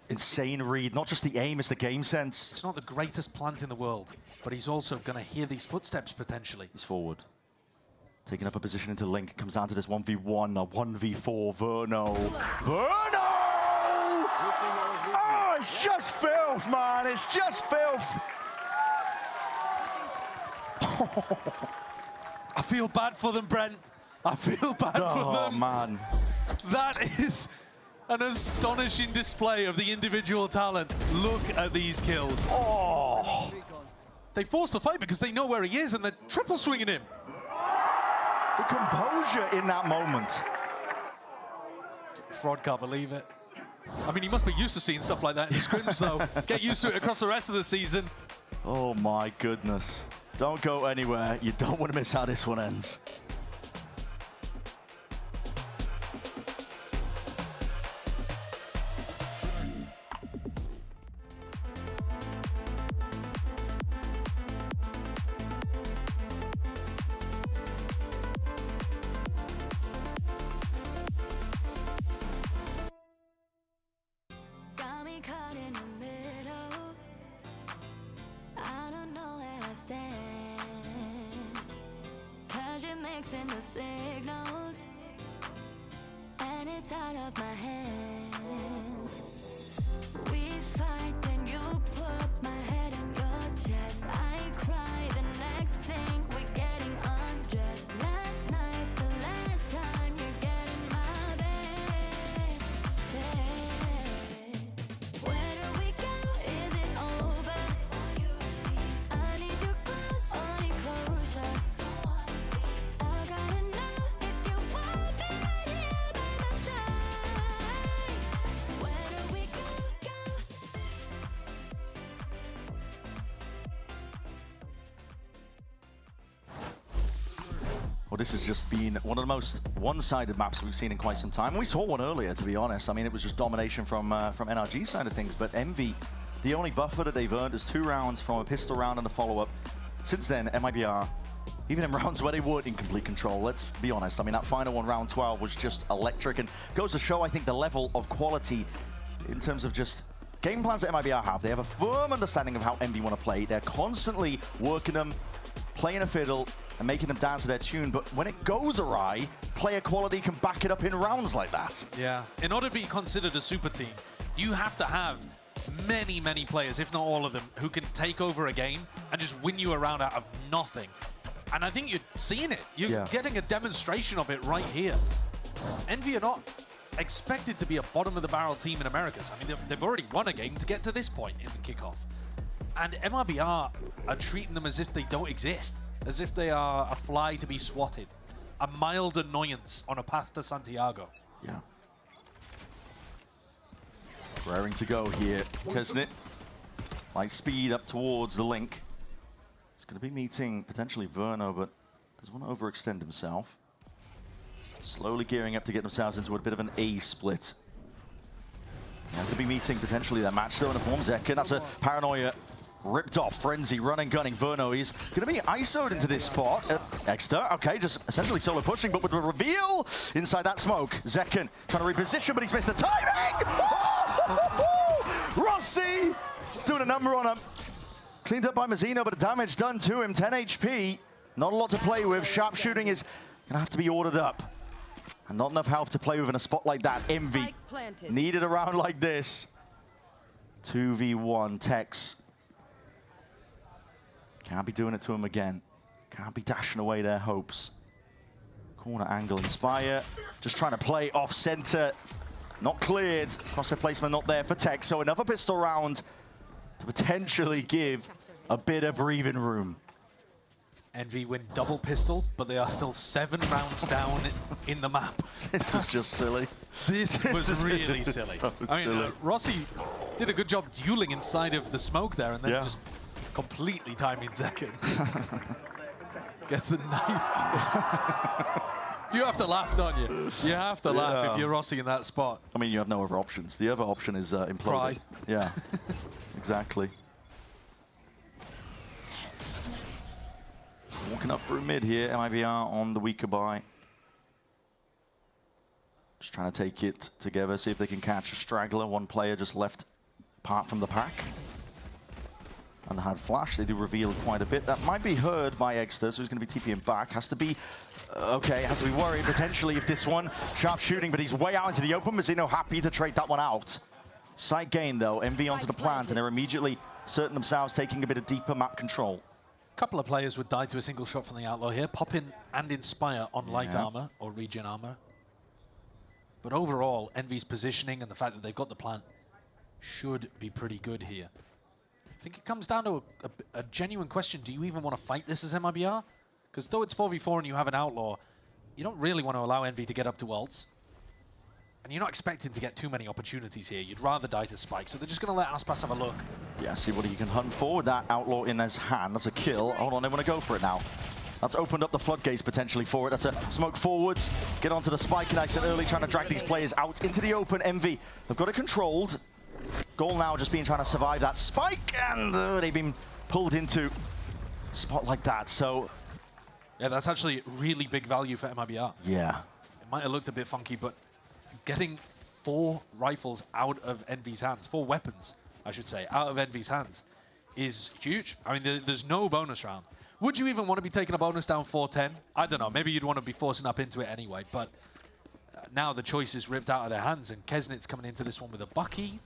Speaker 9: Insane read. Not just the aim, it's the game sense.
Speaker 19: It's not the greatest plant in the world, but he's also going to hear these footsteps potentially.
Speaker 9: He's forward. Taking up a position into Link. Comes down to this 1v1, a 1v4. Verno! Oh, it's just filth, man. It's just filth.
Speaker 19: I feel bad for them, Brent. I feel bad for them.
Speaker 9: Oh, man.
Speaker 19: That is an astonishing display of the individual talent. Look at these kills.
Speaker 9: Oh!
Speaker 19: They force the fight because they know where he is and they're triple swinging him.
Speaker 9: The composure in that moment.
Speaker 19: Fraud can't believe it. I mean, he must be used to seeing stuff like that in the scrims, though. Get used to it across the rest of the season.
Speaker 9: Oh, my goodness. Don't go anywhere. You don't want to miss how this one ends.
Speaker 15: Mixing the signals, and it's out of my hands. We fight and you put my head in your chest. I cry the next thing we're getting undressed. Last night's the last time you're getting my bed. Where do we go? Is it over? I need you close, I need closure.
Speaker 9: Well, this has just been one of the most one-sided maps we've seen in quite some time. We saw one earlier, to be honest. I mean, it was just domination from NRG's side of things, but Envy, the only buffer that they've earned is 2 rounds from a pistol round and a follow-up. since then, MIBR, even in rounds where they weren't in complete control, let's be honest, I mean, that final one, round 12, was just electric, and goes to show, I think, the level of quality in terms of just game plans that MIBR have. They have a firm understanding of how Envy want to play. They're constantly working them, playing a fiddle, and making them dance to their tune, but when it goes awry, player quality can back it up in rounds like that.
Speaker 19: Yeah, in order to be considered a super team, you have to have many, many players, if not all of them, who can take over a game and just win you a round out of nothing. And I think you're seeing it. You're getting a demonstration of it right here. Envy are not expected to be a bottom-of-the-barrel team in Americas. I mean, they've already won a game to get to this point in the kickoff. And MIBR are treating them as if they don't exist, as if they are a fly to be swatted. A mild annoyance on a path to Santiago.
Speaker 9: Yeah. Raring to go here. Kesnit, light speed up towards the link. He's going to be meeting potentially Verno, but doesn't want to overextend himself. Slowly gearing up to get themselves into a bit of an A split. They're going to be meeting potentially their match though in a form Zekken. That's a Paranoia ripped off Frenzy, running, gunning. Verno, he's going to be ISO'd into this spot. Exter, okay, just essentially solo pushing, but with the reveal inside that smoke. Zekken trying to reposition, but he's missed the timing! Rossi! He's doing a number on him. Cleaned up by Mazzino, but the damage done to him. 10 HP, not a lot to play with. Sharpshooting is going to have to be ordered up. And not enough health to play with in a spot like that. Envy needed a round like this. 2v1, Tex. Can't be doing it to him again. Can't be dashing away their hopes. Corner angle, Inspire. Just trying to play off center. Not cleared. Crosshair placement not there for Tex. So another pistol round to potentially give a bit of breathing room.
Speaker 19: Envy win double pistol, but they are still 7 rounds down in the map.
Speaker 9: This is just silly.
Speaker 19: This was really silly.
Speaker 9: So
Speaker 19: I mean,
Speaker 9: silly.
Speaker 19: Rossi did a good job dueling inside of the smoke there, and then just completely timing Zekken. Gets the knife. You have to laugh, don't you? You have to laugh if you're Rossi in that spot.
Speaker 9: I mean, you have no other options. The other option is imploding.
Speaker 19: Cry.
Speaker 9: Yeah, exactly. Walking up through mid here, MIBR on the weaker buy. Just trying to take it together, see if they can catch a straggler. One player just left apart from the pack. Underhand flash, they do reveal quite a bit. That might be heard by Exter, so he's going to be TPing back. Has to be, okay, has to be worried potentially if this one, sharp shooting, but he's way out into the open. Mazzino happy to trade that one out. Side gain though, Envy onto the plant, and they're immediately certain themselves taking a bit of deeper map control.
Speaker 19: Couple of players would die to a single shot from the Outlaw here. Pop in and Inspire on light armor or regen armor. But overall, Envy's positioning and the fact that they've got the plant should be pretty good here. I think it comes down to a genuine question. Do you even want to fight this as MIBR? Because though it's 4v4 and you have an Outlaw, you don't really want to allow Envy to get up to ults. And you're not expecting to get too many opportunities here. You'd rather die to Spike, so they're just going to let Aspas have a look.
Speaker 9: Yeah, see what he can hunt for with that Outlaw in his hand. That's a kill. Hold on, they want to go for it now. That's opened up the floodgates potentially for it. That's a smoke forwards. Get onto the Spike nice and early, trying to drag these players out into the open. Envy have got it controlled. Goal now just being trying to survive that Spike, and they've been pulled into a spot like that, so...
Speaker 19: Yeah, that's actually really big value for MIBR.
Speaker 9: Yeah.
Speaker 19: It might have looked a bit funky, but getting 4 rifles out of Envy's hands, 4 weapons, I should say, out of Envy's hands is huge. I mean, there's no bonus round. Would you even want to be taking a bonus down 4-10? I don't know. Maybe you'd want to be forcing up into it anyway, but now the choice is ripped out of their hands, and Kesnit's coming into this one with a Bucky.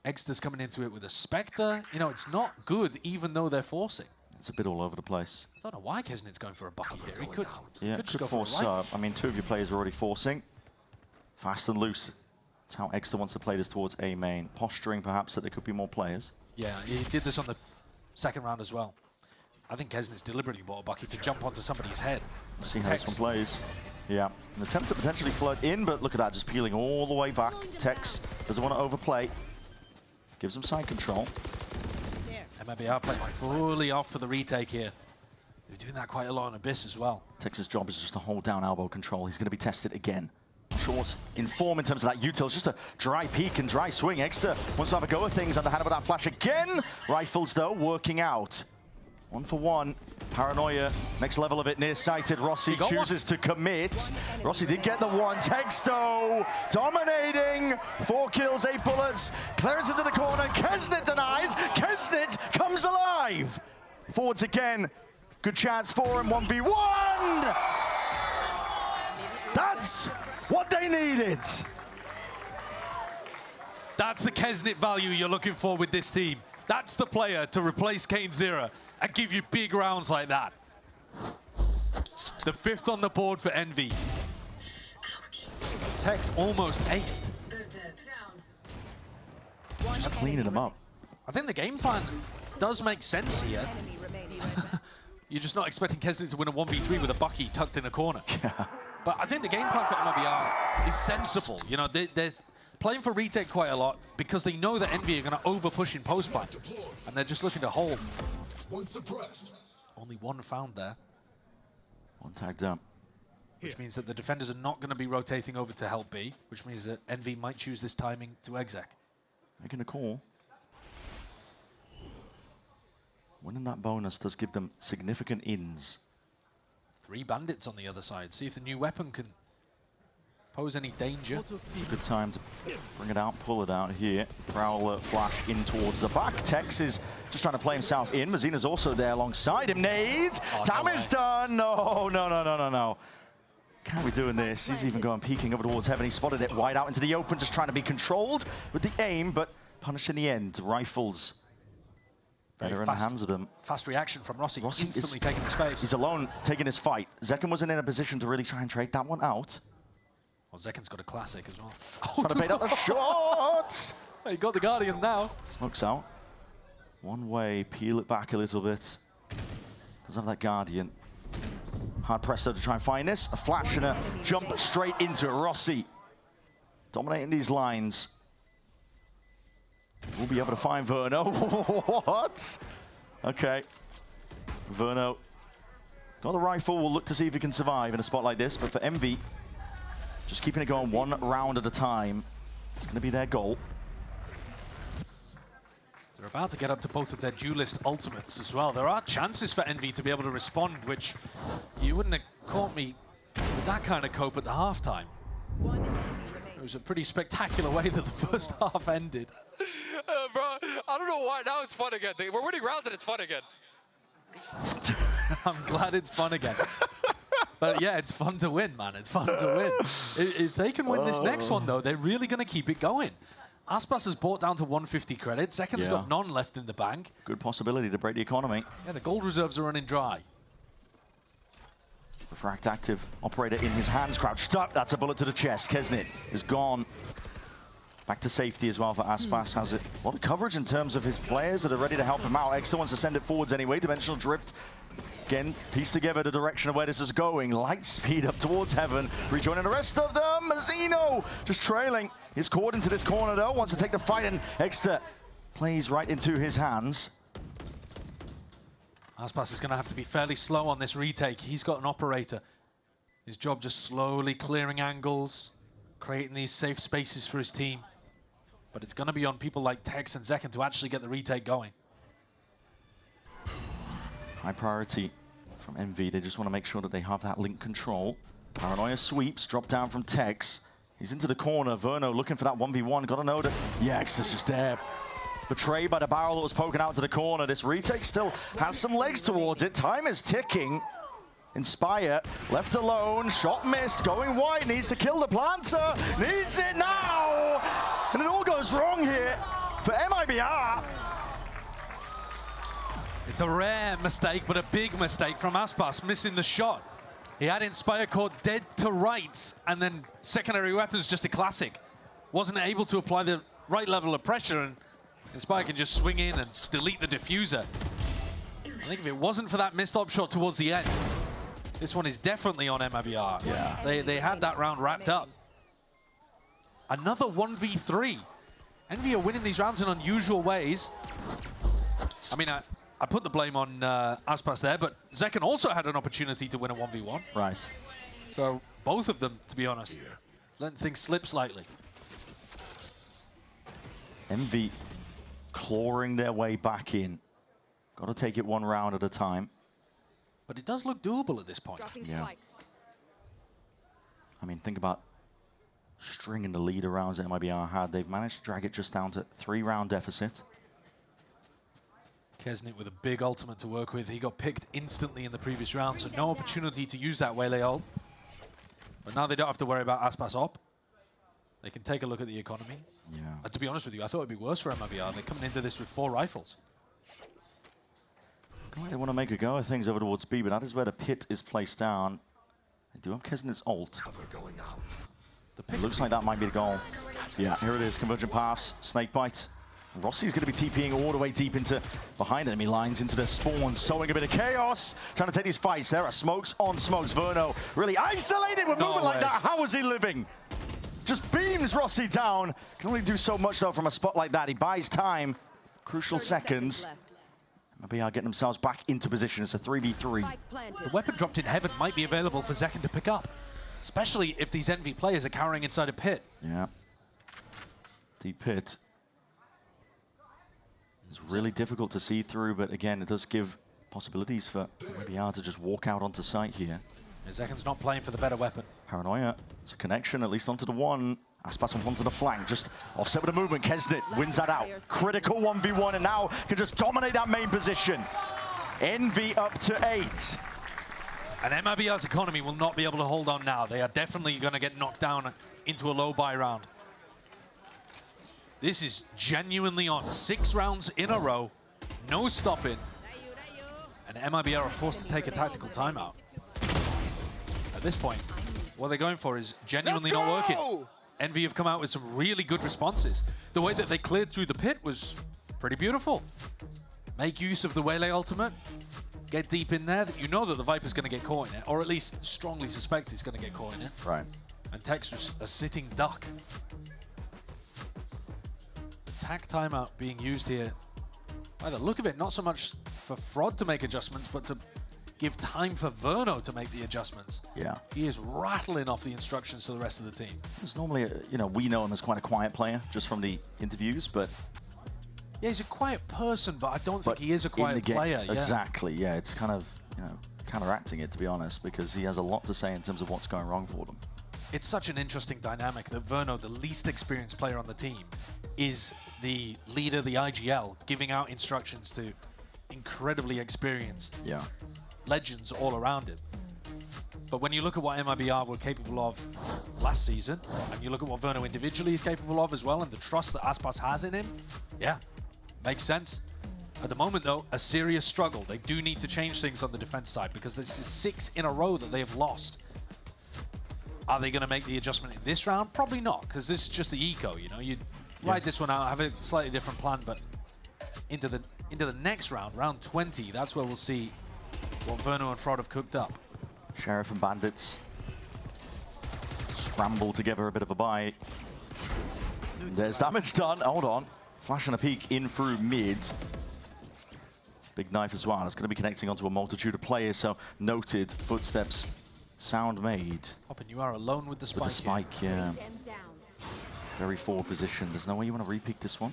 Speaker 19: Exter's coming into it with a Spectre. You know, it's not good, even though they're forcing.
Speaker 9: It's a bit all over the place.
Speaker 19: I don't know why Kesnit's going for a Bucky here. He could,
Speaker 9: could
Speaker 19: go
Speaker 9: force
Speaker 19: for a rifle.
Speaker 9: I mean, 2 of your players are already forcing. Fast and loose. That's how Exter wants to play this towards A main. Posturing, perhaps, that there could be more players.
Speaker 19: Yeah, he did this on the second round as well. I think Kesnit's deliberately bought a Bucky to jump onto somebody's head.
Speaker 9: We'll see how this one plays. Yeah, an attempt to potentially flood in, but look at that, just peeling all the way back. Tex doesn't want to overplay. Gives him side control.
Speaker 19: MIBR playing fully off for the retake here. They're doing that quite a lot on Abyss as well.
Speaker 9: Tex's job is just to hold down elbow control. He's going to be tested again. Short in form in terms of that util. It's just a dry peek and dry swing. Exter wants to have a go of things. Underhand about that flash again. Rifles, though, working out. 1 for 1. Paranoia, next level of it, nearsighted. Rossi chooses to commit. Rossi did get the one. Texto dominating. 4 kills, 8 bullets. Clearance into the corner. Kesnet denies. Kesnet comes alive. Forwards again. Good chance for him. 1v1. That's what they needed.
Speaker 19: That's the Kesnet value you're looking for with this team. That's the player to replace Kane Zera and give you big rounds like that. The 5th on the board for Envy. Tex almost aced.
Speaker 9: Just cleaning them up.
Speaker 19: I think the game plan does make sense here. You're just not expecting Kesnet to win a 1v3 with a Bucky tucked in a corner.
Speaker 9: Yeah.
Speaker 19: But I think the game plan for MIBR is sensible. You know, they're playing for retake quite a lot because they know that Envy are going to over-push in post-plan. And they're just looking to hold. Only one found there.
Speaker 9: One tagged up.
Speaker 19: Which means that the defenders are not going to be rotating over to help B, which means that Envy might choose this timing to exec.
Speaker 9: Making a call. Winning that bonus does give them significant ins.
Speaker 19: 3 bandits on the other side. See if the new weapon can pose any danger.
Speaker 9: It's a good time to bring it out, pull it out here. Prowler flash in towards the back. Tex is just trying to play himself in. Mazina's also there alongside him. Nades! Damage done! No. Can't be doing this. He's even going peeking over towards heaven. He spotted it wide out into the open, just trying to be controlled with the aim, but punished in the end. Rifles better in the hands of them.
Speaker 19: Fast reaction from Rossi instantly taking the space.
Speaker 9: He's alone taking his fight. Zekken wasn't in a position to really try and trade that one out.
Speaker 19: Well, Zekken's got a classic as well.
Speaker 9: Trying to bait out the shot!
Speaker 19: He got the Guardian now.
Speaker 9: Smokes out. One way, peel it back a little bit. Doesn't have that Guardian. Hard pressed though to try and find this. A flash and a jump straight into Rossi. Dominating these lines. We'll be able to find Verno. What? Okay. Verno got the rifle. We'll look to see if he can survive in a spot like this. But for Envy, just keeping it going 1 round at a time. It's going to be their goal.
Speaker 19: They're about to get up to both of their duelist ultimates as well. There are chances for Envy to be able to respond, which you wouldn't have caught me with that kind of cope at the halftime. It was a pretty spectacular way that the first half ended.
Speaker 16: Bro, I don't know why. Now it's fun again. We're winning rounds and it's fun again.
Speaker 19: I'm glad it's fun again. But yeah, it's fun to win, man. It's fun to win. If they can win this next one, though, they're really going to keep it going. Aspas has bought down to 150 credits. Zeken's got none left in the bank.
Speaker 9: Good possibility to break the economy.
Speaker 19: Yeah, the gold reserves are running dry.
Speaker 9: Refract active. Operator in his hands. Crouched up. That's a bullet to the chest. Kesnet is gone. Back to safety as well for Aspas. Has it. A lot of coverage in terms of his players that are ready to help him out. Extra wants to send it forwards anyway. Dimensional drift. Again, piece together the direction of where this is going. Light speed up towards heaven. Rejoining the rest of them. Mazzino just trailing. He's caught into this corner though. Wants to take the fight and Extra plays right into his hands.
Speaker 19: Aspas is going to have to be fairly slow on this retake. He's got an operator. His job just slowly clearing angles, creating these safe spaces for his team. But it's going to be on people like Tex and Zekken to actually get the retake going.
Speaker 9: High priority from MV. They just want to make sure that they have that link control. Paranoia sweeps, drop down from Tex. He's into the corner. Verno looking for that 1v1. Got to know that. Yeah, Extra's just there. Betrayed by the barrel that was poking out to the corner. This retake still has some legs towards it. Time is ticking. Inspire, left alone, shot missed, going wide, needs to kill the planter, needs it now! And it all goes wrong here for MIBR.
Speaker 19: It's a rare mistake, but a big mistake from Aspas, missing the shot. He had Inspire caught dead to rights, and then secondary weapons just a classic. Wasn't able to apply the right level of pressure, and Inspire can just swing in and delete the diffuser. I think if it wasn't for that missed op shot towards the end, this one is definitely on MIBR.
Speaker 9: Yeah.
Speaker 19: They had that round wrapped up. Another 1v3. Envy are winning these rounds in unusual ways. I mean, I put the blame on Aspas there, but Zekken also had an opportunity to win a 1v1.
Speaker 9: Right.
Speaker 19: So both of them, to be honest, letting things slip slightly.
Speaker 9: MV clawing their way back in. Got to take it one round at a time.
Speaker 19: But it does look doable at this point.
Speaker 9: Yeah. I mean, think about stringing the leader rounds that MIBR had. They've managed to drag it just down to 3-round deficit.
Speaker 19: Kesnit with a big ultimate to work with. He got picked instantly in the previous round, so no opportunity to use that Waylay ult. But now they don't have to worry about Aspas op. They can take a look at the economy.
Speaker 9: Yeah.
Speaker 19: And to be honest with you, I thought it'd be worse for MIBR. They're coming into this with 4 rifles.
Speaker 9: They want to make a go of things over towards B, but that is where the pit is placed down. They do have Kesnit's ult. It looks like that might be the goal. Yeah, here it is, Convergent Paths, Snakebite. Rossi's going to be TPing all the way deep into behind enemy lines, into their spawns, sowing a bit of chaos, trying to take these fights. There are smokes on smokes. Verno really isolated with movement like that. How is he living? Just beams Rossi down. Can only do so much, though, from a spot like that. He buys time. Crucial seconds. MIBR getting themselves back into position. It's a 3v3.
Speaker 19: The weapon dropped in heaven might be available for Zekken to pick up, especially if these Envy players are cowering inside a pit.
Speaker 9: Yeah. Deep pit. It's really difficult to see through, but again, it does give possibilities for MIBR to just walk out onto site here.
Speaker 19: Zekken's not playing for the better weapon.
Speaker 9: Paranoia. It's a connection, at least onto the one. Aspas on onto the flank, just offset with the movement. Kesnit wins that out. Critical 1v1, and now can just dominate that main position. Envy up to 8.
Speaker 19: And MIBR's economy will not be able to hold on now. They are definitely going to get knocked down into a low buy round. This is genuinely on. 6 rounds in a row, no stopping. And MIBR are forced to take a tactical timeout. At this point, what they're going for is genuinely not working. Envy have come out with some really good responses. The way that they cleared through the pit was pretty beautiful. Make use of the Waylay ultimate, get deep in there. You know that the Viper's going to get caught in it, or at least strongly suspect he's going to get caught in it.
Speaker 9: Right.
Speaker 19: And Tex was a sitting duck. Attack timeout being used here. By the look of it, not so much for Fraud to make adjustments, but to give time for Verno to make the adjustments.
Speaker 9: Yeah.
Speaker 19: He is rattling off the instructions to the rest of the team.
Speaker 9: He's normally, you know, we know him as quite a quiet player, just from the interviews, but...
Speaker 19: Yeah, he's a quiet person, but I don't think he is a quiet player. Yeah.
Speaker 9: Exactly, yeah. It's kind of, you know, counteracting it, to be honest, because he has a lot to say in terms of what's going wrong for them.
Speaker 19: It's such an interesting dynamic that Verno, the least experienced player on the team, is the leader, the IGL, giving out instructions to incredibly experienced legends all around him. But when you look at what MIBR were capable of last season, and you look at what Verno individually is capable of as well, and the trust that Aspas has in him, yeah, makes sense. At the moment, though, a serious struggle. They do need to change things on the defense side, because this is 6 in a row that they have lost. Are they going to make the adjustment in this round? Probably not, because this is just the eco, you know. You ride this one out, have a slightly different plan, but into the next round, round 20, that's where we'll see what Verno and Fraud have cooked up.
Speaker 9: Sheriff and Bandits scramble together a bit of a buy. There's damage done. Hold on. Flash and a peek in through mid. Big knife as well. It's going to be connecting onto a multitude of players, so noted. Footsteps. Sound made.
Speaker 19: Hoppin, you are alone with the spike.
Speaker 9: With the spike, yeah. Very forward position. There's no way you want to re-peek this one.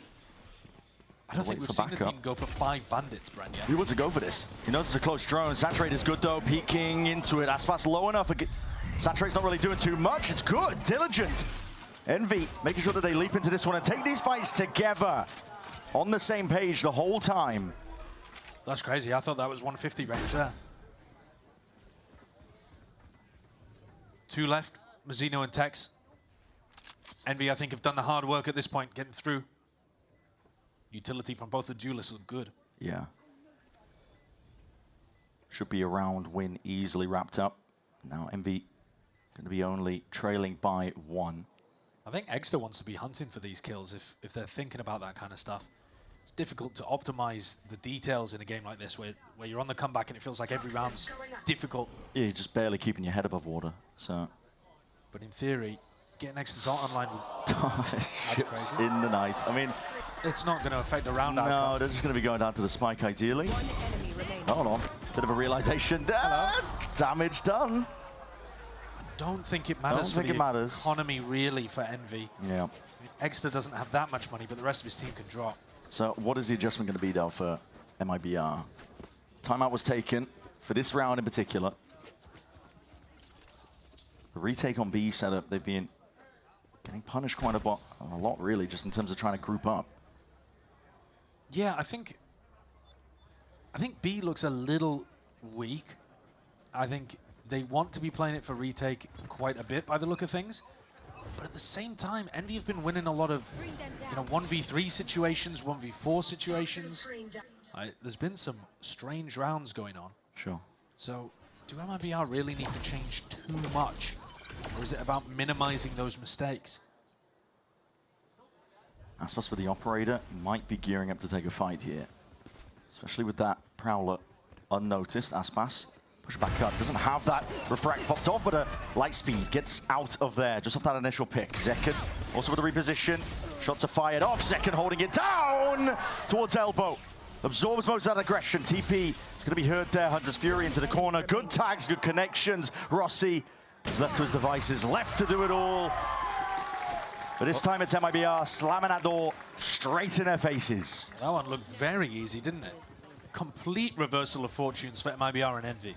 Speaker 19: I don't think we've seen the team go for 5 bandits, Brand, yet.
Speaker 9: He wants to go for this. He knows it's a close drone. Saturate is good, though. Peeking into it. Aspas low enough. Saturate's not really doing too much. It's good. Diligent. Envy making sure that they leap into this one and take these fights together. On the same page the whole time.
Speaker 19: That's crazy. I thought that was 150 range there. 2 left. Mazzino and Tex. Envy, I think, have done the hard work at this point, getting through. Utility from both the duelists look good.
Speaker 9: Yeah. Should be a round win easily wrapped up. Now Envy going to be only trailing by 1.
Speaker 19: I think Exeter wants to be hunting for these kills if they're thinking about that kind of stuff. It's difficult to optimize the details in a game like this where you're on the comeback and it feels like every round's difficult.
Speaker 9: Yeah, you're just barely keeping your head above water. So.
Speaker 19: But in theory, getting Exeter's ult online would... That's crazy.
Speaker 9: In the night. I mean...
Speaker 19: It's not going to affect the round outcome.
Speaker 9: No, they're just going to be going down to the spike, ideally. Hold on. Bit of a realization. Damage done.
Speaker 19: I don't think it matters for the economy, really, for Envy.
Speaker 9: Yeah.
Speaker 19: I mean, Exeter doesn't have that much money, but the rest of his team can drop.
Speaker 9: So what is the adjustment going to be, though, for MIBR. Timeout was taken for this round in particular. The retake on B setup, they've been getting punished quite a lot, really, just in terms of trying to group up.
Speaker 19: Yeah, I think B looks a little weak. I think they want to be playing it for retake quite a bit by the look of things. But at the same time, Envy have been winning a lot of 1v3 situations, 1v4 situations. There's been some strange rounds going on.
Speaker 9: Sure.
Speaker 19: So do MIBR really need to change too much? Or is it about minimizing those mistakes?
Speaker 9: Aspas for the operator might be gearing up to take a fight here. Especially with that Prowler unnoticed. Aspas push back up, doesn't have that refract popped off, but a light speed gets out of there just off that initial pick. Zekken also with the reposition. Shots are fired off. Zekken holding it down towards elbow. Absorbs most of that aggression. TP is going to be heard there. Hunter's Fury into the corner. Good tags, good connections. Rossi is left to his devices, left to do it all. But this time it's MIBR slamming that door straight in their faces.
Speaker 19: That one looked very easy, didn't it? Complete reversal of fortunes for MIBR and Envy.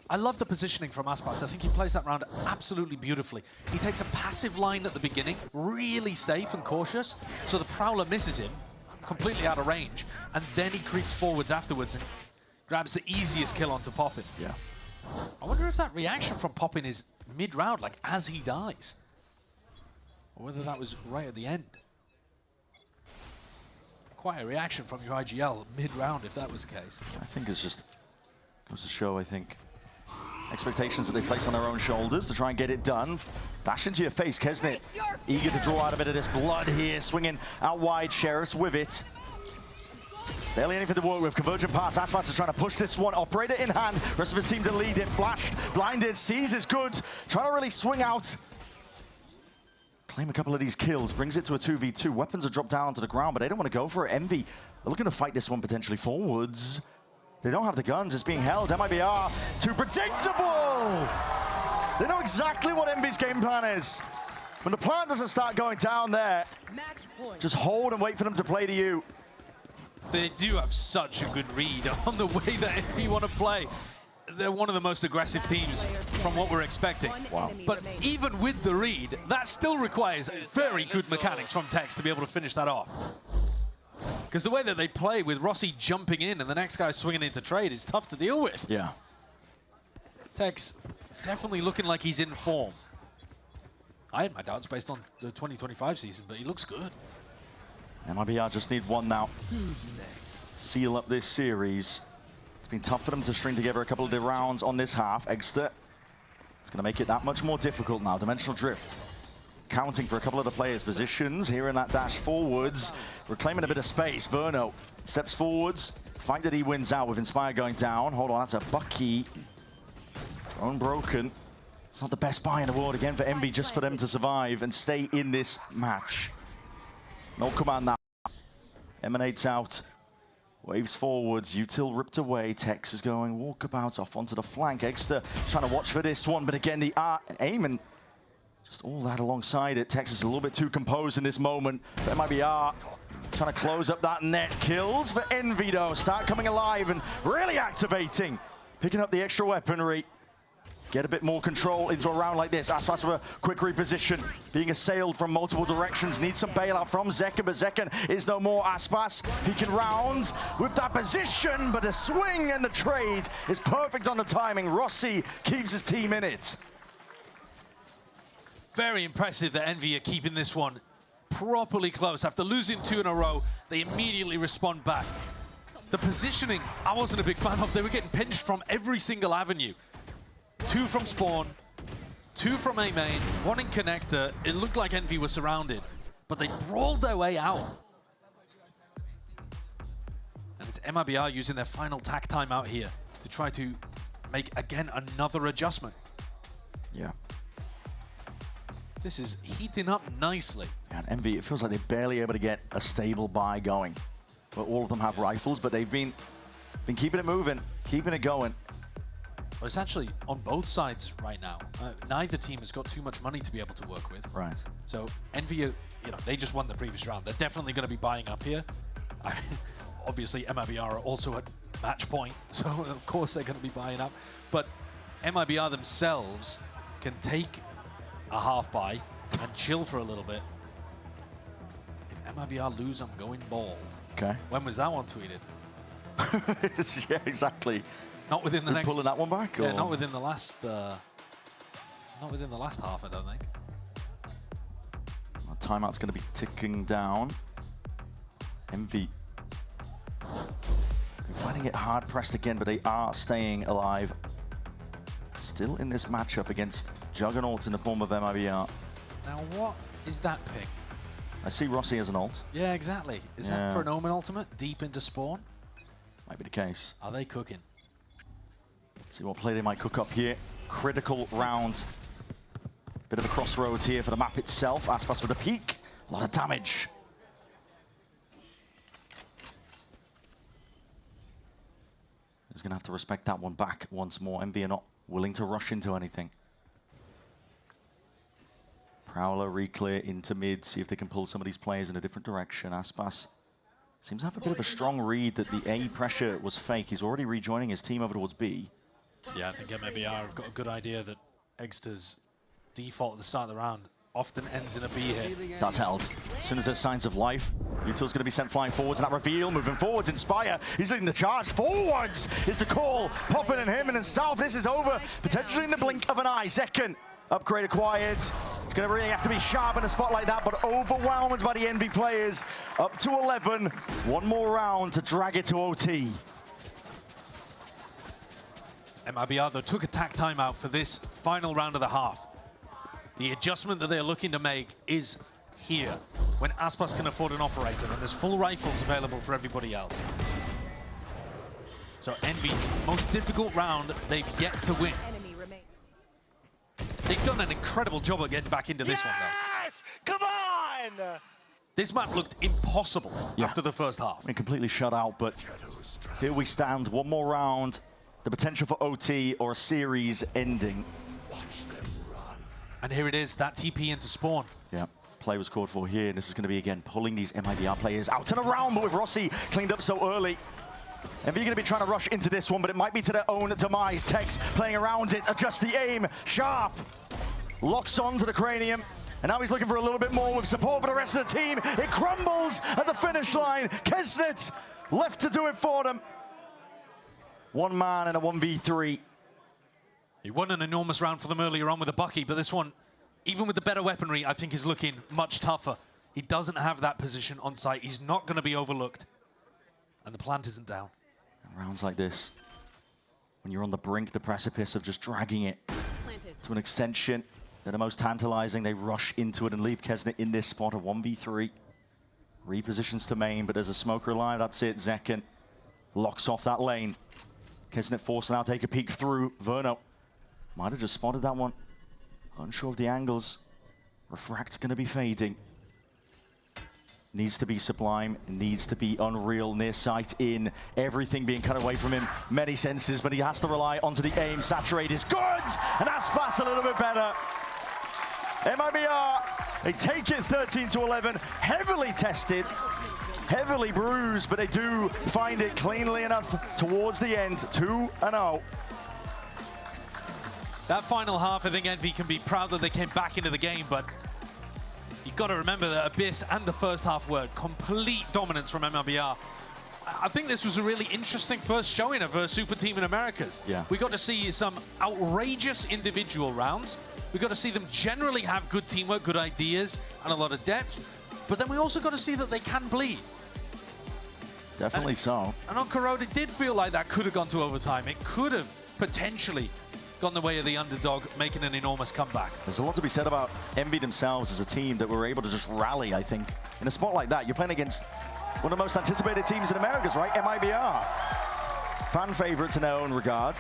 Speaker 19: I love the positioning from Aspas. I think he plays that round absolutely beautifully. He takes a passive line at the beginning, really safe and cautious, so the Prowler misses him, completely out of range, and then he creeps forwards afterwards and grabs the easiest kill onto Poppin.
Speaker 9: Yeah.
Speaker 19: I wonder if that reaction from Poppin is mid-round, like as he dies, or whether that was right at the end. Quite a reaction from your IGL mid-round if that was the case.
Speaker 9: I think it's just goes to show, I think, expectations that they place on their own shoulders to try and get it done. Dash into your face, Kesnet. Eager to draw out a bit of this blood here, swinging out wide, Sheriff's with it. Barely anything to work with. Convergent parts. Aspas is trying to push this one. Operator in hand. Rest of his team to lead it. Flashed, blinded, sees is good. Trying to really swing out. Claim a couple of these kills. Brings it to a 2v2. Weapons are dropped down onto the ground, but they don't want to go for it. Envy are looking to fight this one potentially forwards. They don't have the guns. It's being held. MIBR too predictable. They know exactly what Envy's game plan is. When the plan doesn't start going down there, just hold and wait for them to play to you.
Speaker 19: They do have such a good read on the way that Envy want to play. They're one of the most aggressive teams from what we're expecting.
Speaker 9: Wow.
Speaker 19: But even with the read, that still requires very good mechanics from Tex to be able to finish that off. Because the way that they play with Rossi jumping in and the next guy swinging into trade is tough to deal with.
Speaker 9: Yeah.
Speaker 19: Tex definitely looking like he's in form. I had my doubts based on the 2025 season, but he looks good.
Speaker 9: MIBR just need one now. Who's next? Seal up this series. It's been tough for them to string together a couple of the rounds on this half. Egster, it's going to make it that much more difficult now. Dimensional Drift counting for a couple of the players' positions here in that dash forwards. Reclaiming a bit of space. Verno steps forwards. Fight that he wins out with Inspire going down. Hold on, that's a Bucky. Drone broken. It's not the best buy in the world again for Envy, just for them to survive and stay in this match. No command now. Emanates out. Waves forwards. Util ripped away. Tex is going walkabout off onto the flank. Egster trying to watch for this one, but again, the aim and just all that alongside it. Tex is a little bit too composed in this moment. But MIBR trying to close up that net. Kills for Envy, though. Start coming alive and really activating. Picking up the extra weaponry. Get a bit more control into a round like this. Aspas with a quick reposition. Being assailed from multiple directions. Needs some bailout from Zekken, but Zekken is no more. Aspas peeking round with that position, but the swing and the trade is perfect on the timing. Rossi keeps his team in it.
Speaker 19: Very impressive that Envy are keeping this one properly close. After losing 2 in a row, they immediately respond back. The positioning, I wasn't a big fan of. They were getting pinched from every single avenue. 2 from spawn, 2 from A main, 1 in connector. It looked like Envy was surrounded, but they brawled their way out. And it's MIBR using their final tack time out here to try to make, again, another adjustment.
Speaker 9: Yeah.
Speaker 19: This is heating up nicely.
Speaker 9: And Envy, it feels like they're barely able to get a stable buy going. But all of them have rifles, but they've been keeping it moving, keeping it going.
Speaker 19: Well, it's actually on both sides right now. Neither team has got too much money to be able to work with.
Speaker 9: Right.
Speaker 19: So Envy, you know, they just won the previous round. They're definitely going to be buying up here. obviously MIBR are also at match point, so of course they're going to be buying up. But MIBR themselves can take a half buy and chill for a little bit. If MIBR lose, I'm going bald.
Speaker 9: Okay.
Speaker 19: When was that one tweeted?
Speaker 9: Yeah, exactly.
Speaker 19: Not within the next.
Speaker 9: Pulling that one back?
Speaker 19: Yeah,
Speaker 9: or?
Speaker 19: not within the last. Not within the last half, I don't think.
Speaker 9: Well, timeout's going to be ticking down. Envy. They're finding it hard pressed again, but they are staying alive. Still in this matchup against Juggernauts in the form of MIBR.
Speaker 19: Now, what is that pick?
Speaker 9: I see Rossi as an ult.
Speaker 19: Yeah, exactly. Is that for an Omen ultimate deep into spawn?
Speaker 9: Might be the case.
Speaker 19: Are they cooking?
Speaker 9: See what play they might cook up here. Critical round. Bit of a crossroads here for the map itself. Aspas with a peek. A lot of damage. He's going to have to respect that one back once more. Envy are not willing to rush into anything. Prowler, reclear into mid. See if they can pull some of these players in a different direction. Aspas seems to have a bit of a strong read that the A pressure was fake. He's already rejoining his team over towards B.
Speaker 19: Yeah, I think MIBR have got a good idea that Exeter's default at the start of the round often ends in a B here.
Speaker 9: That's held. As soon as there's signs of life, Util's going to be sent flying forwards, and that reveal, moving forwards, Inspire, he's leading the charge. Forwards is the call. Popping in him, and then south, this is over. Potentially in the blink of an eye. Second upgrade acquired. It's going to really have to be sharp in a spot like that, but overwhelmed by the Envy players. Up to 11. One more round to drag it to OT.
Speaker 19: MIBR, though, took a tack timeout for this final round of the half. The adjustment that they're looking to make is here, when Aspas can afford an operator, and there's full rifles available for everybody else. So Envy, most difficult round they've yet to win. They've done an incredible job of getting back into this one, though.
Speaker 4: Yes! Come on!
Speaker 19: This map looked impossible after the first half.
Speaker 9: I mean, completely shut out, but here we stand. One more round. The potential for OT or a series ending.
Speaker 19: And here it is, that TP into spawn.
Speaker 9: Yeah, play was called for here, and this is going to be, again, pulling these MIBR players out and around, but with Rossi cleaned up so early. Envy are going to be trying to rush into this one, but it might be to their own demise. Tex playing around it, adjust the aim, sharp. Locks onto the cranium, and now he's looking for a little bit more with support for the rest of the team. It crumbles at the finish line. Kesnet left to do it for them. One man in a 1v3.
Speaker 19: He won an enormous round for them earlier on with a Bucky, but this one, even with the better weaponry, I think is looking much tougher. He doesn't have that position on site. He's not going to be overlooked. And the plant isn't down.
Speaker 9: And rounds like this, when you're on the brink, the precipice of just dragging it to an extension, they're the most tantalizing. They rush into it and leave Kesnet in this spot, a 1v3. Repositions to main, but there's a smoker alive. That's it. Zekken locks off that lane. Kesnet forced to now take a peek through. Verno might have just spotted that one. Unsure of the angles. Refract's going to be fading. Needs to be Sublime, needs to be Unreal, near sight in. Everything being cut away from him. Many senses, but he has to rely onto the aim. Saturate is good! And Aspas a little bit better. MIBR, they take it 13-11. Heavily tested. Heavily bruised, but they do find it cleanly enough towards the end. 2-0.
Speaker 19: That final half, I think Envy can be proud that they came back into the game, but you've got to remember that Abyss and the first half were complete dominance from MIBR. I think this was a really interesting first showing of a super team in Americas.
Speaker 9: Yeah.
Speaker 19: We got to see some outrageous individual rounds. We got to see them generally have good teamwork, good ideas, and a lot of depth. But then we also got to see that they can bleed.
Speaker 9: Definitely so.
Speaker 19: And on Corrode, it did feel like that could have gone to overtime. It could have potentially gone the way of the underdog, making an enormous comeback.
Speaker 9: There's a lot to be said about Envy themselves as a team that were able to just rally, I think. In a spot like that, you're playing against one of the most anticipated teams in Americas, right? MIBR. Fan favorites in their own regard.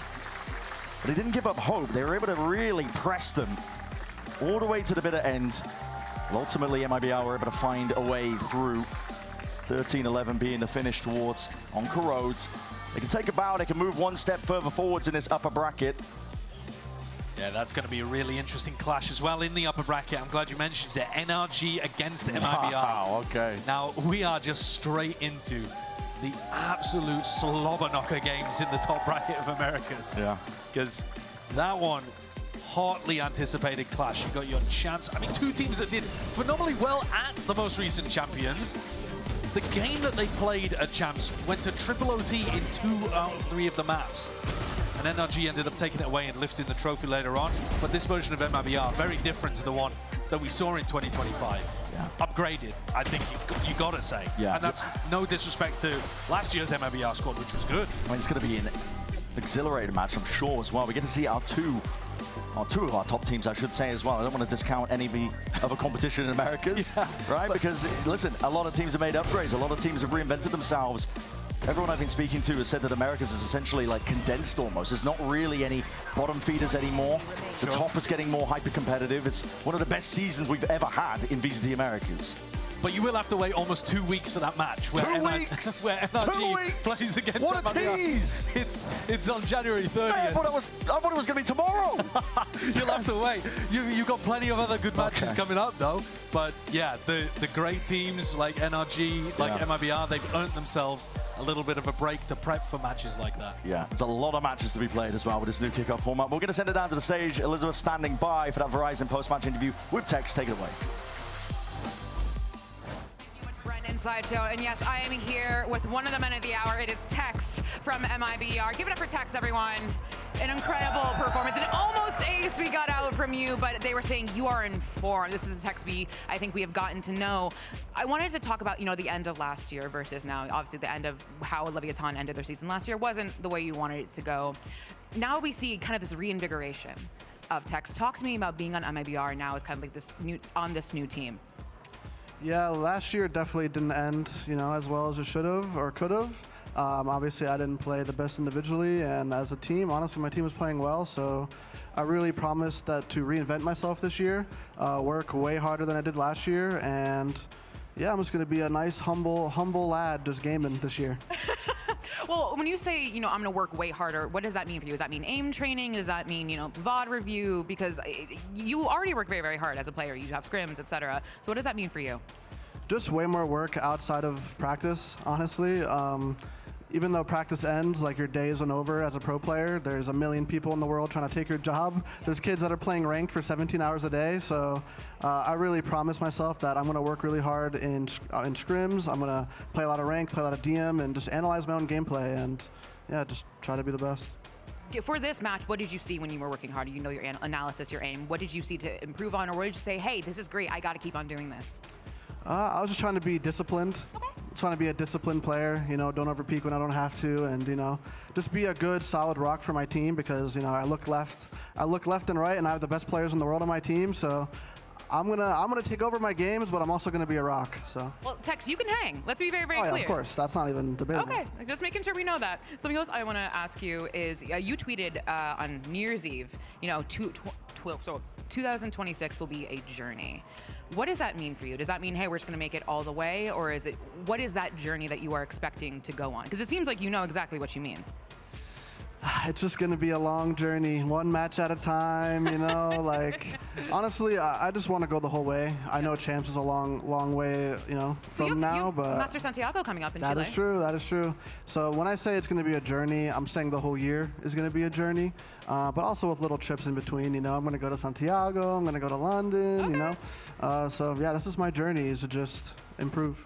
Speaker 9: But they didn't give up hope. They were able to really press them all the way to the bitter end. And ultimately, MIBR were able to find a way through. 13-11 being the finish towards Onka Roads. They can take a bow, they can move one step further forwards in this upper bracket.
Speaker 19: Yeah, that's going to be a really interesting clash as well in the upper bracket. I'm glad you mentioned it. NRG against MIBR.
Speaker 9: Wow, okay.
Speaker 19: Now, we are just straight into the absolute slobber knocker games in the top bracket of Americas.
Speaker 9: Yeah.
Speaker 19: Because that one, hotly anticipated clash. You got your Champs. I mean, two teams that did phenomenally well at the most recent Champions. The game that they played at Champs went to triple OT in 2 out of 3 of the maps. And NRG ended up taking it away and lifting the trophy later on. But this version of MIBR, very different to the one that we saw in 2025. Yeah. Upgraded, I think you gotta say.
Speaker 9: Yeah.
Speaker 19: And that's no disrespect to last year's MIBR squad, which was good.
Speaker 9: I mean, it's gonna be an exhilarating match, I'm sure, as well. We get to see our two of our top teams, I should say, as well. I don't want to discount any of the other competition in Americas, right? Because, listen, a lot of teams have made upgrades. A lot of teams have reinvented themselves. Everyone I've been speaking to has said that Americas is essentially like condensed almost. There's not really any bottom feeders anymore. The top is getting more hyper-competitive. It's one of the best seasons we've ever had in VCT Americas.
Speaker 19: But you will have to wait almost 2 weeks for that match. Where NRG plays against
Speaker 9: What a tease!
Speaker 19: It's on January 30th.
Speaker 9: I thought it was going to be tomorrow.
Speaker 19: You'll have to wait. You've got plenty of other good matches coming up, though. But yeah, the great teams like NRG, like MIBR, they've earned themselves a little bit of a break to prep for matches like that.
Speaker 9: Yeah, there's a lot of matches to be played as well with this new kickoff format. We're going to send it down to the stage. Elizabeth standing by for that Verizon post-match interview with Tex. Take it away.
Speaker 6: Sideshow, and yes, I am here with one of the men of the hour. It is Tex from MIBR. Give it up for Tex, everyone. An incredible performance, and almost ace we got out from you, but they were saying you are in form. This is a Tex I think we have gotten to know. I wanted to talk about, the end of last year versus now. Obviously, the end of how Leviathan ended their season last year wasn't the way you wanted it to go. Now we see kind of this reinvigoration of Tex. Talk to me about being on MIBR now as kind of like this new team.
Speaker 10: Yeah, last year definitely didn't end, as well as it should have or could have. Obviously, I didn't play the best individually, and as a team, honestly, my team was playing well. So I really promised that to reinvent myself this year, work way harder than I did last year, and yeah, I'm just going to be a nice, humble lad just gaming this year.
Speaker 6: Well, when you say, I'm going to work way harder, what does that mean for you? Does that mean aim training? Does that mean, VOD review? Because you already work very, very hard as a player. You have scrims, etc. So what does that mean for you?
Speaker 10: Just way more work outside of practice, honestly. Even though practice ends, like your day isn't over as a pro player, there's a million people in the world trying to take your job. There's kids that are playing ranked for 17 hours a day. So I really promised myself that I'm going to work really hard in scrims. I'm going to play a lot of ranked, play a lot of DM, and just analyze my own gameplay and, yeah, just try to be the best.
Speaker 6: For this match, what did you see when you were working hard? You know your analysis, your aim. What did you see to improve on, or what did you say, hey, this is great, I got to keep on doing this?
Speaker 10: I was just trying to be disciplined. Okay. Trying to be a disciplined player, don't overpeak when I don't have to, and just be a good, solid rock for my team because I look left and right, and I have the best players in the world on my team. So I'm gonna take over my games, but I'm also gonna be a rock. So. Well,
Speaker 6: Tex, you can hang. Let's be very, very clear.
Speaker 10: Yeah, of course. That's not even debatable.
Speaker 6: Okay, just making sure we know that. Something else I want to ask you is you tweeted on New Year's Eve, 2026 will be a journey. What does that mean for you? Does that mean, hey, we're just going to make it all the way? Or what is that journey that you are expecting to go on? Because it seems like you know exactly what you mean.
Speaker 10: It's just going to be a long journey, one match at a time, honestly, I just want to go the whole way. I know Champs is a long way, from now, but
Speaker 6: Masters Santiago coming up in Chile.
Speaker 10: That is true. So when I say it's going to be a journey, I'm saying the whole year is going to be a journey, but also with little trips in between, I'm going to go to Santiago, I'm going to go to London, so yeah, this is my journey, is to just improve.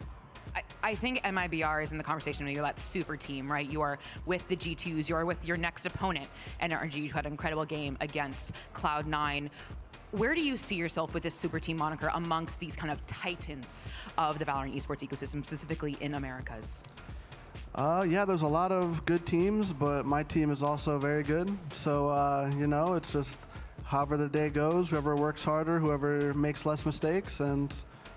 Speaker 6: I think MIBR is in the conversation when you're that super team, right? You are with the G2s, you are with your next opponent, NRG, who had an incredible game against Cloud9. Where do you see yourself with this super team moniker amongst these kind of titans of the VALORANT esports ecosystem, specifically in Americas?
Speaker 10: Yeah, there's a lot of good teams, but my team is also very good. So, it's just however the day goes, whoever works harder, whoever makes less mistakes, and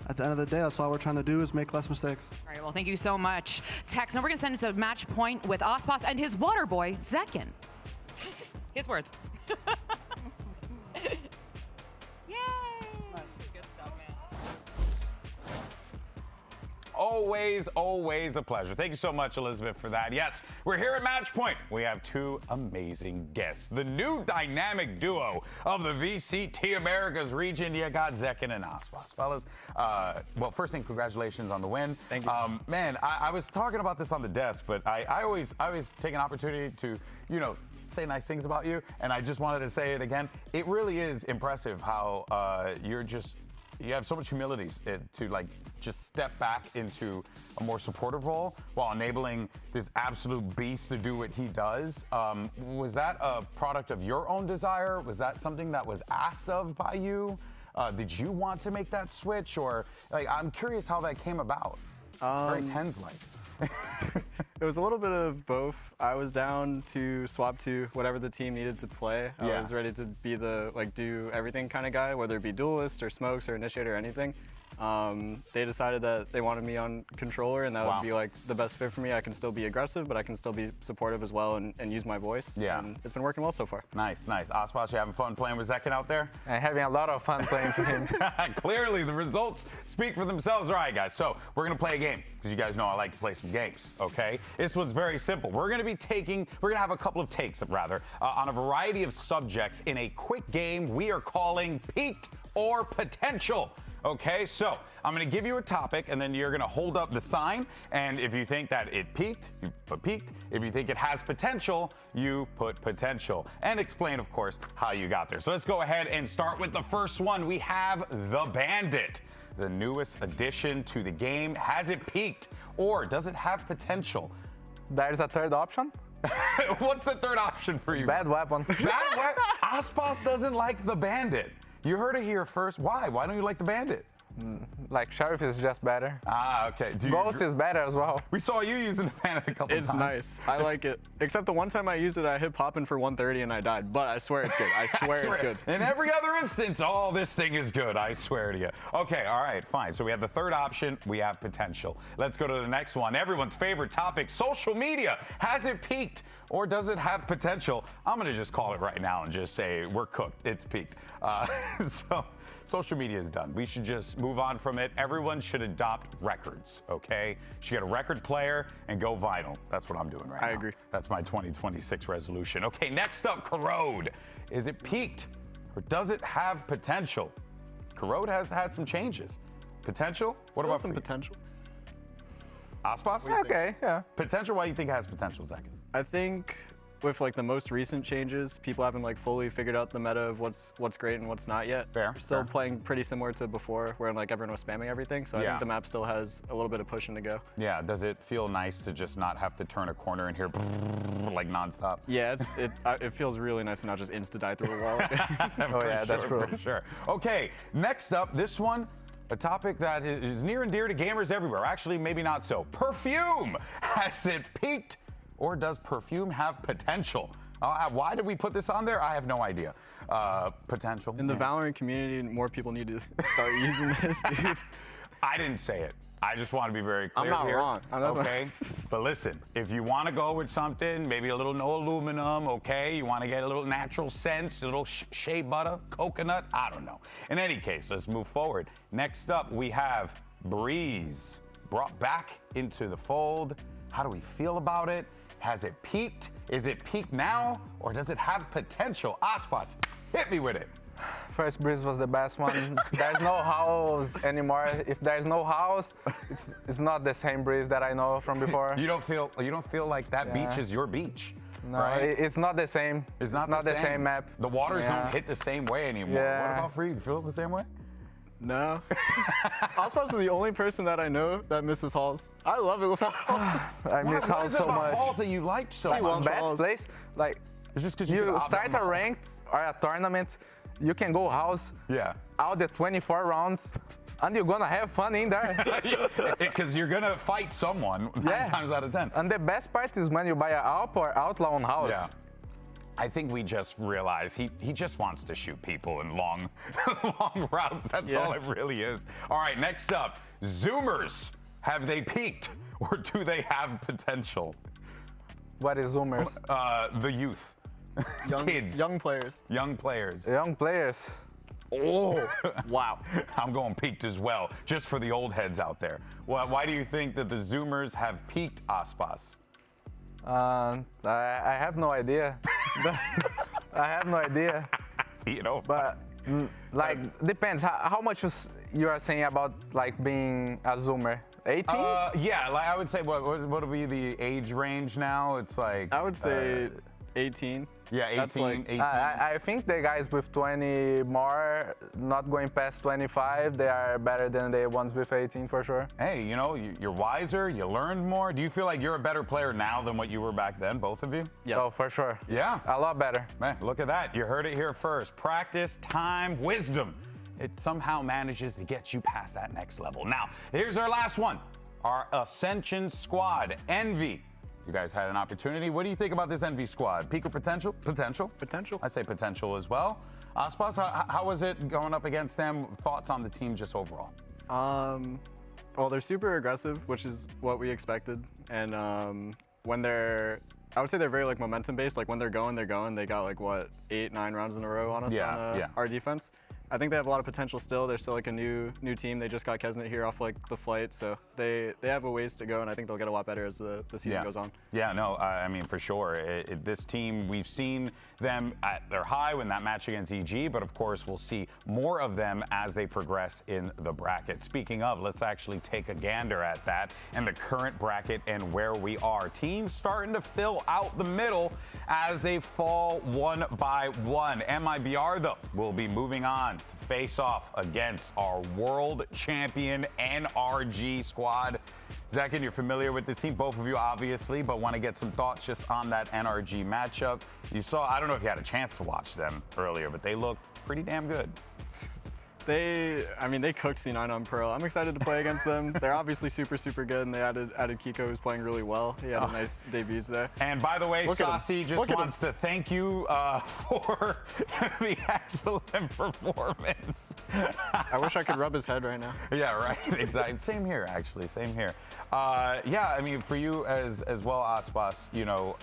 Speaker 10: at the end of the day, that's all we're trying to do is make less mistakes.
Speaker 6: All right, well, thank you so much. Tex, now we're going to send it to match point with Ospas and his water boy, Zekin. His words. Yay!
Speaker 1: Nice.
Speaker 6: Good stuff, man.
Speaker 1: always, always a pleasure. Thank you so much, Elizabeth, for that. Yes, we're here at Match Point. We have two amazing guests. The new dynamic duo of the VCT Americas region. You got Zekin and Aspas. Fellas, well, first thing, congratulations on the win.
Speaker 22: Thank you.
Speaker 1: Man, I was talking about this on the desk, but I always take an opportunity to, you know, say nice things about you, and I just wanted to say it again. It really is impressive how you have so much humility to like just step back into a more supportive role while enabling this absolute beast to do what he does. Was that a product of your own desire? Was that something that was asked of by you? Did you want to make that switch, or like, I'm curious how that came about. Very TenZ-like.
Speaker 11: It was a little bit of both. I was down to swap to whatever the team needed to play. I was ready to be the do everything kind of guy, whether it be duelist or smokes or initiator or anything. They decided that they wanted me on controller, and that would be like the best fit for me. I can still be aggressive, but I can still be supportive as well and use my voice.
Speaker 1: Yeah.
Speaker 11: And it's been working well so far.
Speaker 1: Nice, nice. Aspas, you having fun playing with Zekin out there?
Speaker 7: I'm having a lot of fun playing with him.
Speaker 1: Clearly, the results speak for themselves. All right, guys, so we're going to play a game, because you guys know I like to play some games, okay? This one's very simple. We're going to have a couple of takes, on a variety of subjects in a quick game we are calling Peaked or Potential. Okay, so I'm gonna give you a topic, and then you're gonna hold up the sign, and if you think that it peaked, you put peaked. If you think it has potential, you put potential. And explain, of course, how you got there. So let's go ahead and start with the first one. We have the Bandit, the newest addition to the game. Has it peaked, or does it have potential?
Speaker 7: There's a third option.
Speaker 1: What's the third option for you?
Speaker 7: Bad weapon.
Speaker 1: Bad weapon? Aspas doesn't like the Bandit. You heard it here first. Why? Why don't you like the Bandit?
Speaker 7: Like Sheriff is just better.
Speaker 1: Ah, okay.
Speaker 7: Ghost is better as well.
Speaker 1: We saw you using the Bandit a couple times.
Speaker 11: It's nice. I like it. Except the one time I used it, I hit popping for 130 and I died. But I swear it's good. I swear it's good.
Speaker 1: In every other instance, oh, this thing is good. I swear to you. Okay, all right, fine. So we have the third option. We have potential. Let's go to the next one. Everyone's favorite topic, social media. Has it peaked, or does it have potential? I'm going to just call it right now and just say we're cooked. It's peaked. So social media is done. We should just move on from it. Everyone should adopt records, okay? You should get a record player and go vinyl. That's what I'm doing right now.
Speaker 11: I agree.
Speaker 1: That's my 2026 resolution. Okay, next up, Corrode. Is it peaked, or does it have potential? Corrode has had some changes. Potential? What about
Speaker 11: some potential?
Speaker 1: Aspas?
Speaker 7: Okay, yeah.
Speaker 1: Potential, why do you think it has potential, Zekin?
Speaker 11: I think with the most recent changes, people haven't fully figured out the meta of what's great and what's not yet.
Speaker 1: Fair.
Speaker 11: We're still playing pretty similar to before, where everyone was spamming everything. So I think the map still has a little bit of pushing to go.
Speaker 1: Yeah. Does it feel nice to just not have to turn a corner and hear like nonstop?
Speaker 11: Yeah. It feels really nice to not just insta die through a wall.
Speaker 7: Oh yeah, that's true.
Speaker 1: For sure. Okay. Next up, this one. A topic that is near and dear to gamers everywhere. Actually, maybe not so. Perfume. Has it peaked, or does perfume have potential? Why did we put this on there? I have no idea. Potential.
Speaker 11: In the VALORANT community, more people need to start using this, dude.
Speaker 1: I didn't say it. I just want to be very clear
Speaker 11: I'm not
Speaker 1: here.
Speaker 11: wrong.
Speaker 1: Okay? But listen, if you want to go with something, maybe a little no aluminum, okay? You want to get a little natural scents, a little shea butter, coconut, I don't know. In any case, let's move forward. Next up, we have Breeze. Brought back into the fold. How do we feel about it? Has it peaked? Is it peaked now, or does it have potential? Aspas, hit me with it.
Speaker 7: First Breeze was the best one. There's no house anymore. If there's no house, it's not the same Breeze that I know from before.
Speaker 1: You don't feel like that beach is your beach.
Speaker 7: No,
Speaker 1: right?
Speaker 7: It's not the same.
Speaker 1: It's not
Speaker 7: the same map.
Speaker 1: The waters don't hit the same way anymore.
Speaker 7: Yeah.
Speaker 1: What about for you? You feel the same way?
Speaker 11: No. Aspas is the only person that I know that misses halls. I love it without halls.
Speaker 7: I miss halls so much.
Speaker 1: What is halls that you like so much?
Speaker 7: Best place, like
Speaker 1: it's just because
Speaker 7: you start a ranked or a tournament, you can go house.
Speaker 1: Yeah.
Speaker 7: Out the 24 rounds, and you're gonna have fun in there.
Speaker 1: Because you're gonna fight someone 9 times out of 10.
Speaker 7: And the best part is when you buy an Alp or Outlaw on house.
Speaker 1: Yeah. I think we just realized he just wants to shoot people in long routes. That's all it really is. All right, next up, Zoomers. Have they peaked, or do they have potential?
Speaker 7: What is Zoomers?
Speaker 1: The youth.
Speaker 11: Young,
Speaker 1: Kids.
Speaker 11: Young players.
Speaker 1: Young players.
Speaker 7: Young players.
Speaker 1: Oh, wow. I'm going peaked as well, just for the old heads out there. Why do you think that the Zoomers have peaked Aspas?
Speaker 7: I have no idea. I have no idea.
Speaker 1: You know,
Speaker 7: but like depends. How much you are saying about like being a Zoomer? 18?
Speaker 1: Yeah, like I would say what would be the age range now? It's like
Speaker 11: I would say 18.
Speaker 1: Yeah, 18. 18.
Speaker 7: I think the guys with 20 more, not going past 25, they are better than the ones with 18 for sure.
Speaker 1: Hey, you know, you're wiser, you learned more. Do you feel like you're a better player now than what you were back then, both of you?
Speaker 7: Yes. Oh, for sure.
Speaker 1: Yeah.
Speaker 7: A lot better.
Speaker 1: Man, look at that. You heard it here first. Practice, time, wisdom. It somehow manages to get you past that next level. Now, here's our last one. Our Ascension squad, Envy. You guys had an opportunity. What do you think about this Envy squad? Peak or potential? Potential.
Speaker 11: Potential.
Speaker 1: I say potential as well. Aspas, how was it going up against them? Thoughts on the team just overall?
Speaker 11: Well, they're super aggressive, which is what we expected. And when I would say they're very like momentum based. Like when they're going, they're going. They got like what 8, 9 rounds in a row on us on our defense. I think they have a lot of potential still. They're still like a new team. They just got Kesnet here off like the flight, so they have a ways to go, and I think they'll get a lot better as the season goes on.
Speaker 1: Yeah, no, I mean for sure. This team, we've seen them at their high when that match against EG, but of course we'll see more of them as they progress in the bracket. Speaking of, let's actually take a gander at that and the current bracket and where we are. Teams starting to fill out the middle as they fall one by one. MIBR though will be moving on to face off against our world champion NRG squad. Zekin, you're familiar with this team, both of you obviously, but want to get some thoughts just on that NRG matchup. You saw, I don't know if you had a chance to watch them earlier, but they look pretty damn good.
Speaker 11: They cooked C9 on Pearl. I'm excited to play against them. They're obviously super, super good, and they added Kiko, who's playing really well. He had a nice debut there.
Speaker 1: And by the way, Saucy just wants to thank you for the excellent performance.
Speaker 11: I wish I could rub his head right now.
Speaker 1: Yeah, right. Exactly. Same here, actually. Same here. Yeah, I mean, for you as well, Aspas, you know,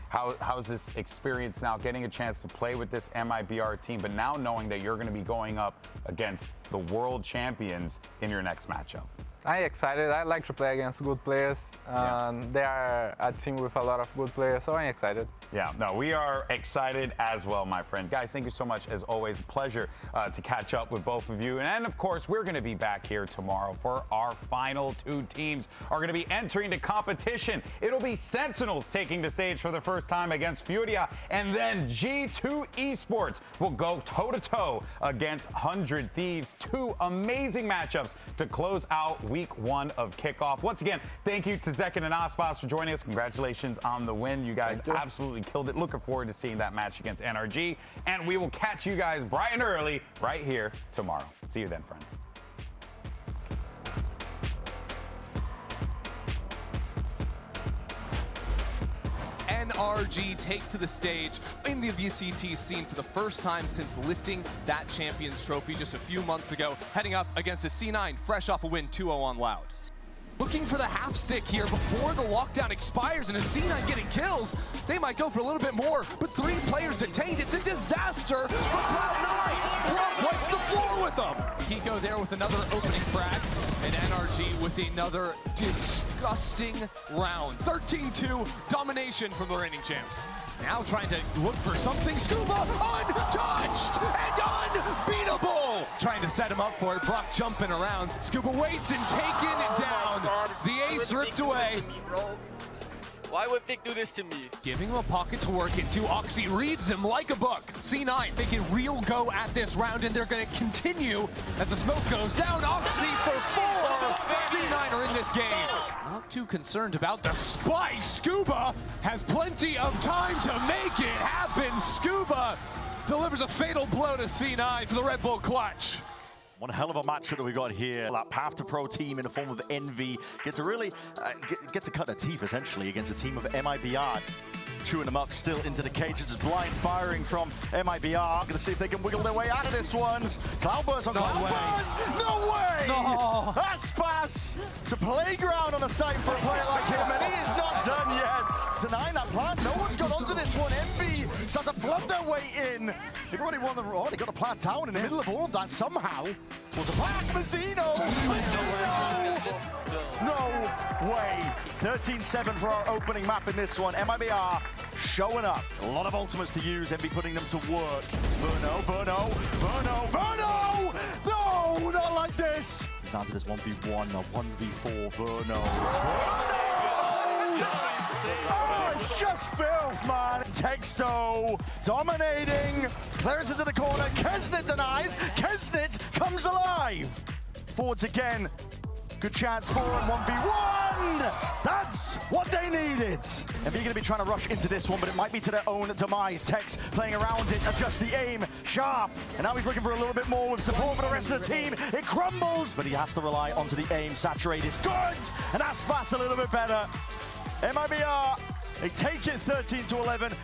Speaker 1: how's this experience now, getting a chance to play with this MIBR team, but now knowing that you're going to be going up against the world champions in your next matchup?
Speaker 7: I'm excited. I like to play against good players. They are a team with a lot of good players, so I'm excited.
Speaker 1: Yeah, no, we are excited as well, my friend. Guys, thank you so much. As always, a pleasure to catch up with both of you. And of course, we're going to be back here tomorrow for our final two teams are going to be entering the competition. It'll be Sentinels taking the stage for the first time against Furia, and then G2 Esports will go toe-to-toe against 100 Thieves. Two amazing matchups to close out week one of kickoff. Once again, thank you to Zekin and Aspas for joining us. Congratulations on the win. You guys absolutely killed it. Looking forward to seeing that match against NRG. And we will catch you guys bright and early right here tomorrow. See you then, friends.
Speaker 20: NRG take to the stage in the VCT scene for the first time since lifting that Champions Trophy just a few months ago, heading up against a C9 fresh off a win 2-0 on Loud. Looking for the half stick here before the lockdown expires, and a C9 getting kills. They might go for a little bit more, but 3 players detained. It's a disaster for Cloud9. Rob wipes the floor with them. Kiko there with another opening frag, and NRG with another disgusting round. 13-2 domination from the reigning champs. Now trying to look for something. Scuba untouched and unbeatable. Trying to set him up for it. Brock jumping around. Scuba waits and taken down. The ace ripped away.
Speaker 21: Why would Vic do this to me?
Speaker 20: Giving him a pocket to work into. Oxy reads him like a book. C9 making real go at this round, and they're going to continue as the smoke goes down. Oxy for 4. C9 are in this game. Not too concerned about the spike. Scuba has plenty of time to make it happen. Scuba delivers a fatal blow to C9 for the Red Bull clutch.
Speaker 9: One hell of a matchup that we got here. That path to pro team in the form of Envy get to really get to cut their teeth essentially against a team of MIBR. Chewing them up still into the cages. It's blind firing from MIBR. Gonna see if they can wiggle their way out of this ones. Cloudburst on Cloudburst! No way! No! Aspas to playground on a site for a player like him, and he is not done yet. Denying that plant. No one's got onto this one. Envy start to clubbed their way in. They've already won the... Oh, they got a plant down in the middle of all of that somehow. Was a back, Mazzino! No way. 13-7 for our opening map in this one. MIBR showing up. A lot of ultimates to use, MB putting them to work. Verno! No, not like this. He's down to this 1v1, a 1v4, Verno. Oh, it's just filth, man. Texto dominating. Clearance into the corner. Kesnet denies. Kesnet comes alive. Forwards again. Good chance for him. 1v1. That's what they needed. And they're going to be trying to rush into this one, but it might be to their own demise. Tex playing around it, adjust the aim, sharp. And now he's looking for a little bit more with support for the rest of the team. It crumbles, but he has to rely onto the aim. Saturate is good, and Aspas a little bit better. MIBR, they take it 13-11.